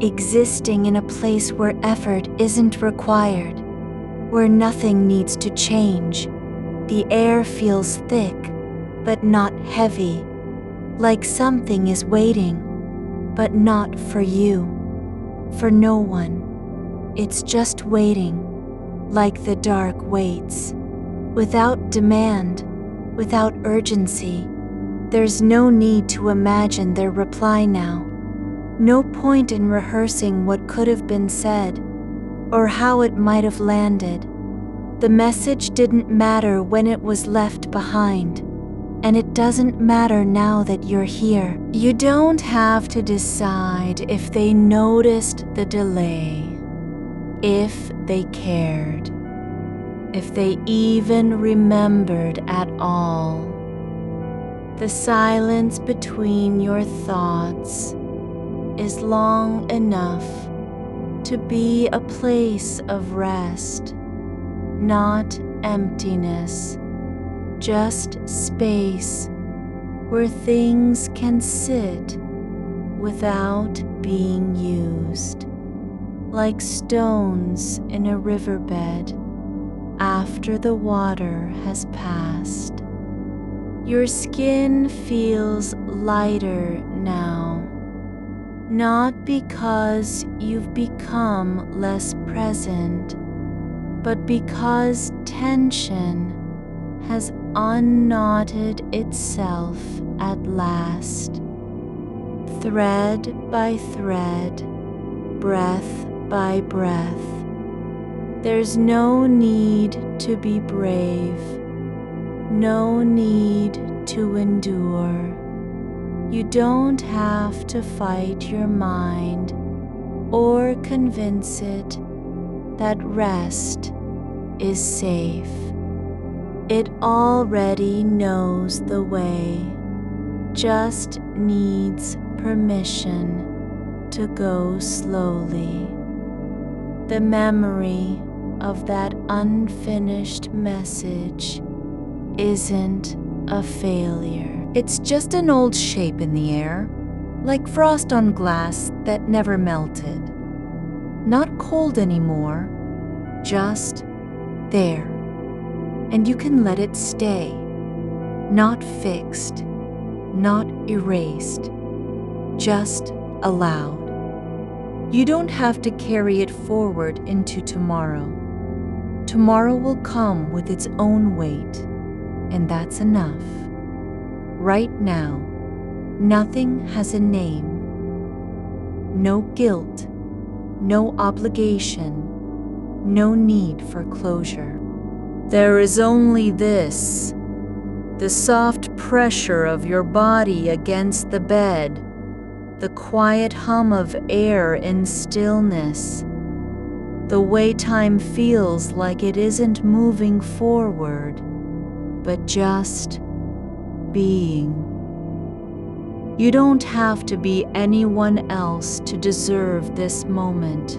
existing in a place where effort isn't required, where nothing needs to change. The air feels thick, but not heavy, like something is waiting, but not for you, for no one. It's just waiting, like the dark waits. Without demand, without urgency, there's no need to imagine their reply now. No point in rehearsing what could have been said, or how it might have landed. The message didn't matter when it was left behind, and it doesn't matter now that you're here. You don't have to decide if they noticed the delay, if they cared, if they even remembered at all. The silence between your thoughts is long enough to be a place of rest, not emptiness, just space where things can sit without being used, like stones in a riverbed after the water has passed. Your skin feels lighter now, not because you've become less present, but because tension has unknotted itself at last. Thread by thread, breath by breath. There's no need to be brave, no need to endure. You don't have to fight your mind or convince it that rest is safe. It already knows the way, just needs permission to go slowly. The memory of that unfinished message isn't a failure. It's just an old shape in the air, like frost on glass that never melted. Not cold anymore, just there. And you can let it stay, not fixed, not erased, just allowed. You don't have to carry it forward into tomorrow. Tomorrow will come with its own weight, and that's enough. Right now, nothing has a name. No guilt, no obligation, no need for closure. There is only this, the soft pressure of your body against the bed, the quiet hum of air in stillness, the way time feels like it isn't moving forward, but just being. You don't have to be anyone else to deserve this moment.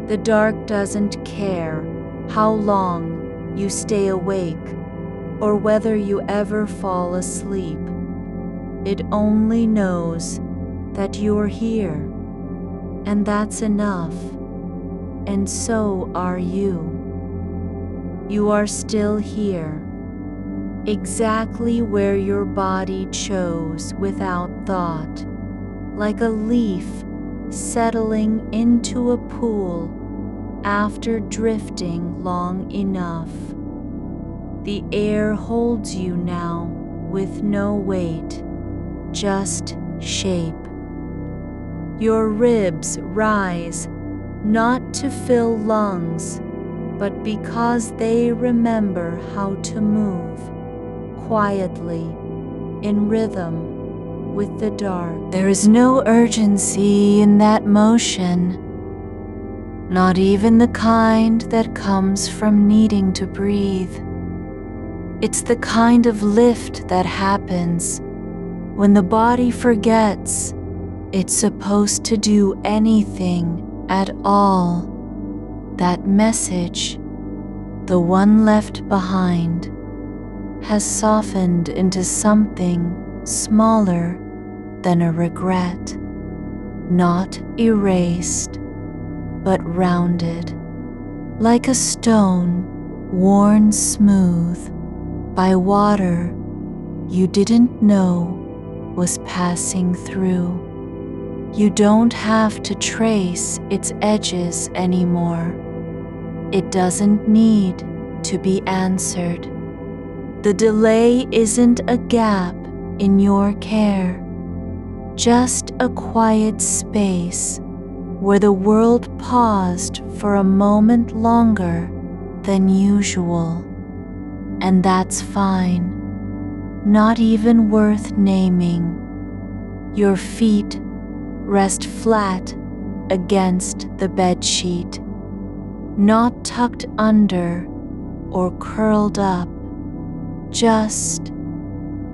The dark doesn't care how long you stay awake or whether you ever fall asleep. It only knows that you're here, and that's enough, and so are you. You are still here, exactly where your body chose without thought, like a leaf settling into a pool after drifting long enough. The air holds you now with no weight, just shape. Your ribs rise, not to fill lungs, but because they remember how to move quietly, in rhythm with the dark. There is no urgency in that motion, not even the kind that comes from needing to breathe. It's the kind of lift that happens when the body forgets it's supposed to do anything at all. That message, the one left behind, has softened into something smaller than a regret, not erased, but rounded, like a stone worn smooth by water you didn't know was passing through. You don't have to trace its edges anymore. It doesn't need to be answered. The delay isn't a gap in your care, just a quiet space where the world paused for a moment longer than usual. And that's fine, not even worth naming. Your feet rest flat against the bedsheet, not tucked under or curled up, just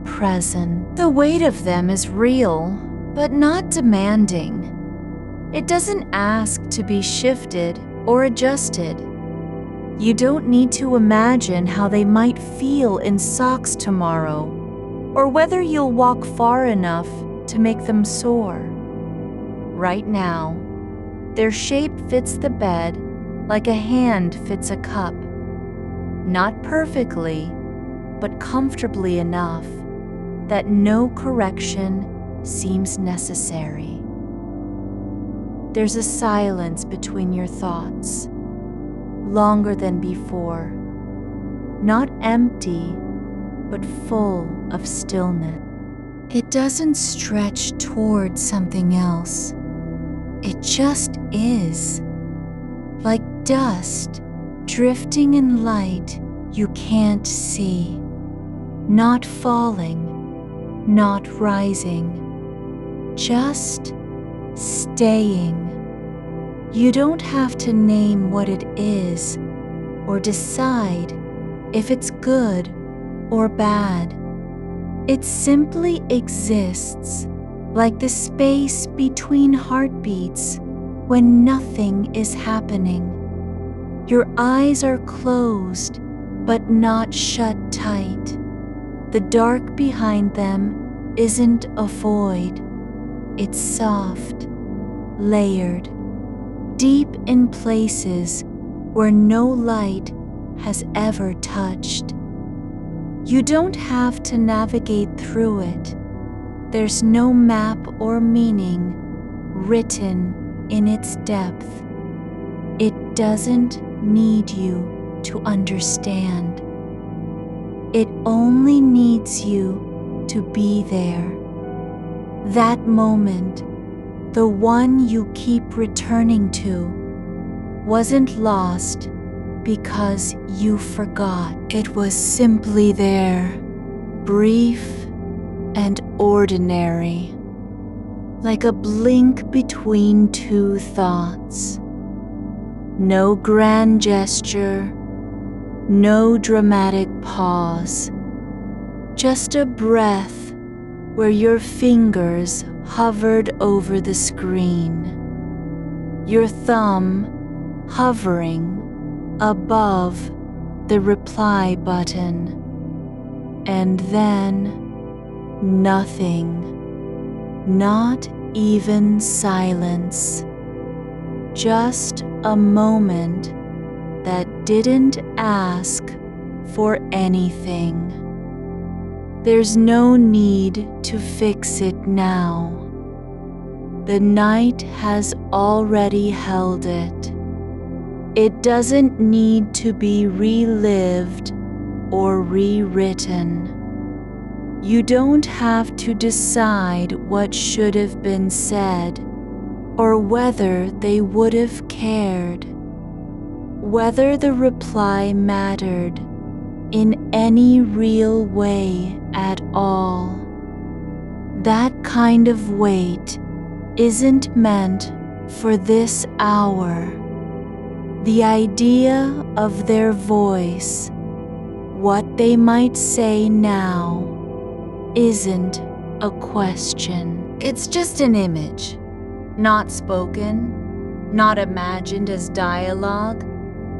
present. The weight of them is real, but not demanding. It doesn't ask to be shifted or adjusted. You don't need to imagine how they might feel in socks tomorrow, or whether you'll walk far enough to make them soar. Right now, their shape fits the bed like a hand fits a cup. Not perfectly, but comfortably enough that no correction seems necessary. There's a silence between your thoughts, longer than before, not empty, but full of stillness. It doesn't stretch toward something else. It just is, like dust drifting in light you can't see, not falling, not rising, just staying. You don't have to name what it is or decide if it's good or bad. It simply exists, like the space between heartbeats when nothing is happening. Your eyes are closed, but not shut tight. The dark behind them isn't a void. It's soft, layered, deep in places where no light has ever touched. You don't have to navigate through it. There's no map or meaning written in its depth. It doesn't need you to understand. It only needs you to be there. That moment, the one you keep returning to, wasn't lost because you forgot. It was simply there, brief and ordinary, like a blink between two thoughts. No grand gesture, no dramatic pause, just a breath where your fingers hovered over the screen, your thumb hovering above the reply button, and then nothing, not even silence, just a moment that didn't ask for anything. There's no need to fix it now. The night has already held it. It doesn't need to be relived or rewritten. You don't have to decide what should have been said or whether they would have cared. whether the reply mattered in any real way at all. That kind of wait isn't meant for this hour. The idea of their voice, what they might say now, isn't a question. It's just an image, not spoken, not imagined as dialogue,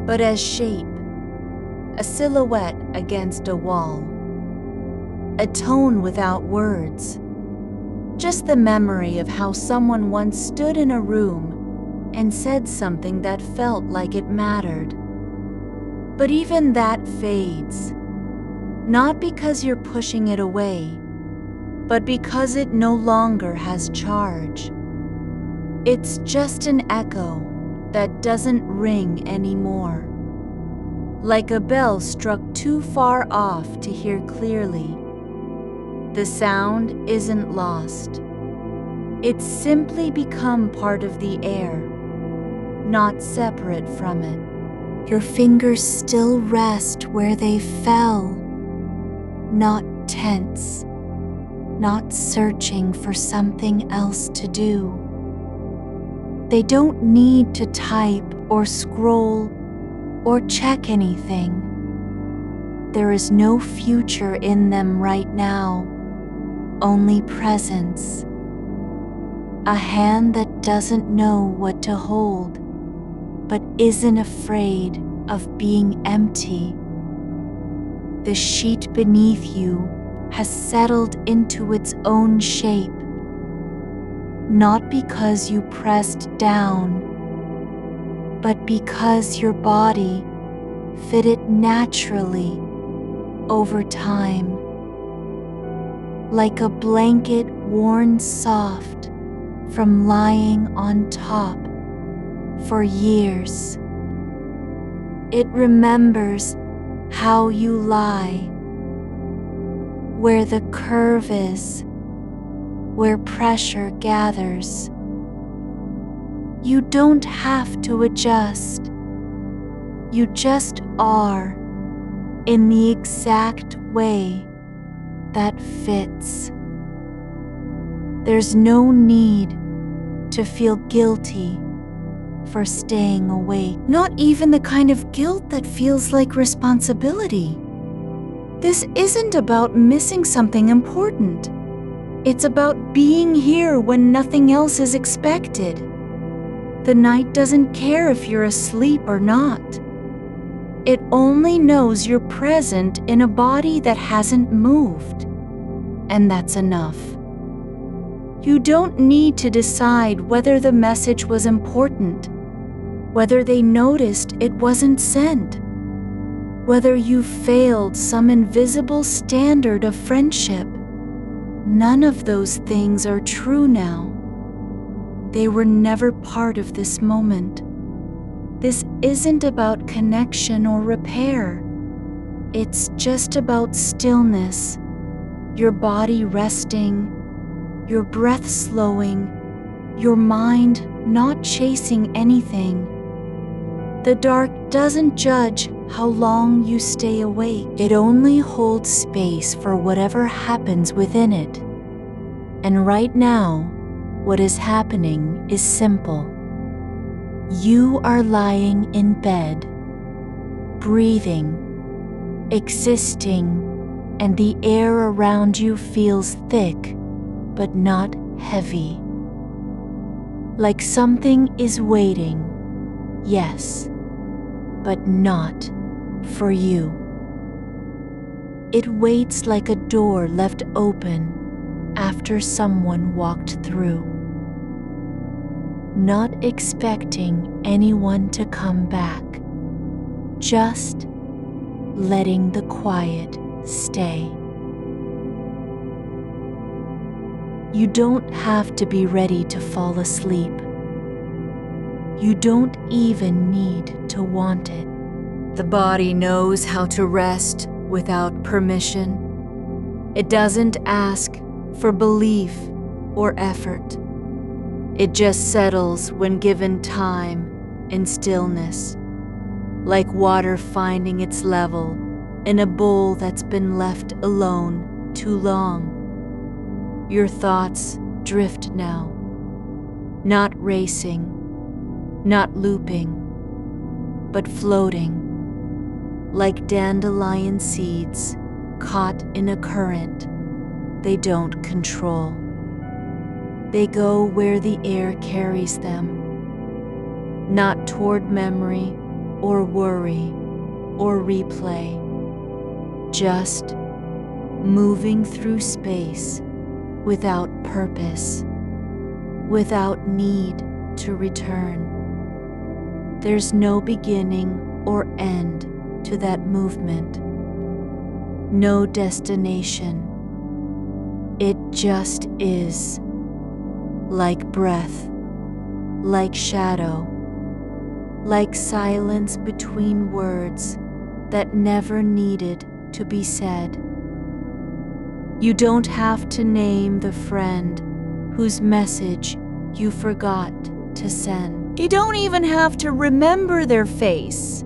but as shape, a silhouette against a wall, a tone without words, just the memory of how someone once stood in a room and said something that felt like it mattered. But even that fades, not because you're pushing it away, but because it no longer has charge. It's just an echo that doesn't ring anymore, like a bell struck too far off to hear clearly. The sound isn't lost. It's simply become part of the air, not separate from it. Your fingers still rest where they fell, not tense, not searching for something else to do. They don't need to type or scroll or check anything. There is no future in them right now, only presence. A hand that doesn't know what to hold, but isn't afraid of being empty. The sheet beneath you has settled into its own shape, not because you pressed down, but because your body fit it naturally over time, like a blanket worn soft from lying on top for years. It remembers how you lie, where the curve is, where pressure gathers. You don't have to adjust. You just are in the exact way that fits. There's no need to feel guilty for staying awake. Not even the kind of guilt that feels like responsibility. This isn't about missing something important. It's about being here when nothing else is expected. The night doesn't care if you're asleep or not. It only knows you're present in a body that hasn't moved. And that's enough. You don't need to decide whether the message was important, whether they noticed it wasn't sent, whether you failed some invisible standard of friendship. None of those things are true now. They were never part of this moment. This isn't about connection or repair. It's just about stillness, your body resting, your breath slowing, your mind not chasing anything. The dark doesn't judge how long you stay awake. It only holds space for whatever happens within it. And right now, what is happening is simple. You are lying in bed, breathing, existing, and the air around you feels thick, but not heavy. Like something is waiting, yes, but not for you. It waits like a door left open after someone walked through, not expecting anyone to come back, just letting the quiet stay. You don't have to be ready to fall asleep. You don't even need to want it. The body knows how to rest without permission. It doesn't ask for belief or effort. It just settles when given time and stillness. like water finding its level in a bowl that's been left alone too long. Your thoughts drift now, not racing, not looping, but floating, like dandelion seeds caught in a current they don't control. They go where the air carries them, not toward memory or worry or replay, just moving through space without purpose, without need to return. There's no beginning or end to that movement, no destination. It just is, like breath, like shadow, like silence between words that never needed to be said. You don't have to name the friend whose message you forgot to send. You don't even have to remember their face.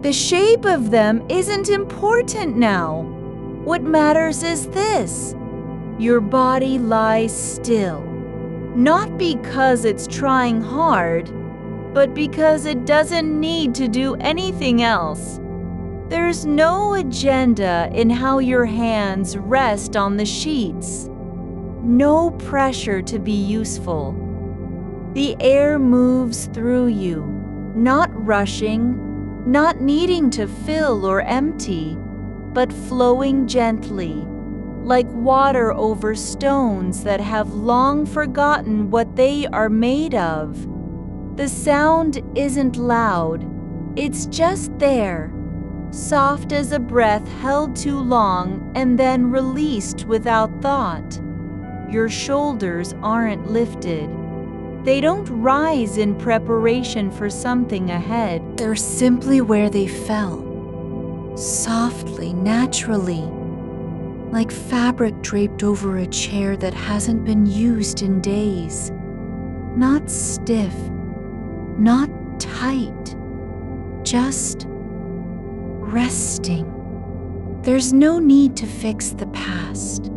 The shape of them isn't important now. What matters is this: your body lies still, not because it's trying hard, but because it doesn't need to do anything else. There's no agenda in how your hands rest on the sheets. No pressure to be useful. The air moves through you, not rushing, not needing to fill or empty, but flowing gently, like water over stones that have long forgotten what they are made of. The sound isn't loud, it's just there, soft as a breath held too long and then released without thought. Your shoulders aren't lifted. They don't rise in preparation for something ahead. They're simply where they fell, softly, naturally, like fabric draped over a chair that hasn't been used in days. Not stiff, not tight, just resting. There's no need to fix the past.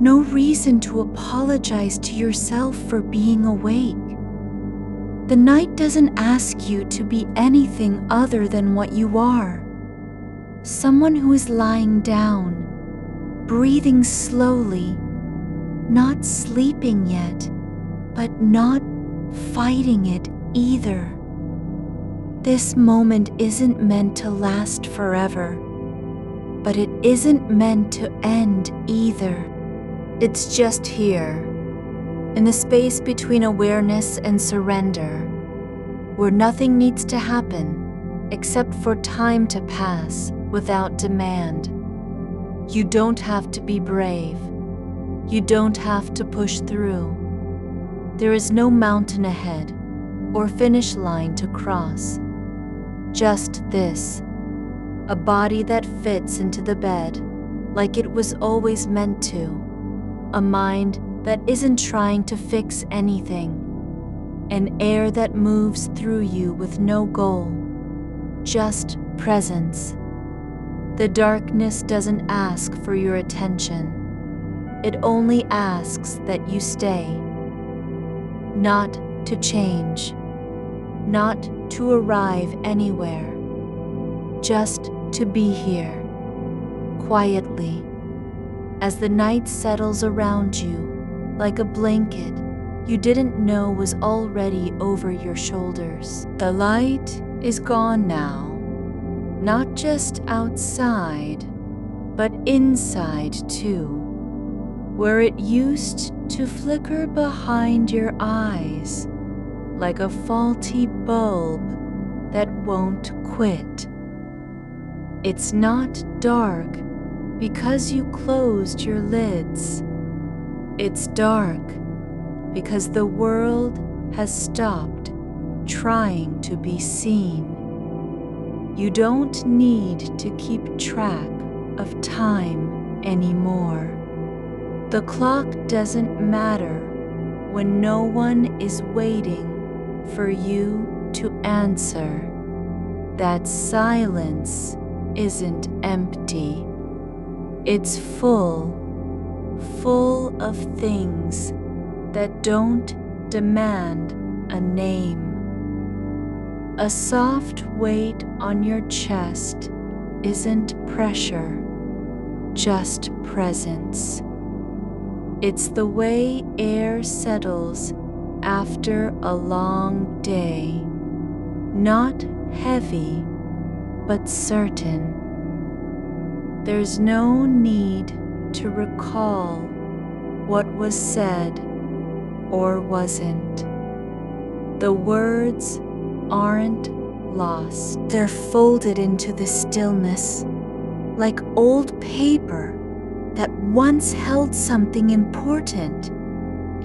No reason to apologize to yourself for being awake. The night doesn't ask you to be anything other than what you are. Someone who is lying down, breathing slowly, not sleeping yet, but not fighting it either. This moment isn't meant to last forever, but it isn't meant to end either. It's just here, in the space between awareness and surrender, where nothing needs to happen except for time to pass without demand. You don't have to be brave. You don't have to push through. There is no mountain ahead or finish line to cross. Just this, a body that fits into the bed like it was always meant to. A mind that isn't trying to fix anything. An air that moves through you with no goal, just presence. The darkness doesn't ask for your attention. It only asks that you stay. Not to change, not to arrive anywhere, just to be here, quietly. As the night settles around you like a blanket you didn't know was already over your shoulders. The light is gone now, not just outside, but inside too, where it used to flicker behind your eyes like a faulty bulb that won't quit. It's not dark because you closed your lids. It's dark because the world has stopped trying to be seen. You don't need to keep track of time anymore. The clock doesn't matter when no one is waiting for you to answer. that silence isn't empty. It's full of things that don't demand a name. A soft weight on your chest isn't pressure, just presence. It's the way air settles after a long day, not heavy, but certain. There's no need to recall what was said or wasn't. The words aren't lost. They're folded into the stillness, like old paper that once held something important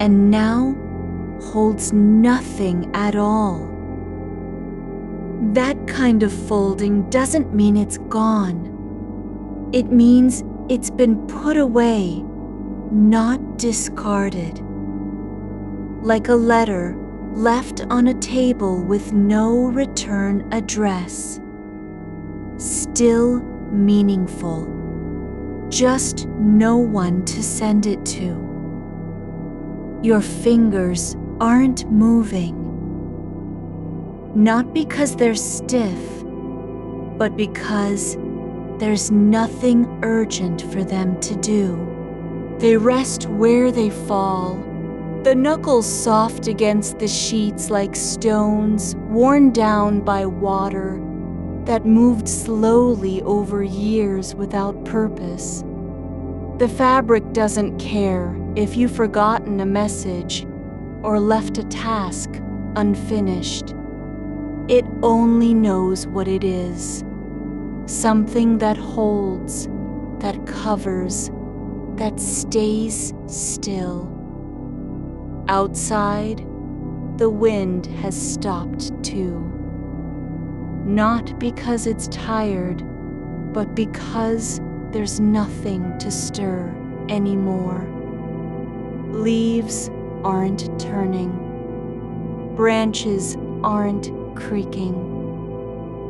and now holds nothing at all. That kind of folding doesn't mean it's gone. It means it's been put away, not discarded. Like a letter left on a table with no return address. Still meaningful, just no one to send it to. Your fingers aren't moving, not because they're stiff, but because there's nothing urgent for them to do. They rest where they fall, the knuckles soft against the sheets like stones worn down by water that moved slowly over years without purpose. The fabric doesn't care if you've forgotten a message or left a task unfinished. It only knows what it is. Something that holds, that covers, that stays still. Outside, the wind has stopped too. Not because it's tired, but because there's nothing to stir anymore. Leaves aren't turning. Branches aren't creaking.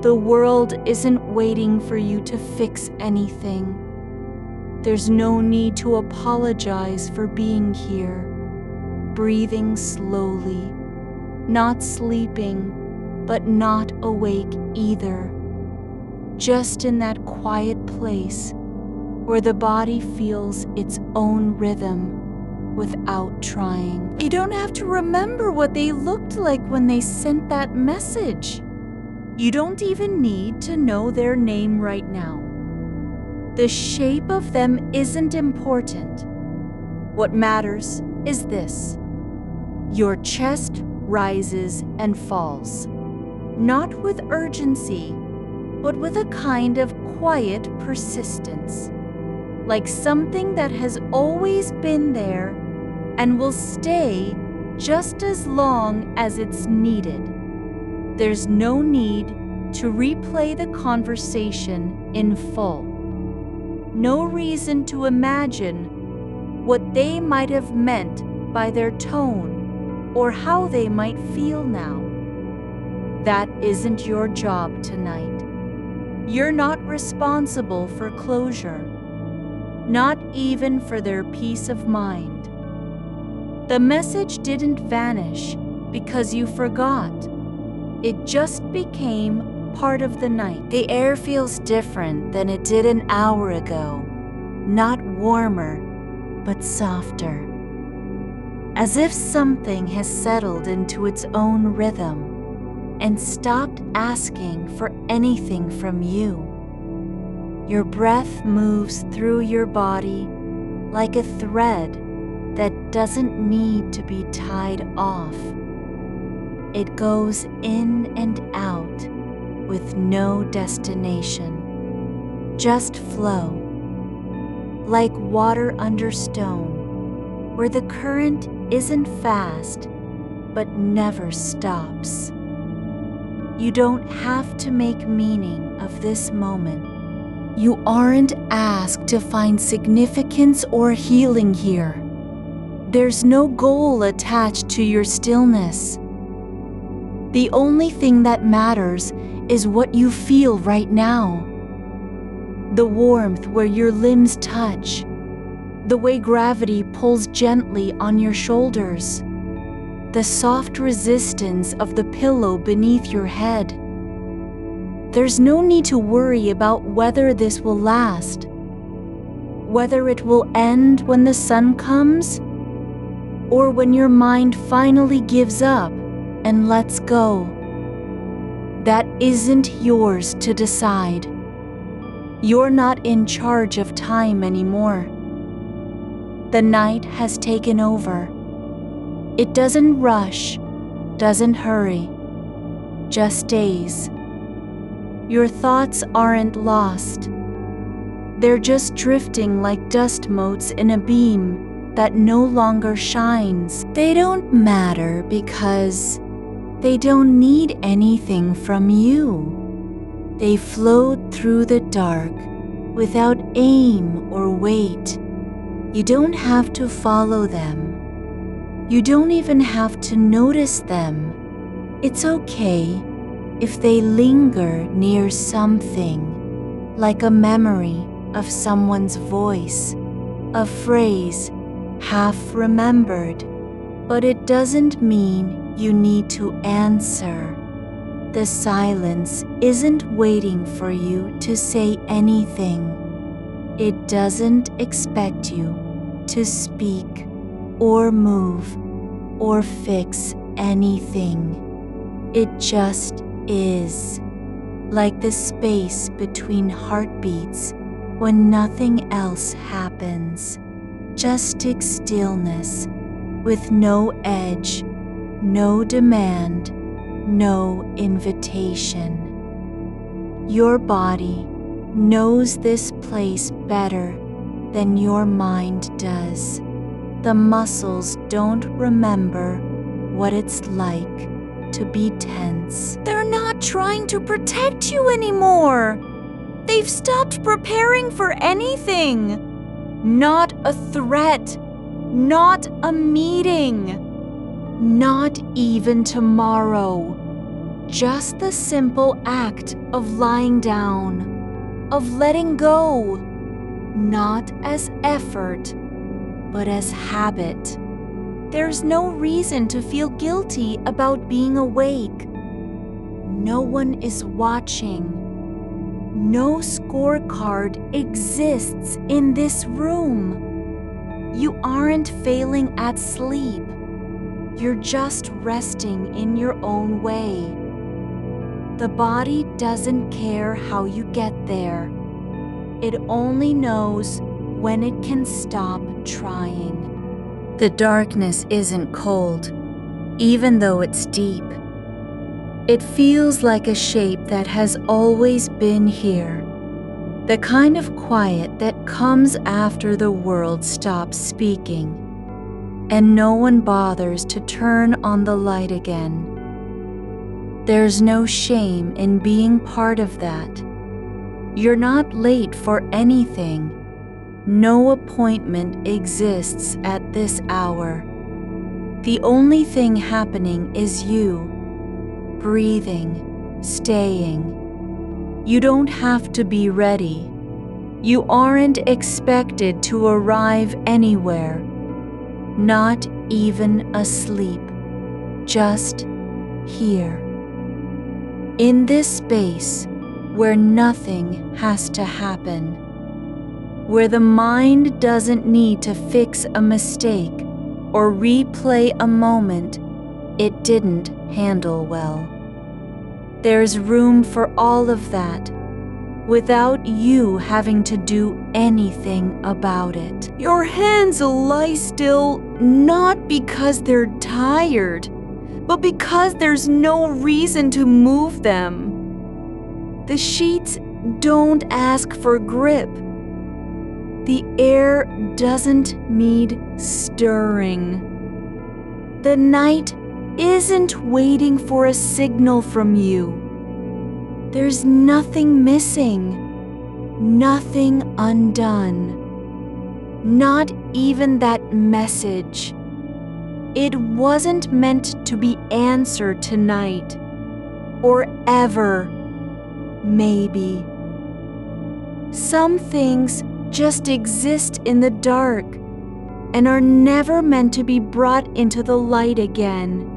The world isn't waiting for you to fix anything. There's no need to apologize for being here, breathing slowly, not sleeping, but not awake either. Just in that quiet place where the body feels its own rhythm without trying. You don't have to remember what they looked like when they sent that message. You don't even need to know their name right now. The shape of them isn't important. What matters is this. Your chest rises and falls, not with urgency, but with a kind of quiet persistence, like something that has always been there and will stay just as long as it's needed. There's no need to replay the conversation in full. No reason to imagine what they might have meant by their tone or how they might feel now. That isn't your job tonight. You're not responsible for closure, not even for their peace of mind. The message didn't vanish because you forgot. It just became part of the night. The air feels different than it did an hour ago. Not warmer, but softer. As if something has settled into its own rhythm and stopped asking for anything from you. Your breath moves through your body like a thread that doesn't need to be tied off. It goes in and out with no destination, just flow, like water under stone, where the current isn't fast but never stops. You don't have to make meaning of this moment. You aren't asked to find significance or healing here. There's no goal attached to your stillness. The only thing that matters is what you feel right now. The warmth where your limbs touch, the way gravity pulls gently on your shoulders, the soft resistance of the pillow beneath your head. There's no need to worry about whether this will last, whether it will end when the sun comes, or when your mind finally gives up and lets go. That isn't yours to decide. You're not in charge of time anymore. The night has taken over. It doesn't rush, doesn't hurry, just stays. Your thoughts aren't lost. They're just drifting like dust motes in a beam that no longer shines. They don't matter because they don't need anything from you. They float through the dark without aim or weight. You don't have to follow them. You don't even have to notice them. It's okay if they linger near something, like a memory of someone's voice, a phrase half remembered, but it doesn't mean you need to answer. The silence isn't waiting for you to say anything. It doesn't expect you to speak or move or fix anything. It just is, like the space between heartbeats when nothing else happens. Just stillness with no edge, no demand, no invitation. Your body knows this place better than your mind does. The muscles don't remember what it's like to be tense. They're not trying to protect you anymore. They've stopped preparing for anything. Not a threat, not a meeting, not even tomorrow. Just the simple act of lying down, of letting go, not as effort, but as habit. There's no reason to feel guilty about being awake. No one is watching. No scorecard exists in this room. You aren't failing at sleep. You're just resting in your own way. The body doesn't care how you get there. It only knows when it can stop trying. The darkness isn't cold, even though it's deep. It feels like a shape that has always been here. The kind of quiet that comes after the world stops speaking, and no one bothers to turn on the light again. There's no shame in being part of that. You're not late for anything. No appointment exists at this hour. The only thing happening is you, breathing, staying. You don't have to be ready. You aren't expected to arrive anywhere, not even asleep, just here. In this space where nothing has to happen, where the mind doesn't need to fix a mistake or replay a moment it didn't handle well. There's room for all of that without you having to do anything about it. Your hands lie still not because they're tired, but because there's no reason to move them. The sheets don't ask for grip. The air doesn't need stirring. The night isn't waiting for a signal from you. There's nothing missing, nothing undone, not even that message. It wasn't meant to be answered tonight, or ever, maybe. Some things just exist in the dark and are never meant to be brought into the light again.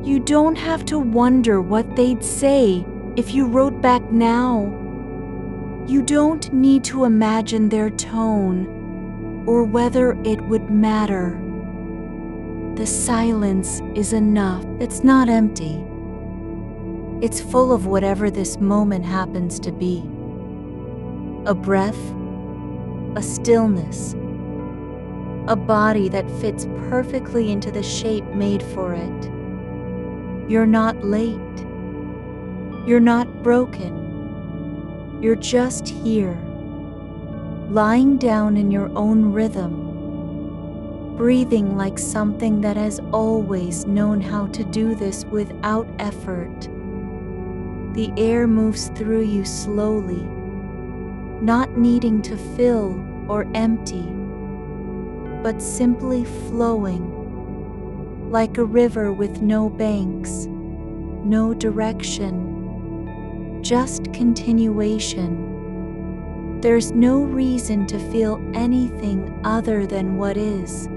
You don't have to wonder what they'd say if you wrote back now. You don't need to imagine their tone or whether it would matter. The silence is enough. It's not empty. It's full of whatever this moment happens to be. A breath, a stillness, a body that fits perfectly into the shape made for it. You're not late. You're not broken. You're just here, lying down in your own rhythm, breathing like something that has always known how to do this without effort. The air moves through you slowly, not needing to fill or empty, but simply flowing, like a river with no banks, no direction, just continuation. There's no reason to feel anything other than what is.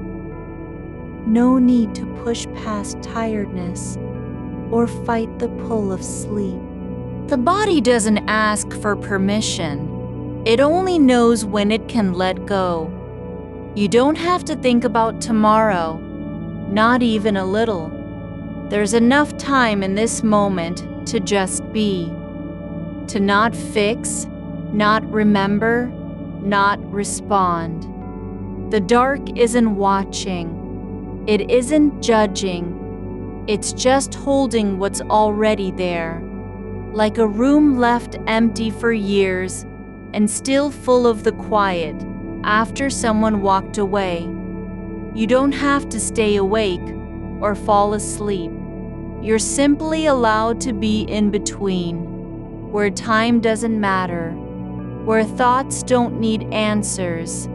No need to push past tiredness or fight the pull of sleep. The body doesn't ask for permission. It only knows when it can let go. You don't have to think about tomorrow, not even a little. There's enough time in this moment to just be, to not fix, not remember, not respond. The dark isn't watching. It isn't judging. It's just holding what's already there, like a room left empty for years and still full of the quiet after someone walked away. You don't have to stay awake or fall asleep. You're simply allowed to be in between, where time doesn't matter, where thoughts don't need answers,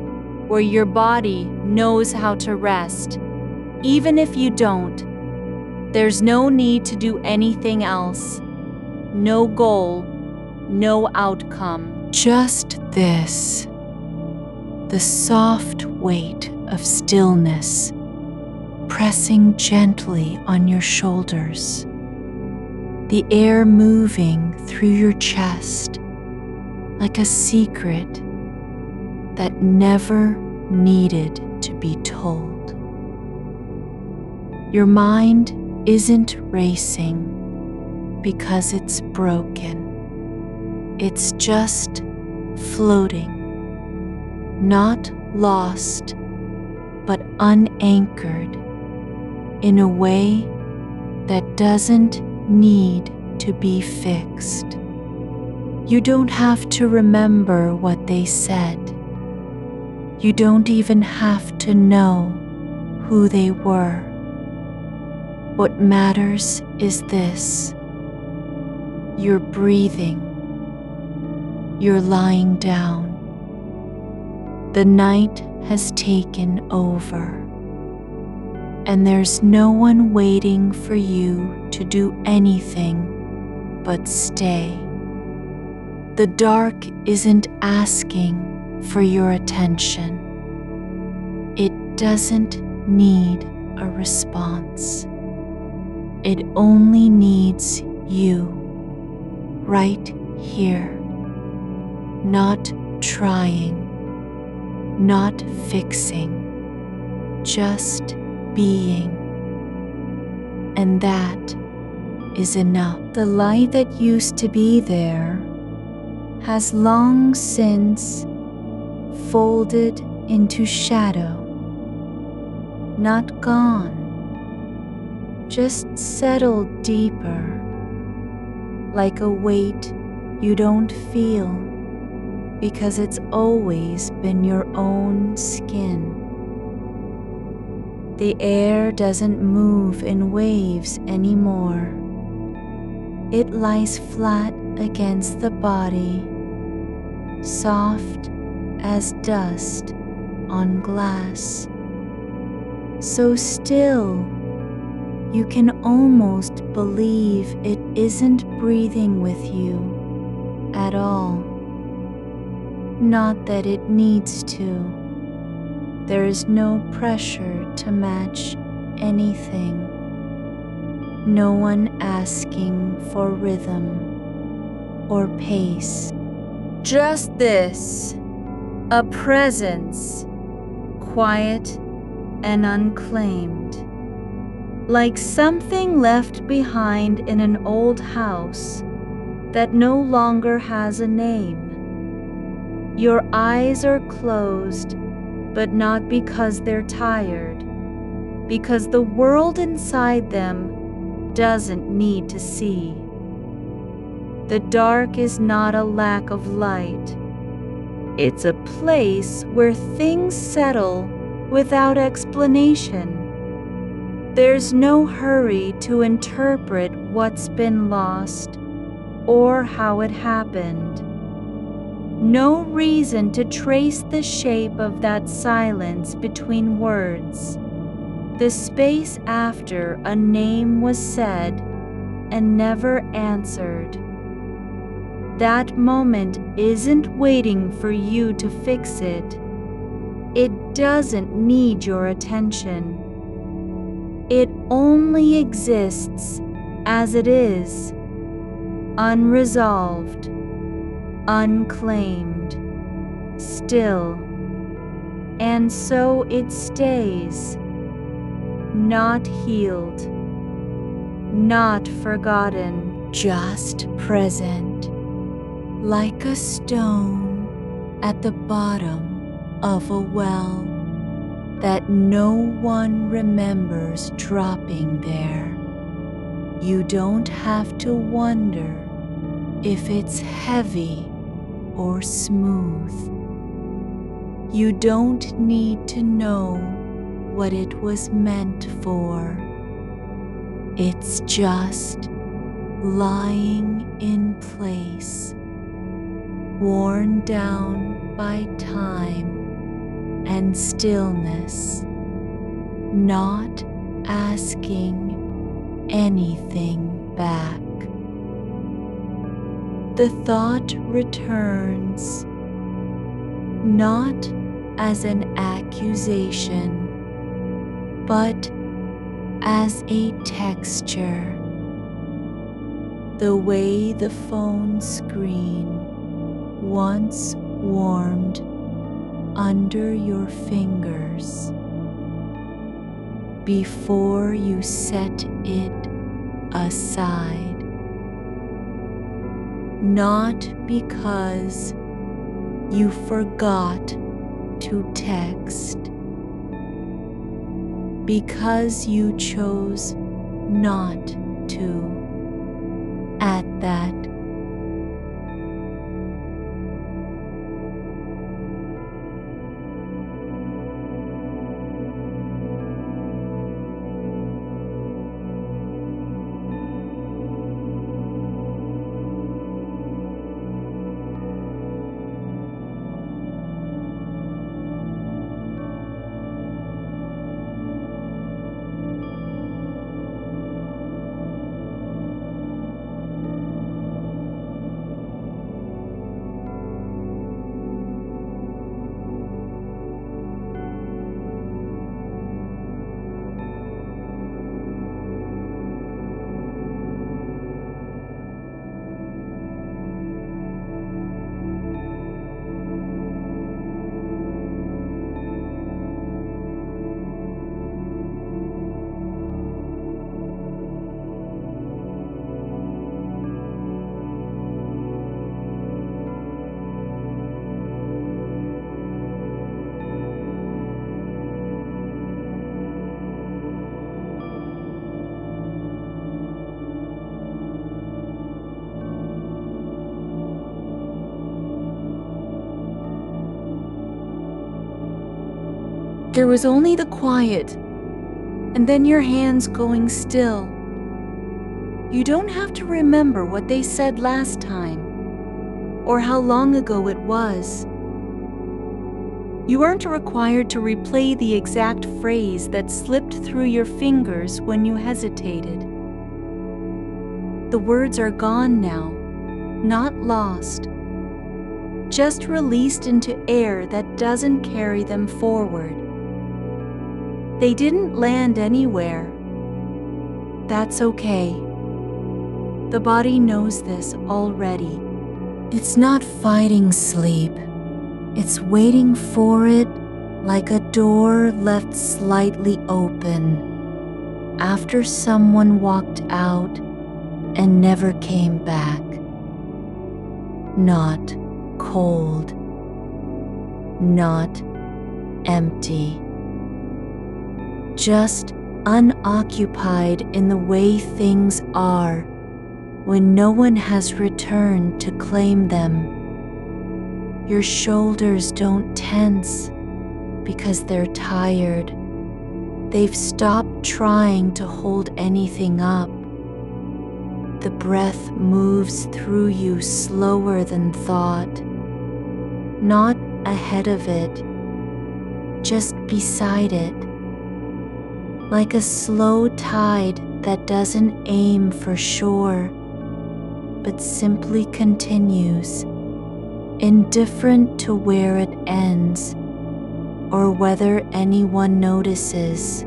where your body knows how to rest, even if you don't. There's no need to do anything else. No goal, no outcome. Just this. The soft weight of stillness pressing gently on your shoulders. The air moving through your chest like a secret that never needed to be told. Your mind isn't racing because it's broken. It's just floating, not lost, but unanchored in a way that doesn't need to be fixed. You don't have to remember what they said. You don't even have to know who they were. What matters is this: you're breathing. You're lying down. The night has taken over, and there's no one waiting for you to do anything but stay. The dark isn't asking for your attention. It doesn't need a response. It only needs you, right here. Not trying, not fixing, just being. And that is enough. The light that used to be there has long since folded into shadow. Not gone, just settled deeper, like a weight you don't feel, because it's always been your own skin. The air doesn't move in waves anymore. It lies flat against the body, soft as dust on glass. so still you can almost believe it isn't breathing with you at all. Not that it needs to. There is no pressure to match anything. No one asking for rhythm or pace. Just this, a presence, quiet and unclaimed, like something left behind in an old house that no longer has a name. Your eyes are closed, but not because they're tired, because the world inside them doesn't need to see. The dark is not a lack of light. It's a place where things settle without explanation. There's no hurry to interpret what's been lost or how it happened. No reason to trace the shape of that silence between words, the space after a name was said and never answered. That moment isn't waiting for you to fix it. It doesn't need your attention. It only exists as it is, unresolved, unclaimed, still. And so it stays, not healed, not forgotten, just present, like a stone at the bottom of a well that no one remembers dropping there. You don't have to wonder if it's heavy or smooth. You don't need to know what it was meant for. It's just lying in place, worn down by time and stillness, not asking anything back. The thought returns, not as an accusation, but as a texture. The way the phone screen once warmed under your fingers before you set it aside. Not because you forgot to text, because you chose not to at that. There was only the quiet, and then your hands going still. You don't have to remember what they said last time, or how long ago it was. You aren't required to replay the exact phrase that slipped through your fingers when you hesitated. The words are gone now, not lost, just released into air that doesn't carry them forward. They didn't land anywhere. That's okay. The body knows this already. It's not fighting sleep. It's waiting for it like a door left slightly open after someone walked out and never came back. Not cold, not empty, just unoccupied in the way things are when no one has returned to claim them. Your shoulders don't tense because they're tired. They've stopped trying to hold anything up. The breath moves through you slower than thought, not ahead of it, just beside it, like a slow tide that doesn't aim for shore, but simply continues, indifferent to where it ends or whether anyone notices.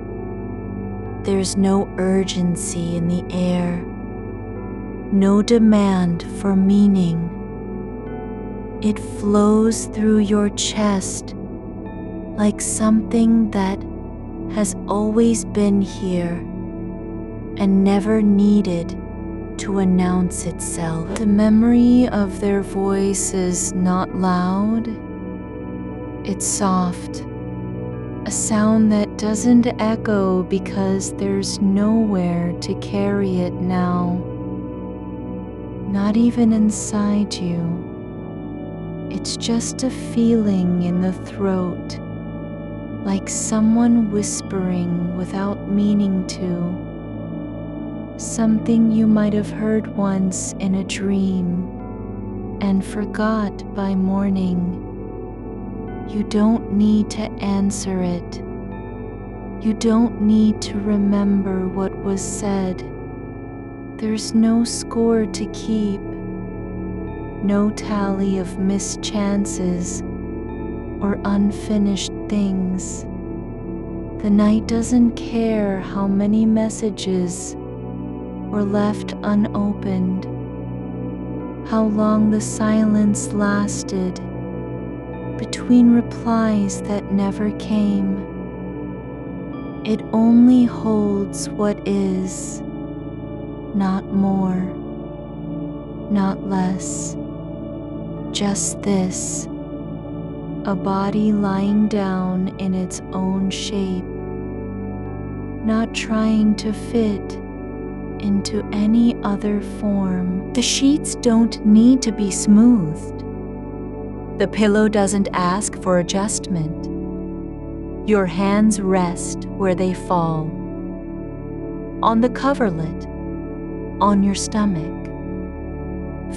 There's no urgency in the air, no demand for meaning. It flows through your chest like something that has always been here and never needed to announce itself. The memory of their voice is not loud. It's soft, a sound that doesn't echo because there's nowhere to carry it now. Not even inside you. It's just a feeling in the throat, like someone whispering without meaning to. Something you might have heard once in a dream and forgot by morning. You don't need to answer it. You don't need to remember what was said. There's no score to keep, no tally of missed chances or unfinished things. The night doesn't care how many messages were left unopened, how long the silence lasted between replies that never came. It only holds what is, not more, not less, just this, a body lying down in its own shape, not trying to fit into any other form. The sheets don't need to be smoothed. The pillow doesn't ask for adjustment. Your hands rest where they fall, on the coverlet, on your stomach.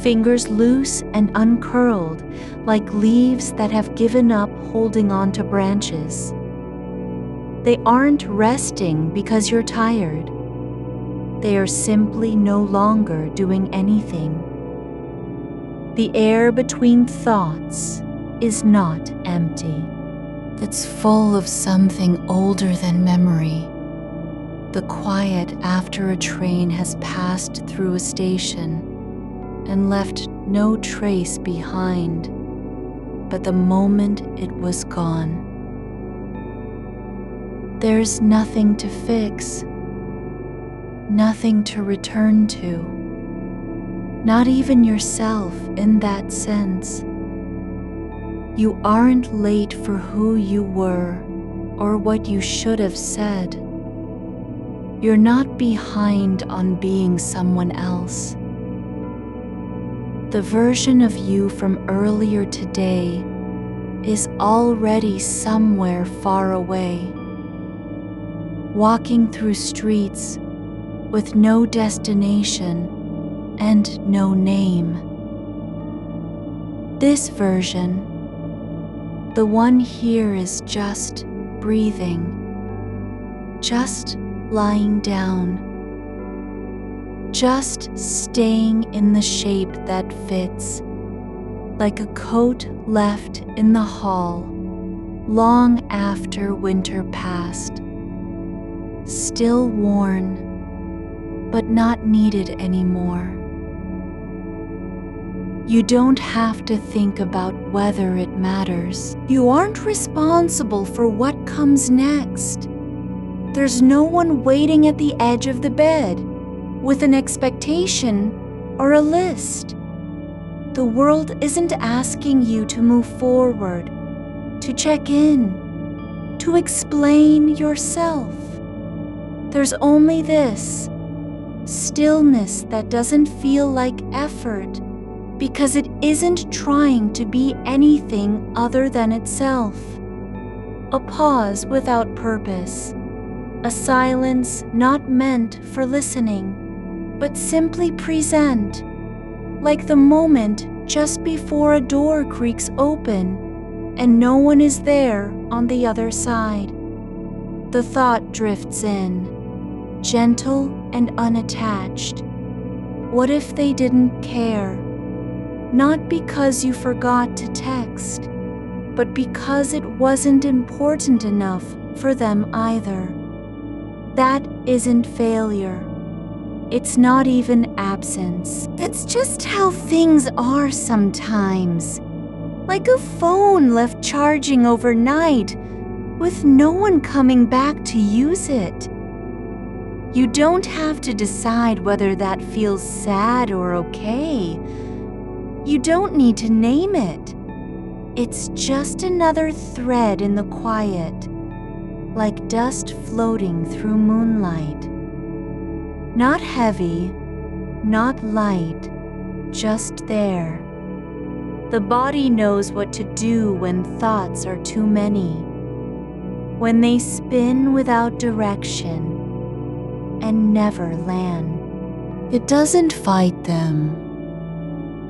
Fingers loose and uncurled like leaves that have given up holding on to branches. They aren't resting because you're tired. They are simply no longer doing anything. The air between thoughts is not empty. It's full of something older than memory. The quiet after a train has passed through a station and left no trace behind, but the moment it was gone. There's nothing to fix, nothing to return to, not even yourself in that sense. You aren't late for who you were or what you should have said. You're not behind on being someone else. The version of you from earlier today is already somewhere far away, walking through streets with no destination and no name. This version, The one here is just breathing, just lying down, just staying in the shape that fits, like a coat left in the hall long after winter passed, still worn, but not needed anymore. You don't have to think about whether it matters. You aren't responsible for what comes next. There's no one waiting at the edge of the bed with an expectation or a list. The world isn't asking you to move forward, to check in, to explain yourself. There's only this stillness that doesn't feel like effort, because it isn't trying to be anything other than itself. A pause without purpose, a silence not meant for listening, but simply present, like the moment just before a door creaks open and no one is there on the other side. The thought drifts in, gentle and unattached. What if they didn't care? Not because you forgot to text, but because it wasn't important enough for them either. That isn't failure. It's not even absence. That's just how things are sometimes. Like a phone left charging overnight with no one coming back to use it. You don't have to decide whether that feels sad or okay. You don't need to name it. It's just another thread in the quiet, like dust floating through moonlight. Not heavy, not light, just there. The body knows what to do when thoughts are too many, when they spin without direction and never land. It doesn't fight them.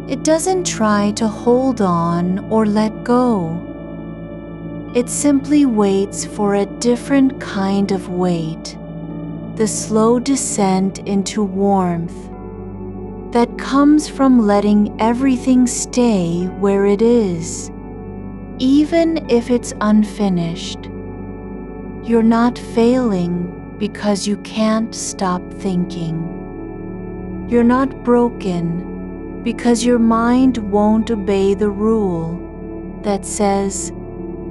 It doesn't try to hold on or let go. It simply waits for a different kind of wait, the slow descent into warmth that comes from letting everything stay where it is, even if it's unfinished. You're not failing because you can't stop thinking. You're not broken because your mind won't obey the rule that says,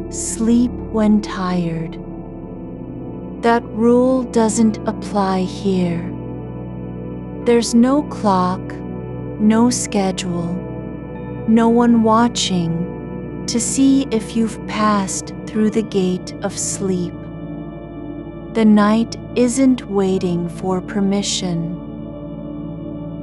sleep when tired. That rule doesn't apply here. There's no clock, no schedule, no one watching to see if you've passed through the gate of sleep. The night isn't waiting for permission.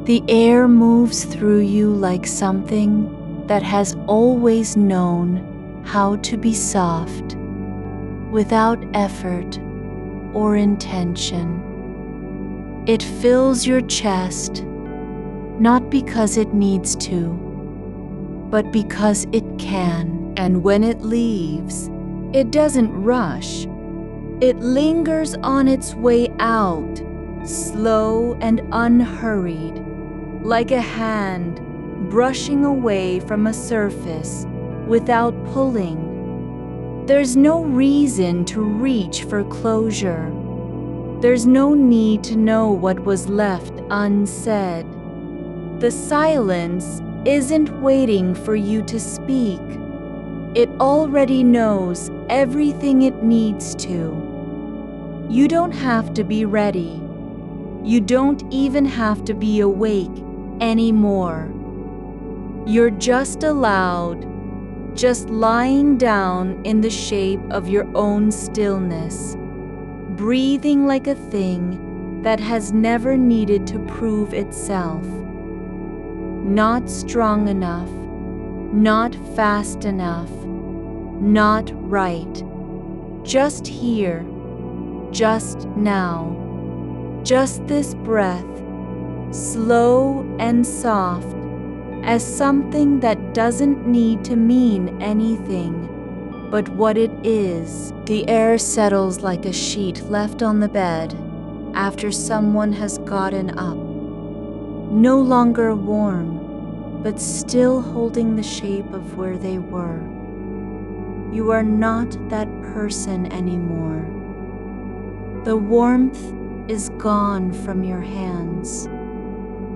The air moves through you like something that has always known how to be soft, without effort or intention. It fills your chest, not because it needs to, but because it can. And when it leaves, it doesn't rush. It lingers on its way out, slow and unhurried, like a hand brushing away from a surface without pulling. There's no reason to reach for closure. There's no need to know what was left unsaid. The silence isn't waiting for you to speak. It already knows everything it needs to. You don't have to be ready. You don't even have to be awake anymore. You're just allowed, just lying down in the shape of your own stillness, breathing like a thing that has never needed to prove itself. Not strong enough, not fast enough, not right. Just here, just now, just this breath, slow and soft, as something that doesn't need to mean anything, but what it is. The air settles like a sheet left on the bed after someone has gotten up. No longer warm, but still holding the shape of where they were. You are not that person anymore. The warmth is gone from your hands,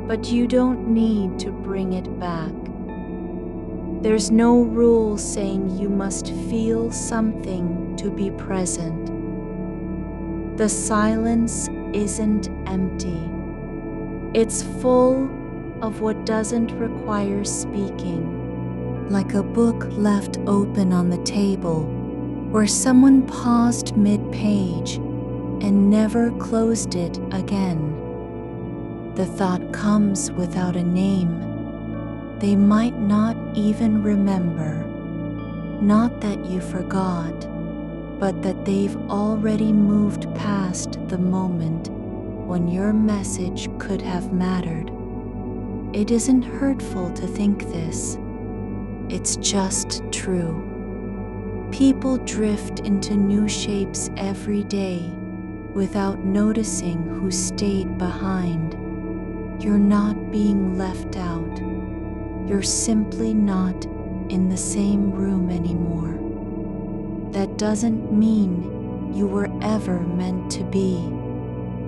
but you don't need to bring it back. There's no rule saying you must feel something to be present. The silence isn't empty. It's full of what doesn't require speaking, like a book left open on the table where someone paused mid-page and never closed it again. The thought comes without a name. They might not even remember. Not that you forgot, but that they've already moved past the moment when your message could have mattered. It isn't hurtful to think this. It's just true. People drift into new shapes every day without noticing who stayed behind. You're not being left out. You're simply not in the same room anymore. That doesn't mean you were ever meant to be.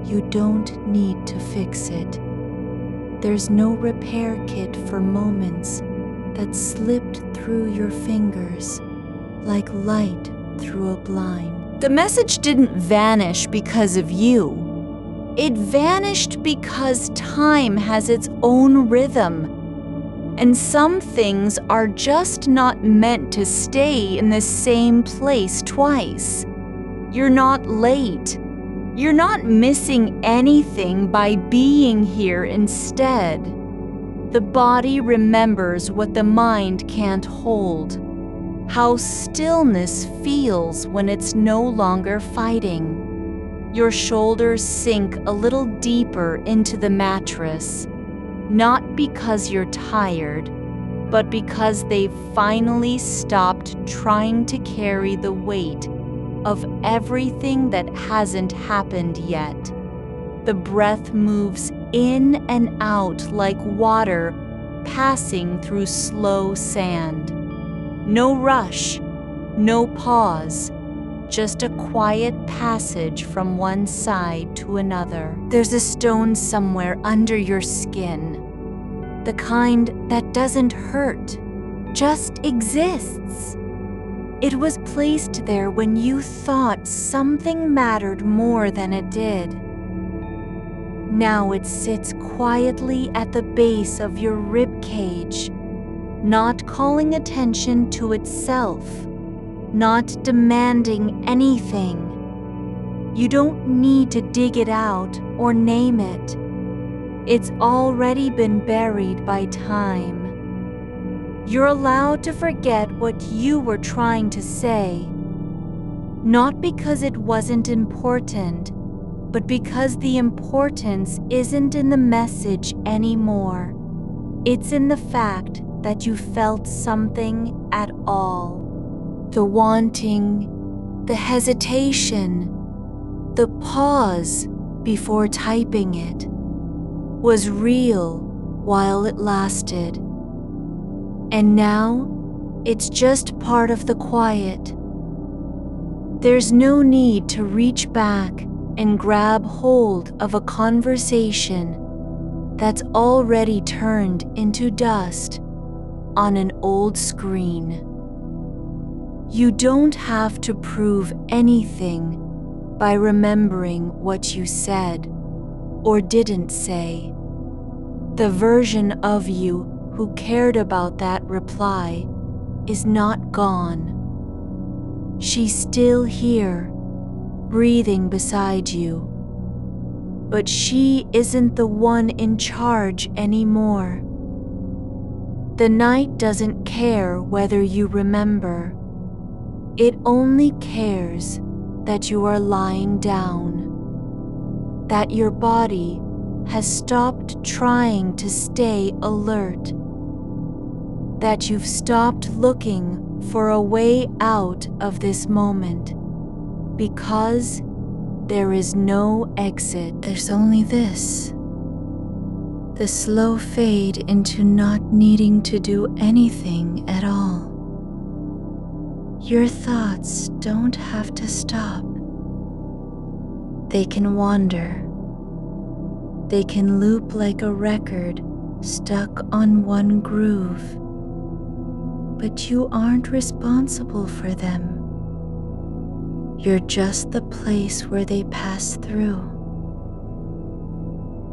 You don't need to fix it. There's no repair kit for moments that slipped through your fingers like light through a blind. The message didn't vanish because of you. It vanished because time has its own rhythm. And some things are just not meant to stay in the same place twice. You're not late. You're not missing anything by being here instead. The body remembers what the mind can't hold. How stillness feels when it's no longer fighting. Your shoulders sink a little deeper into the mattress. Not because you're tired, but because they've finally stopped trying to carry the weight of everything that hasn't happened yet. The breath moves in and out like water passing through slow sand. No rush, no pause, just a quiet passage from one side to another. There's a stone somewhere under your skin. The kind that doesn't hurt, just exists. It was placed there when you thought something mattered more than it did. Now it sits quietly at the base of your rib cage, not calling attention to itself, not demanding anything. You don't need to dig it out or name it. It's already been buried by time. You're allowed to forget what you were trying to say, not because it wasn't important, but because the importance isn't in the message anymore. It's in the fact that you felt something at all. The wanting, the hesitation, the pause before typing it was real while it lasted. And now, it's just part of the quiet. There's no need to reach back and grab hold of a conversation that's already turned into dust on an old screen. You don't have to prove anything by remembering what you said or didn't say. The version of you who cared about that reply is not gone. She's still here, breathing beside you. But she isn't the one in charge anymore. The night doesn't care whether you remember. It only cares that you are lying down, that your body has stopped trying to stay alert, that you've stopped looking for a way out of this moment, because there is no exit. There's only this. The slow fade into not needing to do anything at all. Your thoughts don't have to stop. They can wander. They can loop like a record stuck on one groove. But you aren't responsible for them. You're just the place where they pass through.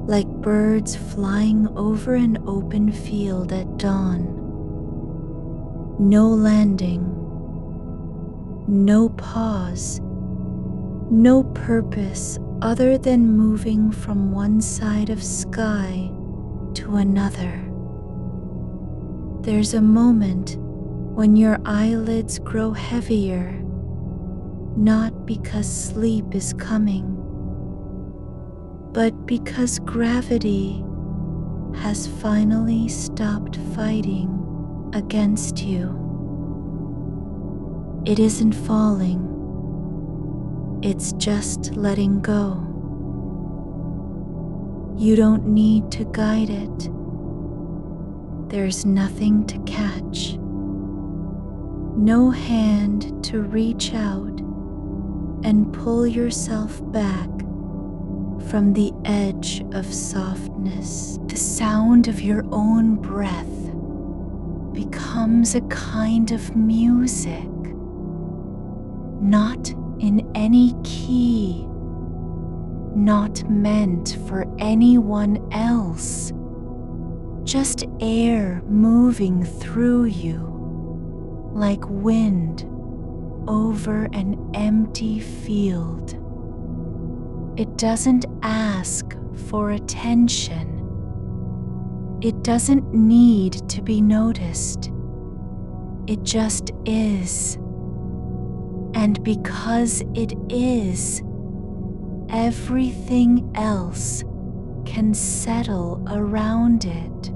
Like birds flying over an open field at dawn. No landing, no pause, no purpose other than moving from one side of sky to another. There's a moment when your eyelids grow heavier, not because sleep is coming, but because gravity has finally stopped fighting against you. It isn't falling, it's just letting go. You don't need to guide it. There's nothing to catch. No hand to reach out and pull yourself back from the edge of softness. The sound of your own breath becomes a kind of music, not in any key, not meant for anyone else, just air moving through you like wind over an empty field. It doesn't ask for attention. It doesn't need to be noticed. It just is. And because it is, everything else can settle around it.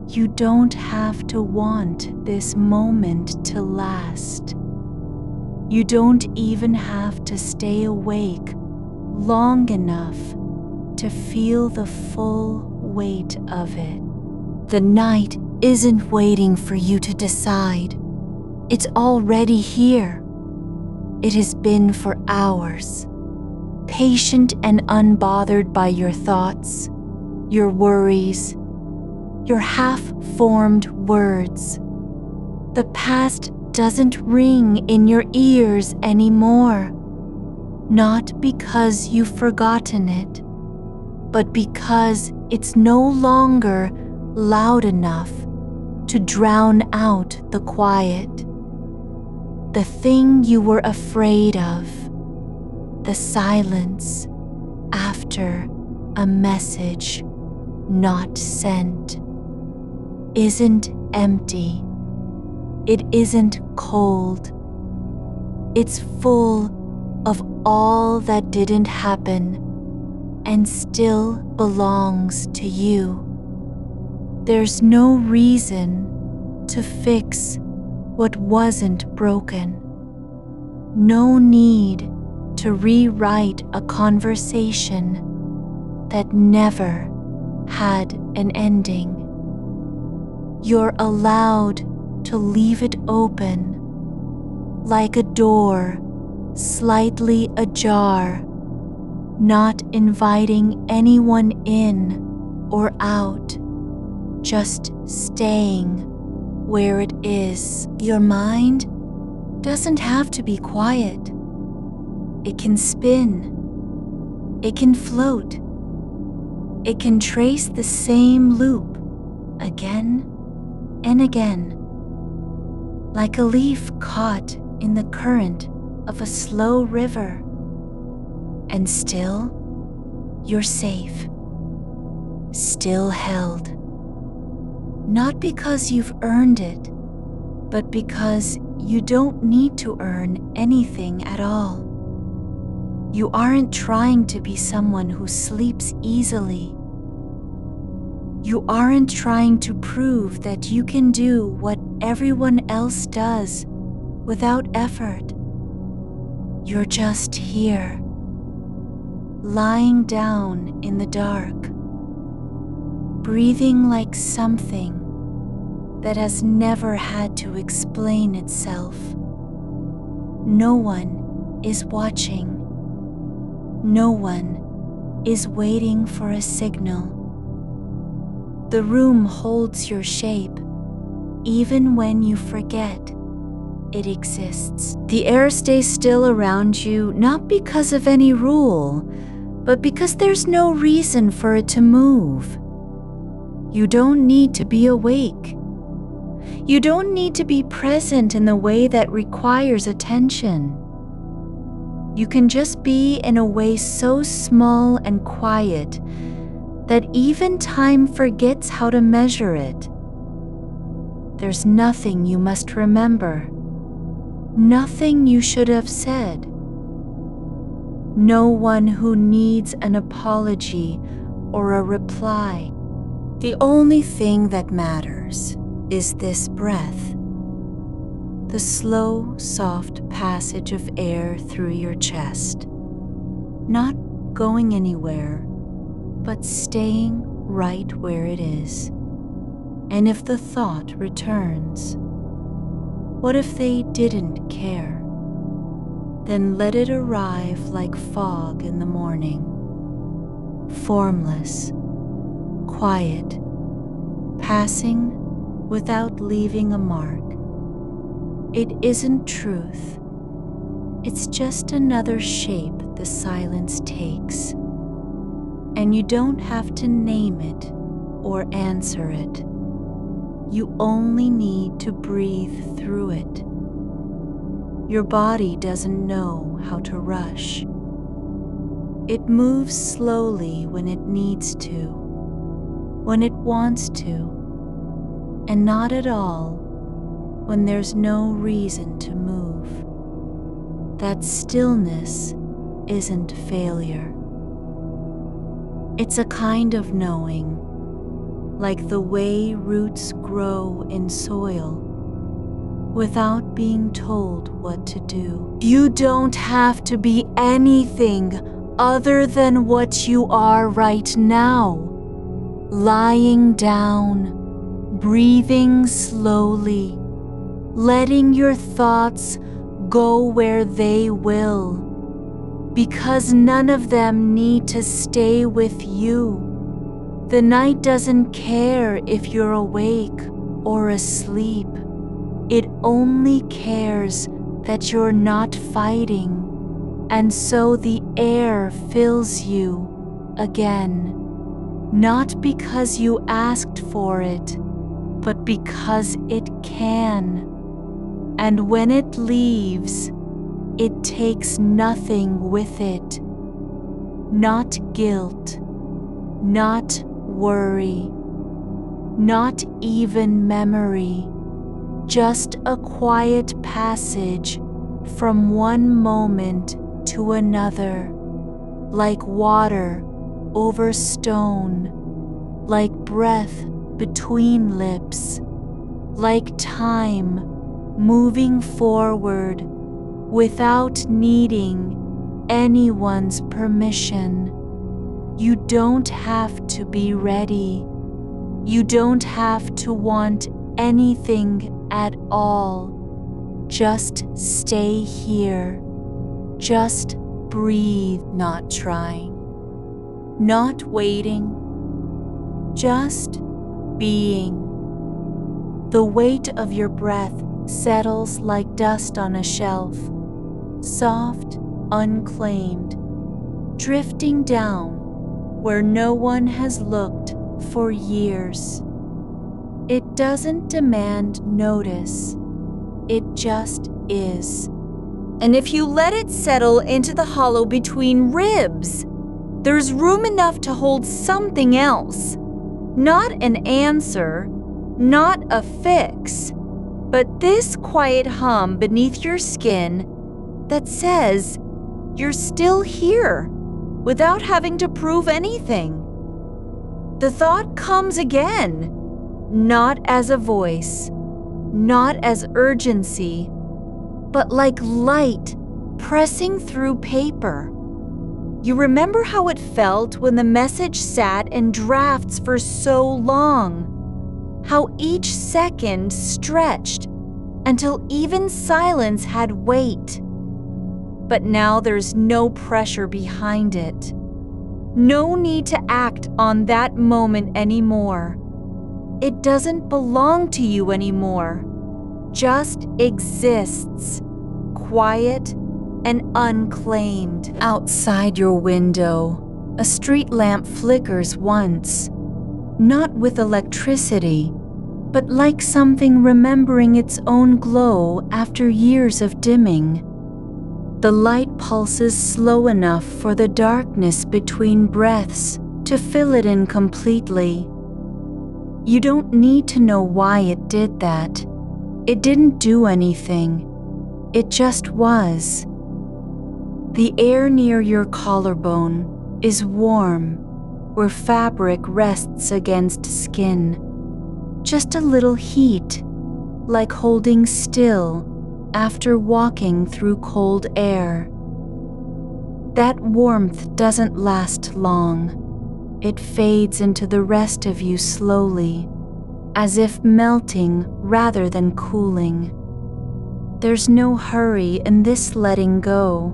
You don't have to want this moment to last. You don't even have to stay awake long enough to feel the full weight of it. The night isn't waiting for you to decide. It's already here. It has been for hours, patient and unbothered by your thoughts, your worries, your half-formed words. The past doesn't ring in your ears anymore, not because you've forgotten it, but because it's no longer loud enough to drown out the quiet. The thing you were afraid of, the silence after a message not sent, isn't empty. It isn't cold. It's full of all that didn't happen and still belongs to you. There's no reason to fix what wasn't broken. No need to rewrite a conversation that never had an ending. You're allowed to leave it open, like a door slightly ajar, not inviting anyone in or out, just staying where it is. Your mind doesn't have to be quiet. It can spin. It can float. It can trace the same loop again and again, like a leaf caught in the current of a slow river. And still, you're safe, still held. Not because you've earned it, but because you don't need to earn anything at all. You aren't trying to be someone who sleeps easily. You aren't trying to prove that you can do what everyone else does without effort. You're just here, lying down in the dark, breathing like something that has never had to explain itself. No one is watching. No one is waiting for a signal. The room holds your shape, even when you forget it exists. The air stays still around you, not because of any rule, but because there's no reason for it to move. You don't need to be awake. You don't need to be present in the way that requires attention. You can just be in a way so small and quiet that even time forgets how to measure it. There's nothing you must remember, nothing you should have said. No one who needs an apology or a reply. The only thing that matters is this breath, the slow, soft passage of air through your chest, not going anywhere, but staying right where it is. And if the thought returns, what if they didn't care? Then let it arrive like fog in the morning, formless, quiet, passing without leaving a mark. It isn't truth. It's just another shape the silence takes. And you don't have to name it or answer it. You only need to breathe through it. Your body doesn't know how to rush. It moves slowly when it needs to, when it wants to, and not at all when there's no reason to move. That stillness isn't failure. It's a kind of knowing, like the way roots grow in soil, without being told what to do. You don't have to be anything other than what you are right now. Lying down, breathing slowly, letting your thoughts go where they will, because none of them need to stay with you. The night doesn't care if you're awake or asleep. It only cares that you're not fighting, and so the air fills you again, not because you asked for it, but because it can. And when it leaves, it takes nothing with it. Not guilt, not worry, not even memory, just a quiet passage from one moment to another, like water over stone, like breath between lips, like time moving forward without needing anyone's permission. You don't have to be ready. You don't have to want anything at all. Just stay here. Just breathe, not trying, not waiting, just being. The weight of your breath settles like dust on a shelf, soft, unclaimed, drifting down where no one has looked for years. It doesn't demand notice. It just is. And if you let it settle into the hollow between ribs, there's room enough to hold something else. Not an answer, not a fix, but this quiet hum beneath your skin that says you're still here without having to prove anything. The thought comes again, not as a voice, not as urgency, but like light pressing through paper. You remember how it felt when the message sat in drafts for so long? How each second stretched until even silence had weight. But now there's no pressure behind it. No need to act on that moment anymore. It doesn't belong to you anymore. Just exists, quiet and unclaimed. Outside your window, a street lamp flickers once, not with electricity, but like something remembering its own glow after years of dimming. The light pulses slow enough for the darkness between breaths to fill it in completely. You don't need to know why it did that. It didn't do anything. It just was. The air near your collarbone is warm, where fabric rests against skin. Just a little heat, like holding still after walking through cold air. That warmth doesn't last long. It fades into the rest of you slowly, as if melting rather than cooling. There's no hurry in this letting go.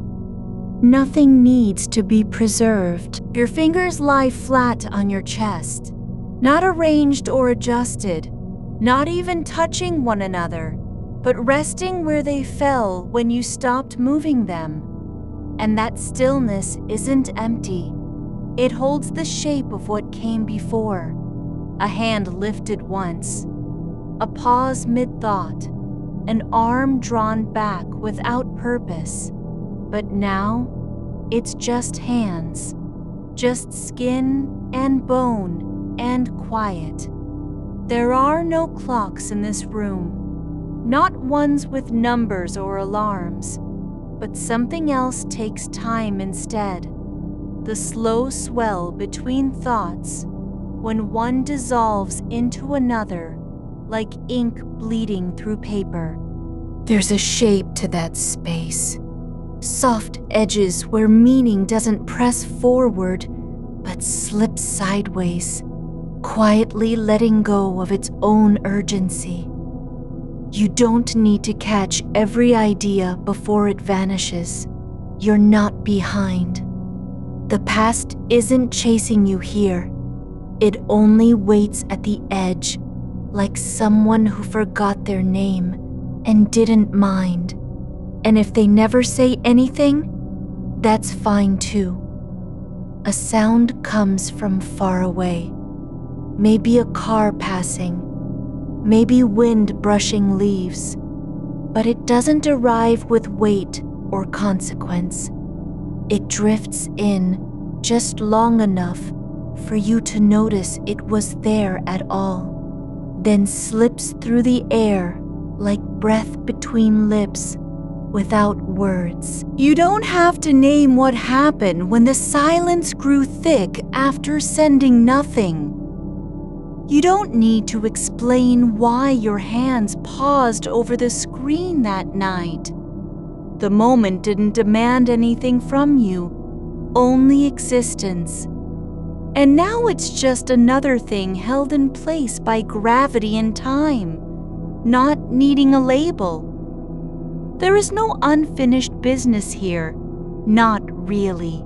Nothing needs to be preserved. Your fingers lie flat on your chest, not arranged or adjusted, not even touching one another, but resting where they fell when you stopped moving them. And that stillness isn't empty. It holds the shape of what came before. A hand lifted once, a pause mid-thought, an arm drawn back without purpose. But now, it's just hands, just skin and bone and quiet. There are no clocks in this room. Not ones with numbers or alarms, but something else takes time instead. The slow swell between thoughts when one dissolves into another like ink bleeding through paper. There's a shape to that space. Soft edges where meaning doesn't press forward but slips sideways, quietly letting go of its own urgency. You don't need to catch every idea before it vanishes. You're not behind. The past isn't chasing you here. It only waits at the edge, like someone who forgot their name and didn't mind. And if they never say anything, that's fine too. A sound comes from far away. Maybe a car passing. Maybe wind brushing leaves, but it doesn't arrive with weight or consequence. It drifts in just long enough for you to notice it was there at all, then slips through the air like breath between lips without words. You don't have to name what happened when the silence grew thick after sending nothing. You don't need to explain why your hands paused over the screen that night. The moment didn't demand anything from you, only existence. And now it's just another thing held in place by gravity and time, not needing a label. There is no unfinished business here, not really.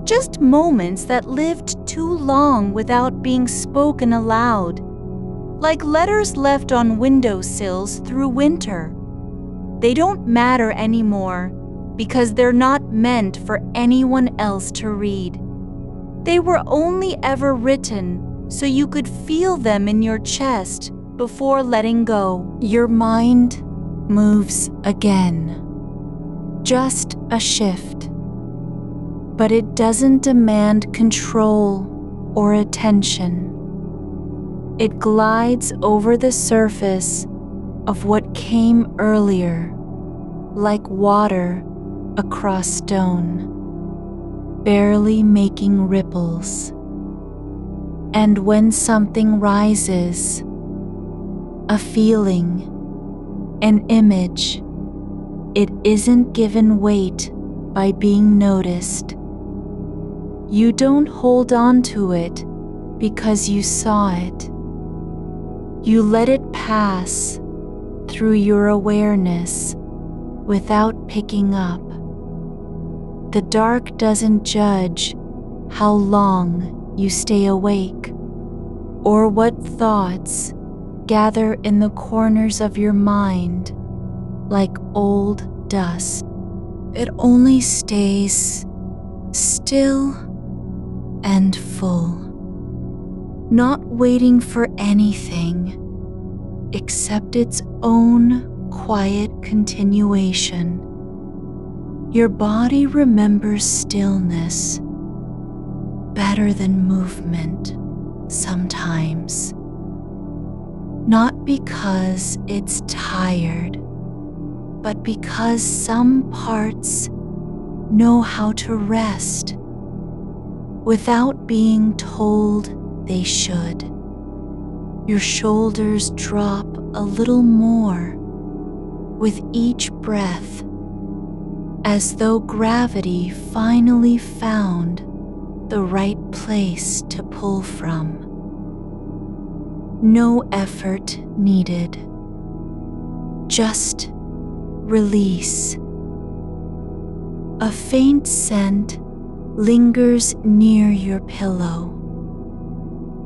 Just moments that lived too long without being spoken aloud, like letters left on windowsills through winter. They don't matter anymore because they're not meant for anyone else to read. They were only ever written so you could feel them in your chest before letting go. Your mind moves again. Just a shift. But it doesn't demand control or attention. It glides over the surface of what came earlier, like water across stone, barely making ripples. And when something rises, a feeling, an image, it isn't given weight by being noticed. You don't hold on to it because you saw it. You let it pass through your awareness without picking up. The dark doesn't judge how long you stay awake or what thoughts gather in the corners of your mind like old dust. It only stays still and full, not waiting for anything except its own quiet continuation. Your body remembers stillness better than movement sometimes, not because it's tired, but because some parts know how to rest without being told they should. Your shoulders drop a little more with each breath, as though gravity finally found the right place to pull from. No effort needed, just release. A faint scent lingers near your pillow,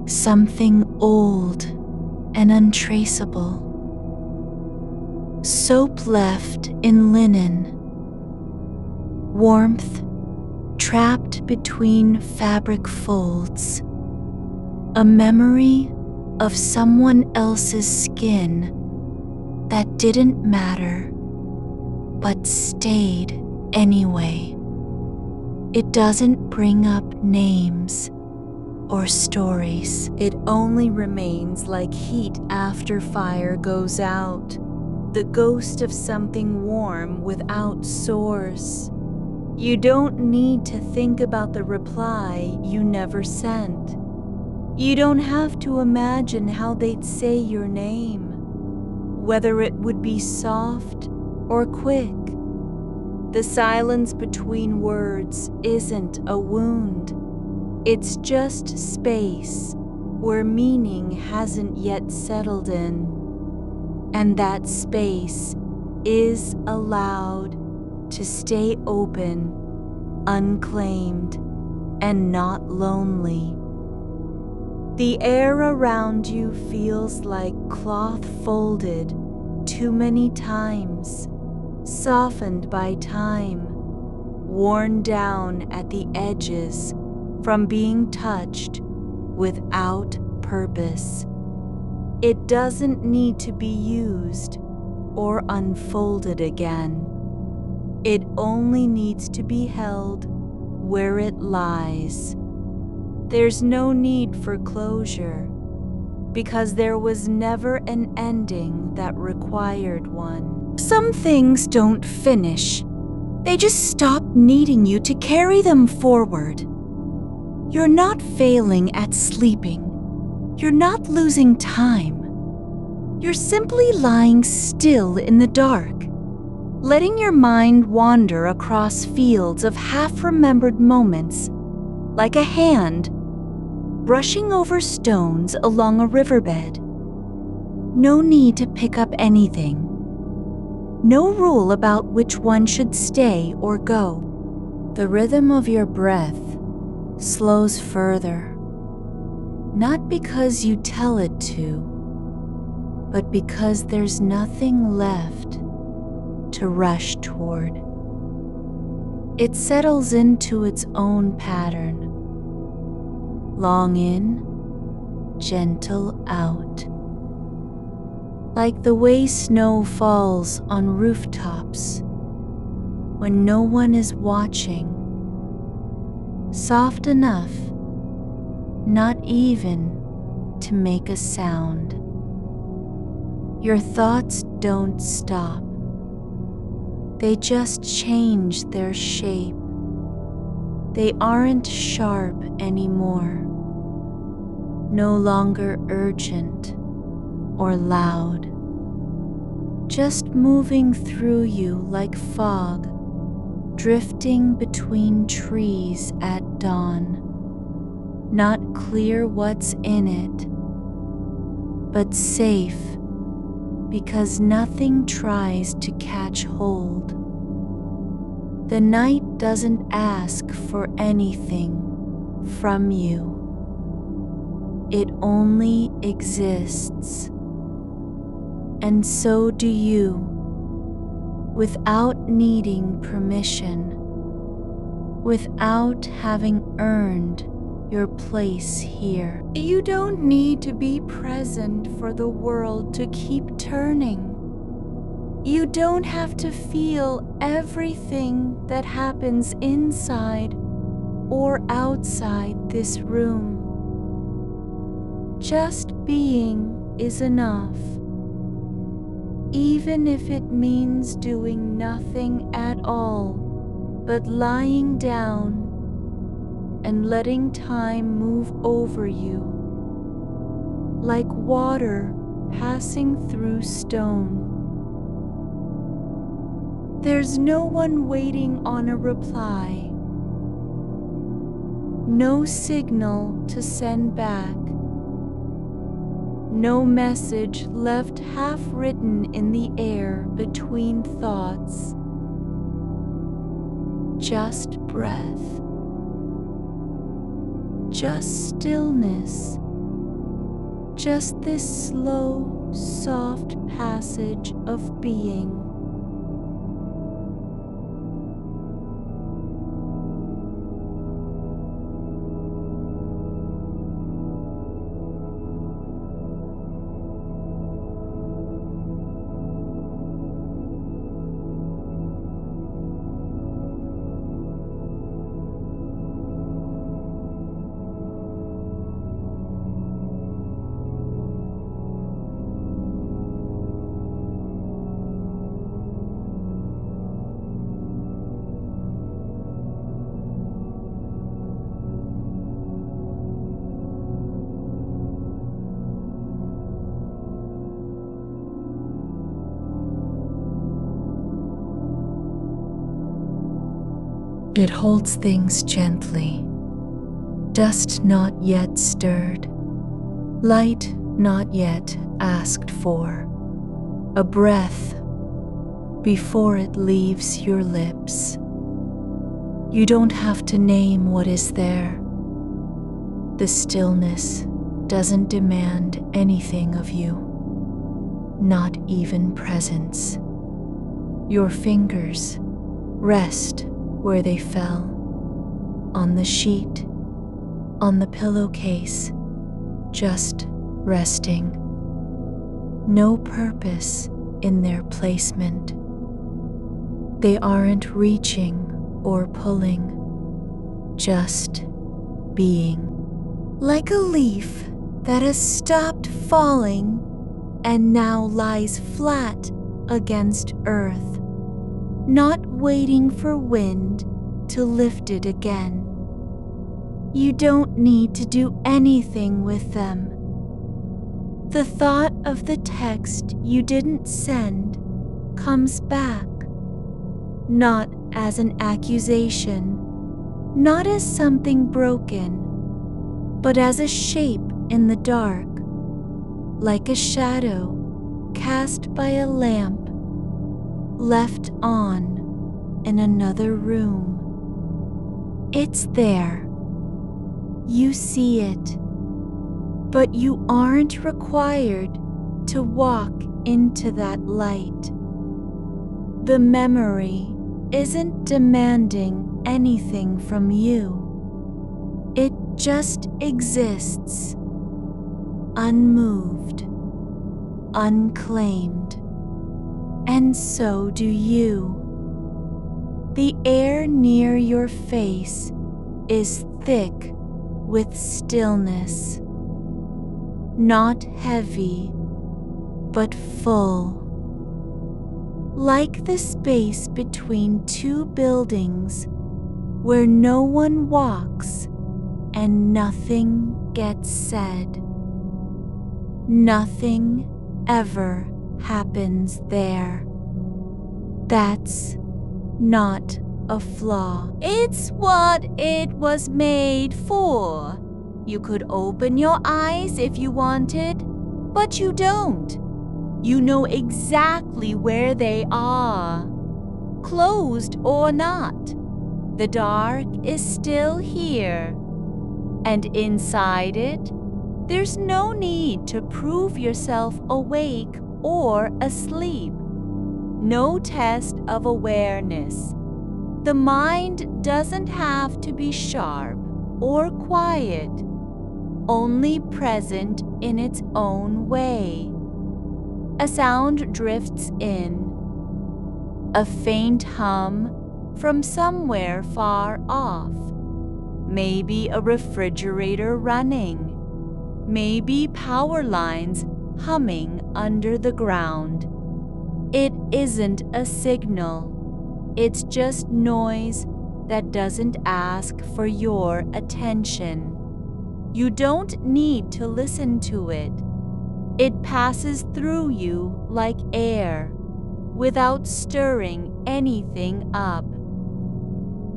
something old and untraceable. Soap left in linen, warmth trapped between fabric folds, a memory of someone else's skin that didn't matter but stayed anyway. It doesn't bring up names or stories. It only remains like heat after fire goes out, the ghost of something warm without source. You don't need to think about the reply you never sent. You don't have to imagine how they'd say your name, whether it would be soft or quick. The silence between words isn't a wound. It's just space where meaning hasn't yet settled in. And that space is allowed to stay open, unclaimed, and not lonely. The air around you feels like cloth folded too many times, softened by time, worn down at the edges from being touched without purpose. It doesn't need to be used or unfolded again. It only needs to be held where it lies. There's no need for closure, because there was never an ending that required one. Some things don't finish. They just stop needing you to carry them forward. You're not failing at sleeping. You're not losing time. You're simply lying still in the dark, letting your mind wander across fields of half-remembered moments, like a hand brushing over stones along a riverbed. No need to pick up anything. No rule about which one should stay or go. The rhythm of your breath slows further, not because you tell it to, but because there's nothing left to rush toward. It settles into its own pattern. Long in, gentle out. Like the way snow falls on rooftops when no one is watching. Soft enough, not even to make a sound. Your thoughts don't stop. They just change their shape. They aren't sharp anymore. no longer urgent or loud, just moving through you like fog, drifting between trees at dawn. Not clear what's in it, but safe because nothing tries to catch hold. The night doesn't ask for anything from you. It only exists. And so do you, without needing permission, without having earned your place here. You don't need to be present for the world to keep turning. You don't have to feel everything that happens inside or outside this room. Just being is enough, even if it means doing nothing at all but lying down and letting time move over you, like water passing through stone. There's no one waiting on a reply, no signal to send back, no message left half written in the air between thoughts. Just breath. Just stillness, just this slow, soft passage of being. It holds things gently, dust not yet stirred, light not yet asked for, a breath before it leaves your lips. You don't have to name what is there. The stillness doesn't demand anything of you, not even presence. Your fingers rest where they fell, on the sheet, on the pillowcase, just resting. No purpose in their placement. They aren't reaching or pulling, just being. Like a leaf that has stopped falling and now lies flat against earth, not waiting for wind to lift it again. You don't need to do anything with them. The thought of the text you didn't send comes back, not as an accusation, not as something broken, but as a shape in the dark, like a shadow cast by a lamp left on in another room. It's there. You see it, but you aren't required to walk into that light. The memory isn't demanding anything from you. It just exists, unmoved, unclaimed, and so do you. The air near your face is thick with stillness, not heavy, but full. Like the space between two buildings where no one walks and nothing gets said. Nothing ever happens there. That's not a flaw. It's what it was made for. You could open your eyes if you wanted, but you don't. You know exactly where they are, closed or not. The dark is still here, and inside it, there's no need to prove yourself awake or asleep. No test of awareness. The mind doesn't have to be sharp or quiet, only present in its own way. A sound drifts in, a faint hum from somewhere far off. Maybe a refrigerator running, maybe power lines humming under the ground. It isn't a signal. It's just noise that doesn't ask for your attention. You don't need to listen to it. It passes through you like air, without stirring anything up.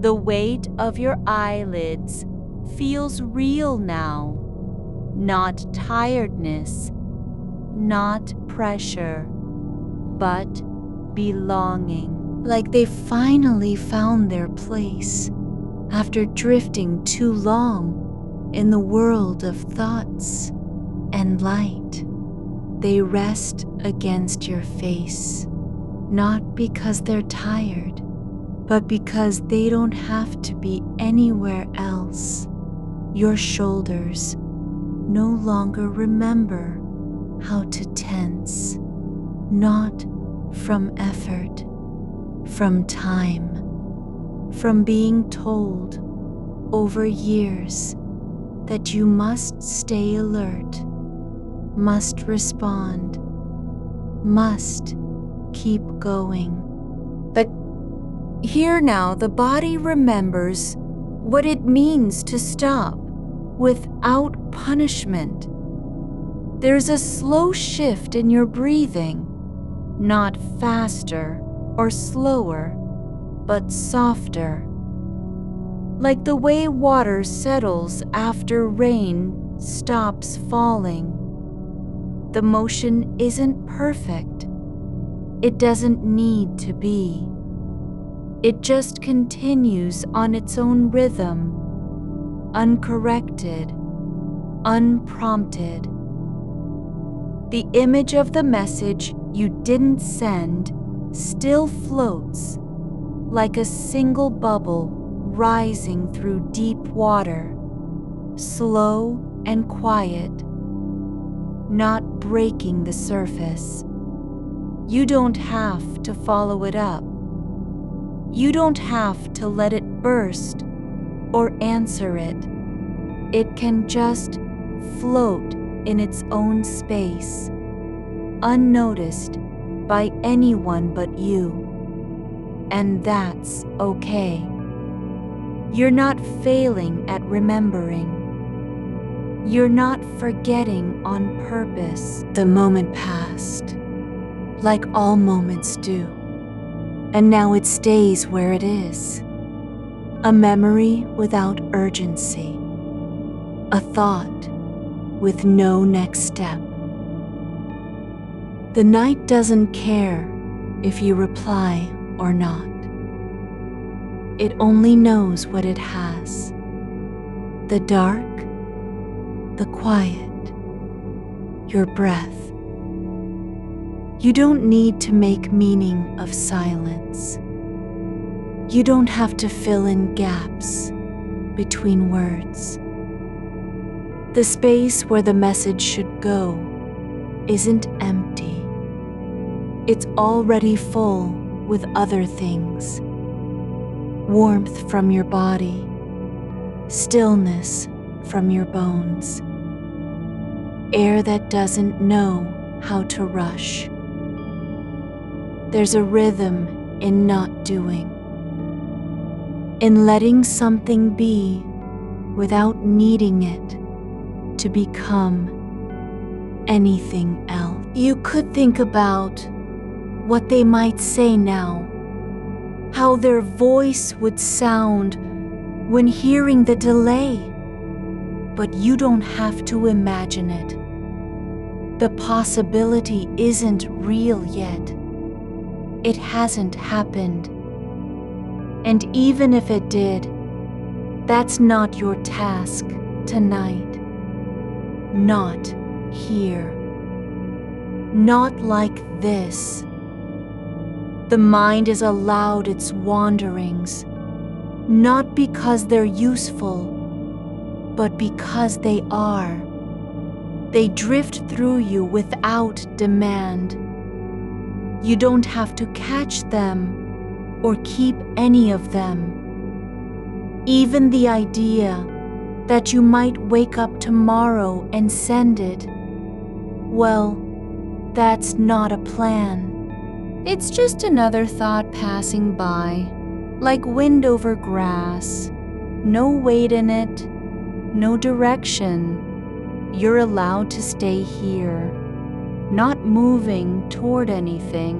The weight of your eyelids feels real now, not tiredness, not pressure, but belonging. Like they finally found their place after drifting too long in the world of thoughts and light. They rest against your face, not because they're tired, but because they don't have to be anywhere else. Your shoulders no longer remember how to tense, not from effort, from time, from being told over years that you must stay alert, must respond, must keep going. But here now, the body remembers what it means to stop without punishment. There's a slow shift in your breathing, not faster or slower, but softer. Like the way water settles after rain stops falling. The motion isn't perfect. It doesn't need to be. It just continues on its own rhythm, uncorrected, unprompted. The image of the message you didn't send still floats like a single bubble rising through deep water, slow and quiet, not breaking the surface. You don't have to follow it up. You don't have to let it burst or answer it. It can just float in its own space, unnoticed by anyone but you. And that's okay. You're not failing at remembering. You're not forgetting on purpose. The moment passed, like all moments do, and now it stays where it is. A memory without urgency, a thought with no next step. The night doesn't care if you reply or not. It only knows what it has: the dark, the quiet, your breath. You don't need to make meaning of silence. You don't have to fill in gaps between words. The space where the message should go isn't empty. It's already full with other things. Warmth from your body, stillness from your bones, air that doesn't know how to rush. There's a rhythm in not doing, in letting something be without needing it to become anything else. You could think about what they might say now, how their voice would sound when hearing the delay, but you don't have to imagine it. The possibility isn't real yet. It hasn't happened. And even if it did, that's not your task tonight. Not here. Not like this. The mind is allowed its wanderings, not because they're useful, but because they are. They drift through you without demand. You don't have to catch them or keep any of them. Even the idea that you might wake up tomorrow and send it, well, that's not a plan. It's just another thought passing by, like wind over grass. No weight in it, no direction. You're allowed to stay here, not moving toward anything,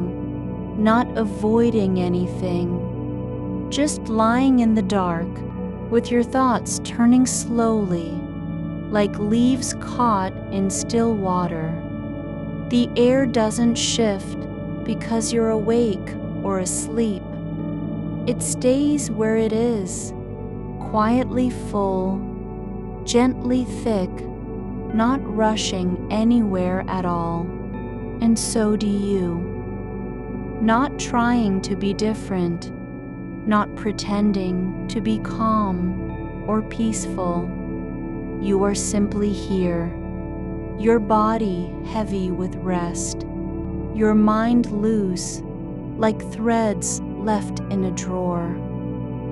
not avoiding anything, just lying in the dark with your thoughts turning slowly, like leaves caught in still water. The air doesn't shift because you're awake or asleep. It stays where it is, quietly full, gently thick, not rushing anywhere at all. And so do you. Not trying to be different, not pretending to be calm or peaceful. You are simply here, your body heavy with rest, your mind loose, like threads left in a drawer.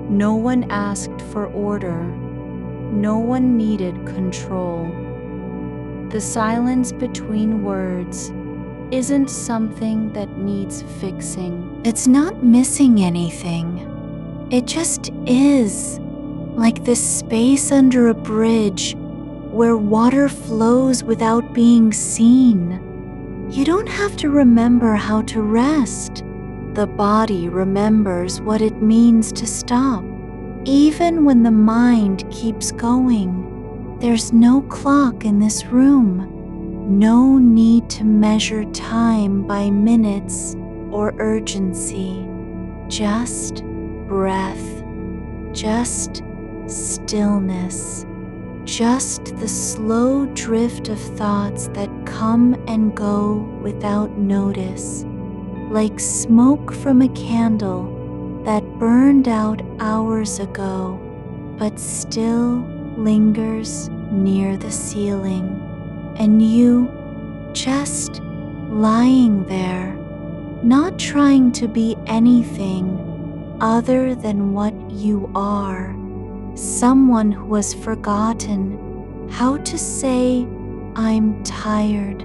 No one asked for order. No one needed control. The silence between words isn't something that needs fixing. It's not missing anything. It just is, like the space under a bridge where water flows without being seen. You don't have to remember how to rest. The body remembers what it means to stop, even when the mind keeps going. There's no clock in this room. No need to measure time by minutes or urgency. Just breath. Just stillness. Just the slow drift of thoughts that come and go without notice, like smoke from a candle that burned out hours ago, but still lingers near the ceiling. And you just lying there, not trying to be anything other than what you are. Someone who has forgotten how to say, "I'm tired,"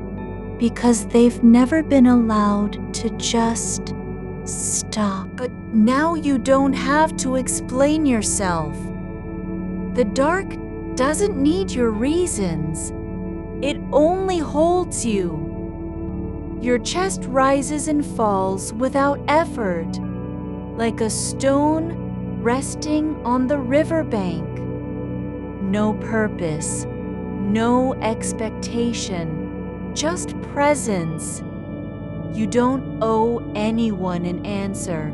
because they've never been allowed to just stop. But now you don't have to explain yourself. The dark doesn't need your reasons. It only holds you. Your chest rises and falls without effort, like a stone resting on the riverbank. No purpose, no expectation, just presence. You don't owe anyone an answer.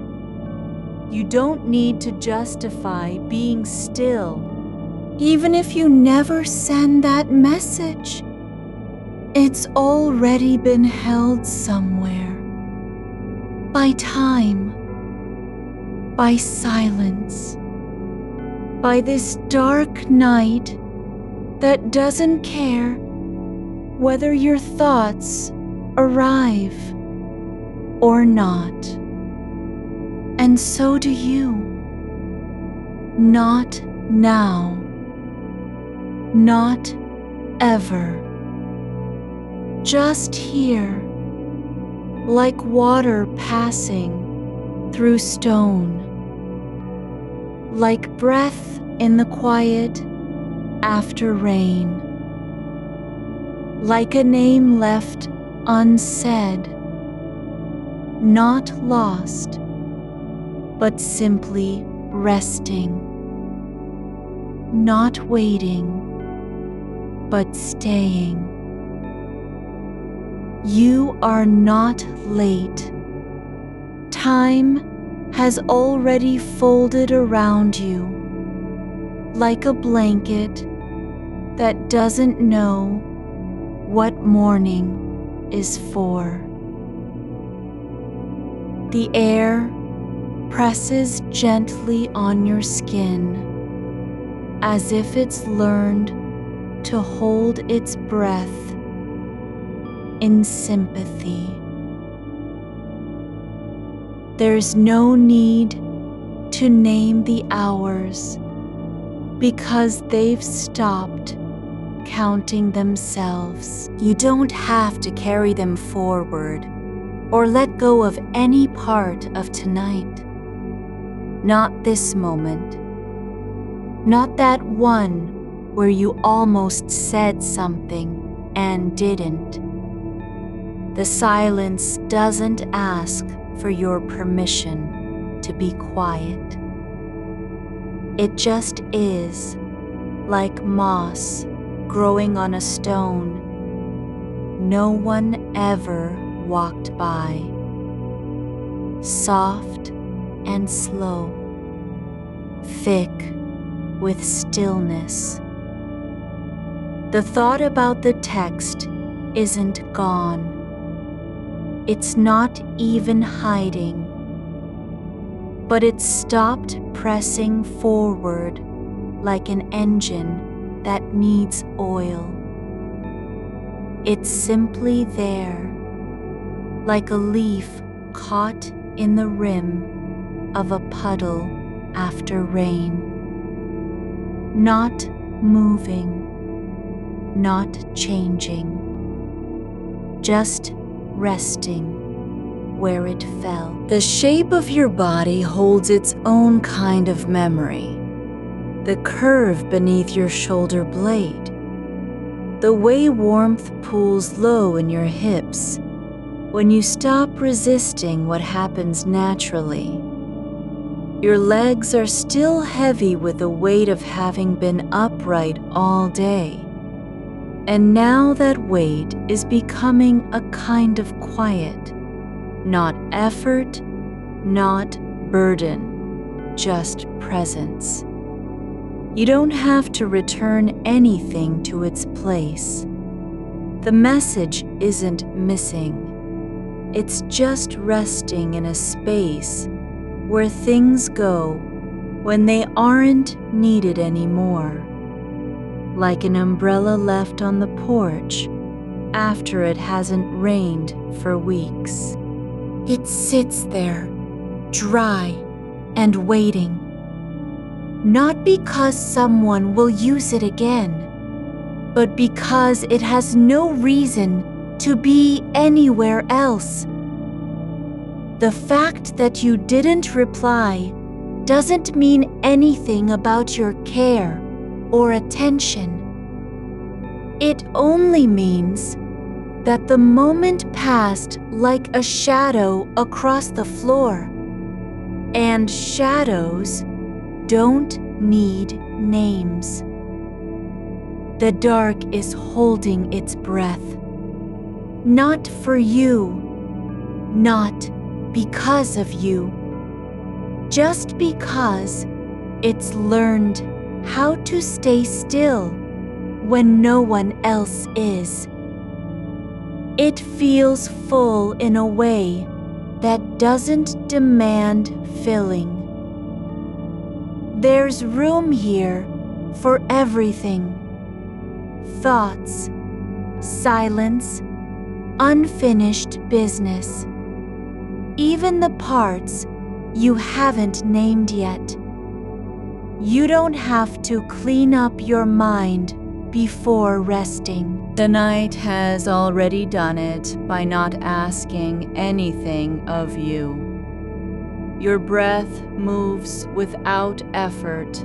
You don't need to justify being still, even if you never send that message. It's already been held somewhere. By time. By silence. By this dark night that doesn't care whether your thoughts arrive or not. And so do you. Not now. Not ever. Just here, like water passing through stone, like breath in the quiet, after rain. Like a name left unsaid, not lost, but simply resting, not waiting, but staying. You are not late. Time has already folded around you like a blanket that doesn't know what morning is for. The air presses gently on your skin as if it's learned to hold its breath in sympathy. There's no need to name the hours because they've stopped counting themselves. You don't have to carry them forward or let go of any part of tonight. Not this moment. Not that one where you almost said something and didn't. The silence doesn't ask for your permission to be quiet. It just is, like moss growing on a stone no one ever walked by. Soft and slow, thick with stillness. The thought about the text isn't gone. It's not even hiding, but it's stopped pressing forward like an engine that needs oil. It's simply there, like a leaf caught in the rim of a puddle after rain. Not moving, not changing, just resting where it fell. The shape of your body holds its own kind of memory. The curve beneath your shoulder blade, the way warmth pools low in your hips when you stop resisting what happens naturally. Your legs are still heavy with the weight of having been upright all day. And now that weight is becoming a kind of quiet, not effort, not burden, just presence. You don't have to return anything to its place. The message isn't missing. It's just resting in a space where things go when they aren't needed anymore. Like an umbrella left on the porch after it hasn't rained for weeks. It sits there, dry and waiting. Not because someone will use it again, but because it has no reason to be anywhere else. The fact that you didn't reply doesn't mean anything about your care or attention. It only means that the moment passed like a shadow across the floor, and shadows don't need names. The dark is holding its breath, not for you, not because of you, just because it's learned how to stay still when no one else is. It feels full in a way that doesn't demand filling. There's room here for everything. Thoughts, silence, unfinished business. Even the parts you haven't named yet. You don't have to clean up your mind before resting. The night has already done it by not asking anything of you. Your breath moves without effort,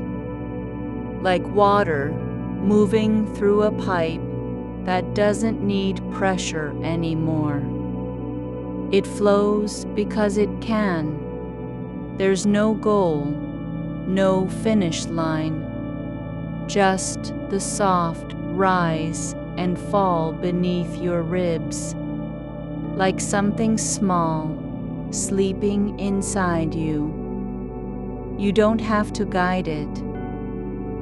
like water moving through a pipe that doesn't need pressure anymore. It flows because it can. There's no goal, no finish line, just the soft rise and fall beneath your ribs, like something small sleeping inside you. You don't have to guide it.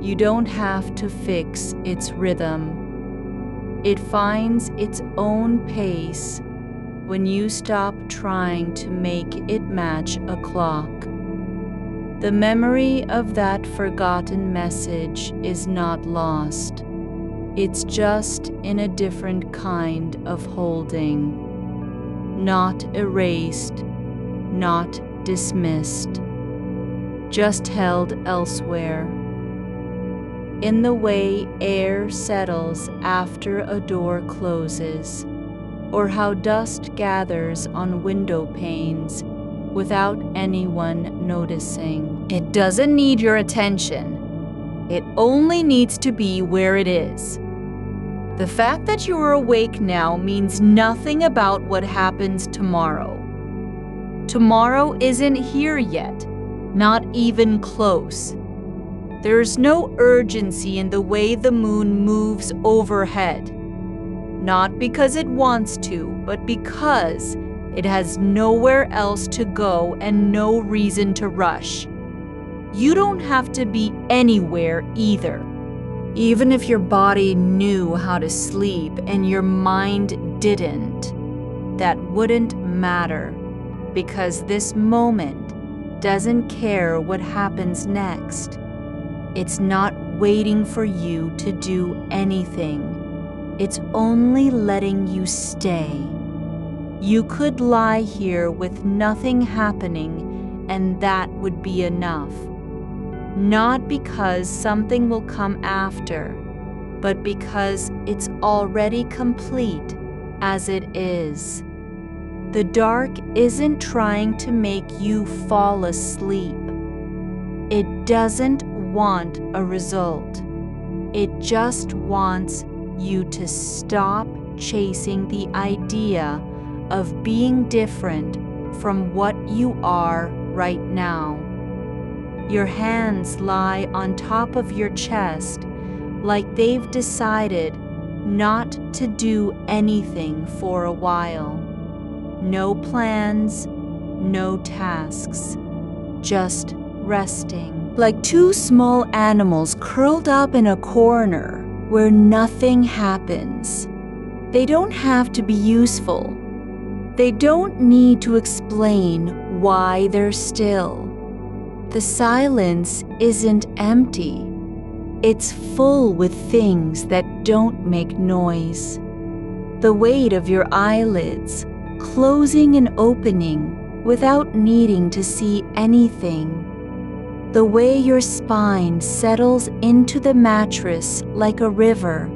You don't have to fix its rhythm. It finds its own pace when you stop trying to make it match a clock. The memory of that forgotten message is not lost. It's just in a different kind of holding. Not erased, not dismissed, just held elsewhere. In the way air settles after a door closes, or how dust gathers on window panes without anyone noticing. It doesn't need your attention. It only needs to be where it is. The fact that you are awake now means nothing about what happens tomorrow. Tomorrow isn't here yet, not even close. There's no urgency in the way the moon moves overhead. Not because it wants to, but because it has nowhere else to go and no reason to rush. You don't have to be anywhere either. Even if your body knew how to sleep and your mind didn't, that wouldn't matter, because this moment doesn't care what happens next. It's not waiting for you to do anything. It's only letting you stay. You could lie here with nothing happening, and that would be enough. Not because something will come after, but because it's already complete as it is. The dark isn't trying to make you fall asleep. It doesn't want a result. It just wants you to stop chasing the idea of being different from what you are right now. Your hands lie on top of your chest like they've decided not to do anything for a while. No plans, no tasks, just resting. Like two small animals curled up in a corner where nothing happens. They don't have to be useful. They don't need to explain why they're still. The silence isn't empty. It's full with things that don't make noise. The weight of your eyelids, closing and opening without needing to see anything. The way your spine settles into the mattress like a river,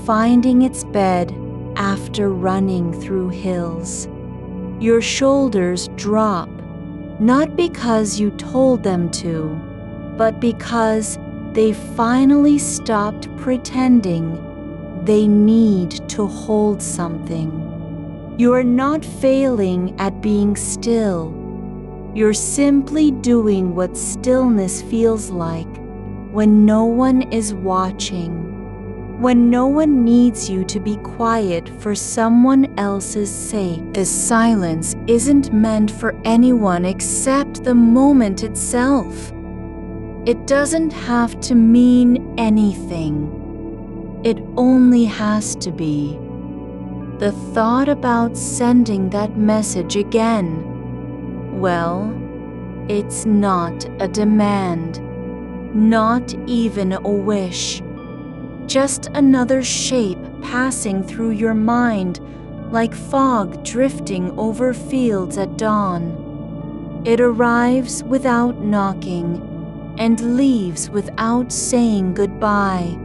finding its bed after running through hills. Your shoulders drop, not because you told them to, but because they finally stopped pretending they need to hold something. You are not failing at being still. You're simply doing what stillness feels like when no one is watching, when no one needs you to be quiet for someone else's sake. The silence isn't meant for anyone except the moment itself. It doesn't have to mean anything. It only has to be. The thought about sending that message again, well, it's not a demand, not even a wish. Just another shape passing through your mind like fog drifting over fields at dawn. It arrives without knocking and leaves without saying goodbye.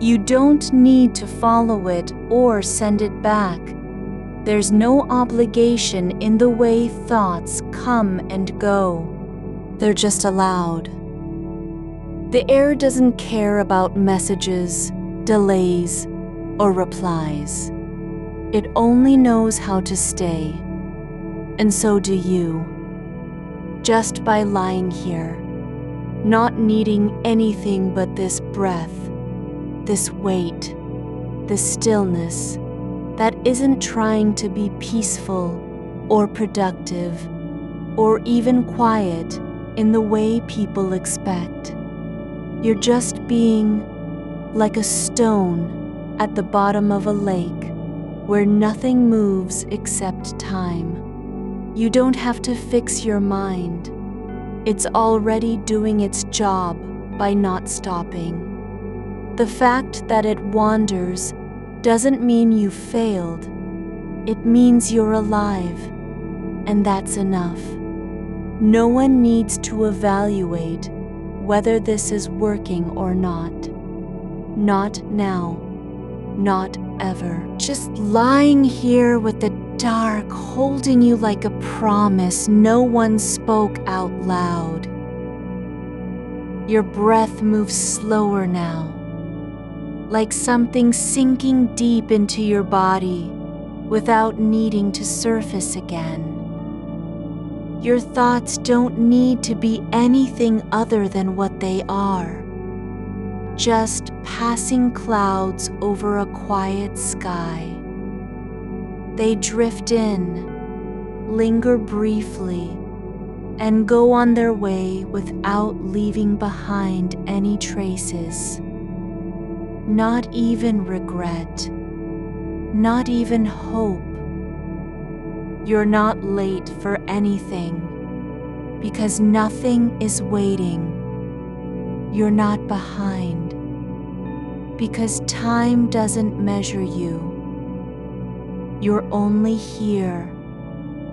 You don't need to follow it or send it back. There's no obligation in the way thoughts come and go. They're just allowed. The air doesn't care about messages, delays, or replies. It only knows how to stay. And so do you. Just by lying here, not needing anything but this breath, this weight, this stillness that isn't trying to be peaceful or productive or even quiet in the way people expect. You're just being like a stone at the bottom of a lake where nothing moves except time. You don't have to fix your mind. It's already doing its job by not stopping. The fact that it wanders doesn't mean you failed. It means you're alive, and that's enough. No one needs to evaluate whether this is working or not. Not now, not ever. Just lying here with the dark holding you like a promise no one spoke out loud. Your breath moves slower now, like something sinking deep into your body without needing to surface again. Your thoughts don't need to be anything other than what they are. Just passing clouds over a quiet sky. They drift in, linger briefly, and go on their way without leaving behind any traces. Not even regret, not even hope. You're not late for anything, because nothing is waiting. You're not behind, because time doesn't measure you. You're only here,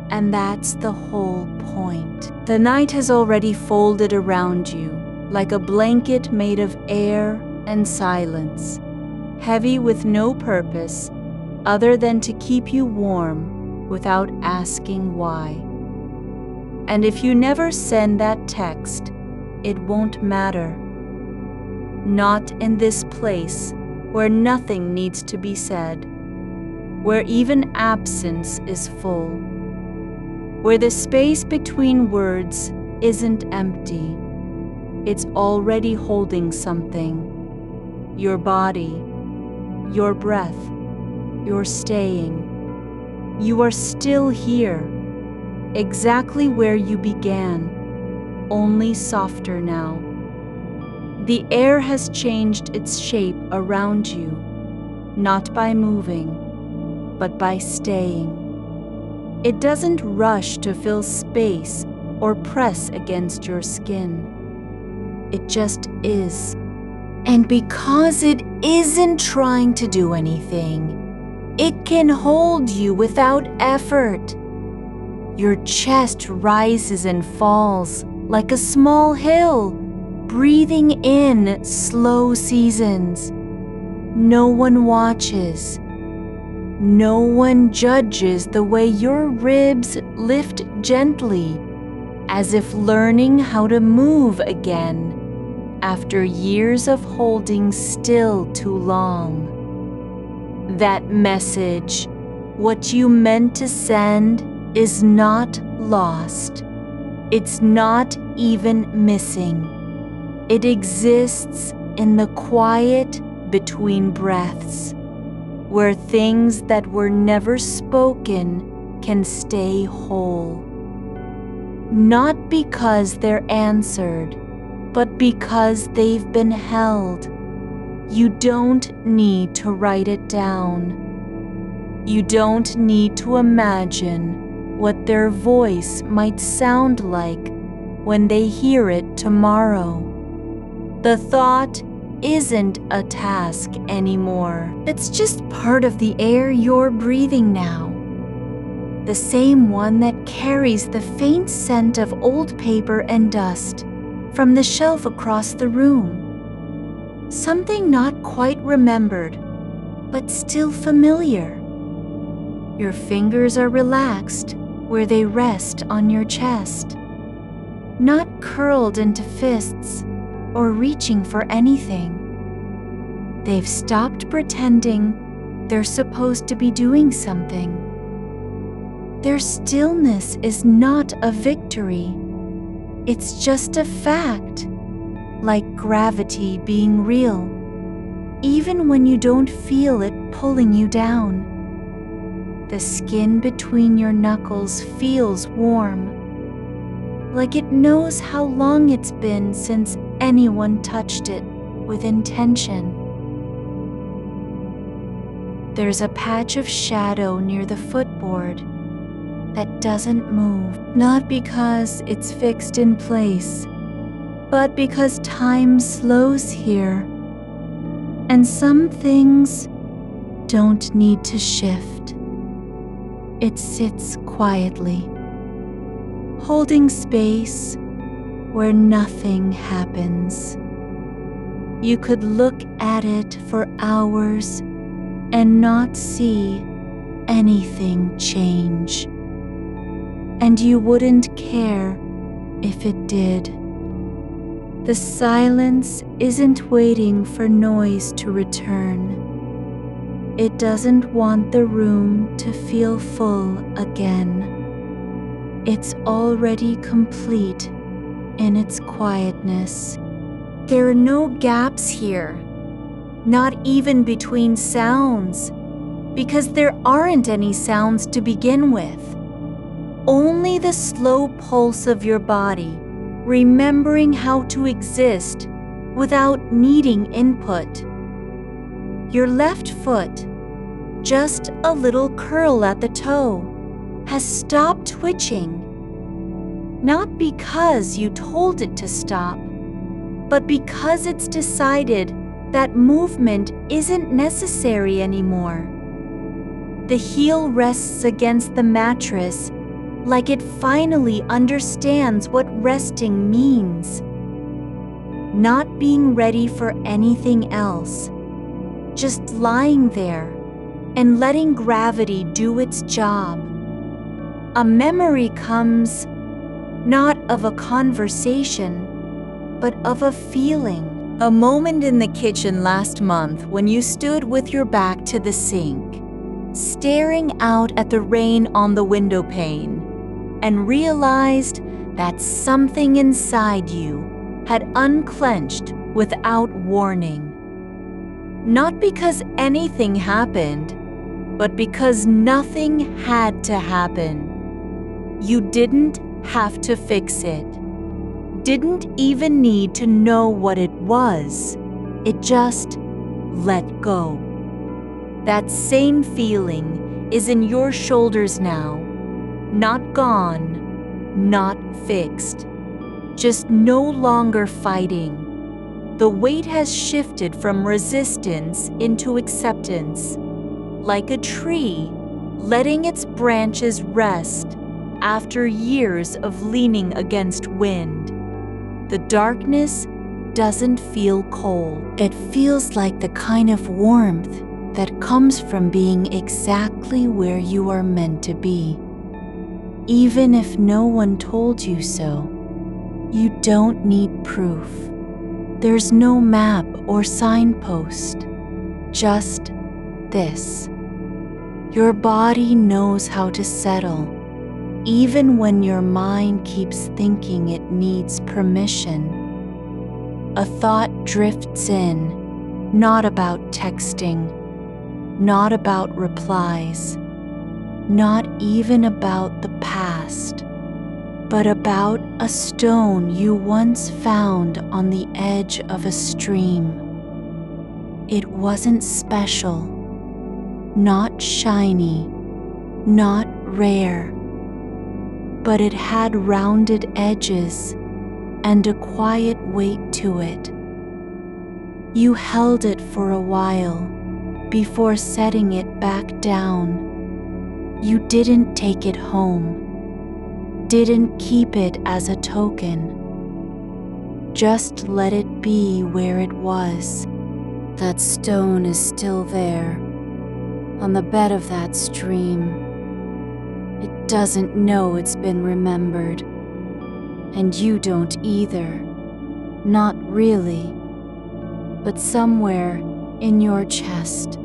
and that's the whole point. The night has already folded around you like a blanket made of air and silence, heavy with no purpose other than to keep you warm without asking why. And if you never send that text, it won't matter. Not in this place where nothing needs to be said, where even absence is full, where the space between words isn't empty. It's already holding something. Your body, your breath, your staying. You are still here, exactly where you began, only softer now. The air has changed its shape around you, not by moving, but by staying. It doesn't rush to fill space or press against your skin. It just is. And because it isn't trying to do anything, it can hold you without effort. Your chest rises and falls like a small hill, breathing in slow seasons. No one watches. No one judges the way your ribs lift gently, as if learning how to move again after years of holding still too long. That message, what you meant to send, is not lost. It's not even missing. It exists in the quiet between breaths, where things that were never spoken can stay whole. Not because they're answered, but because they've been held. You don't need to write it down. You don't need to imagine what their voice might sound like when they hear it tomorrow. The thought isn't a task anymore. It's just part of the air you're breathing now. The same one that carries the faint scent of old paper and dust from the shelf across the room. Something not quite remembered, but still familiar. Your fingers are relaxed where they rest on your chest, not curled into fists, or reaching for anything. They've stopped pretending they're supposed to be doing something. Their stillness is not a victory. It's just a fact, like gravity being real, even when you don't feel it pulling you down. The skin between your knuckles feels warm, like it knows how long it's been since anyone touched it with intention. There's a patch of shadow near the footboard that doesn't move, not because it's fixed in place, but because time slows here, and some things don't need to shift. It sits quietly, holding space where nothing happens. You could look at it for hours and not see anything change. And you wouldn't care if it did. The silence isn't waiting for noise to return. It doesn't want the room to feel full again. It's already complete in its quietness. There are no gaps here, not even between sounds, because there aren't any sounds to begin with. Only the slow pulse of your body, remembering how to exist without needing input. Your left foot, just a little curl at the toe, has stopped twitching. Not because you told it to stop, but because it's decided that movement isn't necessary anymore. The heel rests against the mattress like it finally understands what resting means. Not being ready for anything else, just lying there and letting gravity do its job. A memory comes not of a conversation, but of a feeling. A moment in the kitchen last month when you stood with your back to the sink, staring out at the rain on the window pane, and realized that something inside you had unclenched without warning. Not because anything happened, but because nothing had to happen. You didn't have to fix it. Didn't even need to know what it was. It just let go. That same feeling is in your shoulders now. Not gone, not fixed, just no longer fighting. The weight has shifted from resistance into acceptance, like a tree letting its branches rest after years of leaning against wind. The darkness doesn't feel cold. It feels like the kind of warmth that comes from being exactly where you are meant to be. Even if no one told you so, you don't need proof. There's no map or signpost, just this. Your body knows how to settle, even when your mind keeps thinking it needs permission. A thought drifts in, not about texting, not about replies, not even about the past, but about a stone you once found on the edge of a stream. It wasn't special, not shiny, not rare, but it had rounded edges and a quiet weight to it. You held it for a while before setting it back down. You didn't take it home, didn't keep it as a token. Just let it be where it was. That stone is still there, on the bed of that stream. It doesn't know it's been remembered, and you don't either. Not really, but somewhere in your chest,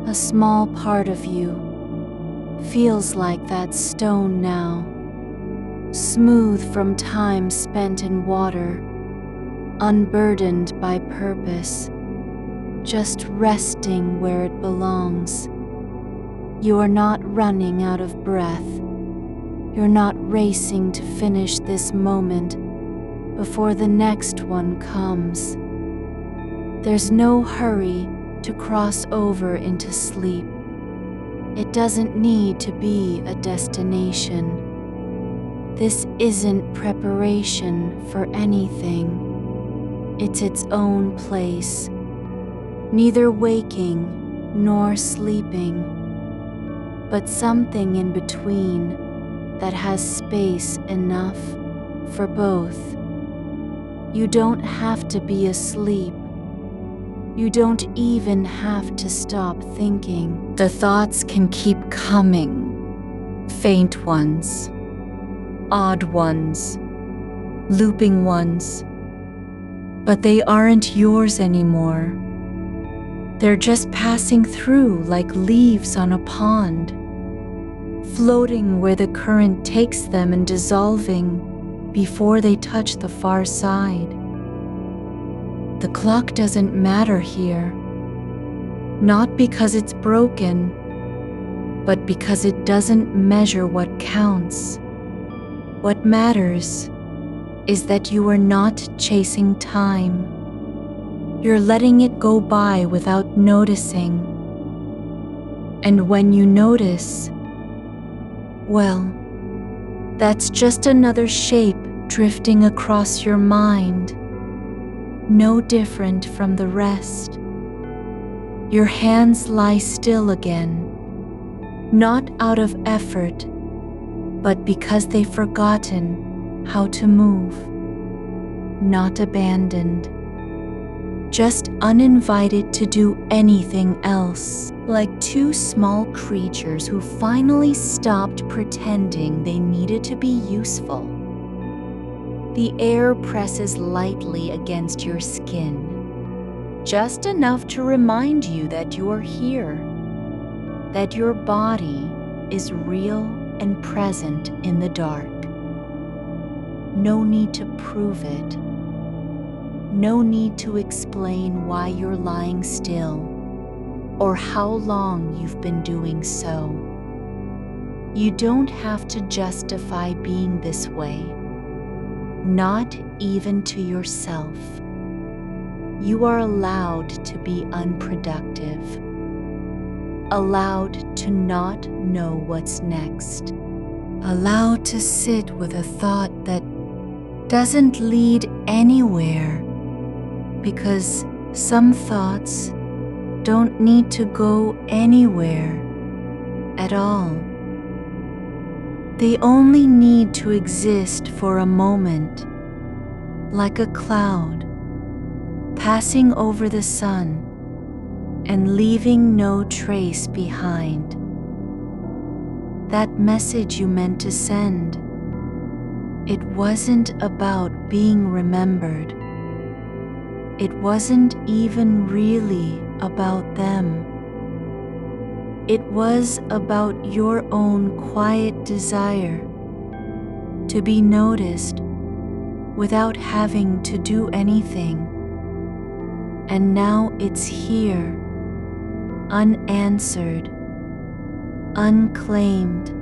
a small part of you feels like that stone now, smooth from time spent in water, unburdened by purpose, just resting where it belongs. You are not running out of breath. You're not racing to finish this moment before the next one comes. There's no hurry to cross over into sleep. It doesn't need to be a destination. This isn't preparation for anything. It's its own place, neither waking nor sleeping, but something in between that has space enough for both. You don't have to be asleep. You don't even have to stop thinking. The thoughts can keep coming. Faint ones, odd ones, looping ones. But they aren't yours anymore. They're just passing through like leaves on a pond, floating where the current takes them and dissolving before they touch the far side. The clock doesn't matter here, not because it's broken, but because it doesn't measure what counts. What matters is that you are not chasing time. You're letting it go by without noticing. And when you notice, well, that's just another shape drifting across your mind, no different from the rest. Your hands lie still again, not out of effort, but because they've forgotten how to move, not abandoned, just uninvited to do anything else, like two small creatures who finally stopped pretending they needed to be useful. The air presses lightly against your skin, just enough to remind you that you're here, that your body is real and present in the dark. No need to prove it. No need to explain why you're lying still or how long you've been doing so. You don't have to justify being this way, not even to yourself. You are allowed to be unproductive, allowed to not know what's next, allowed to sit with a thought that doesn't lead anywhere, because some thoughts don't need to go anywhere at all. They only need to exist for a moment, like a cloud passing over the sun and leaving no trace behind. That message you meant to send, it wasn't about being remembered. It wasn't even really about them. It was about your own quiet desire to be noticed without having to do anything. And now it's here, unanswered, unclaimed,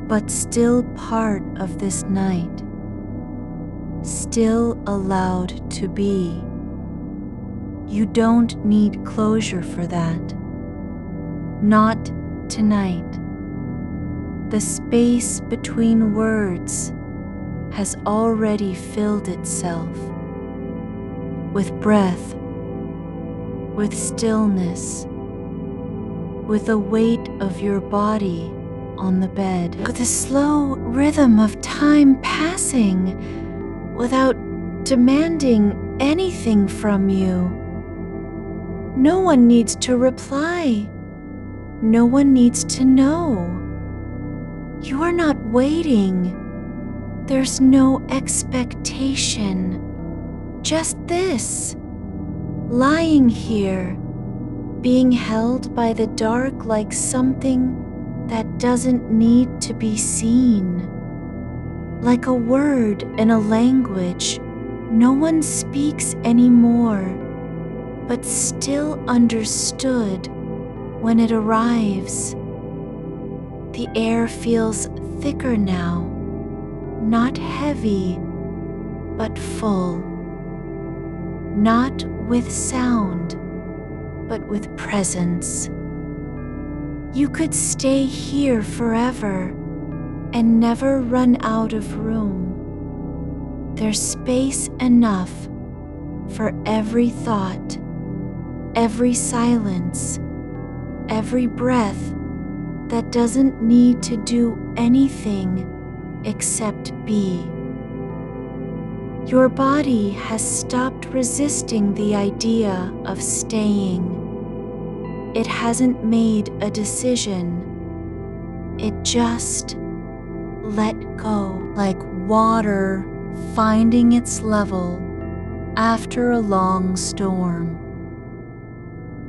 but still part of this night, still allowed to be. You don't need closure for that. Not tonight. The space between words has already filled itself with breath, with stillness, with the weight of your body on the bed, with the slow rhythm of time passing without demanding anything from you. No one needs to reply. No one needs to know. You are not waiting. There's no expectation. Just this, lying here, being held by the dark like something that doesn't need to be seen. Like a word in a language no one speaks anymore, but still understood when it arrives. The air feels thicker now, not heavy, but full. Not with sound, but with presence. You could stay here forever and never run out of room. There's space enough for every thought, every silence, every breath that doesn't need to do anything except be. Your body has stopped resisting the idea of staying. It hasn't made a decision. It just let go, like water finding its level after a long storm.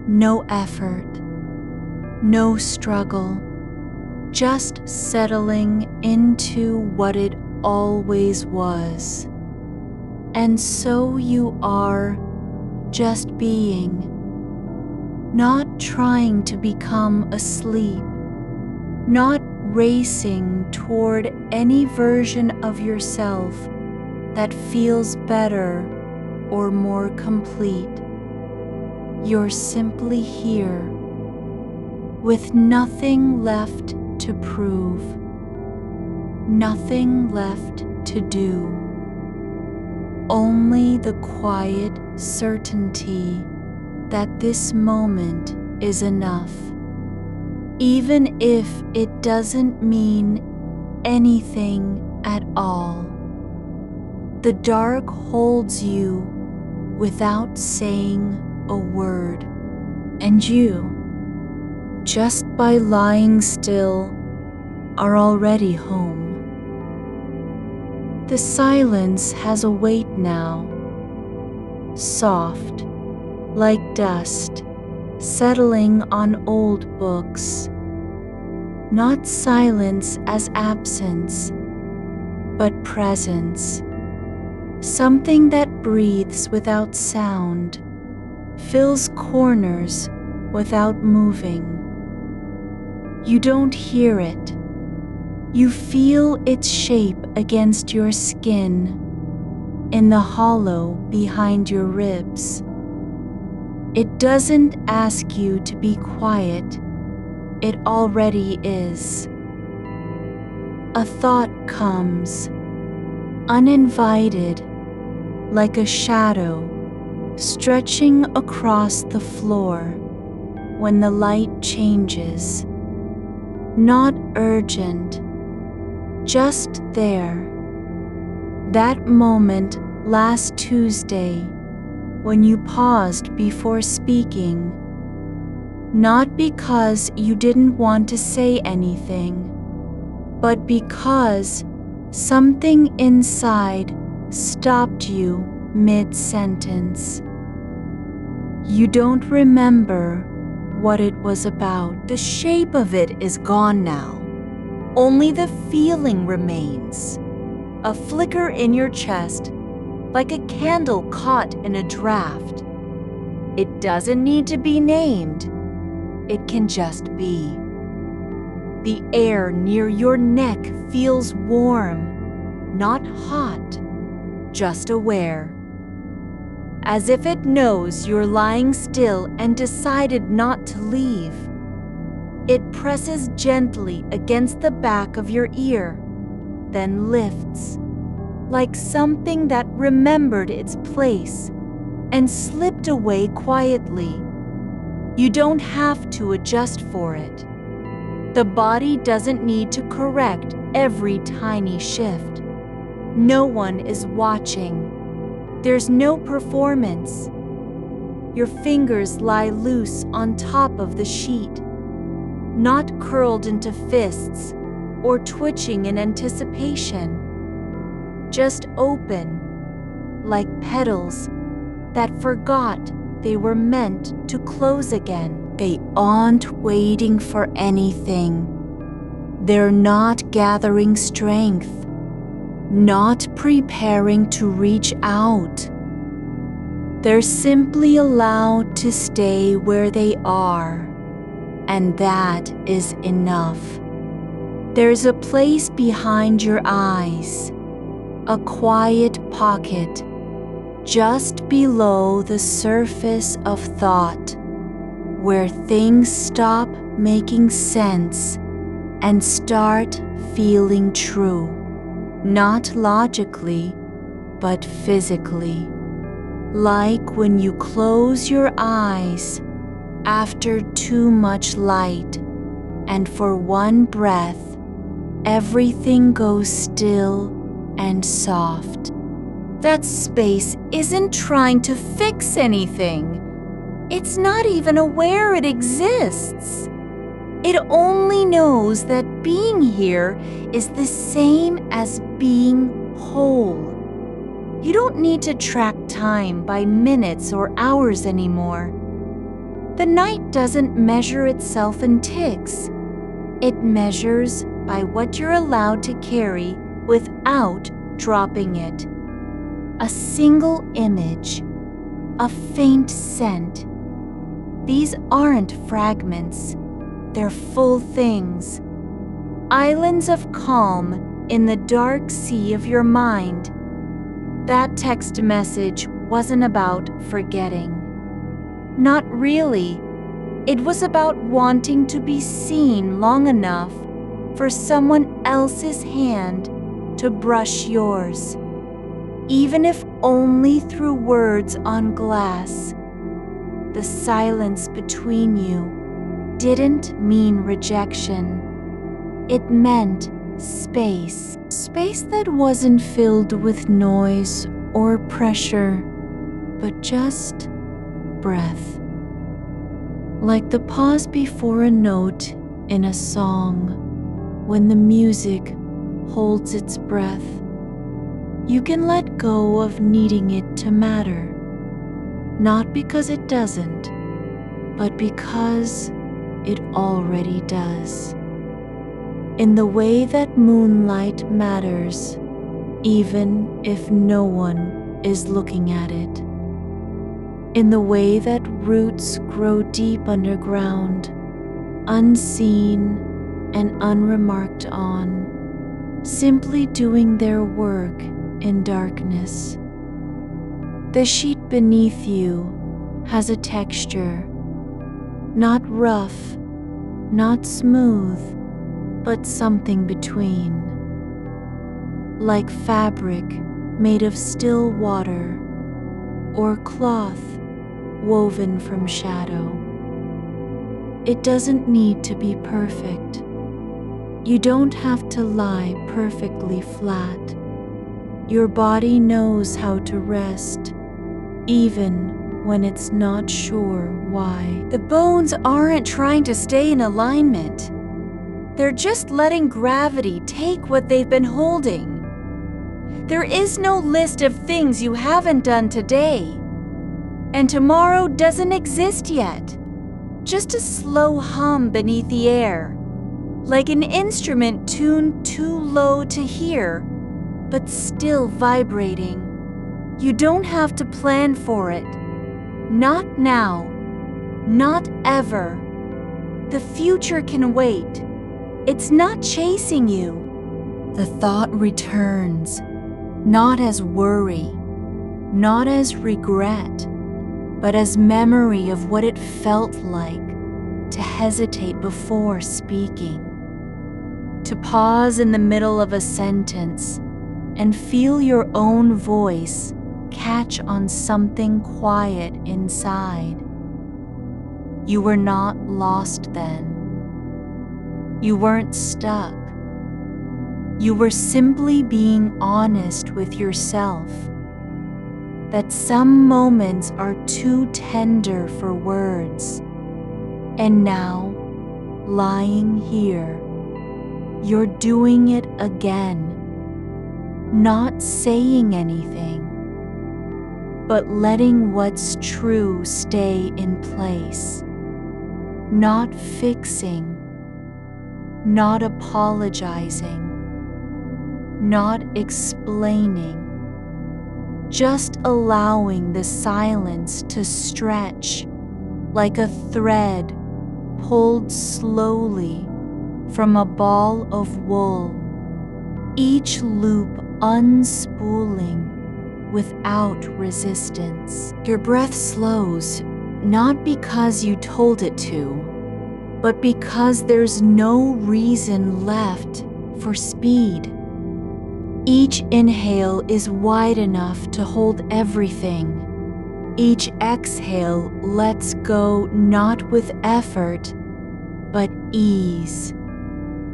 No effort, no struggle, just settling into what it always was. And so you are just being, not trying to become asleep, not racing toward any version of yourself that feels better or more complete. You're simply here, with nothing left to prove, nothing left to do. Only the quiet certainty that this moment is enough, even if it doesn't mean anything at all. The dark holds you without saying a word, and you, just by lying still, are already home. The silence has a weight now, soft, like dust, settling on old books. Not silence as absence, but presence. Something that breathes without sound, fills corners without moving. You don't hear it. You feel its shape against your skin, in the hollow behind your ribs. It doesn't ask you to be quiet. It already is. A thought comes, uninvited, like a shadow, stretching across the floor when the light changes. Not urgent, just there. That moment last Tuesday when you paused before speaking, not because you didn't want to say anything, but because something inside stopped you mid-sentence. You don't remember what it was about. The shape of it is gone now. Only the feeling remains. A flicker in your chest, like a candle caught in a draft. It doesn't need to be named. It can just be. The air near your neck feels warm, not hot, just aware. As if it knows you're lying still and decided not to leave. It presses gently against the back of your ear, then lifts, like something that remembered its place and slipped away quietly. You don't have to adjust for it. The body doesn't need to correct every tiny shift. No one is watching. There's no performance. Your fingers lie loose on top of the sheet, not curled into fists or twitching in anticipation. Just open, like petals that forgot they were meant to close again. They aren't waiting for anything. They're not gathering strength, not preparing to reach out. They're simply allowed to stay where they are, and that is enough. There's a place behind your eyes, a quiet pocket just below the surface of thought, where things stop making sense and start feeling true, not logically, but physically. Like when you close your eyes after too much light, and for one breath, everything goes still and soft. That space isn't trying to fix anything. It's not even aware it exists. It only knows that being here is the same as being whole. You don't need to track time by minutes or hours anymore. The night doesn't measure itself in ticks. It measures by what you're allowed to carry without dropping it. A single image, a faint scent. These aren't fragments, they're full things. Islands of calm in the dark sea of your mind. That text message wasn't about forgetting. Not really. It was about wanting to be seen long enough for someone else's hand to brush yours, even if only through words on glass. The silence between you didn't mean rejection. It meant space. Space that wasn't filled with noise or pressure, but just breath. Like the pause before a note in a song, when the music holds its breath. You can let go of needing it to matter, not because it doesn't, but because it already does. In the way that moonlight matters, even if no one is looking at it. In the way that roots grow deep underground, unseen and unremarked on, simply doing their work in darkness. The sheet beneath you has a texture, not rough, not smooth, but something between. Like fabric made of still water, or cloth woven from shadow. It doesn't need to be perfect. You don't have to lie perfectly flat. Your body knows how to rest, even when it's not sure why. The bones aren't trying to stay in alignment. They're just letting gravity take what they've been holding. There is no list of things you haven't done today, and tomorrow doesn't exist yet. Just a slow hum beneath the air, like an instrument tuned too low to hear, but still vibrating. You don't have to plan for it. Not now. Not ever. The future can wait. It's not chasing you. The thought returns, not as worry, not as regret, but as memory of what it felt like to hesitate before speaking, to pause in the middle of a sentence and feel your own voice catch on something quiet inside. You were not lost then. You weren't stuck. You were simply being honest with yourself. That some moments are too tender for words. And now, lying here, you're doing it again. Not saying anything, but letting what's true stay in place. Not fixing, not apologizing, not explaining, just allowing the silence to stretch like a thread pulled slowly from a ball of wool, each loop unspooling without resistance. Your breath slows, not because you told it to, but because there's no reason left for speed. Each inhale is wide enough to hold everything. Each exhale lets go not with effort, but ease,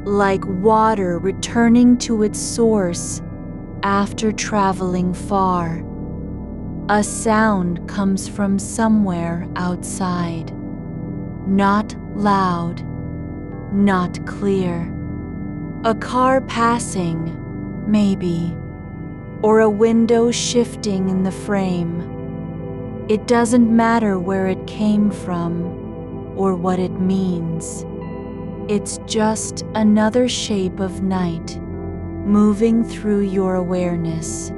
like water returning to its source after traveling far. A sound comes from somewhere outside, not loud, not clear. A car passing, maybe, or a window shifting in the frame. It doesn't matter where it came from or what it means. It's just another shape of night moving through your awareness.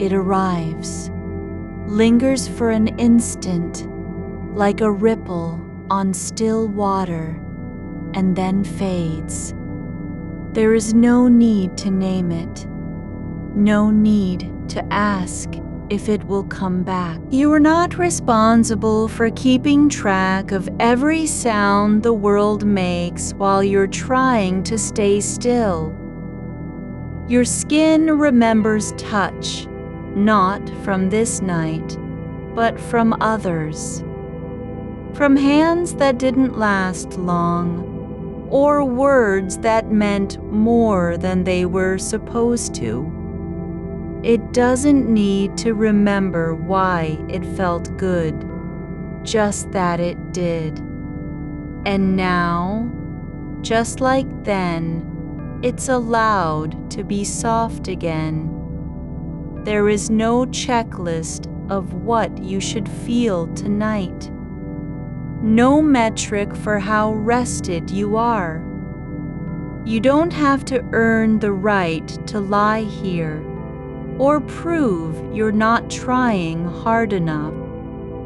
It arrives, lingers for an instant, like a ripple on still water, and then fades. There is no need to name it, no need to ask if it will come back. You are not responsible for keeping track of every sound the world makes while you're trying to stay still. Your skin remembers touch, not from this night, but from others. From hands that didn't last long, or words that meant more than they were supposed to. It doesn't need to remember why it felt good, just that it did. And now, just like then, it's allowed to be soft again. There is no checklist of what you should feel tonight. No metric for how rested you are. You don't have to earn the right to lie here or prove you're not trying hard enough.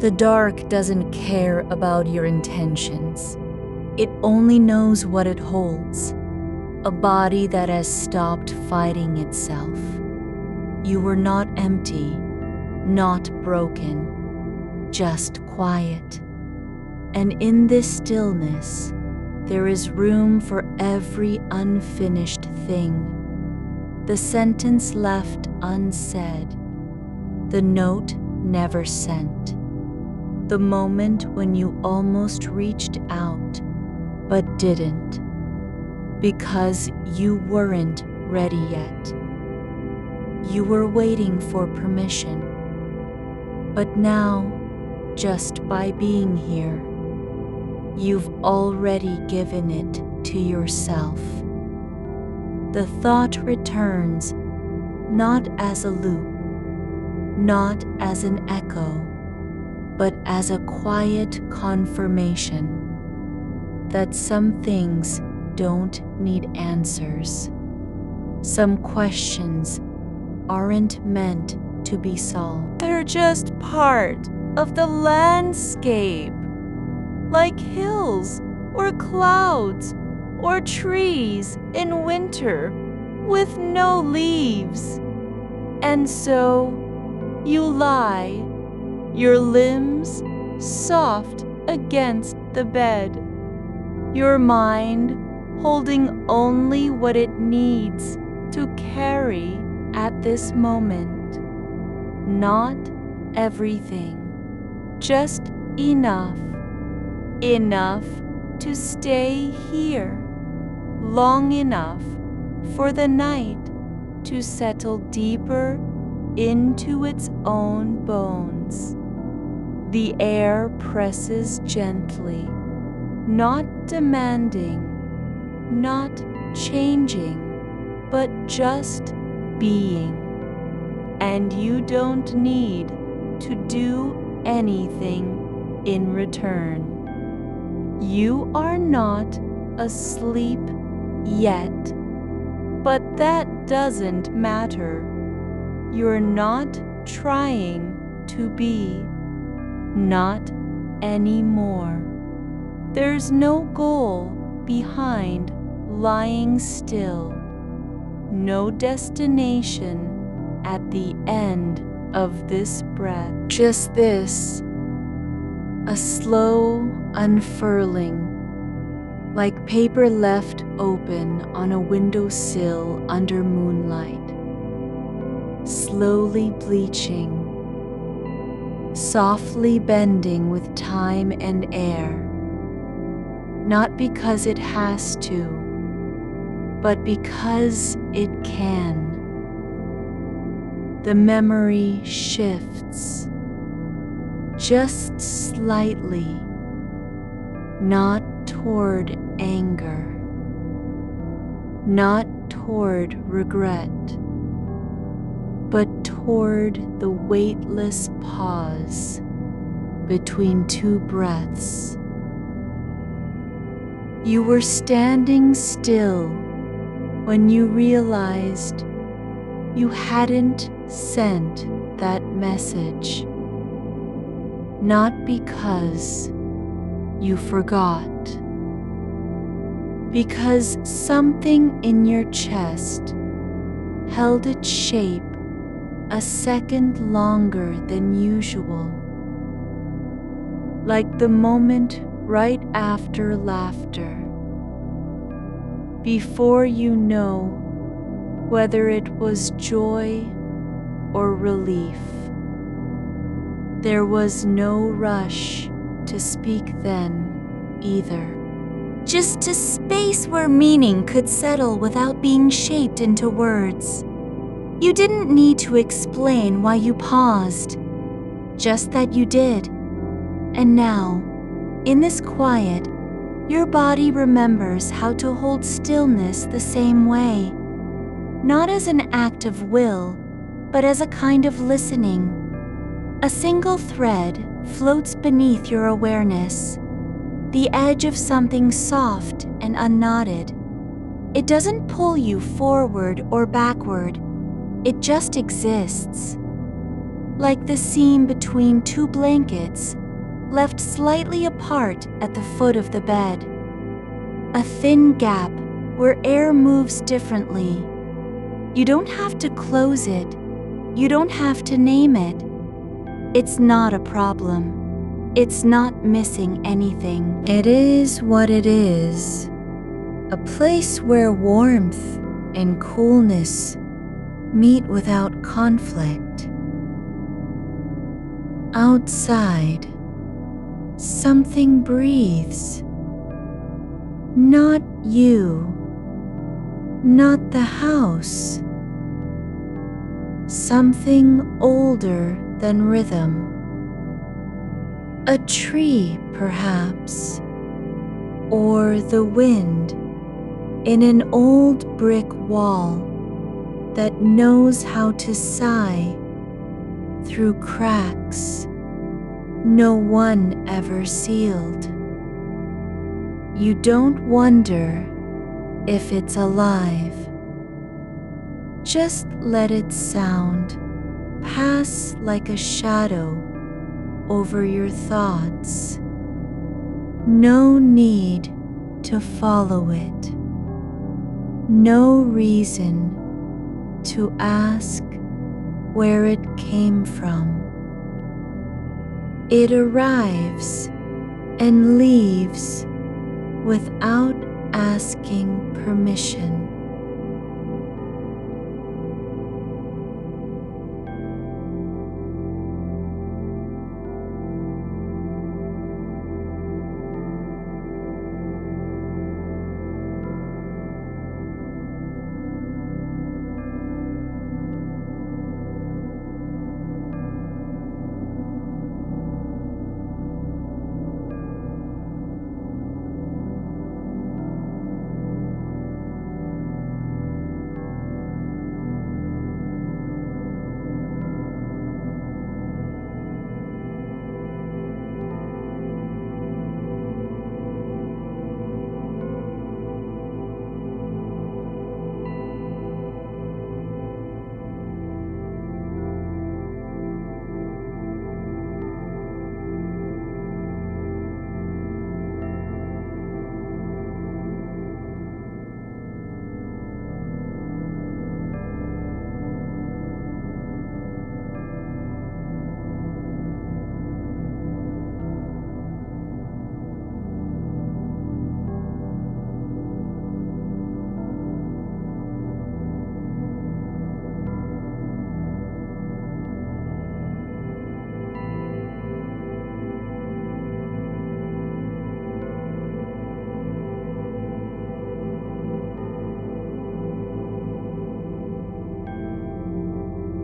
The dark doesn't care about your intentions. It only knows what it holds. A body that has stopped fighting itself. You were not empty, not broken, just quiet. And in this stillness, there is room for every unfinished thing. The sentence left unsaid, the note never sent, the moment when you almost reached out but didn't, because you weren't ready yet. You were waiting for permission, but now, just by being here, you've already given it to yourself. The thought returns, not as a loop, not as an echo, but as a quiet confirmation that some things don't need answers. Some questions aren't meant to be solved. They're just part of the landscape, like hills or clouds or trees in winter with no leaves. And so you lie, your limbs soft against the bed, your mind holding only what it needs to carry at this moment. Not everything, just enough. Enough to stay here, long enough for the night to settle deeper into its own bones. The air presses gently, not demanding, not changing, but just being. And you don't need to do anything in return. You are not asleep yet, but that doesn't matter. You're not trying to be, not anymore. There's no goal behind lying still, no destination at the end of this breath. Just this, a slow unfurling, like paper left open on a windowsill under moonlight, slowly bleaching, softly bending with time and air, not because it has to, but because it can. The memory shifts, just slightly, not toward anger, not toward regret, but toward the weightless pause between two breaths. You were standing still when you realized you hadn't sent that message, not because you forgot, because something in your chest held its shape a second longer than usual, like the moment right after laughter, before you know whether it was joy or relief. There was no rush to speak then either. Just a space where meaning could settle without being shaped into words. You didn't need to explain why you paused, just that you did. And now, in this quiet, your body remembers how to hold stillness the same way, not as an act of will, but as a kind of listening. A single thread floats beneath your awareness, the edge of something soft and unknotted. It doesn't pull you forward or backward, it just exists. Like the seam between two blankets, left slightly apart at the foot of the bed. A thin gap where air moves differently. You don't have to close it. You don't have to name it. It's not a problem. It's not missing anything. It is what it is. A place where warmth and coolness meet without conflict. Outside, something breathes. Not you. Not the house. Something older than rhythm. A tree, perhaps, or the wind in an old brick wall that knows how to sigh through cracks no one ever sealed. You don't wonder if it's alive. Just let it sound pass like a shadow over your thoughts. No need to follow it. No reason to ask where it came from. It arrives and leaves without asking permission.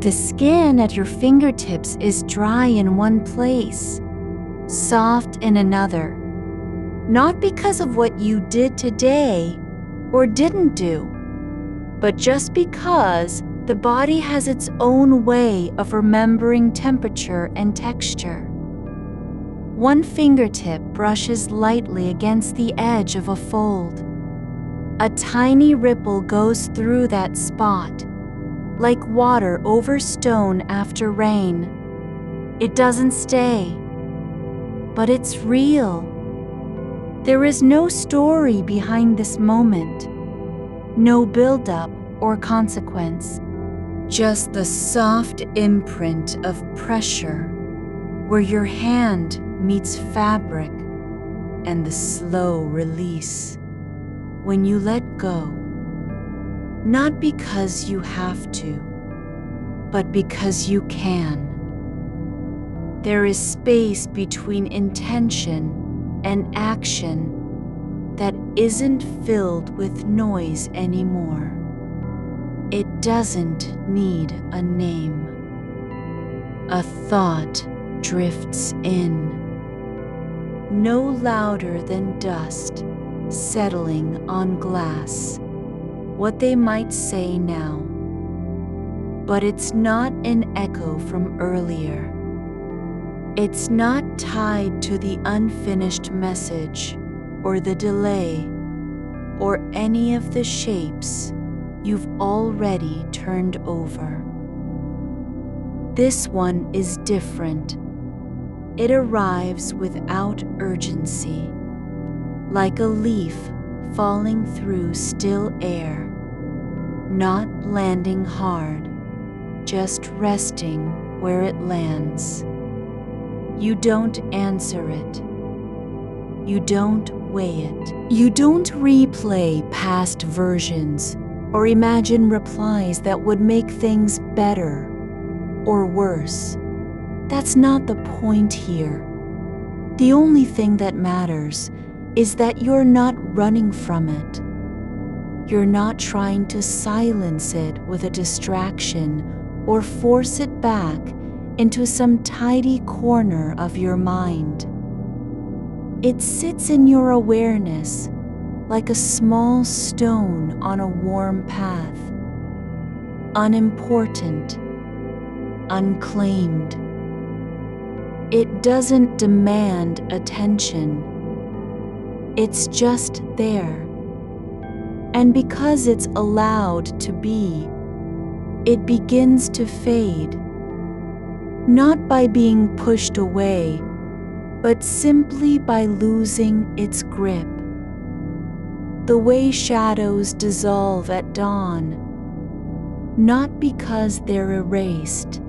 The skin at your fingertips is dry in one place, soft in another. Not because of what you did today or didn't do, but just because the body has its own way of remembering temperature and texture. One fingertip brushes lightly against the edge of a fold. A tiny ripple goes through that spot, like water over stone after rain. It doesn't stay, but it's real. There is no story behind this moment, no buildup or consequence, just the soft imprint of pressure where your hand meets fabric and the slow release when you let go, not because you have to, but because you can. There is space between intention and action that isn't filled with noise anymore. It doesn't need a name. A thought drifts in, no louder than dust settling on glass, what they might say now. But it's not an echo from earlier. It's not tied to the unfinished message or the delay or any of the shapes you've already turned over. This one is different. It arrives without urgency, like a leaf falling through still air, not landing hard, just resting where it lands. You don't answer it. You don't weigh it. You don't replay past versions or imagine replies that would make things better or worse. That's not the point here. The only thing that matters is that you're not running from it. You're not trying to silence it with a distraction or force it back into some tidy corner of your mind. It sits in your awareness like a small stone on a warm path, unimportant, unclaimed. It doesn't demand attention. It's just there. And because it's allowed to be, it begins to fade. Not by being pushed away, but simply by losing its grip. The way shadows dissolve at dawn, not because they're erased,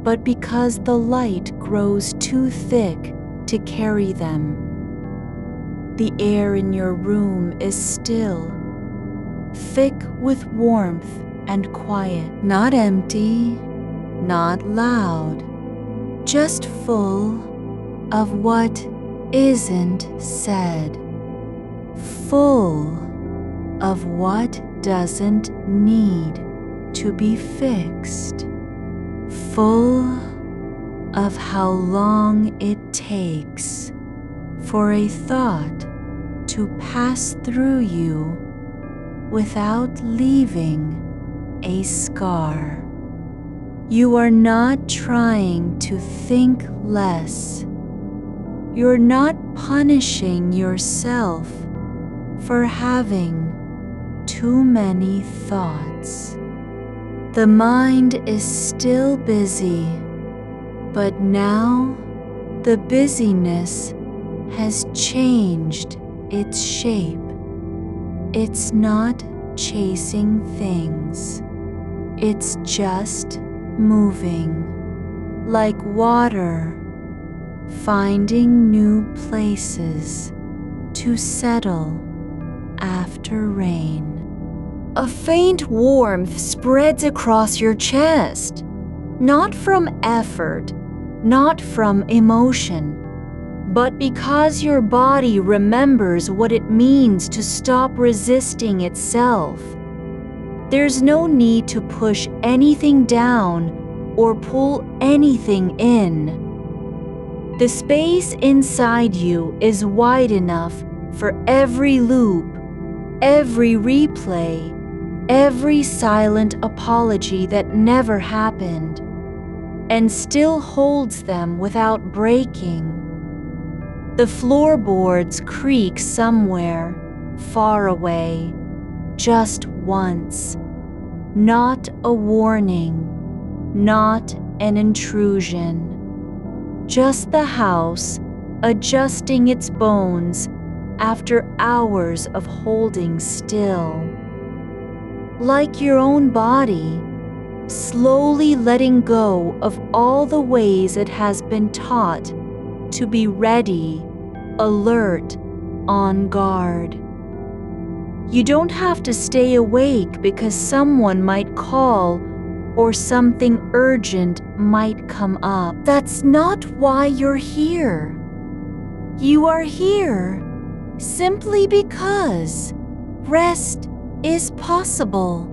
but because the light grows too thick to carry them. The air in your room is still, thick with warmth and quiet, not empty, not loud, just full of what isn't said, full of what doesn't need to be fixed, full of how long it takes for a thought to pass through you without leaving a scar. You are not trying to think less. You're not punishing yourself for having too many thoughts. The mind is still busy, but now the busyness has changed its shape. It's not chasing things. It's just moving, like water, finding new places to settle after rain. A faint warmth spreads across your chest, not from effort, not from emotion, but because your body remembers what it means to stop resisting itself. There's no need to push anything down or pull anything in. The space inside you is wide enough for every loop, every replay, every silent apology that never happened, and still holds them without breaking. The floorboards creak somewhere, far away, just once. Not a warning, not an intrusion. Just the house adjusting its bones after hours of holding still. Like your own body, slowly letting go of all the ways it has been taught to be ready, alert, on guard. You don't have to stay awake because someone might call or something urgent might come up. That's not why you're here. You are here simply because rest is possible.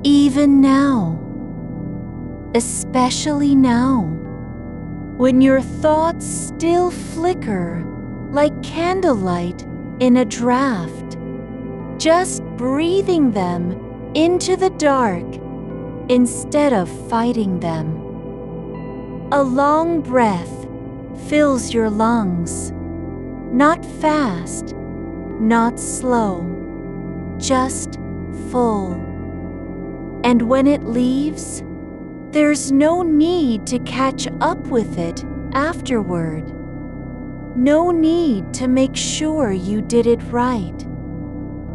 Even now. Especially now, when your thoughts still flicker like candlelight in a draft, just breathing them into the dark instead of fighting them. A long breath fills your lungs, not fast, not slow, just full. And when it leaves, there's no need to catch up with it afterward. No need to make sure you did it right.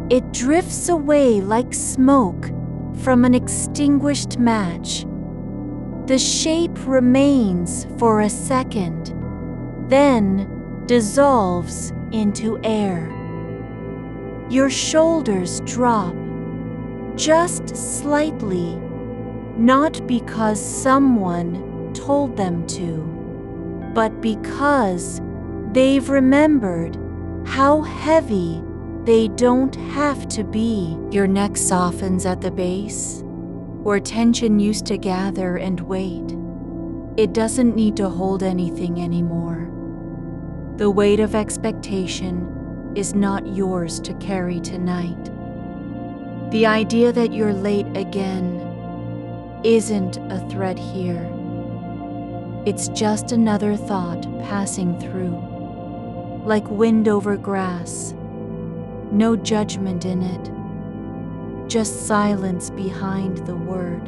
It drifts away like smoke from an extinguished match. The shape remains for a second, then dissolves into air. Your shoulders drop, just slightly, not because someone told them to, but because they've remembered how heavy they don't have to be. Your neck softens at the base, where tension used to gather and wait. It doesn't need to hold anything anymore. The weight of expectation is not yours to carry tonight. The idea that you're late again isn't a threat here. It's just another thought passing through, like wind over grass. No judgment in it, just silence behind the word.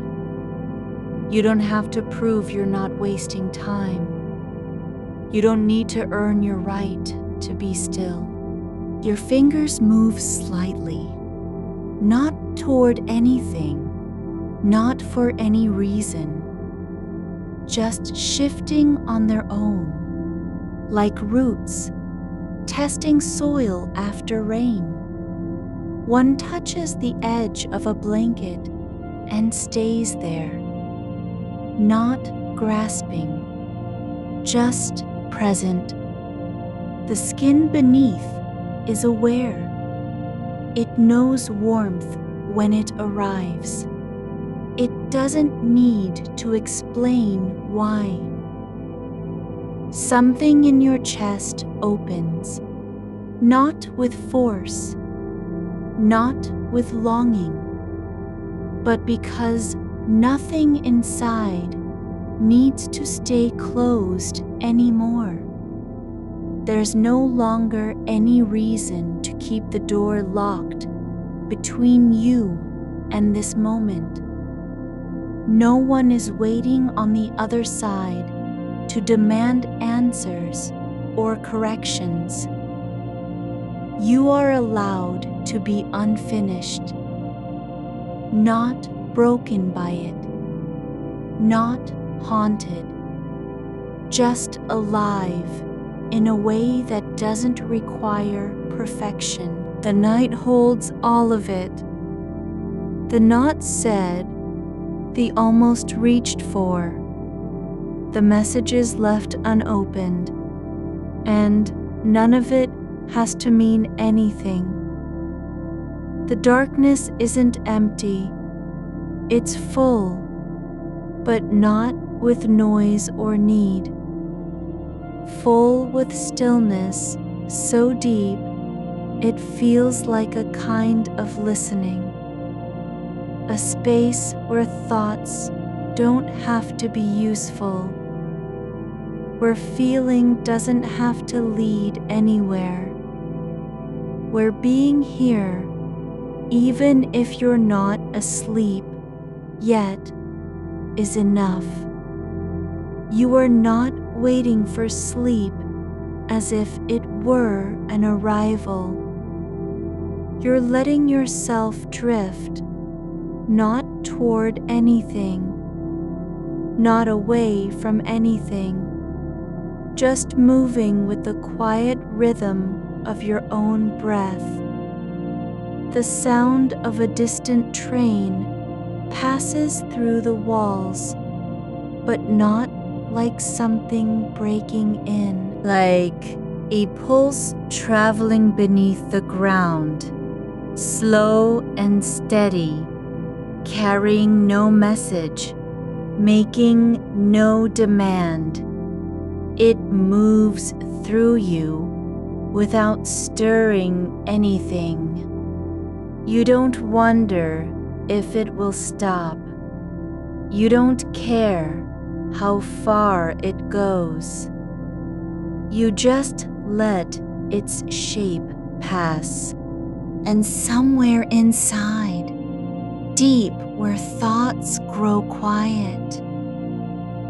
You don't have to prove you're not wasting time. You don't need to earn your right to be still. Your fingers move slightly, not toward anything, not for any reason, just shifting on their own, like roots testing soil after rain. One touches the edge of a blanket and stays there, not grasping, just present. The skin beneath is aware. It knows warmth when it arrives. It doesn't need to explain why. Something in your chest opens, not with force, not with longing, but because nothing inside needs to stay closed anymore. There's no longer any reason to keep the door locked between you and this moment. No one is waiting on the other side to demand answers or corrections. You are allowed to be unfinished, not broken by it, not haunted, just alive in a way that doesn't require perfection. The night holds all of it. The not said, the almost reached for, the messages left unopened, and none of it has to mean anything. The darkness isn't empty. It's full, but not with noise or need. Full with stillness so deep it feels like a kind of listening. A space where thoughts don't have to be useful, where feeling doesn't have to lead anywhere, where being here, even if you're not asleep yet, is enough. You are not waiting for sleep as if it were an arrival. You're letting yourself drift, not toward anything, not away from anything, just moving with the quiet rhythm of your own breath. The sound of a distant train passes through the walls, but not like something breaking in. Like a pulse traveling beneath the ground, slow and steady, carrying no message, making no demand. It moves through you without stirring anything. You don't wonder if it will stop. You don't care how far it goes. You just let its shape pass. And somewhere inside, deep where thoughts grow quiet,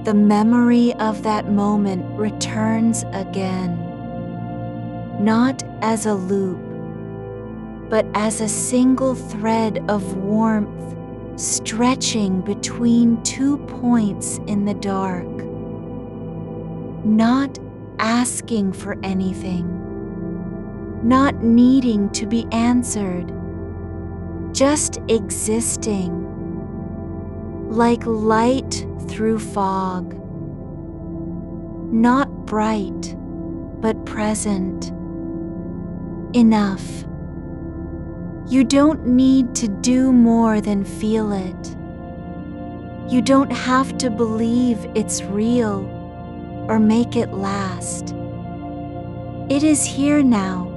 the memory of that moment returns again, not as a loop, but as a single thread of warmth stretching between 2 points in the dark, not asking for anything, not needing to be answered, just existing, like light through fog, not bright, but present, enough. You don't need to do more than feel it. You don't have to believe it's real or make it last. It is here now,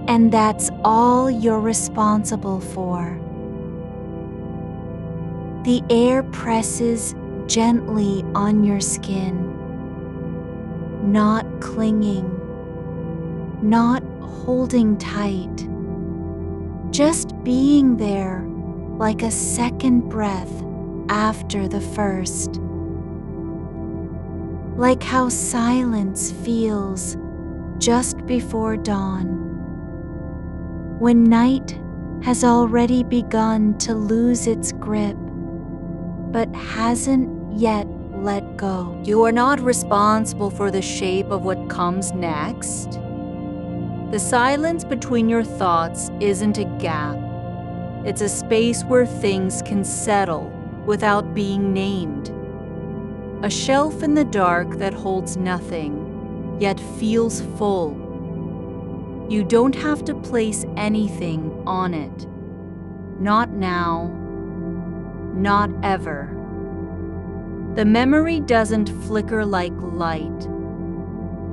and that's all you're responsible for. The air presses gently on your skin, not clinging, not holding tight, just being there like a second breath after the first. Like how silence feels just before dawn, when night has already begun to lose its grip, but hasn't yet let go. You are not responsible for the shape of what comes next. The silence between your thoughts isn't a gap. It's a space where things can settle without being named. A shelf in the dark that holds nothing, yet feels full. You don't have to place anything on it. Not now, not ever. The memory doesn't flicker like light.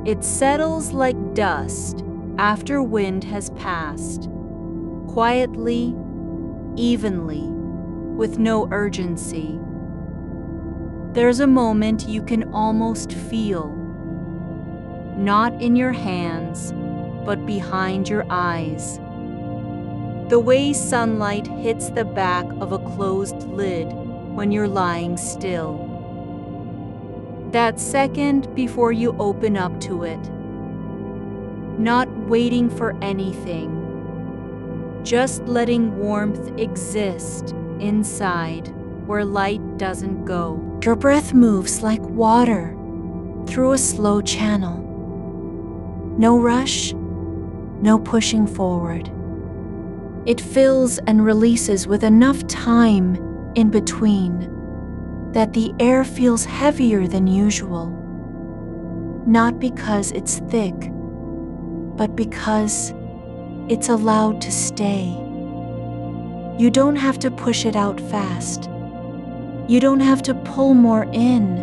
It settles like dust after wind has passed, quietly, evenly, with no urgency. There's a moment you can almost feel, not in your hands, but behind your eyes. The way sunlight hits the back of a closed lid when you're lying still. That second before you open up to it. Not waiting for anything. Just letting warmth exist inside where light doesn't go. Your breath moves like water through a slow channel. No rush, no pushing forward. It fills and releases with enough time in between that the air feels heavier than usual. Not because it's thick, but because it's allowed to stay. You don't have to push it out fast. You don't have to pull more in.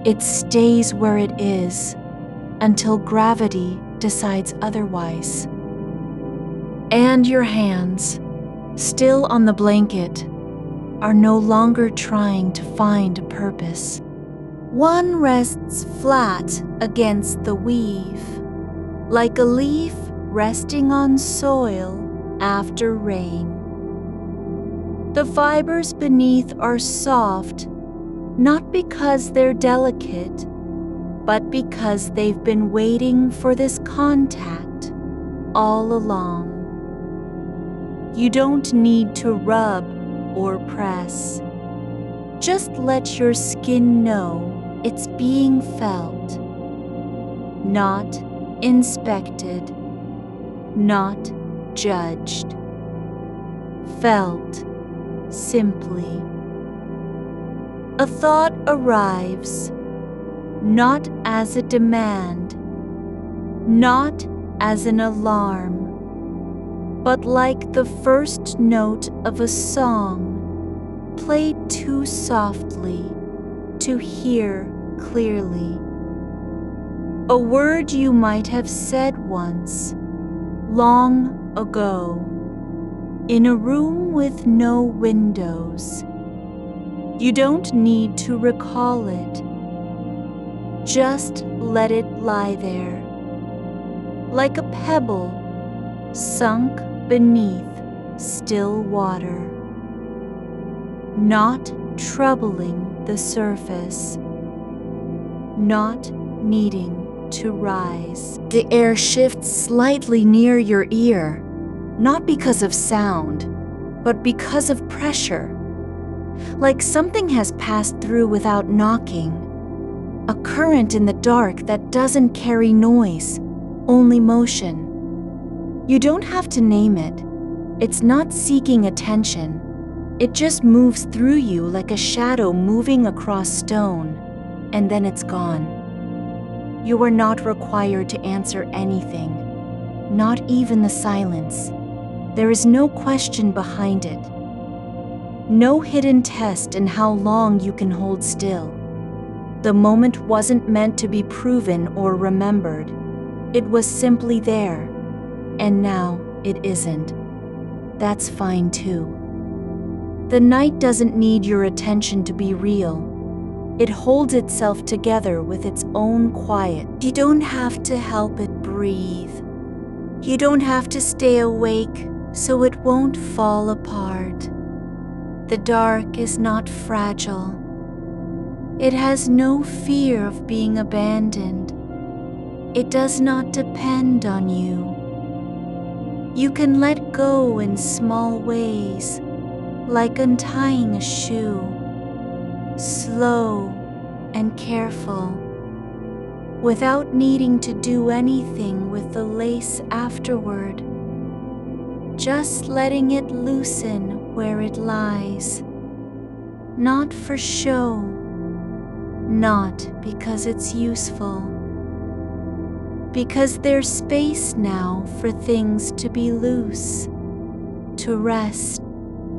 It stays where it is until gravity decides otherwise. And your hands, still on the blanket, are no longer trying to find a purpose. One rests flat against the weave, like a leaf resting on soil after rain. The fibers beneath are soft, not because they're delicate, but because they've been waiting for this contact all along. You don't need to rub or press. Just let your skin know it's being felt, not inspected, not judged. Felt simply. A thought arrives, not as a demand, not as an alarm, but like the first note of a song played too softly to hear clearly. A word you might have said once, long ago, in a room with no windows. You don't need to recall it. Just let it lie there, like a pebble sunk beneath still water, not troubling the surface, not needing to rise. The air shifts slightly near your ear, not because of sound, but because of pressure. Like something has passed through without knocking. A current in the dark that doesn't carry noise, only motion. You don't have to name it. It's not seeking attention. It just moves through you like a shadow moving across stone, and then it's gone. You are not required to answer anything, not even the silence. There is no question behind it. No hidden test in how long you can hold still. The moment wasn't meant to be proven or remembered. It was simply there, and now it isn't. That's fine too. The night doesn't need your attention to be real. It holds itself together with its own quiet. You don't have to help it breathe. You don't have to stay awake so it won't fall apart. The dark is not fragile. It has no fear of being abandoned. It does not depend on you. You can let go in small ways, like untying a shoe, slow and careful, without needing to do anything with the lace afterward. Just letting it loosen where it lies, not for show, not because it's useful, because there's space now for things to be loose, to rest.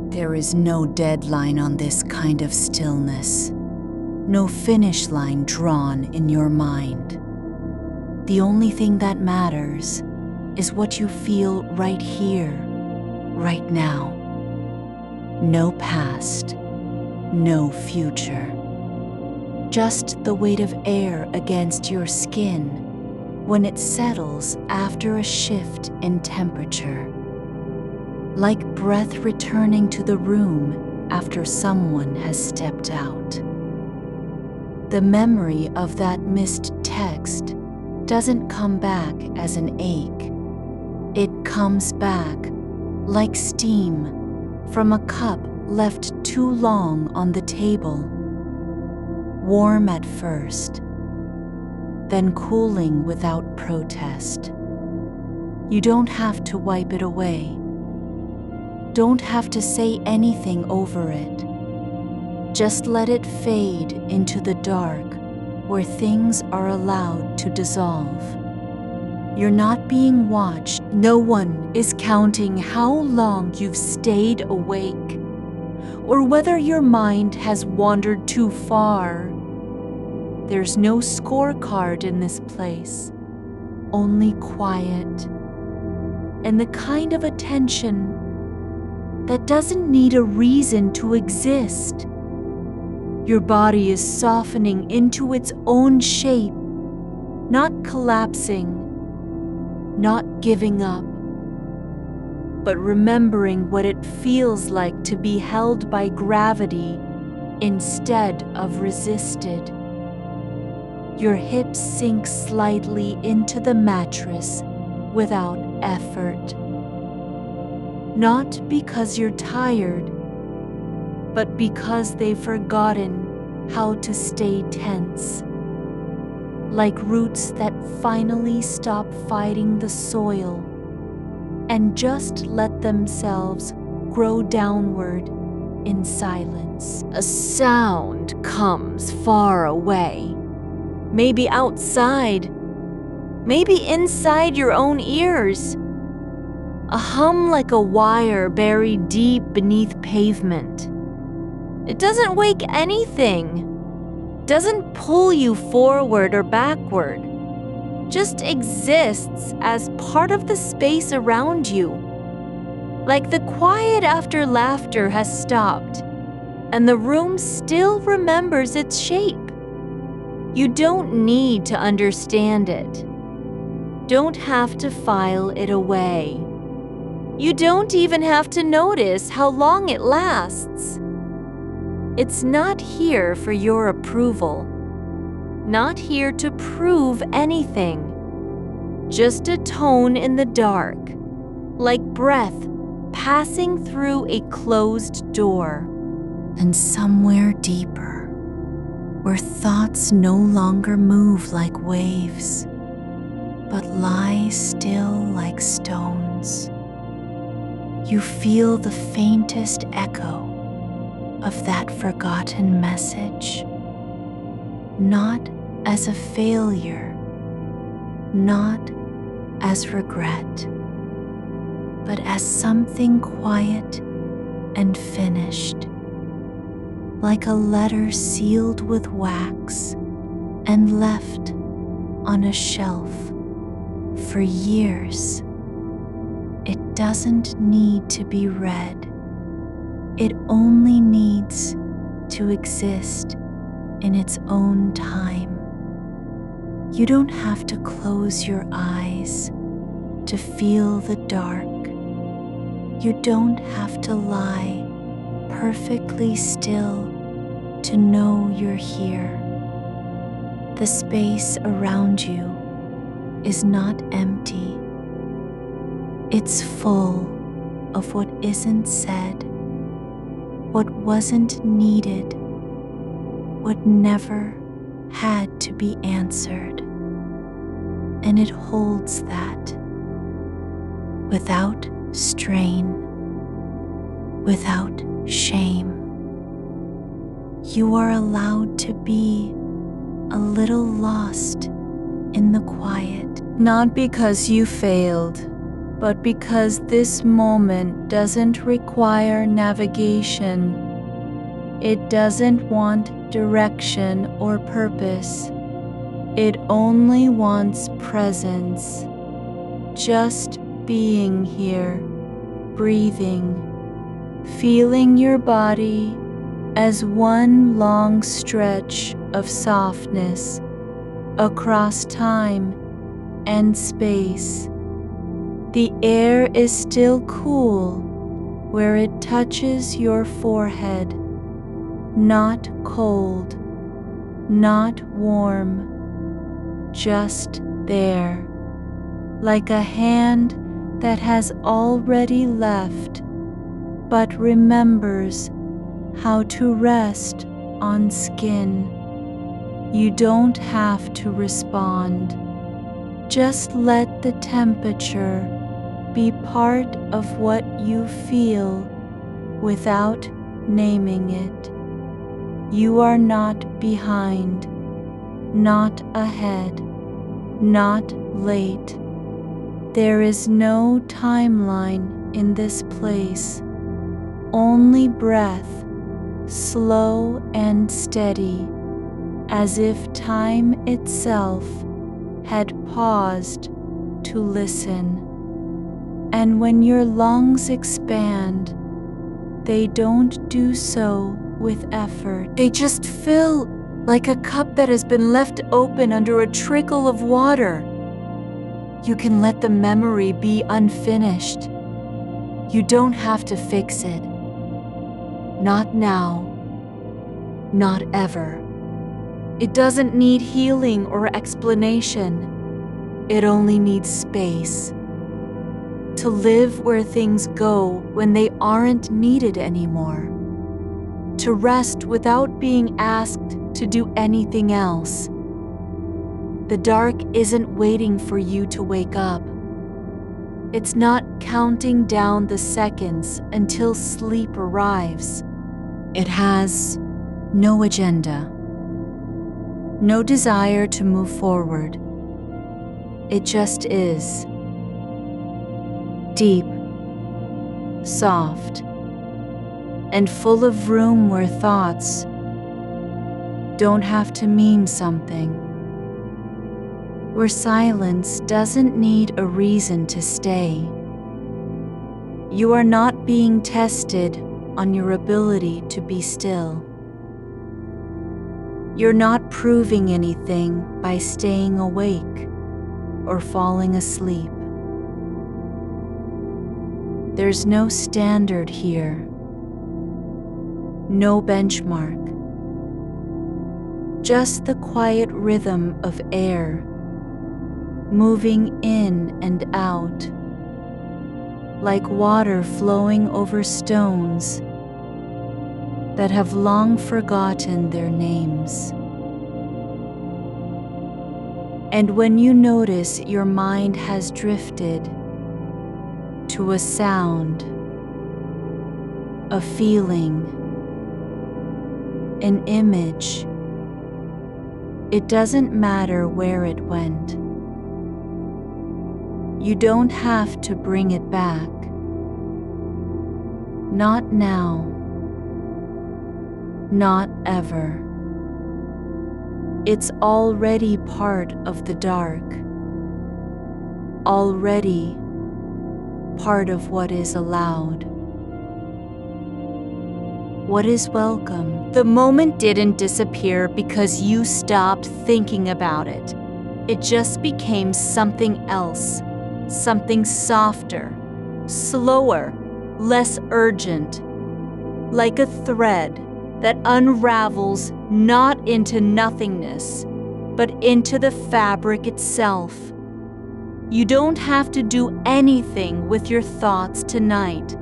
There is no deadline on this kind of stillness, no finish line drawn in your mind. The only thing that matters is what you feel right here, right now. No past, no future. Just the weight of air against your skin when it settles after a shift in temperature. Like breath returning to the room after someone has stepped out. The memory of that missed text doesn't come back as an ache. It comes back like steam from a cup left too long on the table. Warm at first, then cooling without protest. You don't have to wipe it away. Don't have to say anything over it. Just let it fade into the dark where things are allowed to dissolve. You're not being watched. No one is counting how long you've stayed awake, or whether your mind has wandered too far. There's no scorecard in this place, only quiet, and the kind of attention that doesn't need a reason to exist. Your body is softening into its own shape, not collapsing, not giving up, but remembering what it feels like to be held by gravity instead of resisted. Your hips sink slightly into the mattress without effort. Not because you're tired, but because they've forgotten how to stay tense. Like roots that finally stop fighting the soil and just let themselves grow downward in silence. A sound comes far away, maybe outside, maybe inside your own ears. A hum like a wire buried deep beneath pavement. It doesn't wake anything, doesn't pull you forward or backward, just exists as part of the space around you. Like the quiet after laughter has stopped, and the room still remembers its shape. You don't need to understand it. Don't have to file it away. You don't even have to notice how long it lasts. It's not here for your approval, not here to prove anything, just a tone in the dark, like breath passing through a closed door. And somewhere deeper, where thoughts no longer move like waves, but lie still like stones, you feel the faintest echo of that forgotten message, not as a failure, not as regret, but as something quiet and finished, like a letter sealed with wax and left on a shelf for years. It doesn't need to be read. It only needs to exist in its own time. You don't have to close your eyes to feel the dark. You don't have to lie perfectly still to know you're here. The space around you is not empty. It's full of what isn't said, what wasn't needed, what never had to be answered. And it holds that without strain, without shame. You are allowed to be a little lost in the quiet. Not because you failed, but because this moment doesn't require navigation. It doesn't want direction or purpose. It only wants presence. Just being here, breathing, feeling your body as one long stretch of softness across time and space. The air is still cool where it touches your forehead, not cold, not warm, just there, like a hand that has already left but remembers how to rest on skin. You don't have to respond. Just let the temperature be part of what you feel without naming it. You are not behind, not ahead, not late, There is no timeline in this place, only breath, slow and steady, as if time itself had paused to listen. And when your lungs expand, they don't do so with effort. They just fill like a cup that has been left open under a trickle of water. You can let the memory be unfinished. You don't have to fix it. Not now. Not ever. It doesn't need healing or explanation. It only needs space. To live where things go when they aren't needed anymore. To rest without being asked to do anything else. The dark isn't waiting for you to wake up. It's not counting down the seconds until sleep arrives. It has no agenda, no desire to move forward. It just is. Deep, soft, and full of room where thoughts don't have to mean something. Where silence doesn't need a reason to stay. You are not being tested on your ability to be still. You're not proving anything by staying awake or falling asleep. There's no standard here, no benchmark, just the quiet rhythm of air moving in and out, like water flowing over stones that have long forgotten their names. And when you notice your mind has drifted to a sound, a feeling, an image, it doesn't matter where it went. You don't have to bring it back. Not now. Not ever. It's already part of the dark. Already part of what is allowed. What is welcome. The moment didn't disappear because you stopped thinking about it. It just became something else, something softer, slower, less urgent, like a thread that unravels not into nothingness, but into the fabric itself. You don't have to do anything with your thoughts tonight.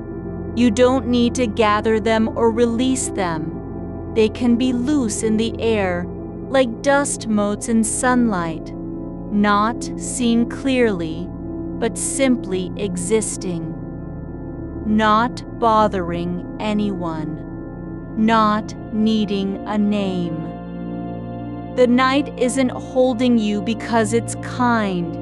You don't need to gather them or release them. They can be loose in the air, like dust motes in sunlight, not seen clearly, but simply existing. Not bothering anyone, not needing a name. The night isn't holding you because it's kind.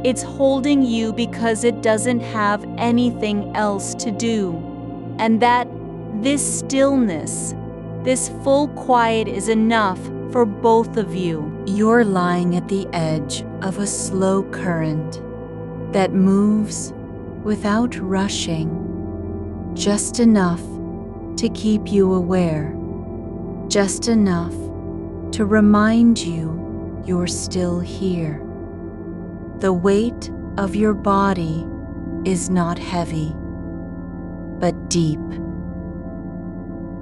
It's holding you because it doesn't have anything else to do. And that this stillness, this full quiet is enough for both of you. You're lying at the edge of a slow current that moves without rushing, just enough to keep you aware, just enough to remind you you're still here. The weight of your body is not heavy, but deep.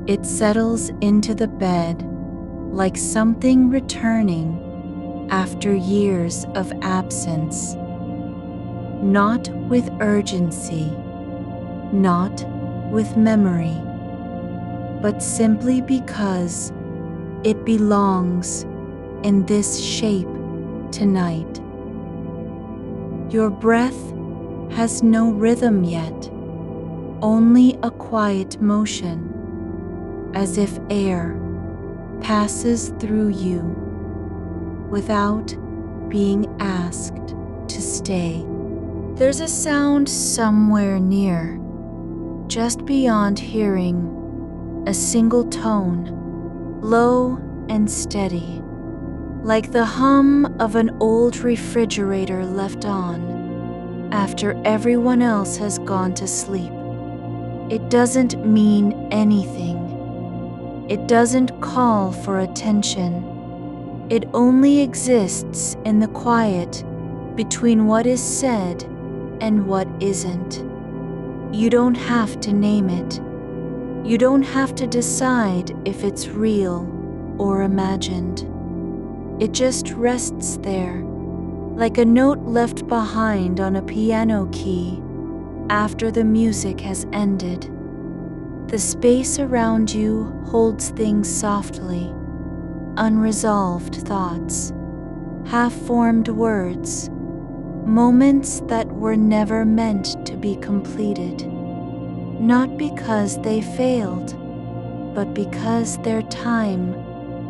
It settles into the bed like something returning after years of absence, not with urgency, not with memory, but simply because it belongs in this shape tonight. Your breath has no rhythm yet, only a quiet motion, as if air passes through you without being asked to stay. There's a sound somewhere near, just beyond hearing, a single tone, low and steady, like the hum of an old refrigerator left on after everyone else has gone to sleep. It doesn't mean anything. It doesn't call for attention. It only exists in the quiet between what is said and what isn't. You don't have to name it. You don't have to decide if it's real or imagined. It just rests there, like a note left behind on a piano key after the music has ended. The space around you holds things softly, unresolved thoughts, half-formed words, moments that were never meant to be completed, not because they failed, but because their time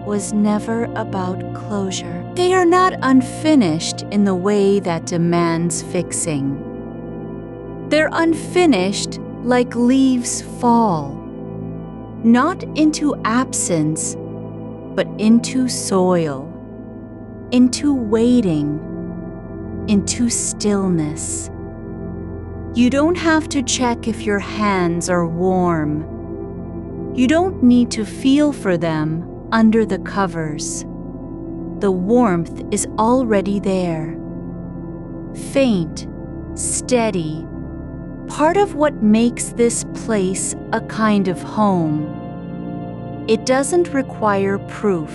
was never about closure. They are not unfinished in the way that demands fixing. They're unfinished like leaves fall, not into absence, but into soil, into waiting, into stillness. You don't have to check if your hands are warm. You don't need to feel for them under the covers. The warmth is already there. Faint, steady, part of what makes this place a kind of home. It doesn't require proof.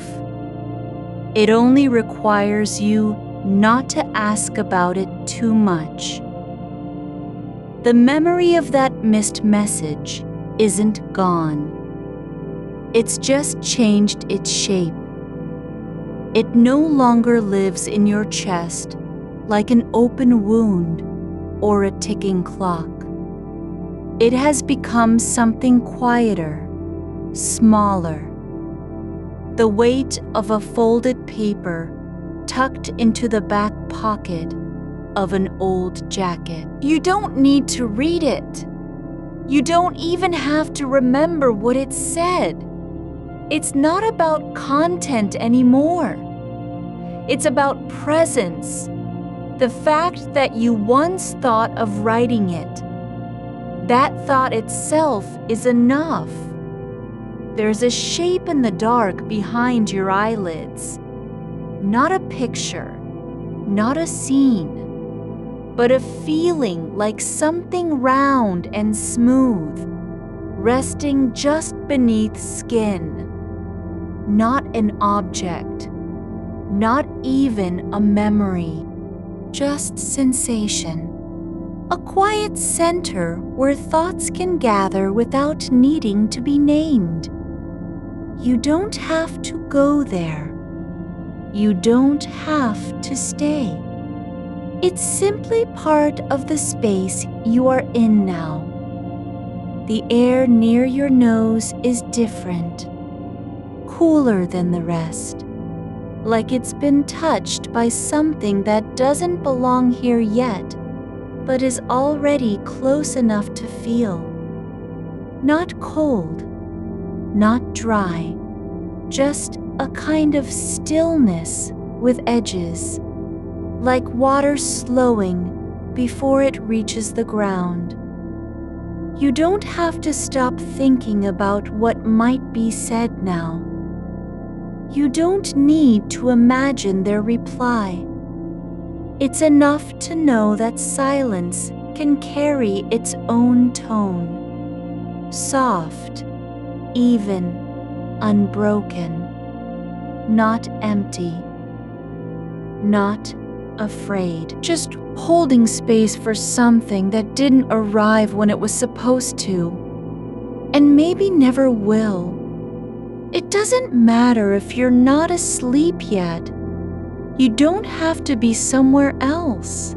It only requires you not to ask about it too much. The memory of that missed message isn't gone. It's just changed its shape. It no longer lives in your chest like an open wound or a ticking clock. It has become something quieter, smaller. The weight of a folded paper tucked into the back pocket of an old jacket. You don't need to read it. You don't even have to remember what it said. It's not about content anymore. It's about presence. The fact that you once thought of writing it. That thought itself is enough. There's a shape in the dark behind your eyelids. Not a picture, not a scene, but a feeling like something round and smooth, resting just beneath skin. Not an object, not even a memory, just sensation. A quiet center where thoughts can gather without needing to be named. You don't have to go there. You don't have to stay. It's simply part of the space you are in now. The air near your nose is different, cooler than the rest, like it's been touched by something that doesn't belong here yet, but is already close enough to feel. Not cold, not dry, just a kind of stillness with edges, like water slowing before it reaches the ground. You don't have to stop thinking about what might be said now. You don't need to imagine their reply. It's enough to know that silence can carry its own tone, soft, even, unbroken, not empty, not afraid, just holding space for something that didn't arrive when it was supposed to, and maybe never will. It doesn't matter if you're not asleep yet. You don't have to be somewhere else.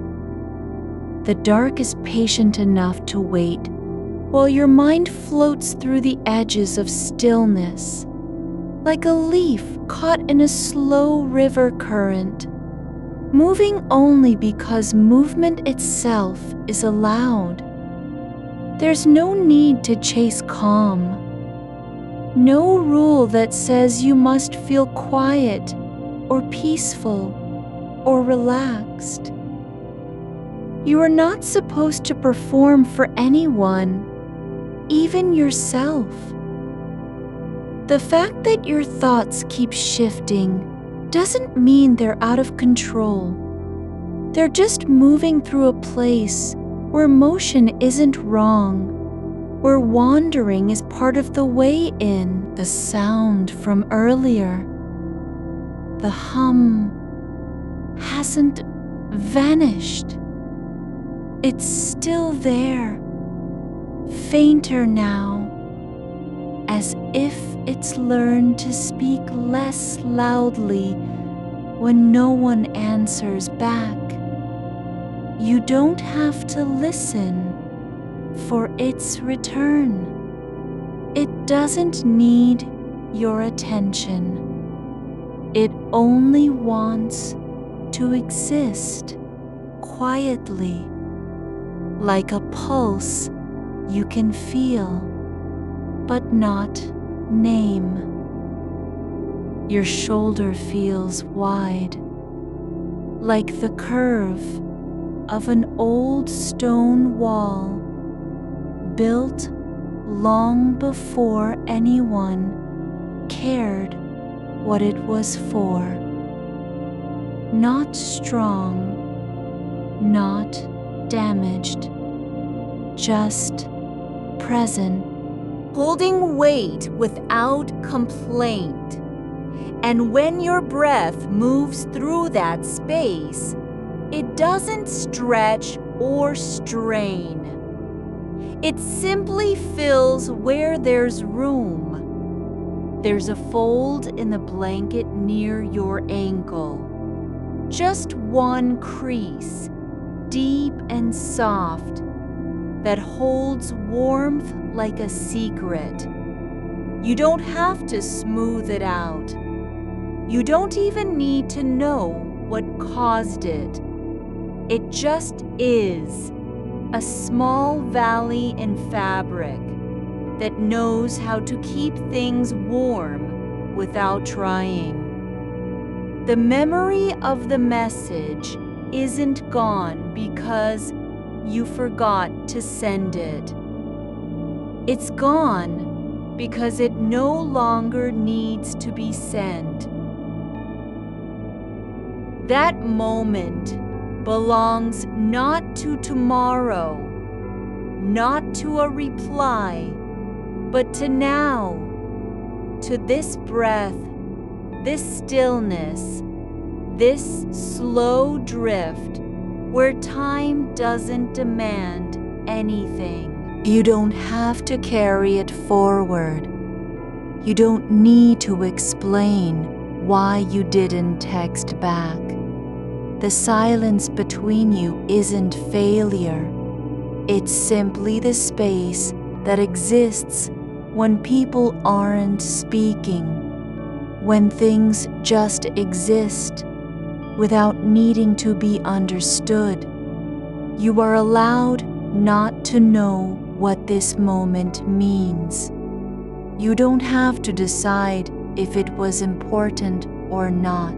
The dark is patient enough to wait while your mind floats through the edges of stillness, like a leaf caught in a slow river current, moving only because movement itself is allowed. There's no need to chase calm. No rule that says you must feel quiet or peaceful or relaxed. You are not supposed to perform for anyone, even yourself. The fact that your thoughts keep shifting doesn't mean they're out of control. They're just moving through a place where motion isn't wrong, where wandering is part of the way in. The sound from earlier, the hum, hasn't vanished. It's still there, fainter now, as if it's learned to speak less loudly when no one answers back. You don't have to listen for its return. It doesn't need your attention. It only wants to exist quietly, like a pulse you can feel, but not name. Your shoulder feels wide, like the curve of an old stone wall built long before anyone cared what it was for. Not strong, not damaged, just present. Holding weight without complaint. And when your breath moves through that space, it doesn't stretch or strain. It simply fills where there's room. There's a fold in the blanket near your ankle. Just one crease, deep and soft, that holds warmth like a secret. You don't have to smooth it out. You don't even need to know what caused it. It just is. A small valley in fabric that knows how to keep things warm without trying. The memory of the message isn't gone because you forgot to send it. It's gone because it no longer needs to be sent. That moment belongs not to tomorrow, not to a reply, but to now, to this breath, this stillness, this slow drift where time doesn't demand anything. You don't have to carry it forward. You don't need to explain why you didn't text back. The silence between you isn't failure. It's simply the space that exists when people aren't speaking, when things just exist without needing to be understood. You are allowed not to know what this moment means. You don't have to decide if it was important or not.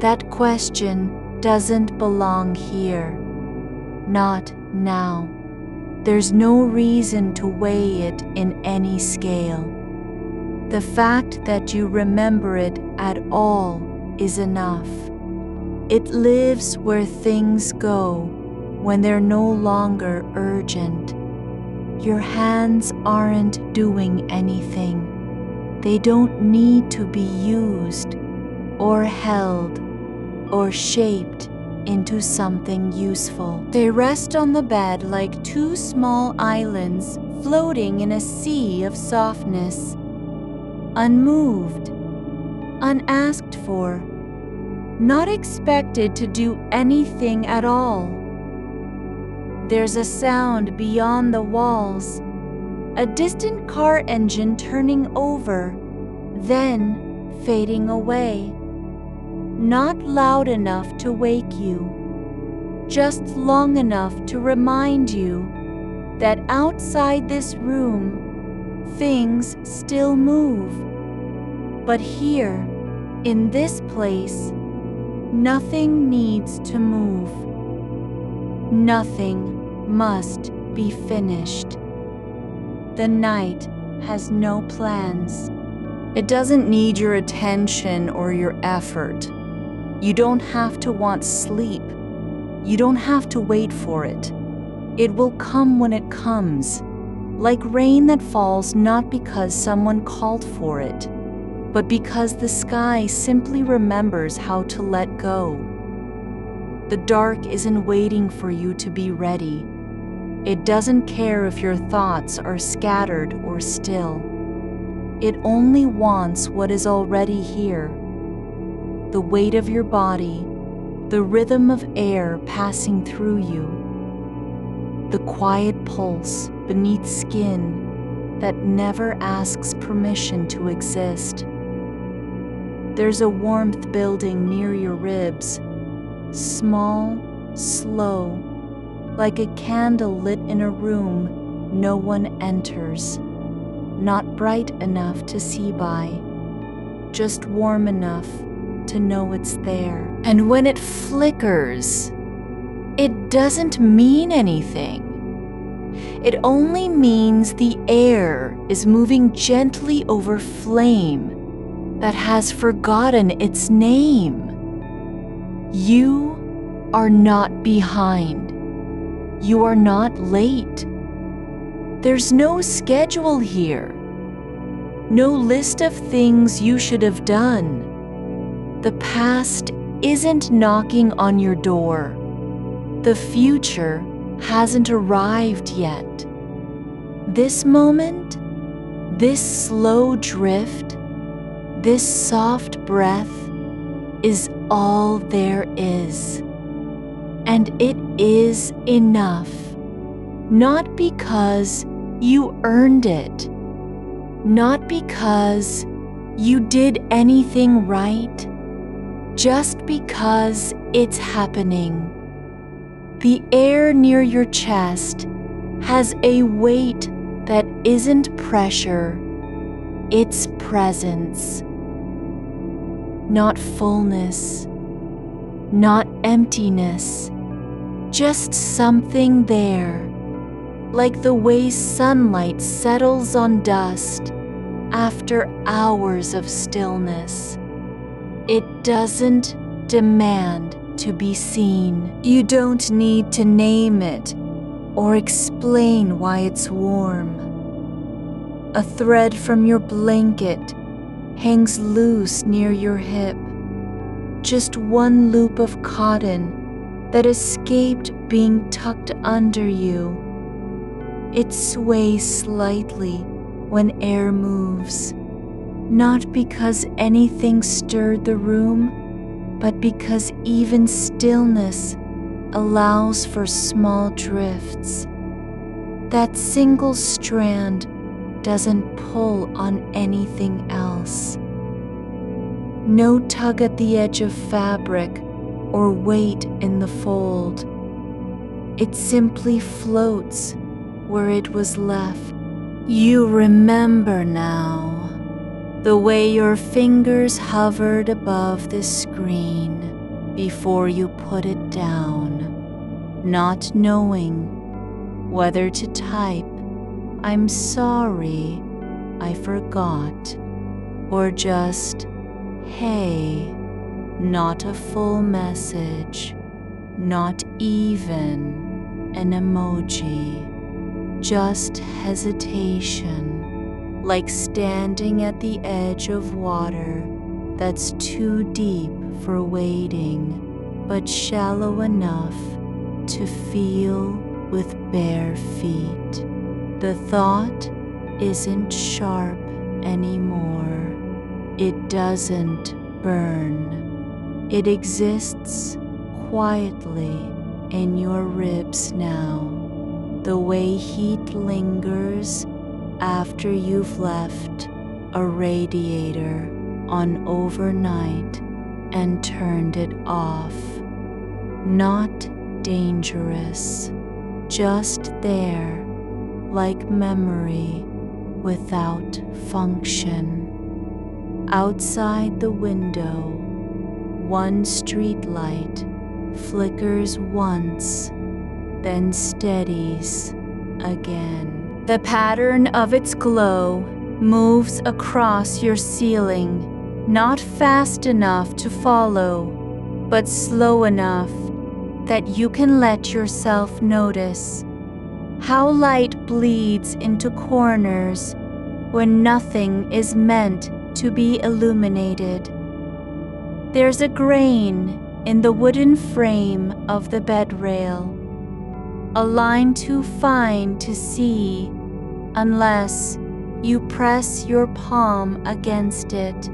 That question doesn't belong here. Not now. There's no reason to weigh it in any scale. The fact that you remember it at all is enough. It lives where things go when they're no longer urgent. Your hands aren't doing anything. They don't need to be used or held or shaped into something useful. They rest on the bed like two small islands floating in a sea of softness, unmoved, unasked for, not expected to do anything at all. There's a sound beyond the walls, a distant car engine turning over, then fading away. not loud enough to wake you, just long enough to remind you that outside this room, things still move. But here, in this place, nothing needs to move. Nothing must be finished. The night has no plans. It doesn't need your attention or your effort. You don't have to want sleep. You don't have to wait for it. It will come when it comes, like rain that falls not because someone called for it, but because the sky simply remembers how to let go. The dark isn't waiting for you to be ready. It doesn't care if your thoughts are scattered or still. It only wants what is already here. The weight of your body, the rhythm of air passing through you, the quiet pulse beneath skin that never asks permission to exist. There's a warmth building near your ribs, small, slow, like a candle lit in a room no one enters, not bright enough to see by, just warm enough to know it's there. And when it flickers, it doesn't mean anything. It only means the air is moving gently over flame that has forgotten its name. You are not behind. You are not late. There's no schedule here. No list of things you should have done. The past isn't knocking on your door. The future hasn't arrived yet. This moment, this slow drift, this soft breath is all there is. And it is enough, not because you earned it, not because you did anything right, just because it's happening. The air near your chest has a weight that isn't pressure, it's presence. Not fullness, not emptiness, just something there, like the way sunlight settles on dust after hours of stillness. It doesn't demand to be seen. You don't need to name it or explain why it's warm. A thread from your blanket hangs loose near your hip. Just one loop of cotton that escaped being tucked under you. It sways slightly when air moves, not because anything stirred the room, but because even stillness allows for small drifts. That single strand doesn't pull on anything else. No tug at the edge of fabric or weight in the fold. It simply floats where it was left. You remember now the way your fingers hovered above the screen before you put it down, not knowing whether to type, "I'm sorry, I forgot," or just, "Hey," not a full message, not even an emoji, just hesitation, like standing at the edge of water that's too deep for wading, but shallow enough to feel with bare feet. The thought isn't sharp anymore. It doesn't burn. It exists quietly in your ribs now, the way heat lingers after you've left a radiator on overnight and turned it off. Not dangerous, just there, like memory without function. Outside the window, one street light flickers once, then steadies again. The pattern of its glow moves across your ceiling, not fast enough to follow, but slow enough that you can let yourself notice how light bleeds into corners when nothing is meant to be illuminated. There's a grain in the wooden frame of the bed rail, a line too fine to see unless you press your palm against it.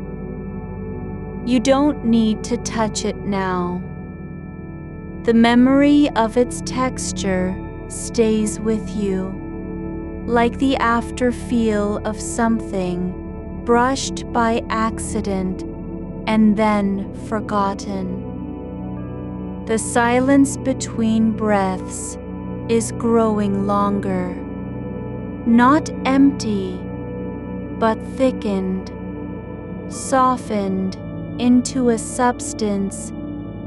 You don't need to touch it now. The memory of its texture stays with you, like the after feel of something brushed by accident and then forgotten. The silence between breaths is growing longer, not empty, but thickened, softened into a substance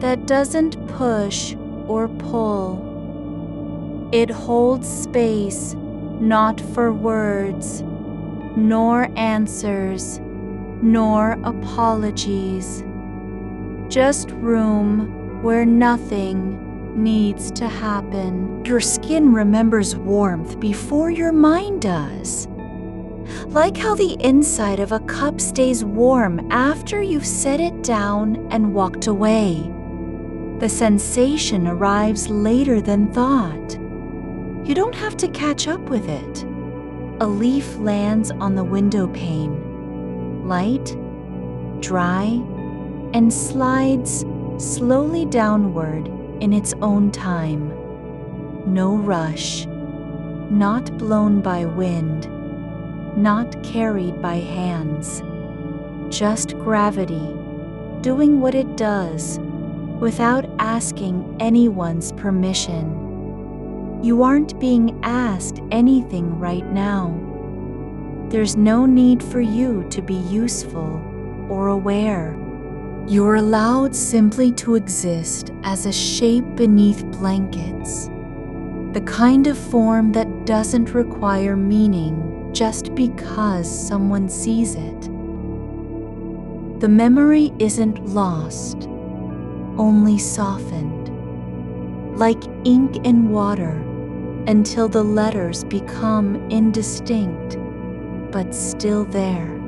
that doesn't push or pull. It holds space not for words, nor answers, nor apologies, just room where nothing needs to happen. Your skin remembers warmth before your mind does. Like how the inside of a cup stays warm after you've set it down and walked away. The sensation arrives later than thought. You don't have to catch up with it. A leaf lands on the window pane, light, dry, and slides slowly downward in its own time. No rush, not blown by wind, not carried by hands. Just gravity doing what it does without asking anyone's permission. You aren't being asked anything right now. There's no need for you to be useful or aware. You're allowed simply to exist as a shape beneath blankets, the kind of form that doesn't require meaning just because someone sees it. The memory isn't lost, only softened, like ink in water, until the letters become indistinct, but still there.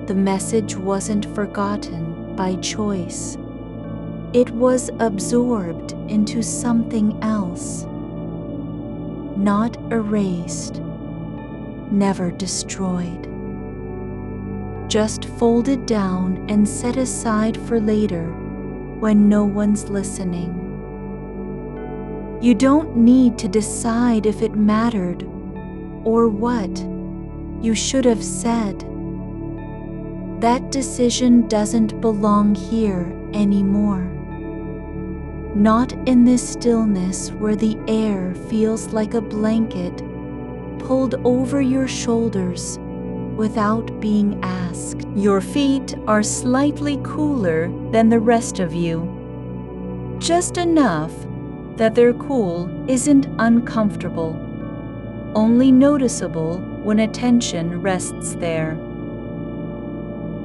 The message wasn't forgotten by choice. It was absorbed into something else, not erased, never destroyed, just folded down and set aside for later when no one's listening. You don't need to decide if it mattered or what you should have said. That decision doesn't belong here anymore. Not in this stillness where the air feels like a blanket pulled over your shoulders without being asked. Your feet are slightly cooler than the rest of you, just enough that their cool isn't uncomfortable, only noticeable when attention rests there.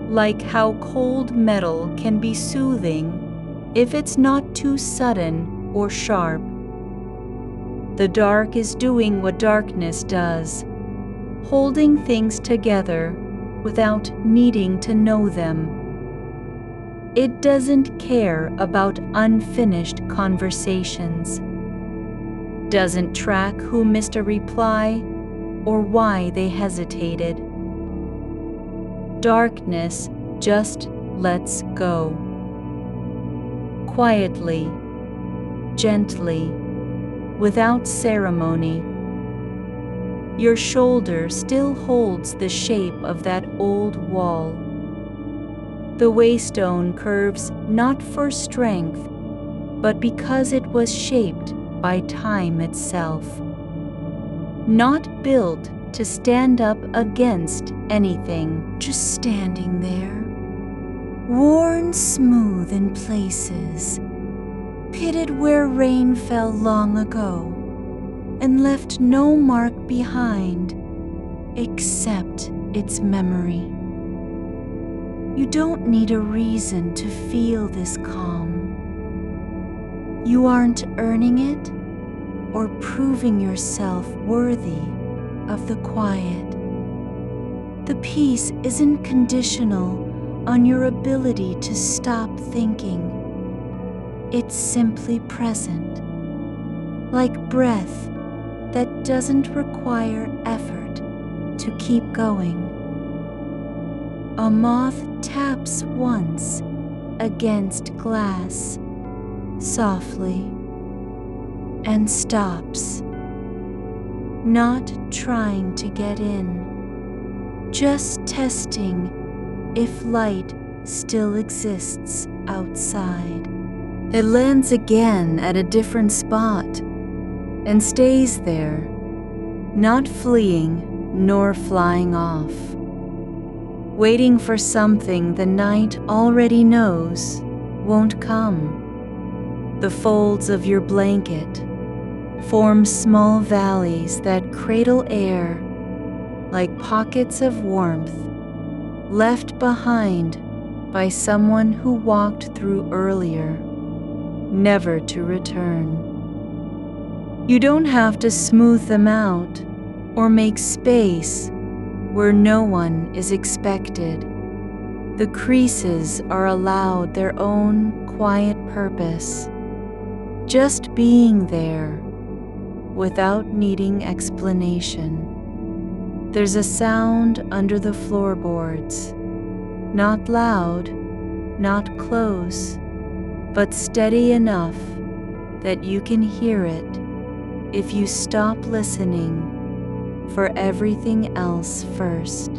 Like how cold metal can be soothing if it's not too sudden or sharp. The dark is doing what darkness does, holding things together without needing to know them. It doesn't care about unfinished conversations, doesn't track who missed a reply or why they hesitated. Darkness just lets go. Quietly, gently, without ceremony. Your shoulder still holds the shape of that old wall. The waystone curves not for strength, but because it was shaped by time itself. Not built to stand up against anything, just standing there, worn smooth in places, pitted where rain fell long ago, and left no mark behind except its memory. You don't need a reason to feel this calm. You aren't earning it or proving yourself worthy of the quiet. The peace isn't conditional on your ability to stop thinking. It's simply present, like breath that doesn't require effort to keep going. A moth taps once against glass, softly, and stops, not trying to get in, just testing if light still exists outside. It lands again at a different spot and stays there, not fleeing nor flying off, waiting for something the night already knows won't come. The folds of your blanket form small valleys that cradle air like pockets of warmth left behind by someone who walked through earlier, never to return. You don't have to smooth them out or make space where no one is expected. The creases are allowed their own quiet purpose, just being there without needing explanation. There's a sound under the floorboards, not loud, not close, but steady enough that you can hear it if you stop listening for everything else first.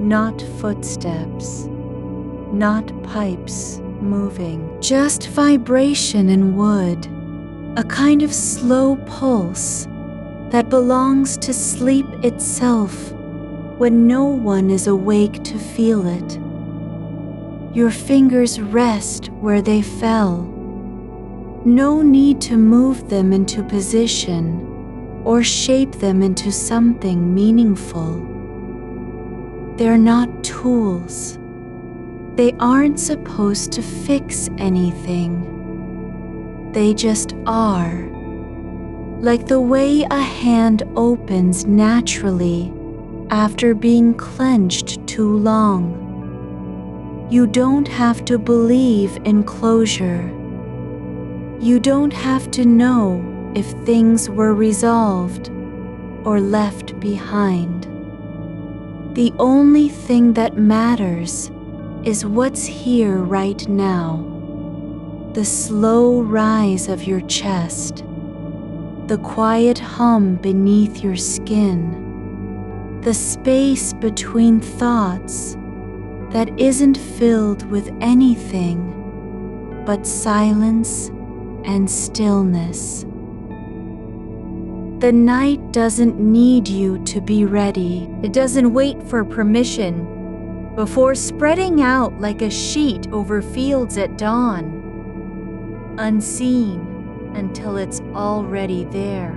Not footsteps, not pipes moving, just vibration in wood, a kind of slow pulse that belongs to sleep itself when no one is awake to feel it. Your fingers rest where they fell. No need to move them into position or shape them into something meaningful. They're not tools. They aren't supposed to fix anything. They just are. Like the way a hand opens naturally after being clenched too long. You don't have to believe in closure. You don't have to know if things were resolved or left behind. The only thing that matters is what's here right now. The slow rise of your chest, the quiet hum beneath your skin, the space between thoughts that isn't filled with anything but silence and stillness. The night doesn't need you to be ready. It doesn't wait for permission before spreading out like a sheet over fields at dawn, unseen until it's already there.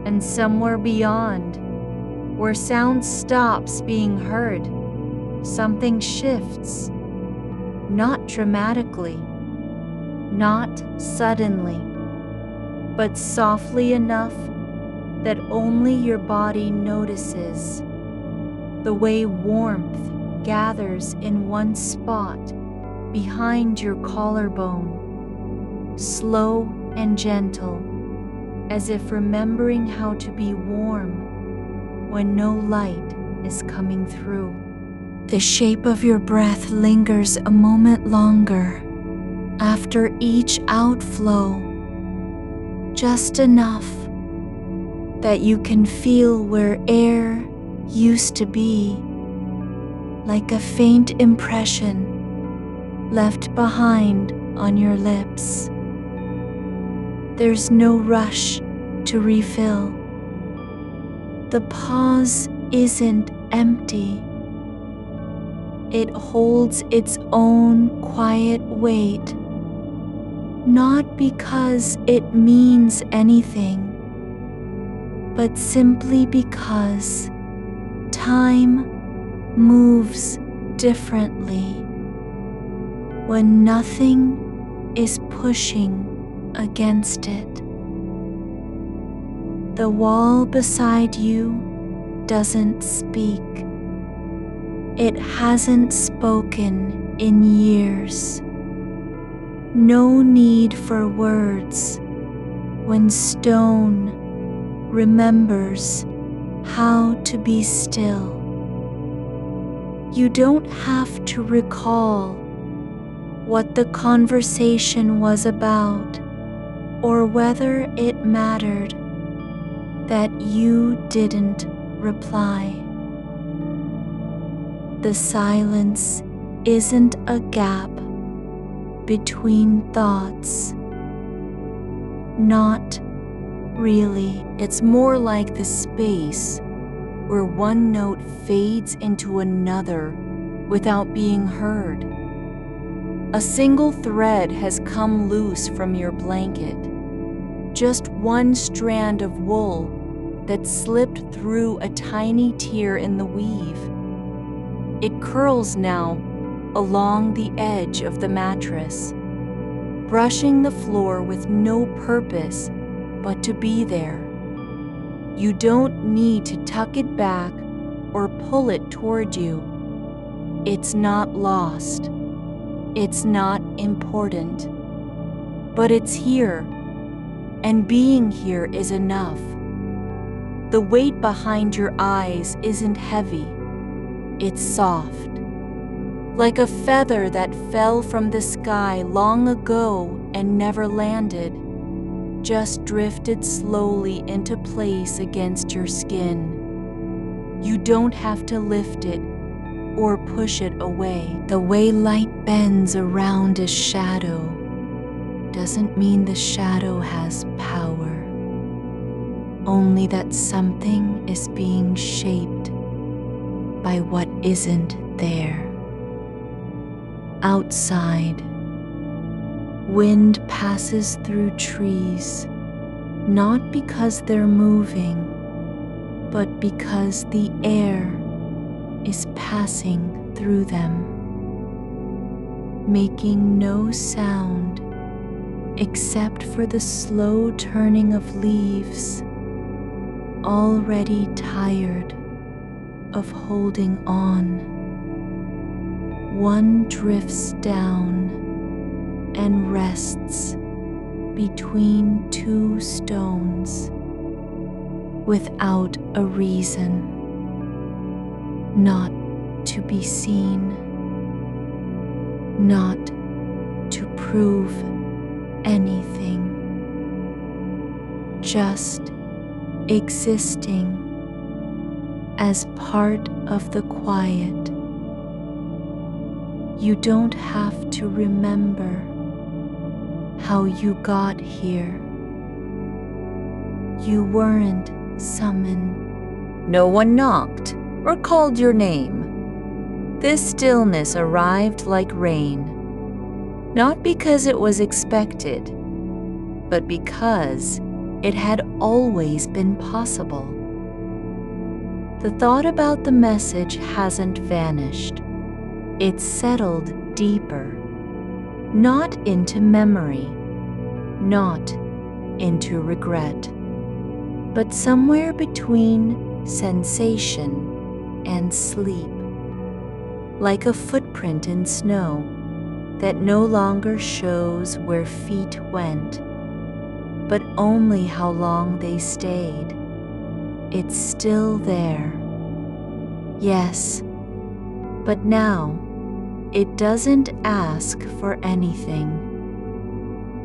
And somewhere beyond, where sound stops being heard, something shifts, not dramatically, not suddenly, but softly enough that only your body notices. The way warmth gathers in one spot behind your collarbone, slow and gentle, as if remembering how to be warm when no light is coming through. The shape of your breath lingers a moment longer after each outflow, just enough that you can feel where air used to be, like a faint impression left behind on your lips. There's no rush to refill. The pause isn't empty. It holds its own quiet weight, not because it means anything, but simply because time moves differently when nothing is pushing against it. The wall beside you doesn't speak. It hasn't spoken in years. No need for words when stone remembers how to be still. You don't have to recall what the conversation was about or whether it mattered that you didn't reply. The silence isn't a gap between thoughts. Not really. It's more like the space where one note fades into another without being heard. A single thread has come loose from your blanket, just one strand of wool that slipped through a tiny tear in the weave. It curls now along the edge of the mattress, brushing the floor with no purpose but to be there. You don't need to tuck it back or pull it toward you. It's not lost. It's not important. But it's here, and being here is enough. The weight behind your eyes isn't heavy. It's soft, like a feather that fell from the sky long ago and never landed, just drifted slowly into place against your skin. You don't have to lift it or push it away. The way light bends around a shadow doesn't mean the shadow has power, only that something is being shaped by what isn't there. Outside, wind passes through trees, not because they're moving, but because the air is passing through them, making no sound except for the slow turning of leaves, already tired of holding on. One drifts down and rests between two stones without a reason, not to be seen, not to prove anything, just existing as part of the quiet. You don't have to remember how you got here. You weren't summoned. No one knocked or called your name. This stillness arrived like rain, not because it was expected, but because it had always been possible. The thought about the message hasn't vanished. It's settled deeper, not into memory, not into regret, but somewhere between sensation and sleep, like a footprint in snow that no longer shows where feet went, but only how long they stayed. It's still there. Yes, but now it doesn't ask for anything.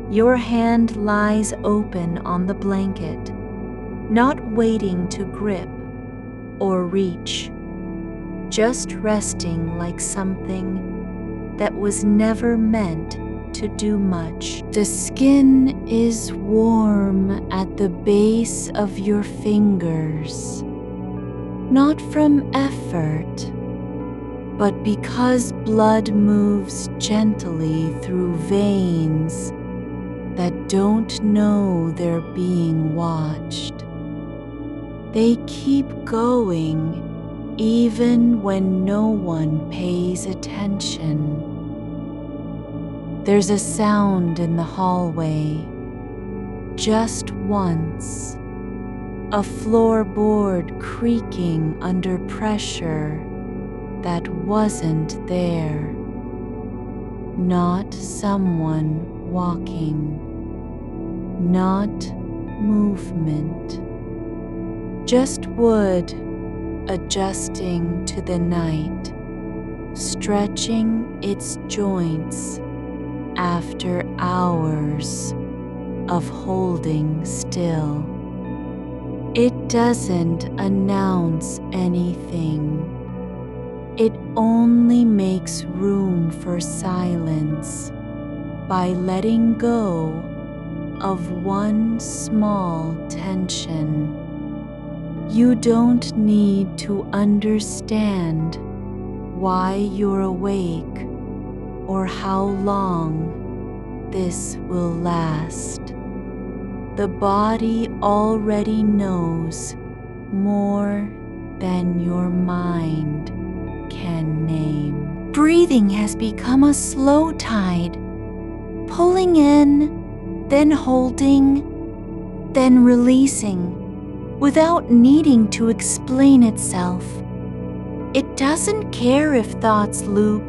Your hand lies open on the blanket, not waiting to grip or reach. just resting like something that was never meant to do much. The skin is warm at the base of your fingers, not from effort, but because blood moves gently through veins that don't know they're being watched. They keep going even when no one pays attention. There's a sound in the hallway, just once, a floorboard creaking under pressure that wasn't there. Not someone walking, not movement, just wood adjusting to the night, stretching its joints after hours of holding still. It doesn't announce anything. It only makes room for silence by letting go of one small tension. You don't need to understand why you're awake or how long this will last. The body already knows more than your mind can name. Breathing has become a slow tide, pulling in, then holding, then releasing, without needing to explain itself. It doesn't care if thoughts loop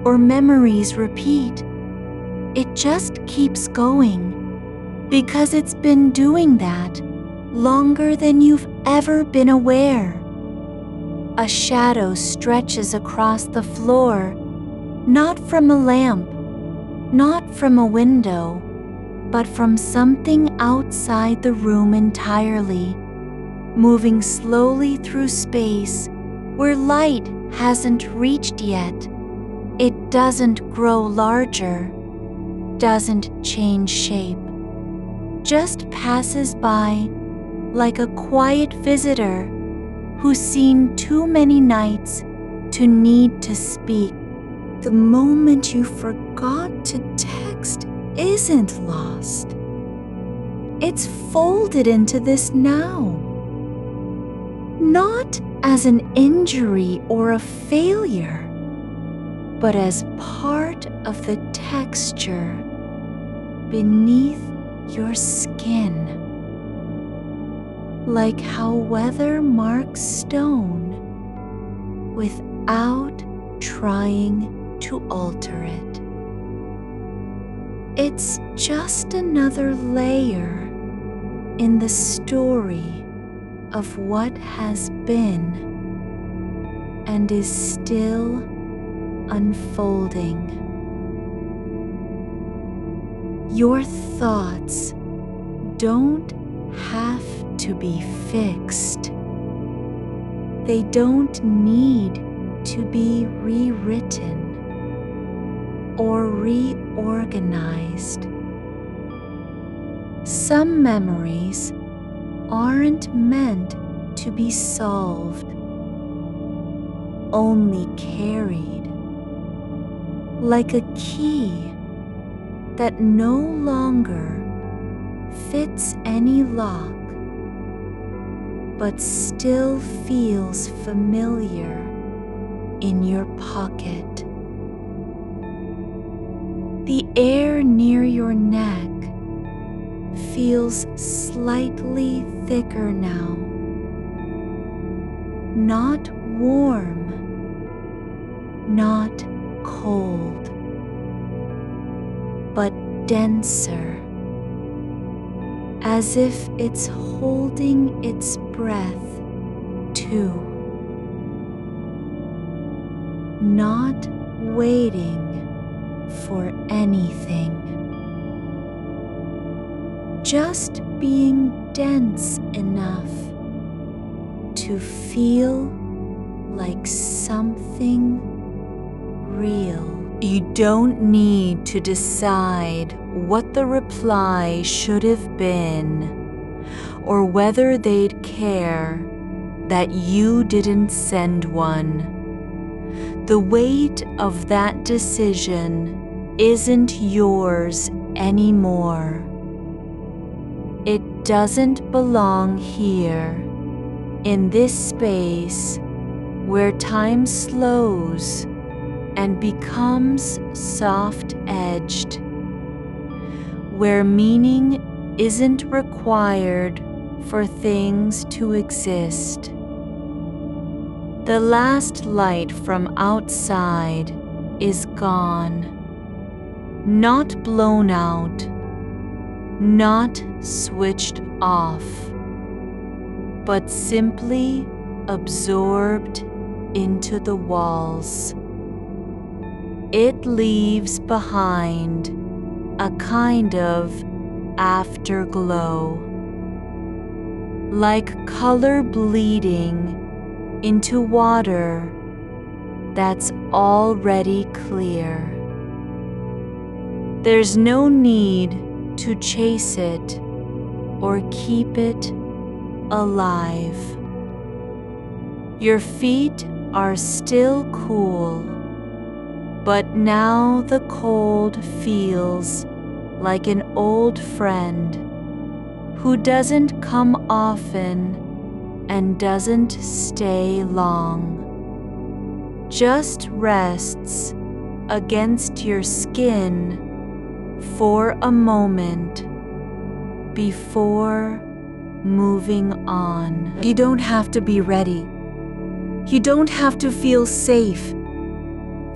or memories repeat. It just keeps going, because it's been doing that longer than you've ever been aware. A shadow stretches across the floor, not from a lamp, not from a window, but from something outside the room entirely, moving slowly through space where light hasn't reached yet. It doesn't grow larger, doesn't change shape, just passes by like a quiet visitor who's seen too many nights to need to speak. The moment you forgot to text isn't lost. It's folded into this now. Not as an injury or a failure, but as part of the texture beneath your skin. Like how weather marks stone without trying to alter it. It's just another layer in the story of what has been and is still unfolding. Your thoughts don't have to be fixed. They don't need to be rewritten or reorganized. Some memories aren't meant to be solved, only carried, like a key that no longer fits any lock, but still feels familiar in your pocket. The air near your neck feels slightly thicker now, not warm, not cold, but denser, as if it's holding its breath too, not waiting for anything, just being dense enough to feel like something real. You don't need to decide what the reply should have been, or whether they'd care that you didn't send one. The weight of that decision isn't yours anymore. It doesn't belong here, in this space where time slows and becomes soft-edged, where meaning isn't required for things to exist. The last light from outside is gone, not blown out, not switched off, but simply absorbed into the walls. It leaves behind a kind of afterglow, like color bleeding into water that's already clear. There's no need to chase it or keep it alive. Your feet are still cool, but now the cold feels like an old friend who doesn't come often and doesn't stay long, just rests against your skin for a moment before moving on. You don't have to be ready. You don't have to feel safe.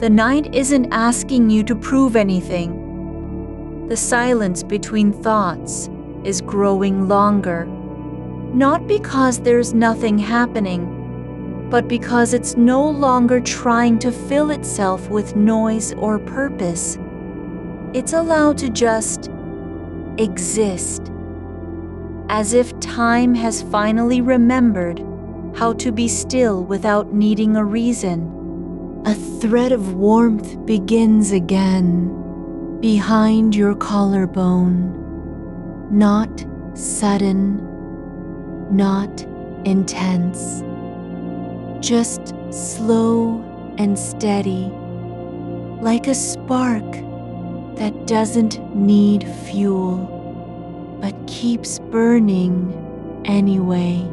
The night isn't asking you to prove anything. The silence between thoughts is growing longer, not because there's nothing happening, but because it's no longer trying to fill itself with noise or purpose. It's allowed to just exist, as if time has finally remembered how to be still without needing a reason. A thread of warmth begins again behind your collarbone, not sudden, not intense, just slow and steady, like a spark that doesn't need fuel, but keeps burning anyway.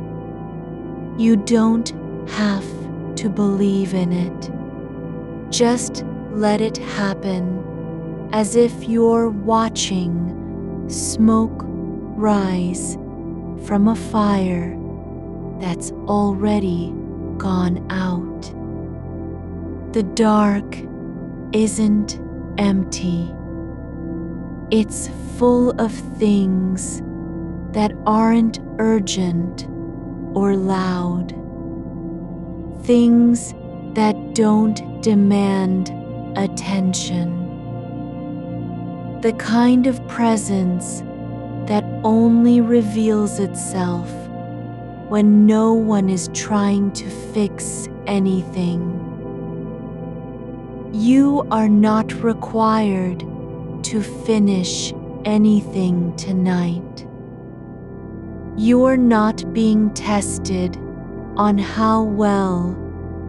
You don't have to believe in it. Just let it happen, as if you're watching smoke rise from a fire that's already gone out. The dark isn't empty. It's full of things that aren't urgent or loud. Things that don't demand attention. The kind of presence that only reveals itself when no one is trying to fix anything. You are not required to finish anything tonight. You're not being tested on how well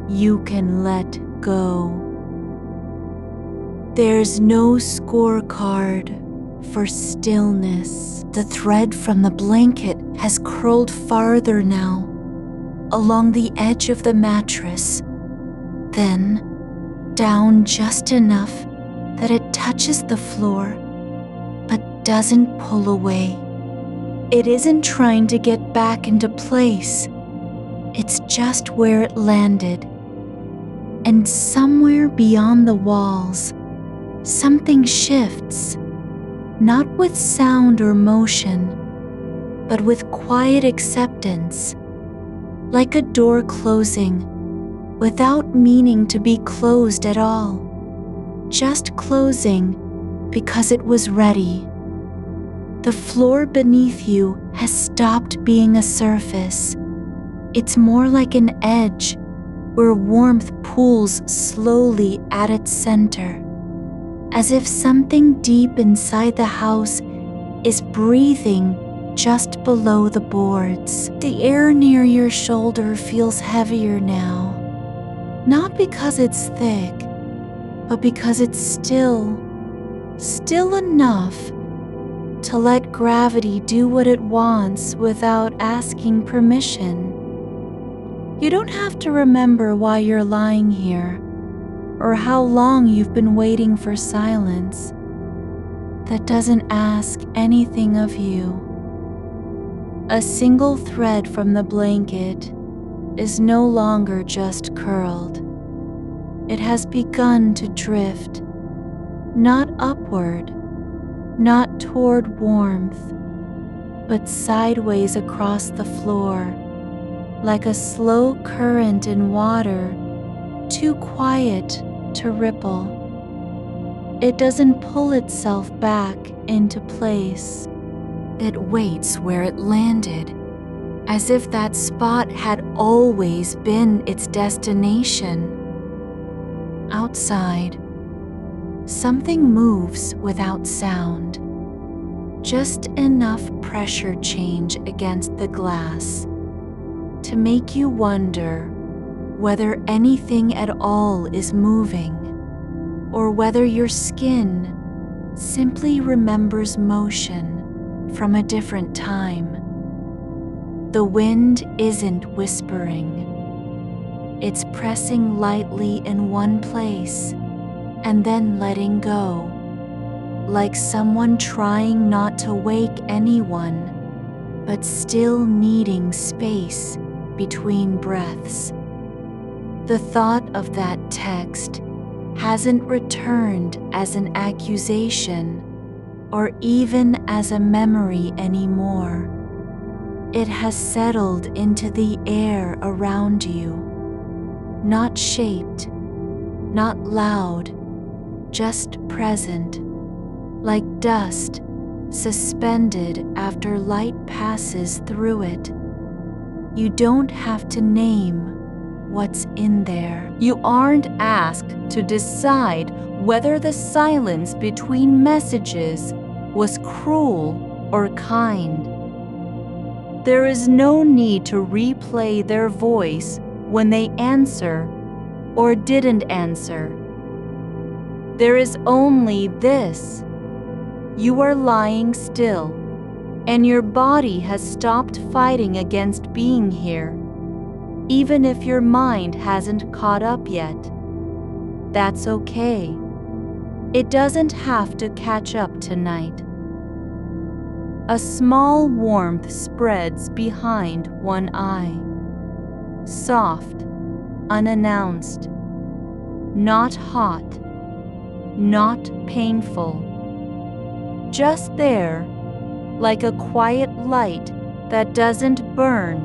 you can let go. There's no scorecard for stillness. The thread from the blanket has curled farther now, along the edge of the mattress, then down just enough that it touches the floor, but doesn't pull away. It isn't trying to get back into place. It's just where it landed. And somewhere beyond the walls, something shifts, not with sound or motion, but with quiet acceptance, like a door closing, without meaning to be closed at all, just closing because it was ready. The floor beneath you has stopped being a surface. It's more like an edge where warmth pools slowly at its center, as if something deep inside the house is breathing just below the boards. The air near your shoulder feels heavier now, not because it's thick, but because it's still enough to let gravity do what it wants without asking permission. You don't have to remember why you're lying here or how long you've been waiting for silence that doesn't ask anything of you. A single thread from the blanket is no longer just curled. It has begun to drift, not upward, not toward warmth, but sideways across the floor, like a slow current in water, too quiet to ripple. It doesn't pull itself back into place. It waits where it landed, as if that spot had always been its destination. Outside, something moves without sound, just enough pressure change against the glass to make you wonder whether anything at all is moving, or whether your skin simply remembers motion from a different time. The wind isn't whispering. It's pressing lightly in one place and then letting go, like someone trying not to wake anyone, but still needing space between breaths. The thought of that text hasn't returned as an accusation or even as a memory anymore. It has settled into the air around you, not shaped, not loud, just present, like dust suspended after light passes through it. You don't have to name what's in there. You aren't asked to decide whether the silence between messages was cruel or kind. There is no need to replay their voice when they answer or didn't answer. There is only this: you are lying still, and your body has stopped fighting against being here, even if your mind hasn't caught up yet. That's okay. It doesn't have to catch up tonight. A small warmth spreads behind one eye. Soft, unannounced. Not hot, not painful. Just there, like a quiet light that doesn't burn,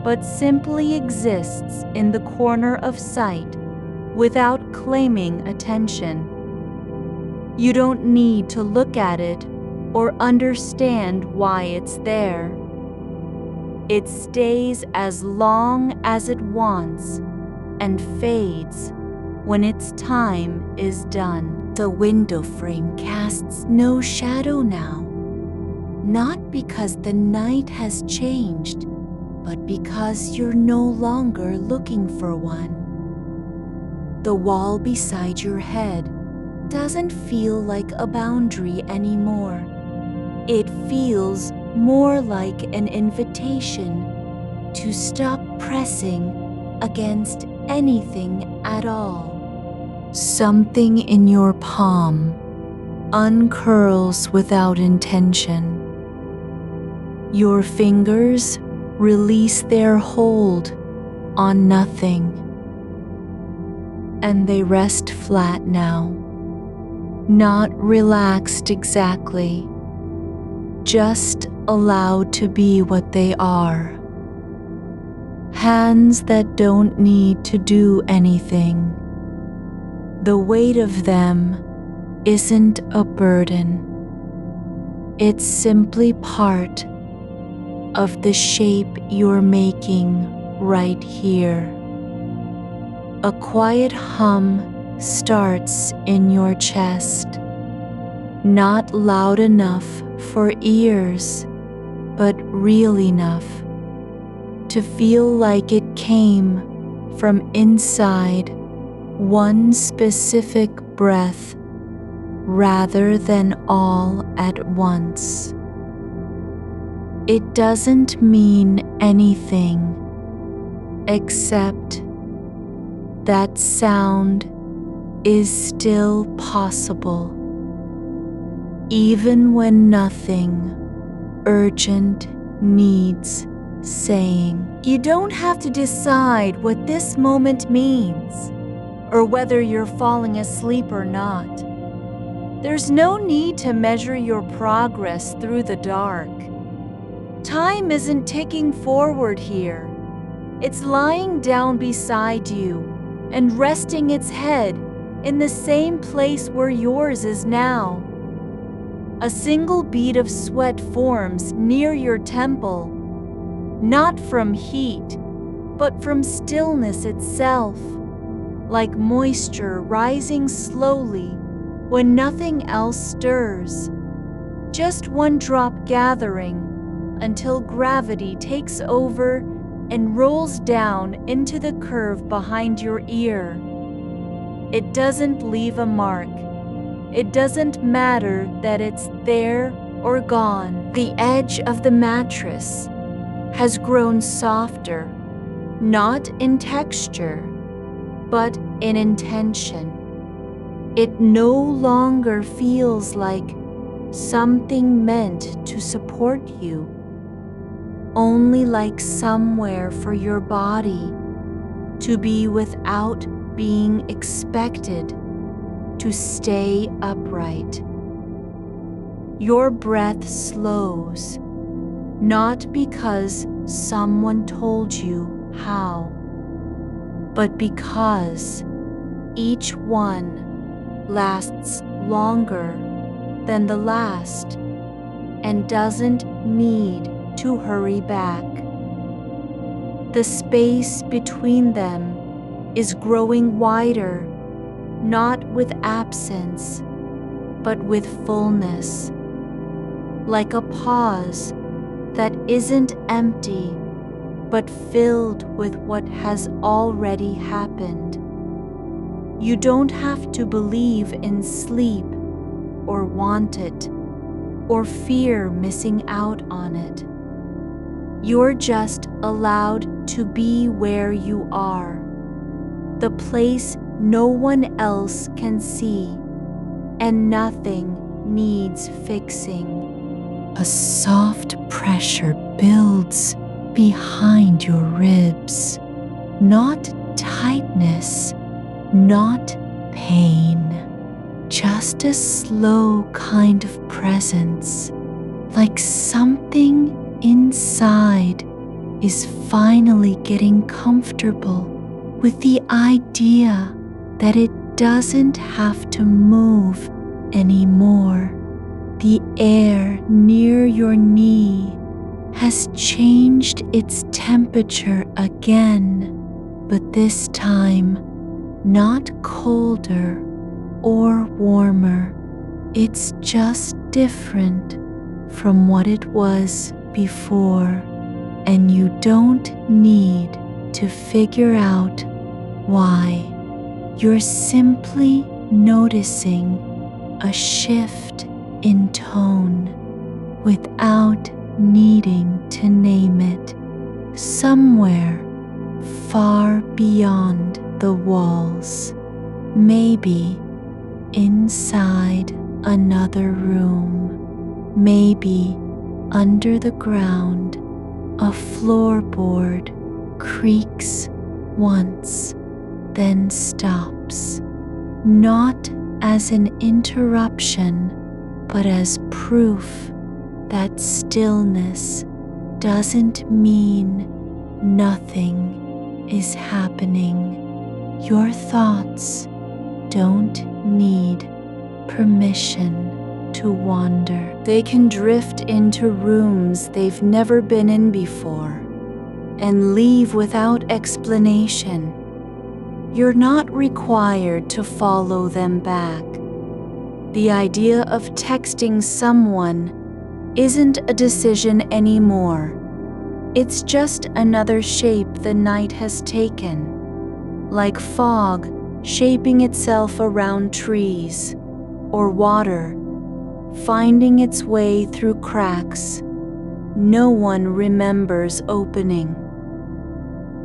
but simply exists in the corner of sight without claiming attention. You don't need to look at it or understand why it's there. It stays as long as it wants and fades when its time is done. The window frame casts no shadow now, not because the night has changed, but because you're no longer looking for one. The wall beside your head doesn't feel like a boundary anymore. It feels more like an invitation to stop pressing against anything at all. Something in your palm uncurls without intention. Your fingers release their hold on nothing, and they rest flat now, not relaxed exactly, just allowed to be what they are. Hands that don't need to do anything. The weight of them isn't a burden. It's simply part of the shape you're making right here. A quiet hum starts in your chest, not loud enough for ears, but real enough to feel like it came from inside one specific breath rather than all at once. It doesn't mean anything except that sound is still possible, even when nothing urgent needs saying. You don't have to decide what this moment means, or whether you're falling asleep or not. There's no need to measure your progress through the dark. Time isn't ticking forward here. It's lying down beside you and resting its head in the same place where yours is now. A single bead of sweat forms near your temple, not from heat, but from stillness itself, like moisture rising slowly when nothing else stirs. Just one drop gathering until gravity takes over and rolls down into the curve behind your ear. It doesn't leave a mark. It doesn't matter that it's there or gone. The edge of the mattress has grown softer, not in texture, but in intention. It no longer feels like something meant to support you, only like somewhere for your body to be without being expected to stay upright. Your breath slows, not because someone told you how, but because each one lasts longer than the last and doesn't need to hurry back. The space between them is growing wider, not with absence, but with fullness, like a pause that isn't empty, but filled with what has already happened. You don't have to believe in sleep, or want it, or fear missing out on it. You're just allowed to be where you are, the place no one else can see, and nothing needs fixing. A soft pressure builds behind your ribs, not tightness, not pain, just a slow kind of presence, like something inside is finally getting comfortable with the idea that it doesn't have to move anymore. The air near your knee has changed its temperature again, but this time not colder or warmer. It's just different from what it was before, and you don't need to figure out why. You're simply noticing a shift in tone without needing to name it, somewhere far beyond the walls, maybe inside another room, maybe under the ground. A floorboard creaks once, then stops, not as an interruption, but as proof that stillness doesn't mean nothing is happening. Your thoughts don't need permission to wander. They can drift into rooms they've never been in before and leave without explanation. You're not required to follow them back. The idea of texting someone isn't a decision anymore. It's just another shape the night has taken, like fog shaping itself around trees, or water finding its way through cracks no one remembers opening.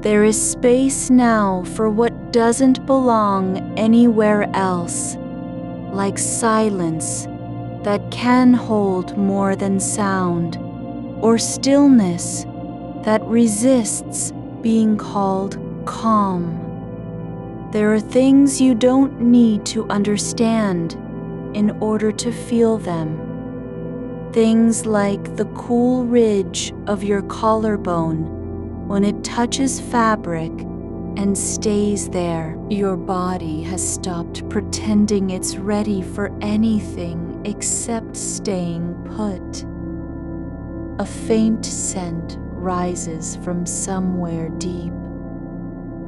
There is space now for what doesn't belong anywhere else, like silence that can hold more than sound, or stillness that resists being called calm. There are things you don't need to understand in order to feel them. Things like the cool ridge of your collarbone when it touches fabric and stays there. Your body has stopped pretending it's ready for anything except staying put. A faint scent rises from somewhere deep,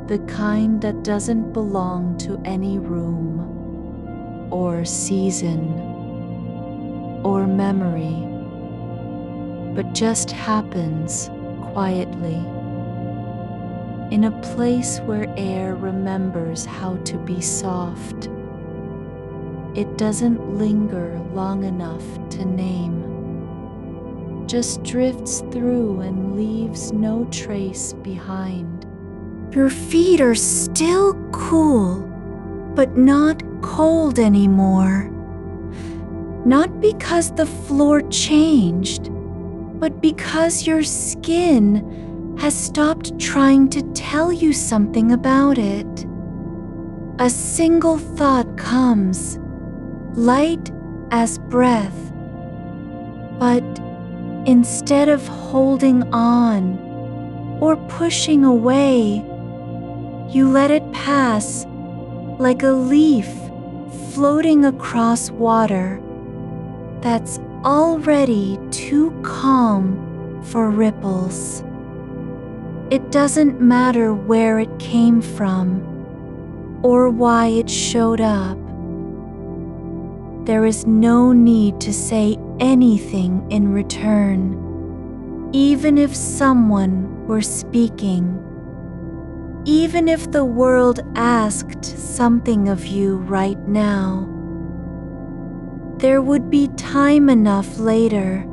the kind that doesn't belong to any room, or season, or memory, but just happens quietly, in a place where air remembers how to be soft. It doesn't linger long enough to name, just drifts through and leaves no trace behind. Your feet are still cool, but not cold anymore. Not because the floor changed, but because your skin has stopped trying to tell you something about it. A single thought comes, light as breath, but instead of holding on or pushing away, you let it pass like a leaf floating across water that's already too calm for ripples. It doesn't matter where it came from or why it showed up. There is no need to say anything in return, even if someone were speaking. Even if the world asked something of you right now, there would be time enough later,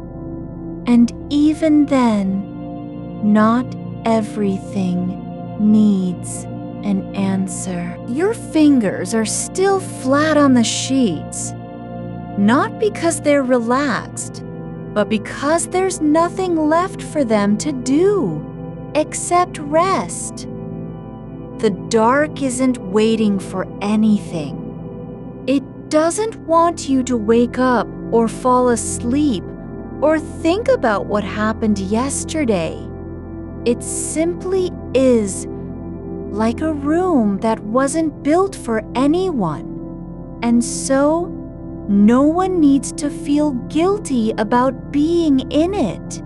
and even then, not everything needs an answer. Your fingers are still flat on the sheets, not because they're relaxed, but because there's nothing left for them to do except rest. The dark isn't waiting for anything. It doesn't want you to wake up or fall asleep or think about what happened yesterday. It simply is, like a room that wasn't built for anyone. And so, no one needs to feel guilty about being in it.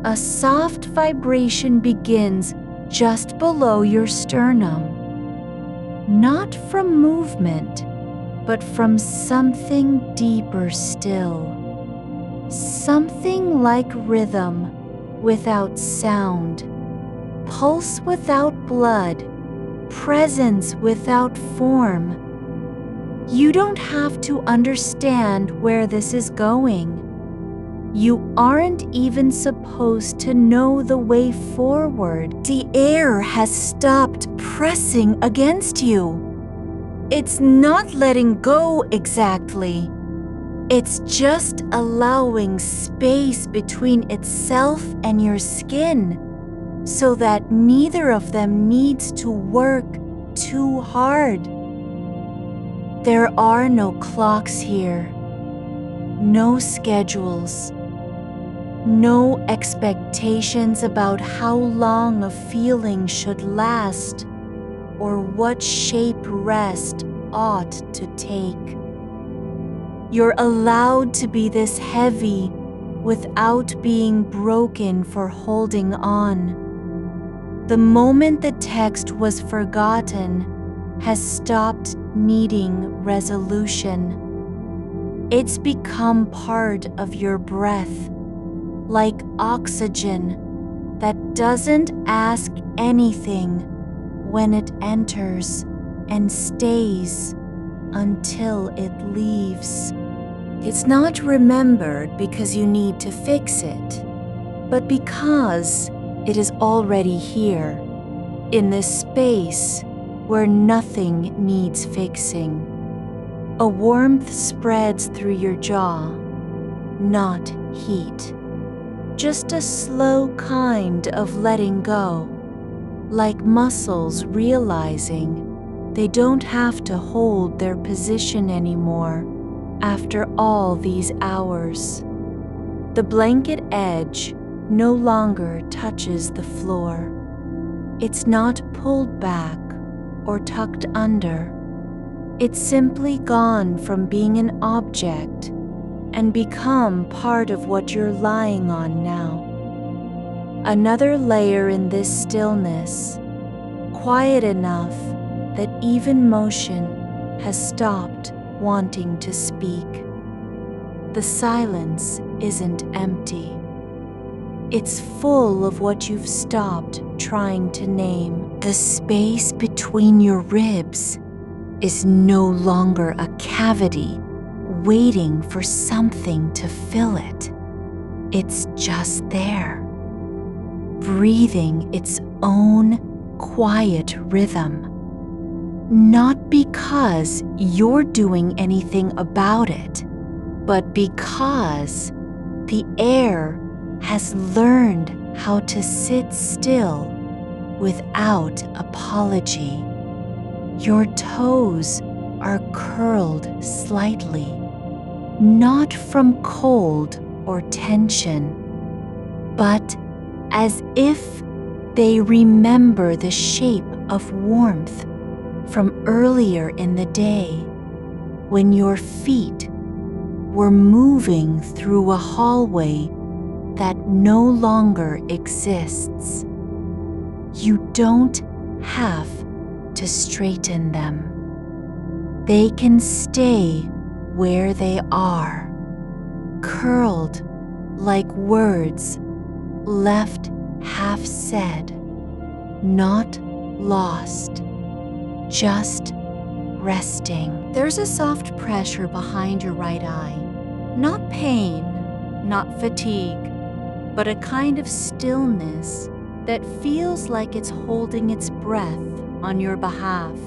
A soft vibration begins just below your sternum, not from movement, but from something deeper still. Something like rhythm without sound, pulse without blood, presence without form. You don't have to understand where this is going. You aren't even supposed to know the way forward. The air has stopped pressing against you. It's not letting go exactly. It's just allowing space between itself and your skin so that neither of them needs to work too hard. There are no clocks here, no schedules, no expectations about how long a feeling should last or what shape rest ought to take. You're allowed to be this heavy without being broken for holding on. The moment the text was forgotten, has stopped needing resolution. It's become part of your breath, like oxygen that doesn't ask anything when it enters and stays until it leaves. It's not remembered because you need to fix it, but because it is already here, in this space where nothing needs fixing. A warmth spreads through your jaw, not heat. Just a slow kind of letting go, like muscles realizing they don't have to hold their position anymore after all these hours. The blanket edge no longer touches the floor. It's not pulled back or tucked under. It's simply gone from being an object and become part of what you're lying on now. Another layer in this stillness, quiet enough that even motion has stopped wanting to speak. The silence isn't empty. It's full of what you've stopped trying to name. The space between your ribs is no longer a cavity waiting for something to fill it. It's just there, breathing its own quiet rhythm. Not because you're doing anything about it, but because the air has learned how to sit still without apology. Your toes are curled slightly, not from cold or tension, but as if they remember the shape of warmth from earlier in the day when your feet were moving through a hallway that no longer exists. You don't have to straighten them. They can stay where they are, curled like words left half said, not lost, just resting. There's a soft pressure behind your right eye. Not pain, not fatigue, but a kind of stillness that feels like it's holding its breath on your behalf.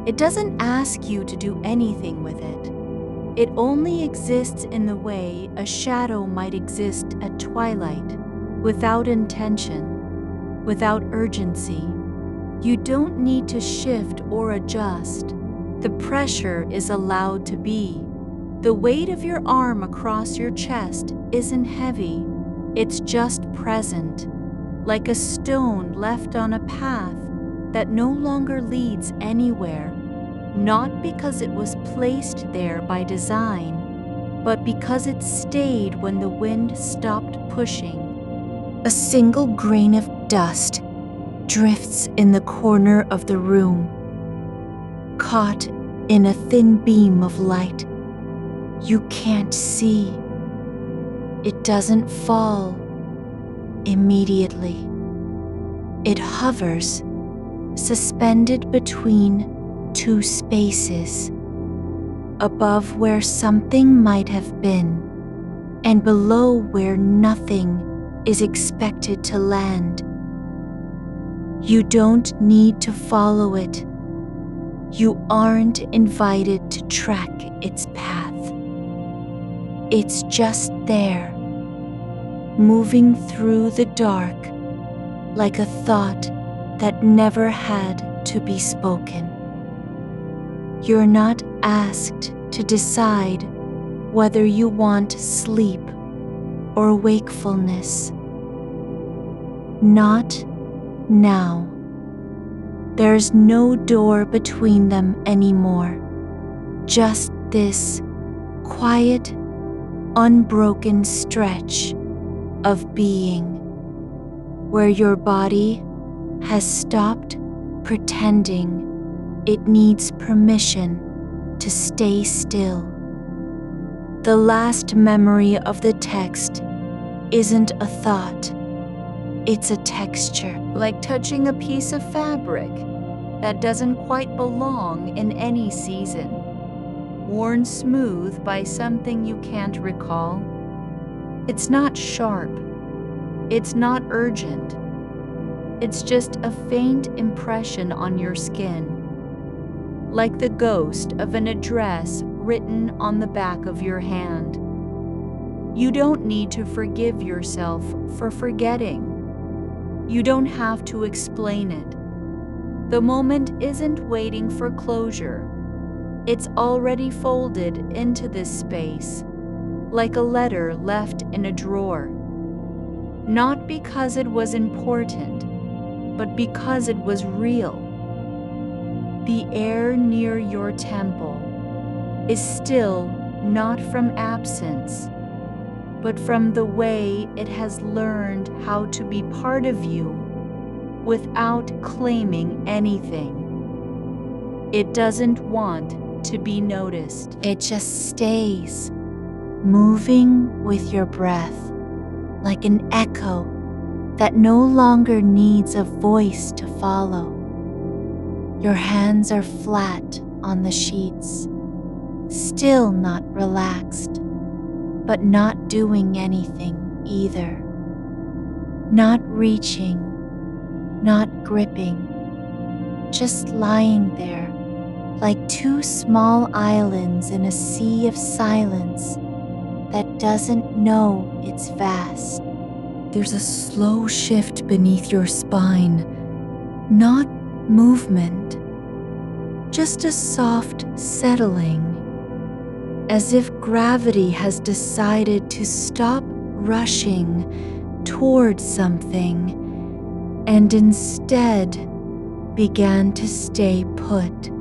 It doesn't ask you to do anything with it. It only exists in the way a shadow might exist at twilight, without intention, without urgency. You don't need to shift or adjust. The pressure is allowed to be. The weight of your arm across your chest isn't heavy. It's just present, like a stone left on a path that no longer leads anywhere, not because it was placed there by design, but because it stayed when the wind stopped pushing. A single grain of dust drifts in the corner of the room, caught in a thin beam of light you can't see. It doesn't fall immediately. It hovers, suspended between two spaces, above where something might have been, and below where nothing is expected to land. You don't need to follow it. You aren't invited to track its path. It's just there, moving through the dark like a thought that never had to be spoken. You're not asked to decide whether you want sleep or wakefulness. Not now. There's no door between them anymore. Just this quiet, unbroken stretch of being, where your body has stopped pretending It needs permission to stay still. The last memory of the text isn't a thought, it's a texture. Like touching a piece of fabric that doesn't quite belong in any season, worn smooth by something you can't recall. It's not sharp, it's not urgent, it's just a faint impression on your skin, like the ghost of an address written on the back of your hand. You don't need to forgive yourself for forgetting. You don't have to explain it. The moment isn't waiting for closure. It's already folded into this space, like a letter left in a drawer. Not because it was important, but because it was real. The air near your temple is still not from absence, but from the way it has learned how to be part of you without claiming anything. It doesn't want to be noticed. It just stays, moving with your breath, like an echo that no longer needs a voice to follow. Your hands are flat on the sheets, still not relaxed, but not doing anything either. Not reaching, not gripping, just lying there like two small islands in a sea of silence that doesn't know it's vast. There's a slow shift beneath your spine, not movement, just a soft settling, as if gravity has decided to stop rushing toward something and instead began to stay put,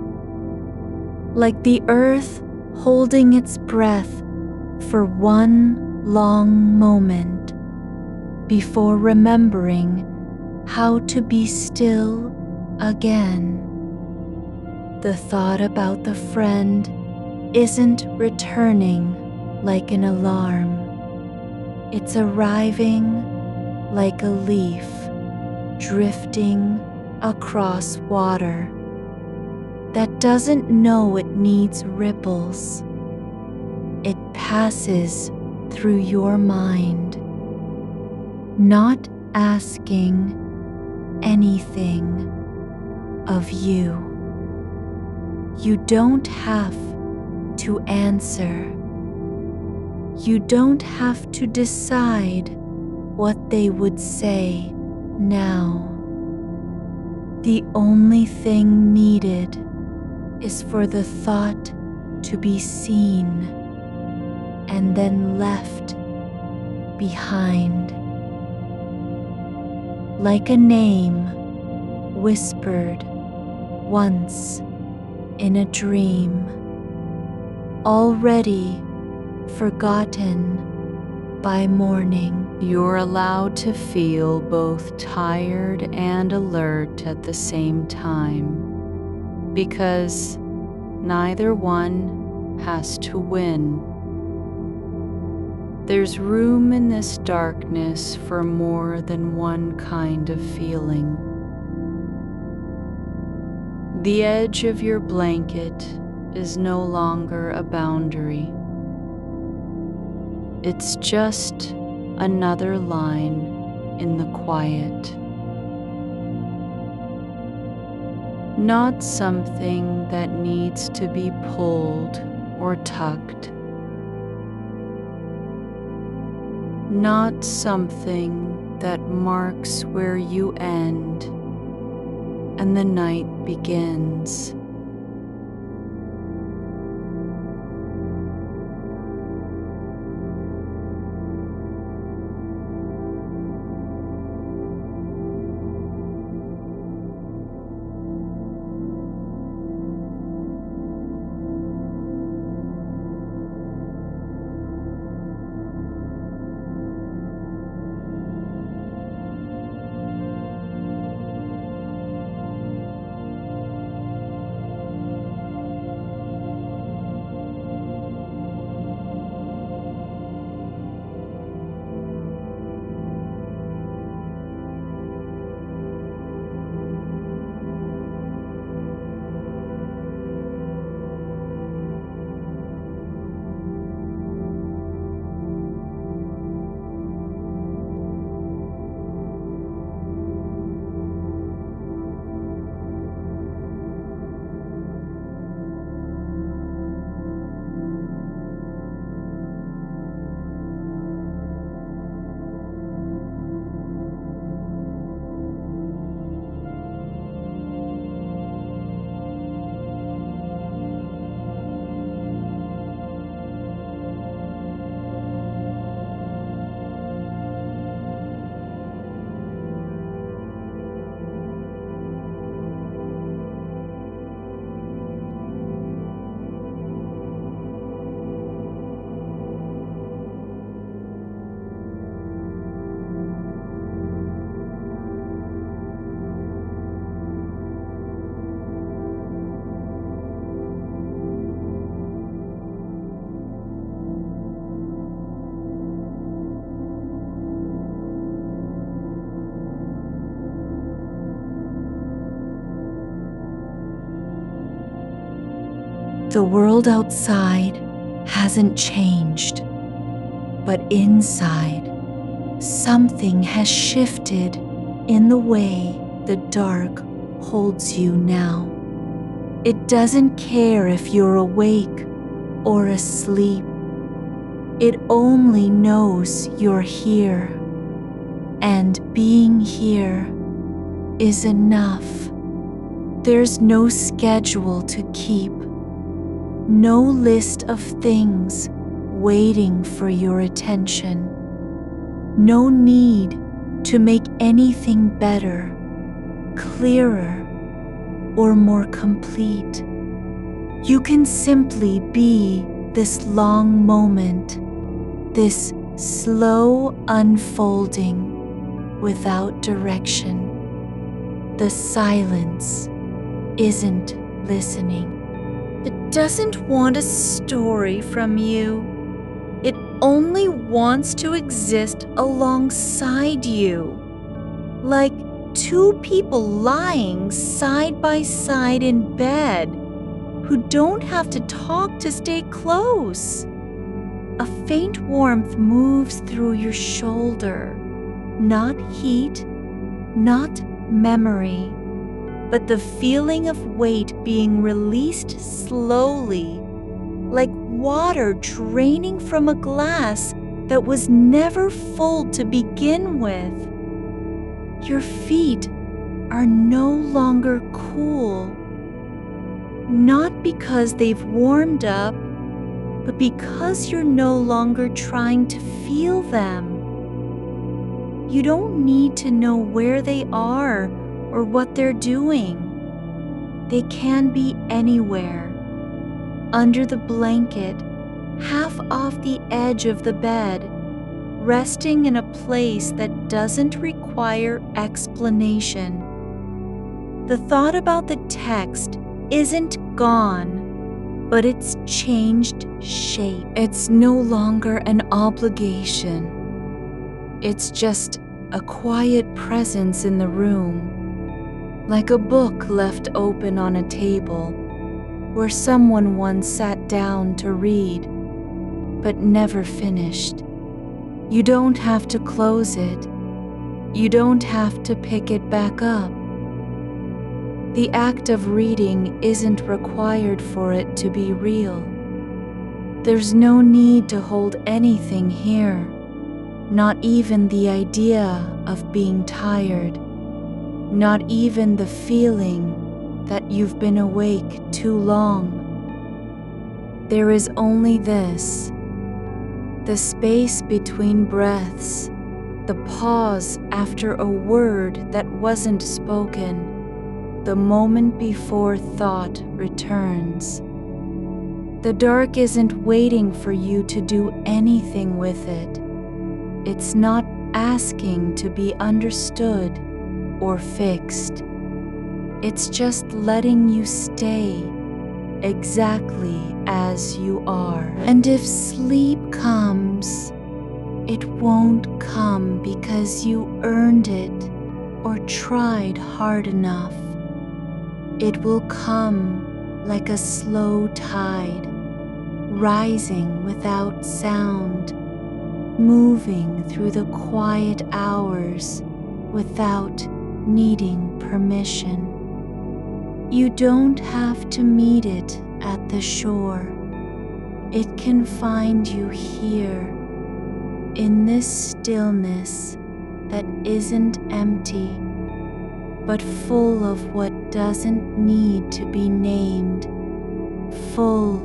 like the earth holding its breath for one long moment before remembering how to be still again. The thought about the friend isn't returning like an alarm. It's arriving like a leaf drifting across water that doesn't know it needs ripples. It passes through your mind, not asking anything of you. You don't have to answer. You don't have to decide what they would say now. The only thing needed is for the thought to be seen and then left behind. Like a name whispered once in a dream, already forgotten by morning. You're allowed to feel both tired and alert at the same time, because neither one has to win. There's room in this darkness for more than one kind of feeling. The edge of your blanket is no longer a boundary. It's just another line in the quiet. Not something that needs to be pulled or tucked. Not something that marks where you end and the night begins. The world outside hasn't changed, but inside, something has shifted in the way the dark holds you now. It doesn't care if you're awake or asleep. It only knows you're here, and being here is enough. There's no schedule to keep, no list of things waiting for your attention, no need to make anything better, clearer, or more complete. You can simply be this long moment, this slow unfolding without direction. The silence isn't listening. It doesn't want a story from you. It only wants to exist alongside you, like two people lying side by side in bed who don't have to talk to stay close. A faint warmth moves through your shoulder, not heat, not memory, but the feeling of weight being released slowly, like water draining from a glass that was never full to begin with. Your feet are no longer cool, not because they've warmed up, but because you're no longer trying to feel them. You don't need to know where they are or what they're doing. They can be anywhere. Under the blanket, half off the edge of the bed, resting in a place that doesn't require explanation. The thought about the text isn't gone, but it's changed shape. It's no longer an obligation. It's just a quiet presence in the room, like a book left open on a table where someone once sat down to read, but never finished. You don't have to close it. You don't have to pick it back up. The act of reading isn't required for it to be real. There's no need to hold anything here, not even the idea of being tired, not even the feeling that you've been awake too long. There is only this, the space between breaths, the pause after a word that wasn't spoken, the moment before thought returns. The dark isn't waiting for you to do anything with it. It's not asking to be understood or fixed. It's just letting you stay exactly as you are. And if sleep comes, it won't come because you earned it or tried hard enough. It will come like a slow tide, rising without sound, moving through the quiet hours without needing permission. You don't have to meet it at the shore. It can find you here, in this stillness that isn't empty, but full of what doesn't need to be named, full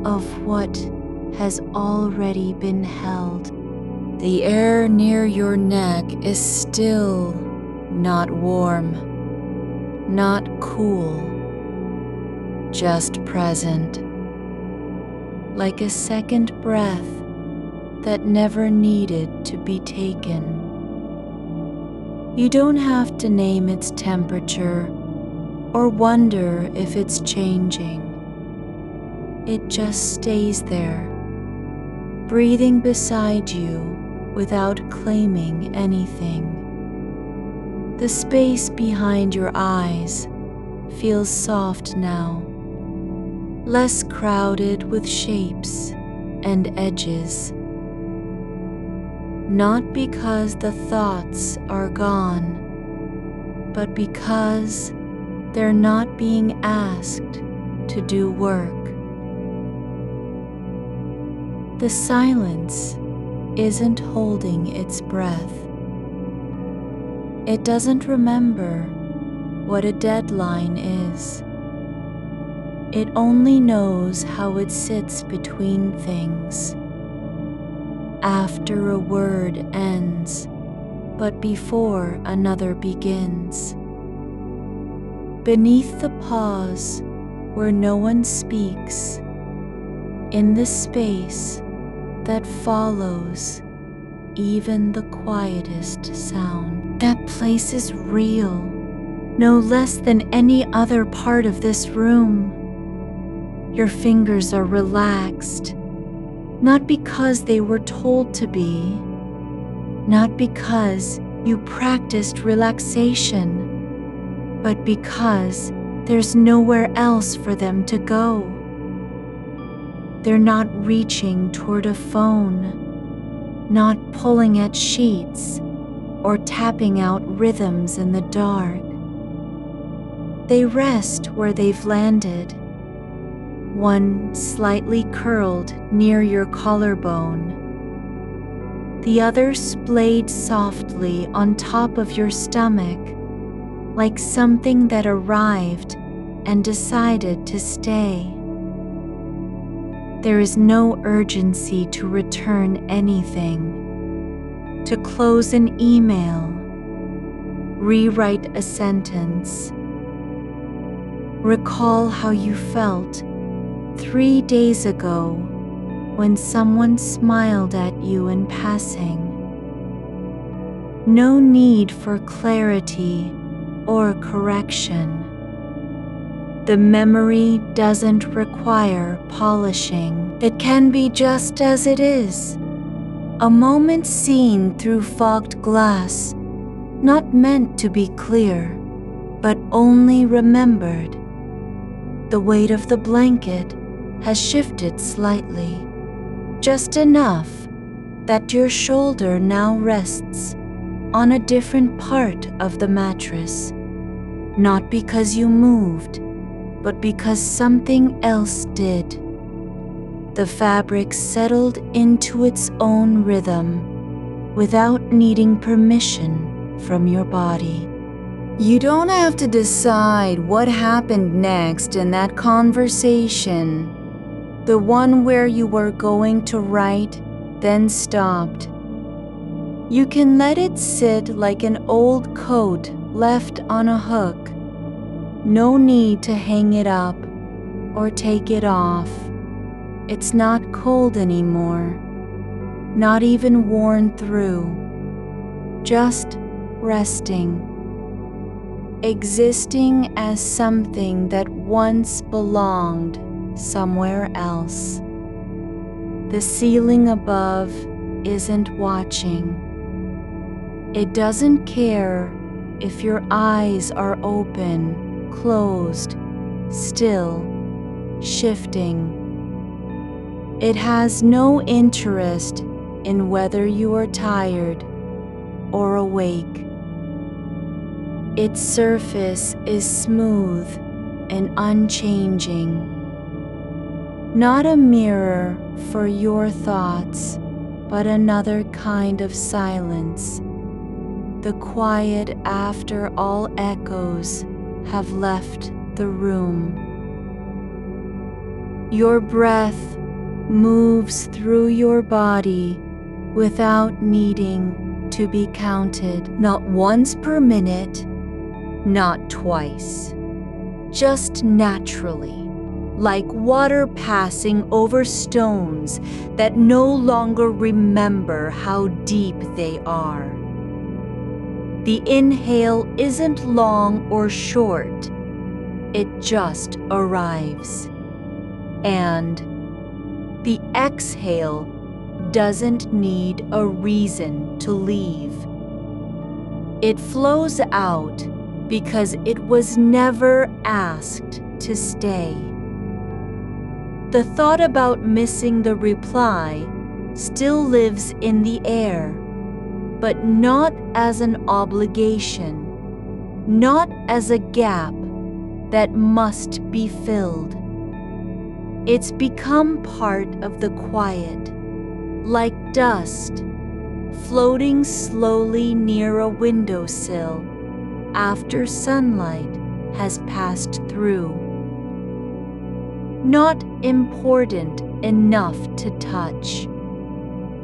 of what has already been held. The air near your neck is still not warm, not cool, just present, like a second breath that never needed to be taken. You don't have to name its temperature or wonder if it's changing. It just stays there, breathing beside you without claiming anything. The space behind your eyes feels soft now, less crowded with shapes and edges. Not because the thoughts are gone, but because they're not being asked to do work. The silence isn't holding its breath. It doesn't remember what a deadline is. It only knows how it sits between things. After a word ends, but before another begins. Beneath the pause where no one speaks, in the space that follows even the quietest sound. That place is real, no less than any other part of this room. Your fingers are relaxed, not because they were told to be, not because you practiced relaxation, but because there's nowhere else for them to go. They're not reaching toward a phone, not pulling at sheets or tapping out rhythms in the dark. They rest where they've landed, one slightly curled near your collarbone, the other splayed softly on top of your stomach, like something that arrived and decided to stay. There is no urgency to return anything, to close an email, rewrite a sentence, recall how you felt 3 days ago when someone smiled at you in passing. No need for clarity or correction. The memory doesn't require polishing. It can be just as it is, a moment seen through fogged glass, not meant to be clear, but only remembered. The weight of the blanket has shifted slightly, just enough that your shoulder now rests on a different part of the mattress, not because you moved, but because something else did. The fabric settled into its own rhythm without needing permission from your body. You don't have to decide what happened next in that conversation, the one where you were going to write, then stopped. You can let it sit like an old coat left on a hook. No need to hang it up or take it off. It's not cold anymore, not even worn through, just resting, existing as something that once belonged somewhere else. The ceiling above isn't watching. It doesn't care if your eyes are open, closed, still, shifting. It has no interest in whether you are tired or awake. Its surface is smooth and unchanging, not a mirror for your thoughts, but another kind of silence, the quiet after all echoes have left the room. Your breath moves through your body without needing to be counted, not once per minute, not twice, just naturally, like water passing over stones that no longer remember how deep they are. The inhale isn't long or short, it just arrives. And the exhale doesn't need a reason to leave. It flows out because it was never asked to stay. The thought about missing the reply still lives in the air, but not as an obligation, not as a gap that must be filled. It's become part of the quiet, like dust floating slowly near a windowsill after sunlight has passed through. Not important enough to touch,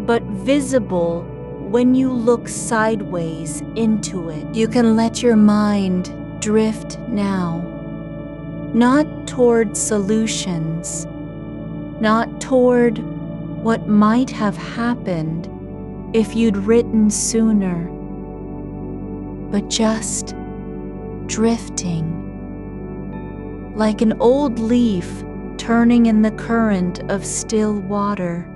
but visible when you look sideways into it. You can let your mind drift now, not toward solutions, not toward what might have happened if you'd written sooner, but just drifting, like an old leaf turning in the current of still water.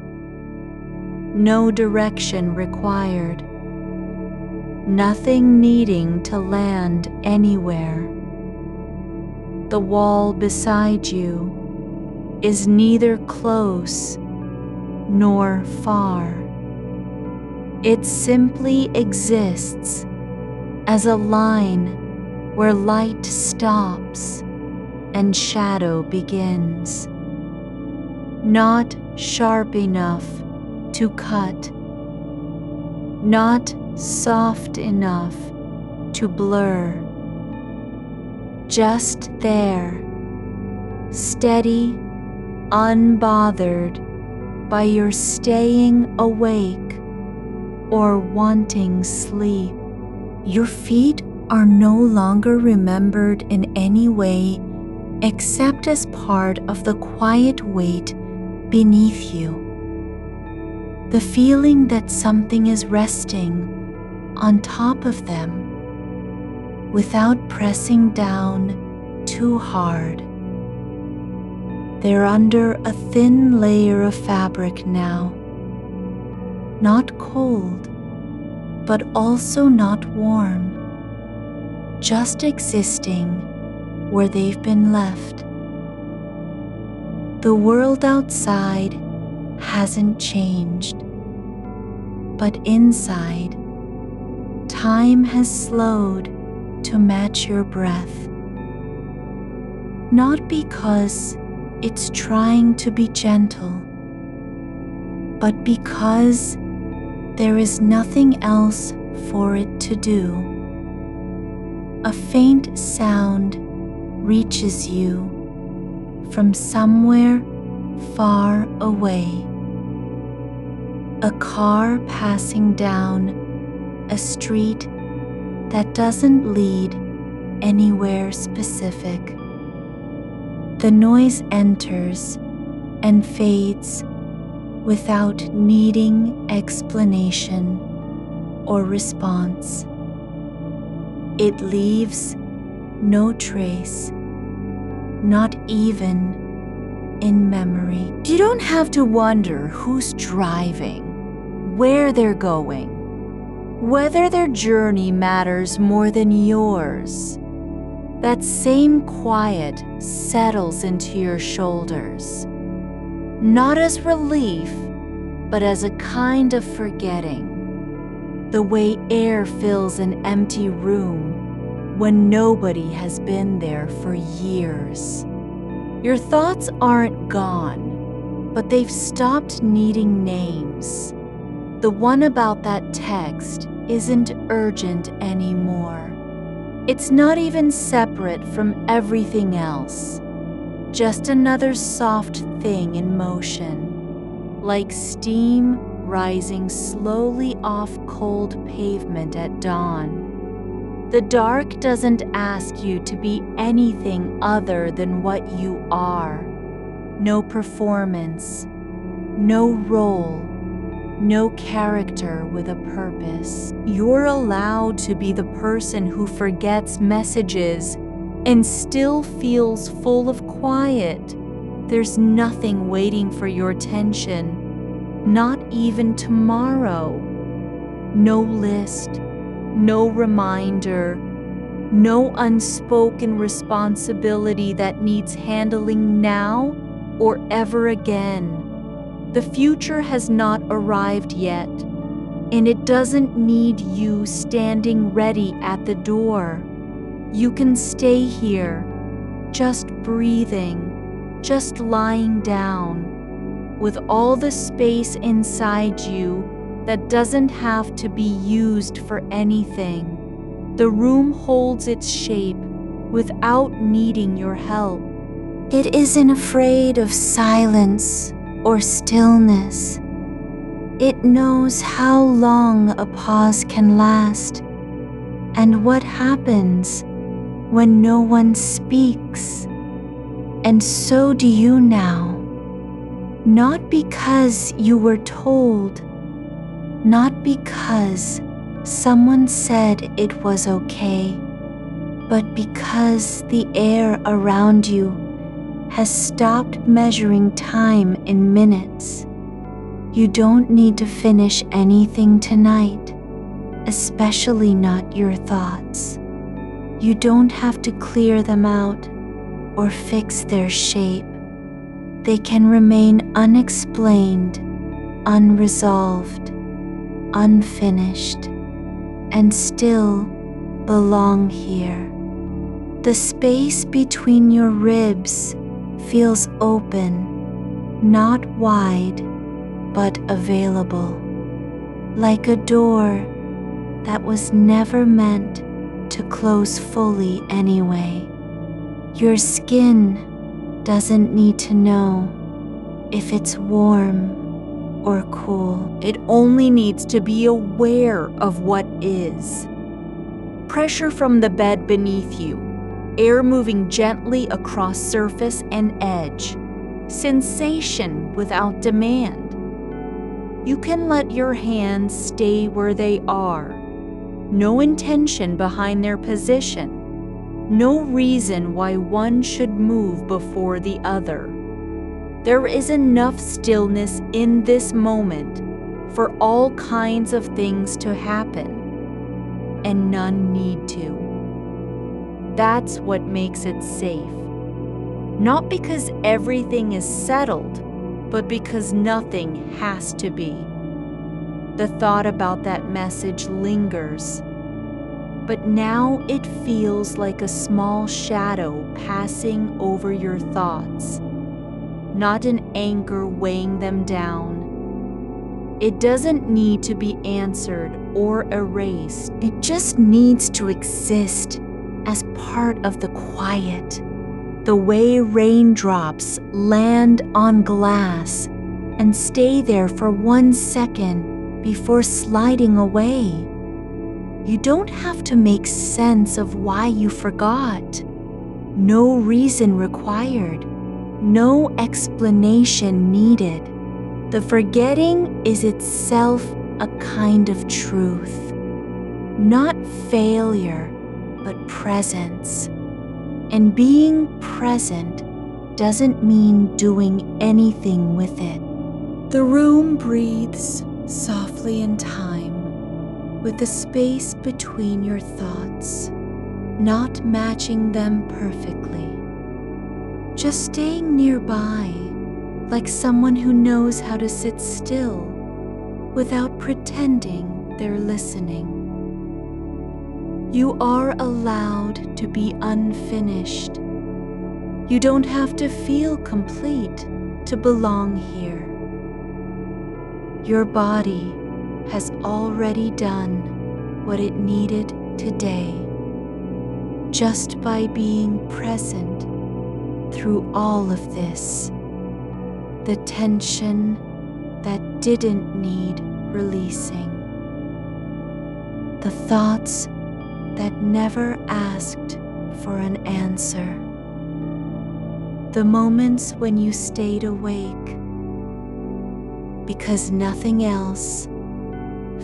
No direction required, nothing needing to land anywhere. The wall beside you is neither close nor far. It simply exists as a line where light stops and shadow begins. Not sharp enough to cut, not soft enough to blur. Just there, steady, unbothered by your staying awake or wanting sleep. Your feet are no longer remembered in any way except as part of the quiet weight beneath you. The feeling that something is resting on top of them without pressing down too hard. They're under a thin layer of fabric now, not cold, but also not warm, just existing where they've been left. The world outside hasn't changed, but inside, time has slowed to match your breath. Not because it's trying to be gentle, but because there is nothing else for it to do. A faint sound reaches you from somewhere far away. A car passing down a street that doesn't lead anywhere specific. The noise enters and fades without needing explanation or response. It leaves no trace, not even in memory. You don't have to wonder who's driving, where they're going, whether their journey matters more than yours. That same quiet settles into your shoulders, not as relief, but as a kind of forgetting, the way air fills an empty room when nobody has been there for years. Your thoughts aren't gone, but they've stopped needing names. The one about that text isn't urgent anymore. It's not even separate from everything else, just another soft thing in motion, like steam rising slowly off cold pavement at dawn. The dark doesn't ask you to be anything other than what you are. No performance, no role, no character with a purpose. You're allowed to be the person who forgets messages and still feels full of quiet. There's nothing waiting for your attention, not even tomorrow. No list, no reminder, no unspoken responsibility that needs handling now or ever again. The future has not arrived yet, and it doesn't need you standing ready at the door. You can stay here, just breathing, just lying down, with all the space inside you that doesn't have to be used for anything. The room holds its shape without needing your help. It isn't afraid of silence or stillness. It knows how long a pause can last and what happens when no one speaks. And so do you now. Not because you were told, not because someone said it was okay, but because the air around you has stopped measuring time in minutes. You don't need to finish anything tonight, especially not your thoughts. You don't have to clear them out or fix their shape. They can remain unexplained, unresolved, unfinished, and still belong here. The space between your ribs feels open, not wide, but available, like a door that was never meant to close fully anyway. Your skin doesn't need to know if it's warm or cool. It only needs to be aware of what is. Pressure from the bed beneath you, air moving gently across surface and edge, sensation without demand. You can let your hands stay where they are. No intention behind their position. No reason why one should move before the other. There is enough stillness in this moment for all kinds of things to happen, and none need to. That's what makes it safe. Not because everything is settled, but because nothing has to be. The thought about that message lingers, but now it feels like a small shadow passing over your thoughts, not an anchor weighing them down. It doesn't need to be answered or erased. It just needs to exist as part of the quiet, the way raindrops land on glass and stay there for 1 second before sliding away. You don't have to make sense of why you forgot. No reason required. No explanation needed. The forgetting is itself a kind of truth. Not failure, but presence. And being present doesn't mean doing anything with it. The room breathes softly in time, with the space between your thoughts, not matching them perfectly. Just staying nearby, like someone who knows how to sit still without pretending they're listening. You are allowed to be unfinished. You don't have to feel complete to belong here. Your body has already done what it needed today, just by being present through all of this. The tension that didn't need releasing. The thoughts that never asked for an answer. The moments when you stayed awake because nothing else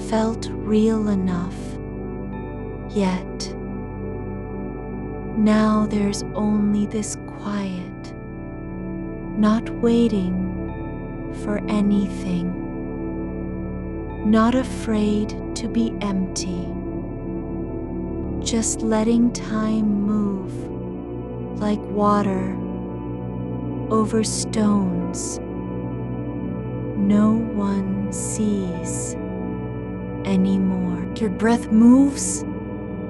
felt real enough yet. Now there's only this quiet, not waiting for anything, not afraid to be empty, just letting time move like water over stones. No one sees anymore. Your breath moves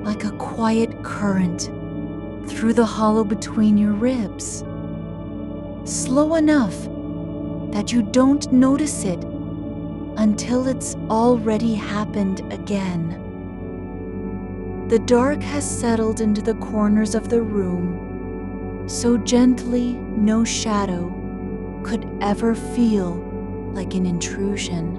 like a quiet current through the hollow between your ribs, slow enough that you don't notice it until it's already happened again. The dark has settled into the corners of the room, so gently no shadow could ever feel like an intrusion.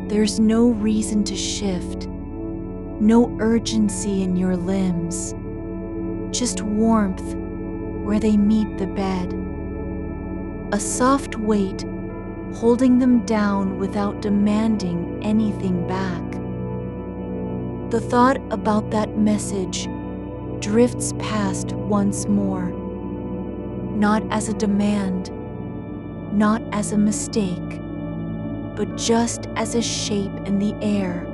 There's no reason to shift, no urgency in your limbs, just warmth where they meet the bed. A soft weight holding them down without demanding anything back. The thought about that message drifts past once more, not as a demand, not as a mistake, but just as a shape in the air,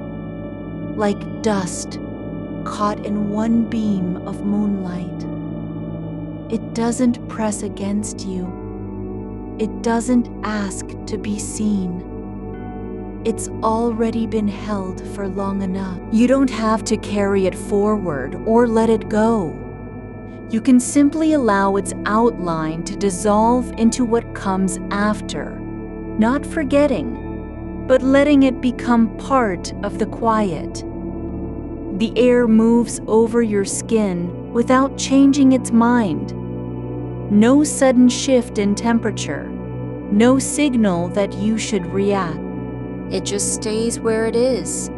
like dust caught in one beam of moonlight. It doesn't press against you. It doesn't ask to be seen. It's already been held for long enough. You don't have to carry it forward or let it go. You can simply allow its outline to dissolve into what comes after, not forgetting, but letting it become part of the quiet. The air moves over your skin without changing its mind. No sudden shift in temperature, no signal that you should react. It just stays where it is,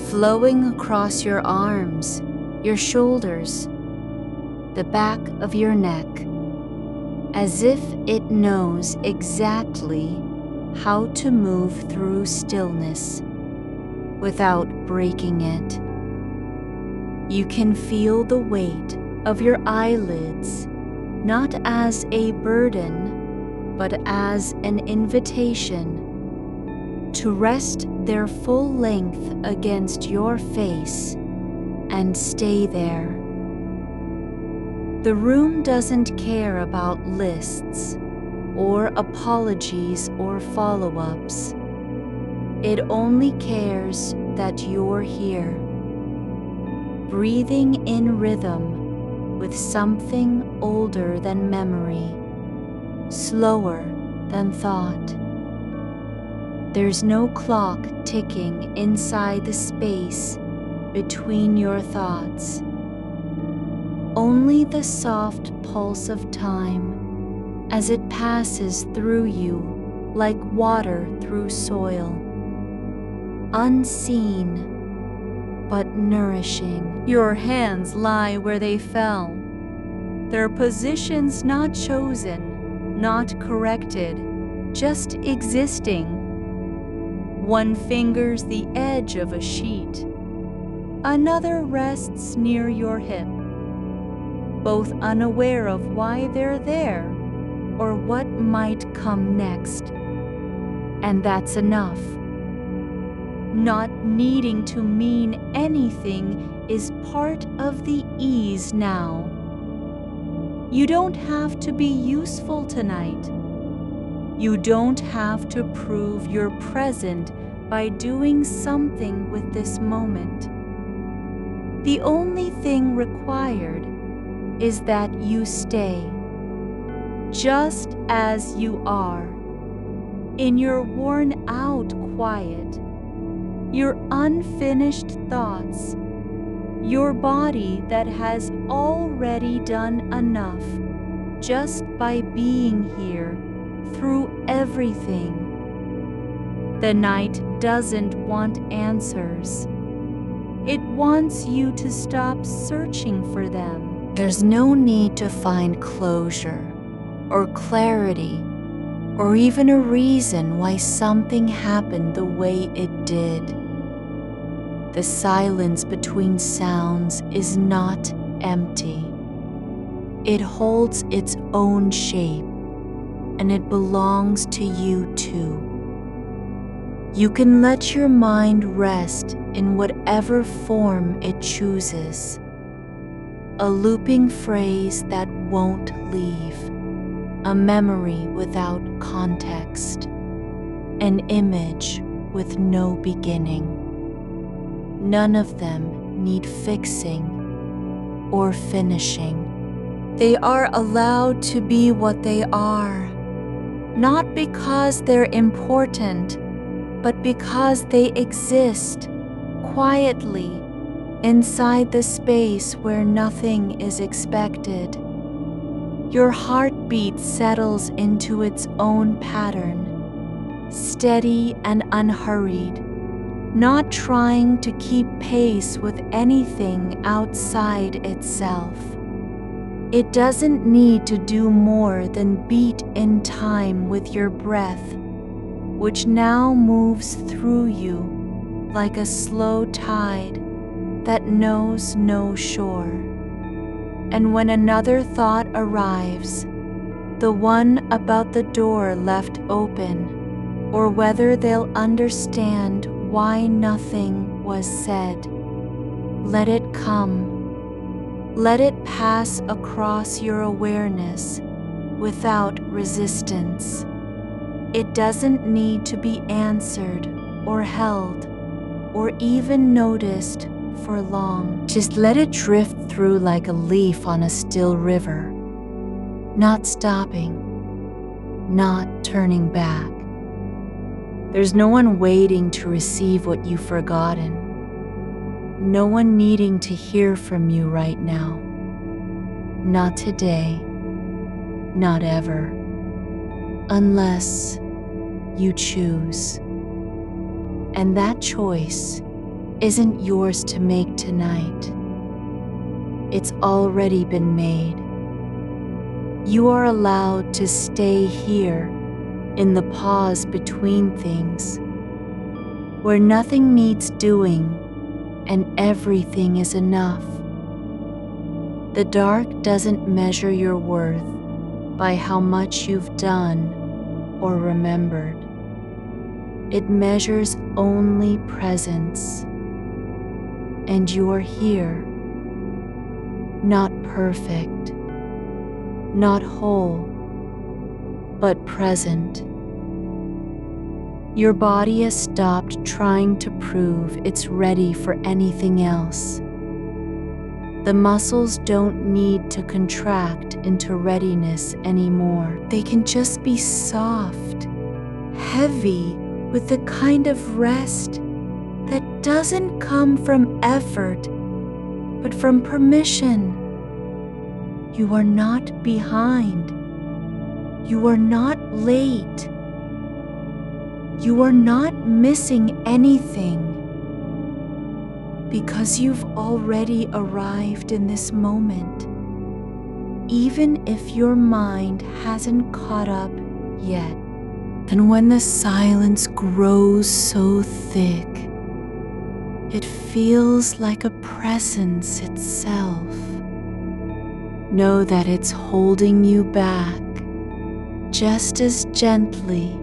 flowing across your arms, your shoulders, the back of your neck, as if it knows exactly how to move through stillness without breaking it. You can feel the weight of your eyelids, not as a burden, but as an invitation to rest their full length against your face and stay there. The room doesn't care about lists or apologies or follow-ups. It only cares that you're here, breathing in rhythm with something older than memory, slower than thought. There's no clock ticking inside the space between your thoughts. Only the soft pulse of time as it passes through you like water through soil. Unseen, but nourishing. Your hands lie where they fell. Their positions not chosen, not corrected, just existing. One fingers the edge of a sheet. Another rests near your hip, both unaware of why they're there or what might come next. And that's enough. Not needing to mean anything is part of the ease now. You don't have to be useful tonight. You don't have to prove you're present by doing something with this moment. The only thing required is that you stay, just as you are, in your worn-out quiet, your unfinished thoughts, your body that has already done enough just by being here through everything. The night doesn't want answers. It wants you to stop searching for them. There's no need to find closure or clarity or even a reason why something happened the way it did. The silence between sounds is not empty. It holds its own shape, and it belongs to you too. You can let your mind rest in whatever form it chooses. A looping phrase that won't leave. a memory without context, an image with no beginning. None of them need fixing or finishing. They are allowed to be what they are, not because they're important, but because they exist quietly inside the space where nothing is expected. Your heartbeat settles into its own pattern, steady and unhurried, not trying to keep pace with anything outside itself. It doesn't need to do more than beat in time with your breath, which now moves through you like a slow tide that knows no shore. And when another thought arrives, the one about the door left open, or whether they'll understand why nothing was said, let it come. Let it pass across your awareness without resistance. It doesn't need to be answered or held or even noticed for long. Just let it drift through like a leaf on a still river, not stopping, not turning back. There's no one waiting to receive what you've forgotten, no one needing to hear from you right now. Not today, not ever, unless you choose. And that choice isn't yours to make tonight. It's already been made. You are allowed to stay here in the pause between things, where nothing needs doing and everything is enough. The dark doesn't measure your worth by how much you've done or remembered. It measures only presence. And you're here, not perfect, not whole, but present. Your body has stopped trying to prove it's ready for anything else. The muscles don't need to contract into readiness anymore. They can just be soft, heavy, with the kind of rest that doesn't come from effort, but from permission. You are not behind. You are not late. You are not missing anything, because you've already arrived in this moment, even if your mind hasn't caught up yet. And when the silence grows so thick, it feels like a presence itself. Know that it's holding you back just as gently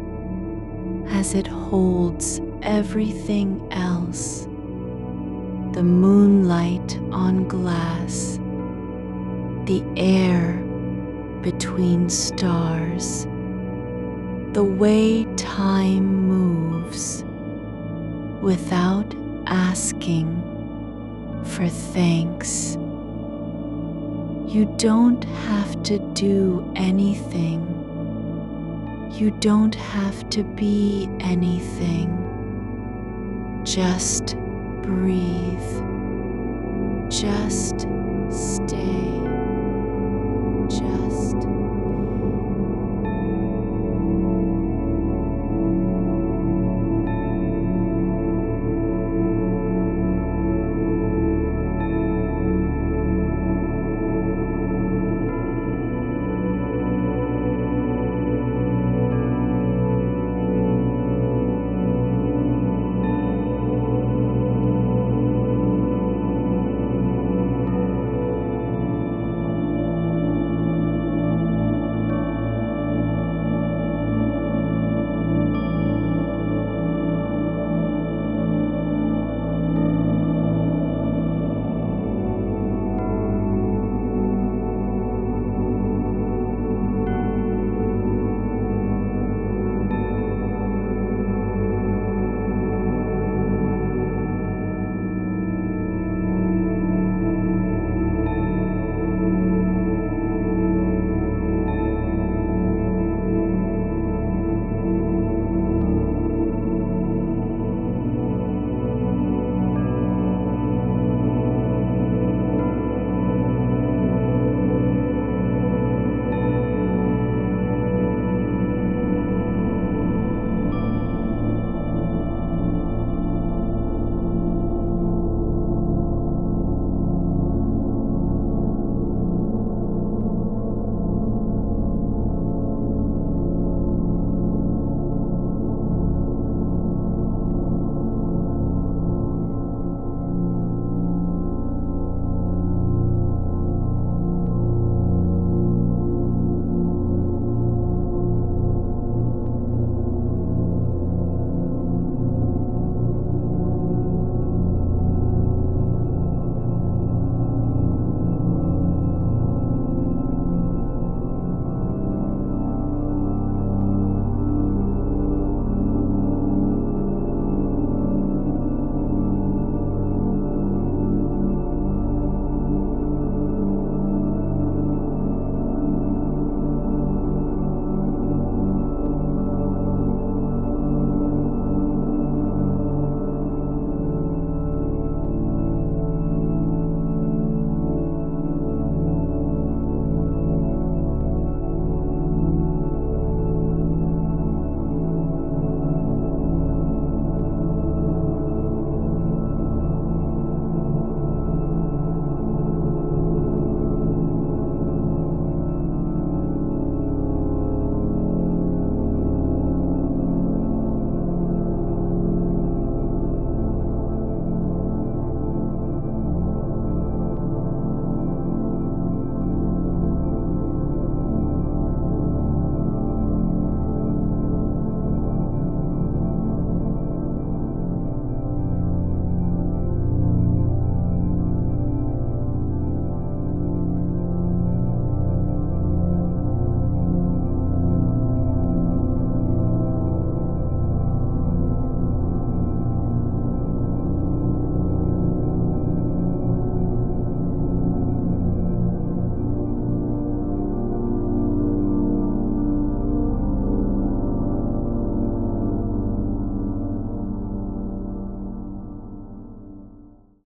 as it holds everything else. The moonlight on glass, the air between stars, the way time moves without asking for thanks. You don't have to do anything. You don't have to be anything. Just breathe. Just stay.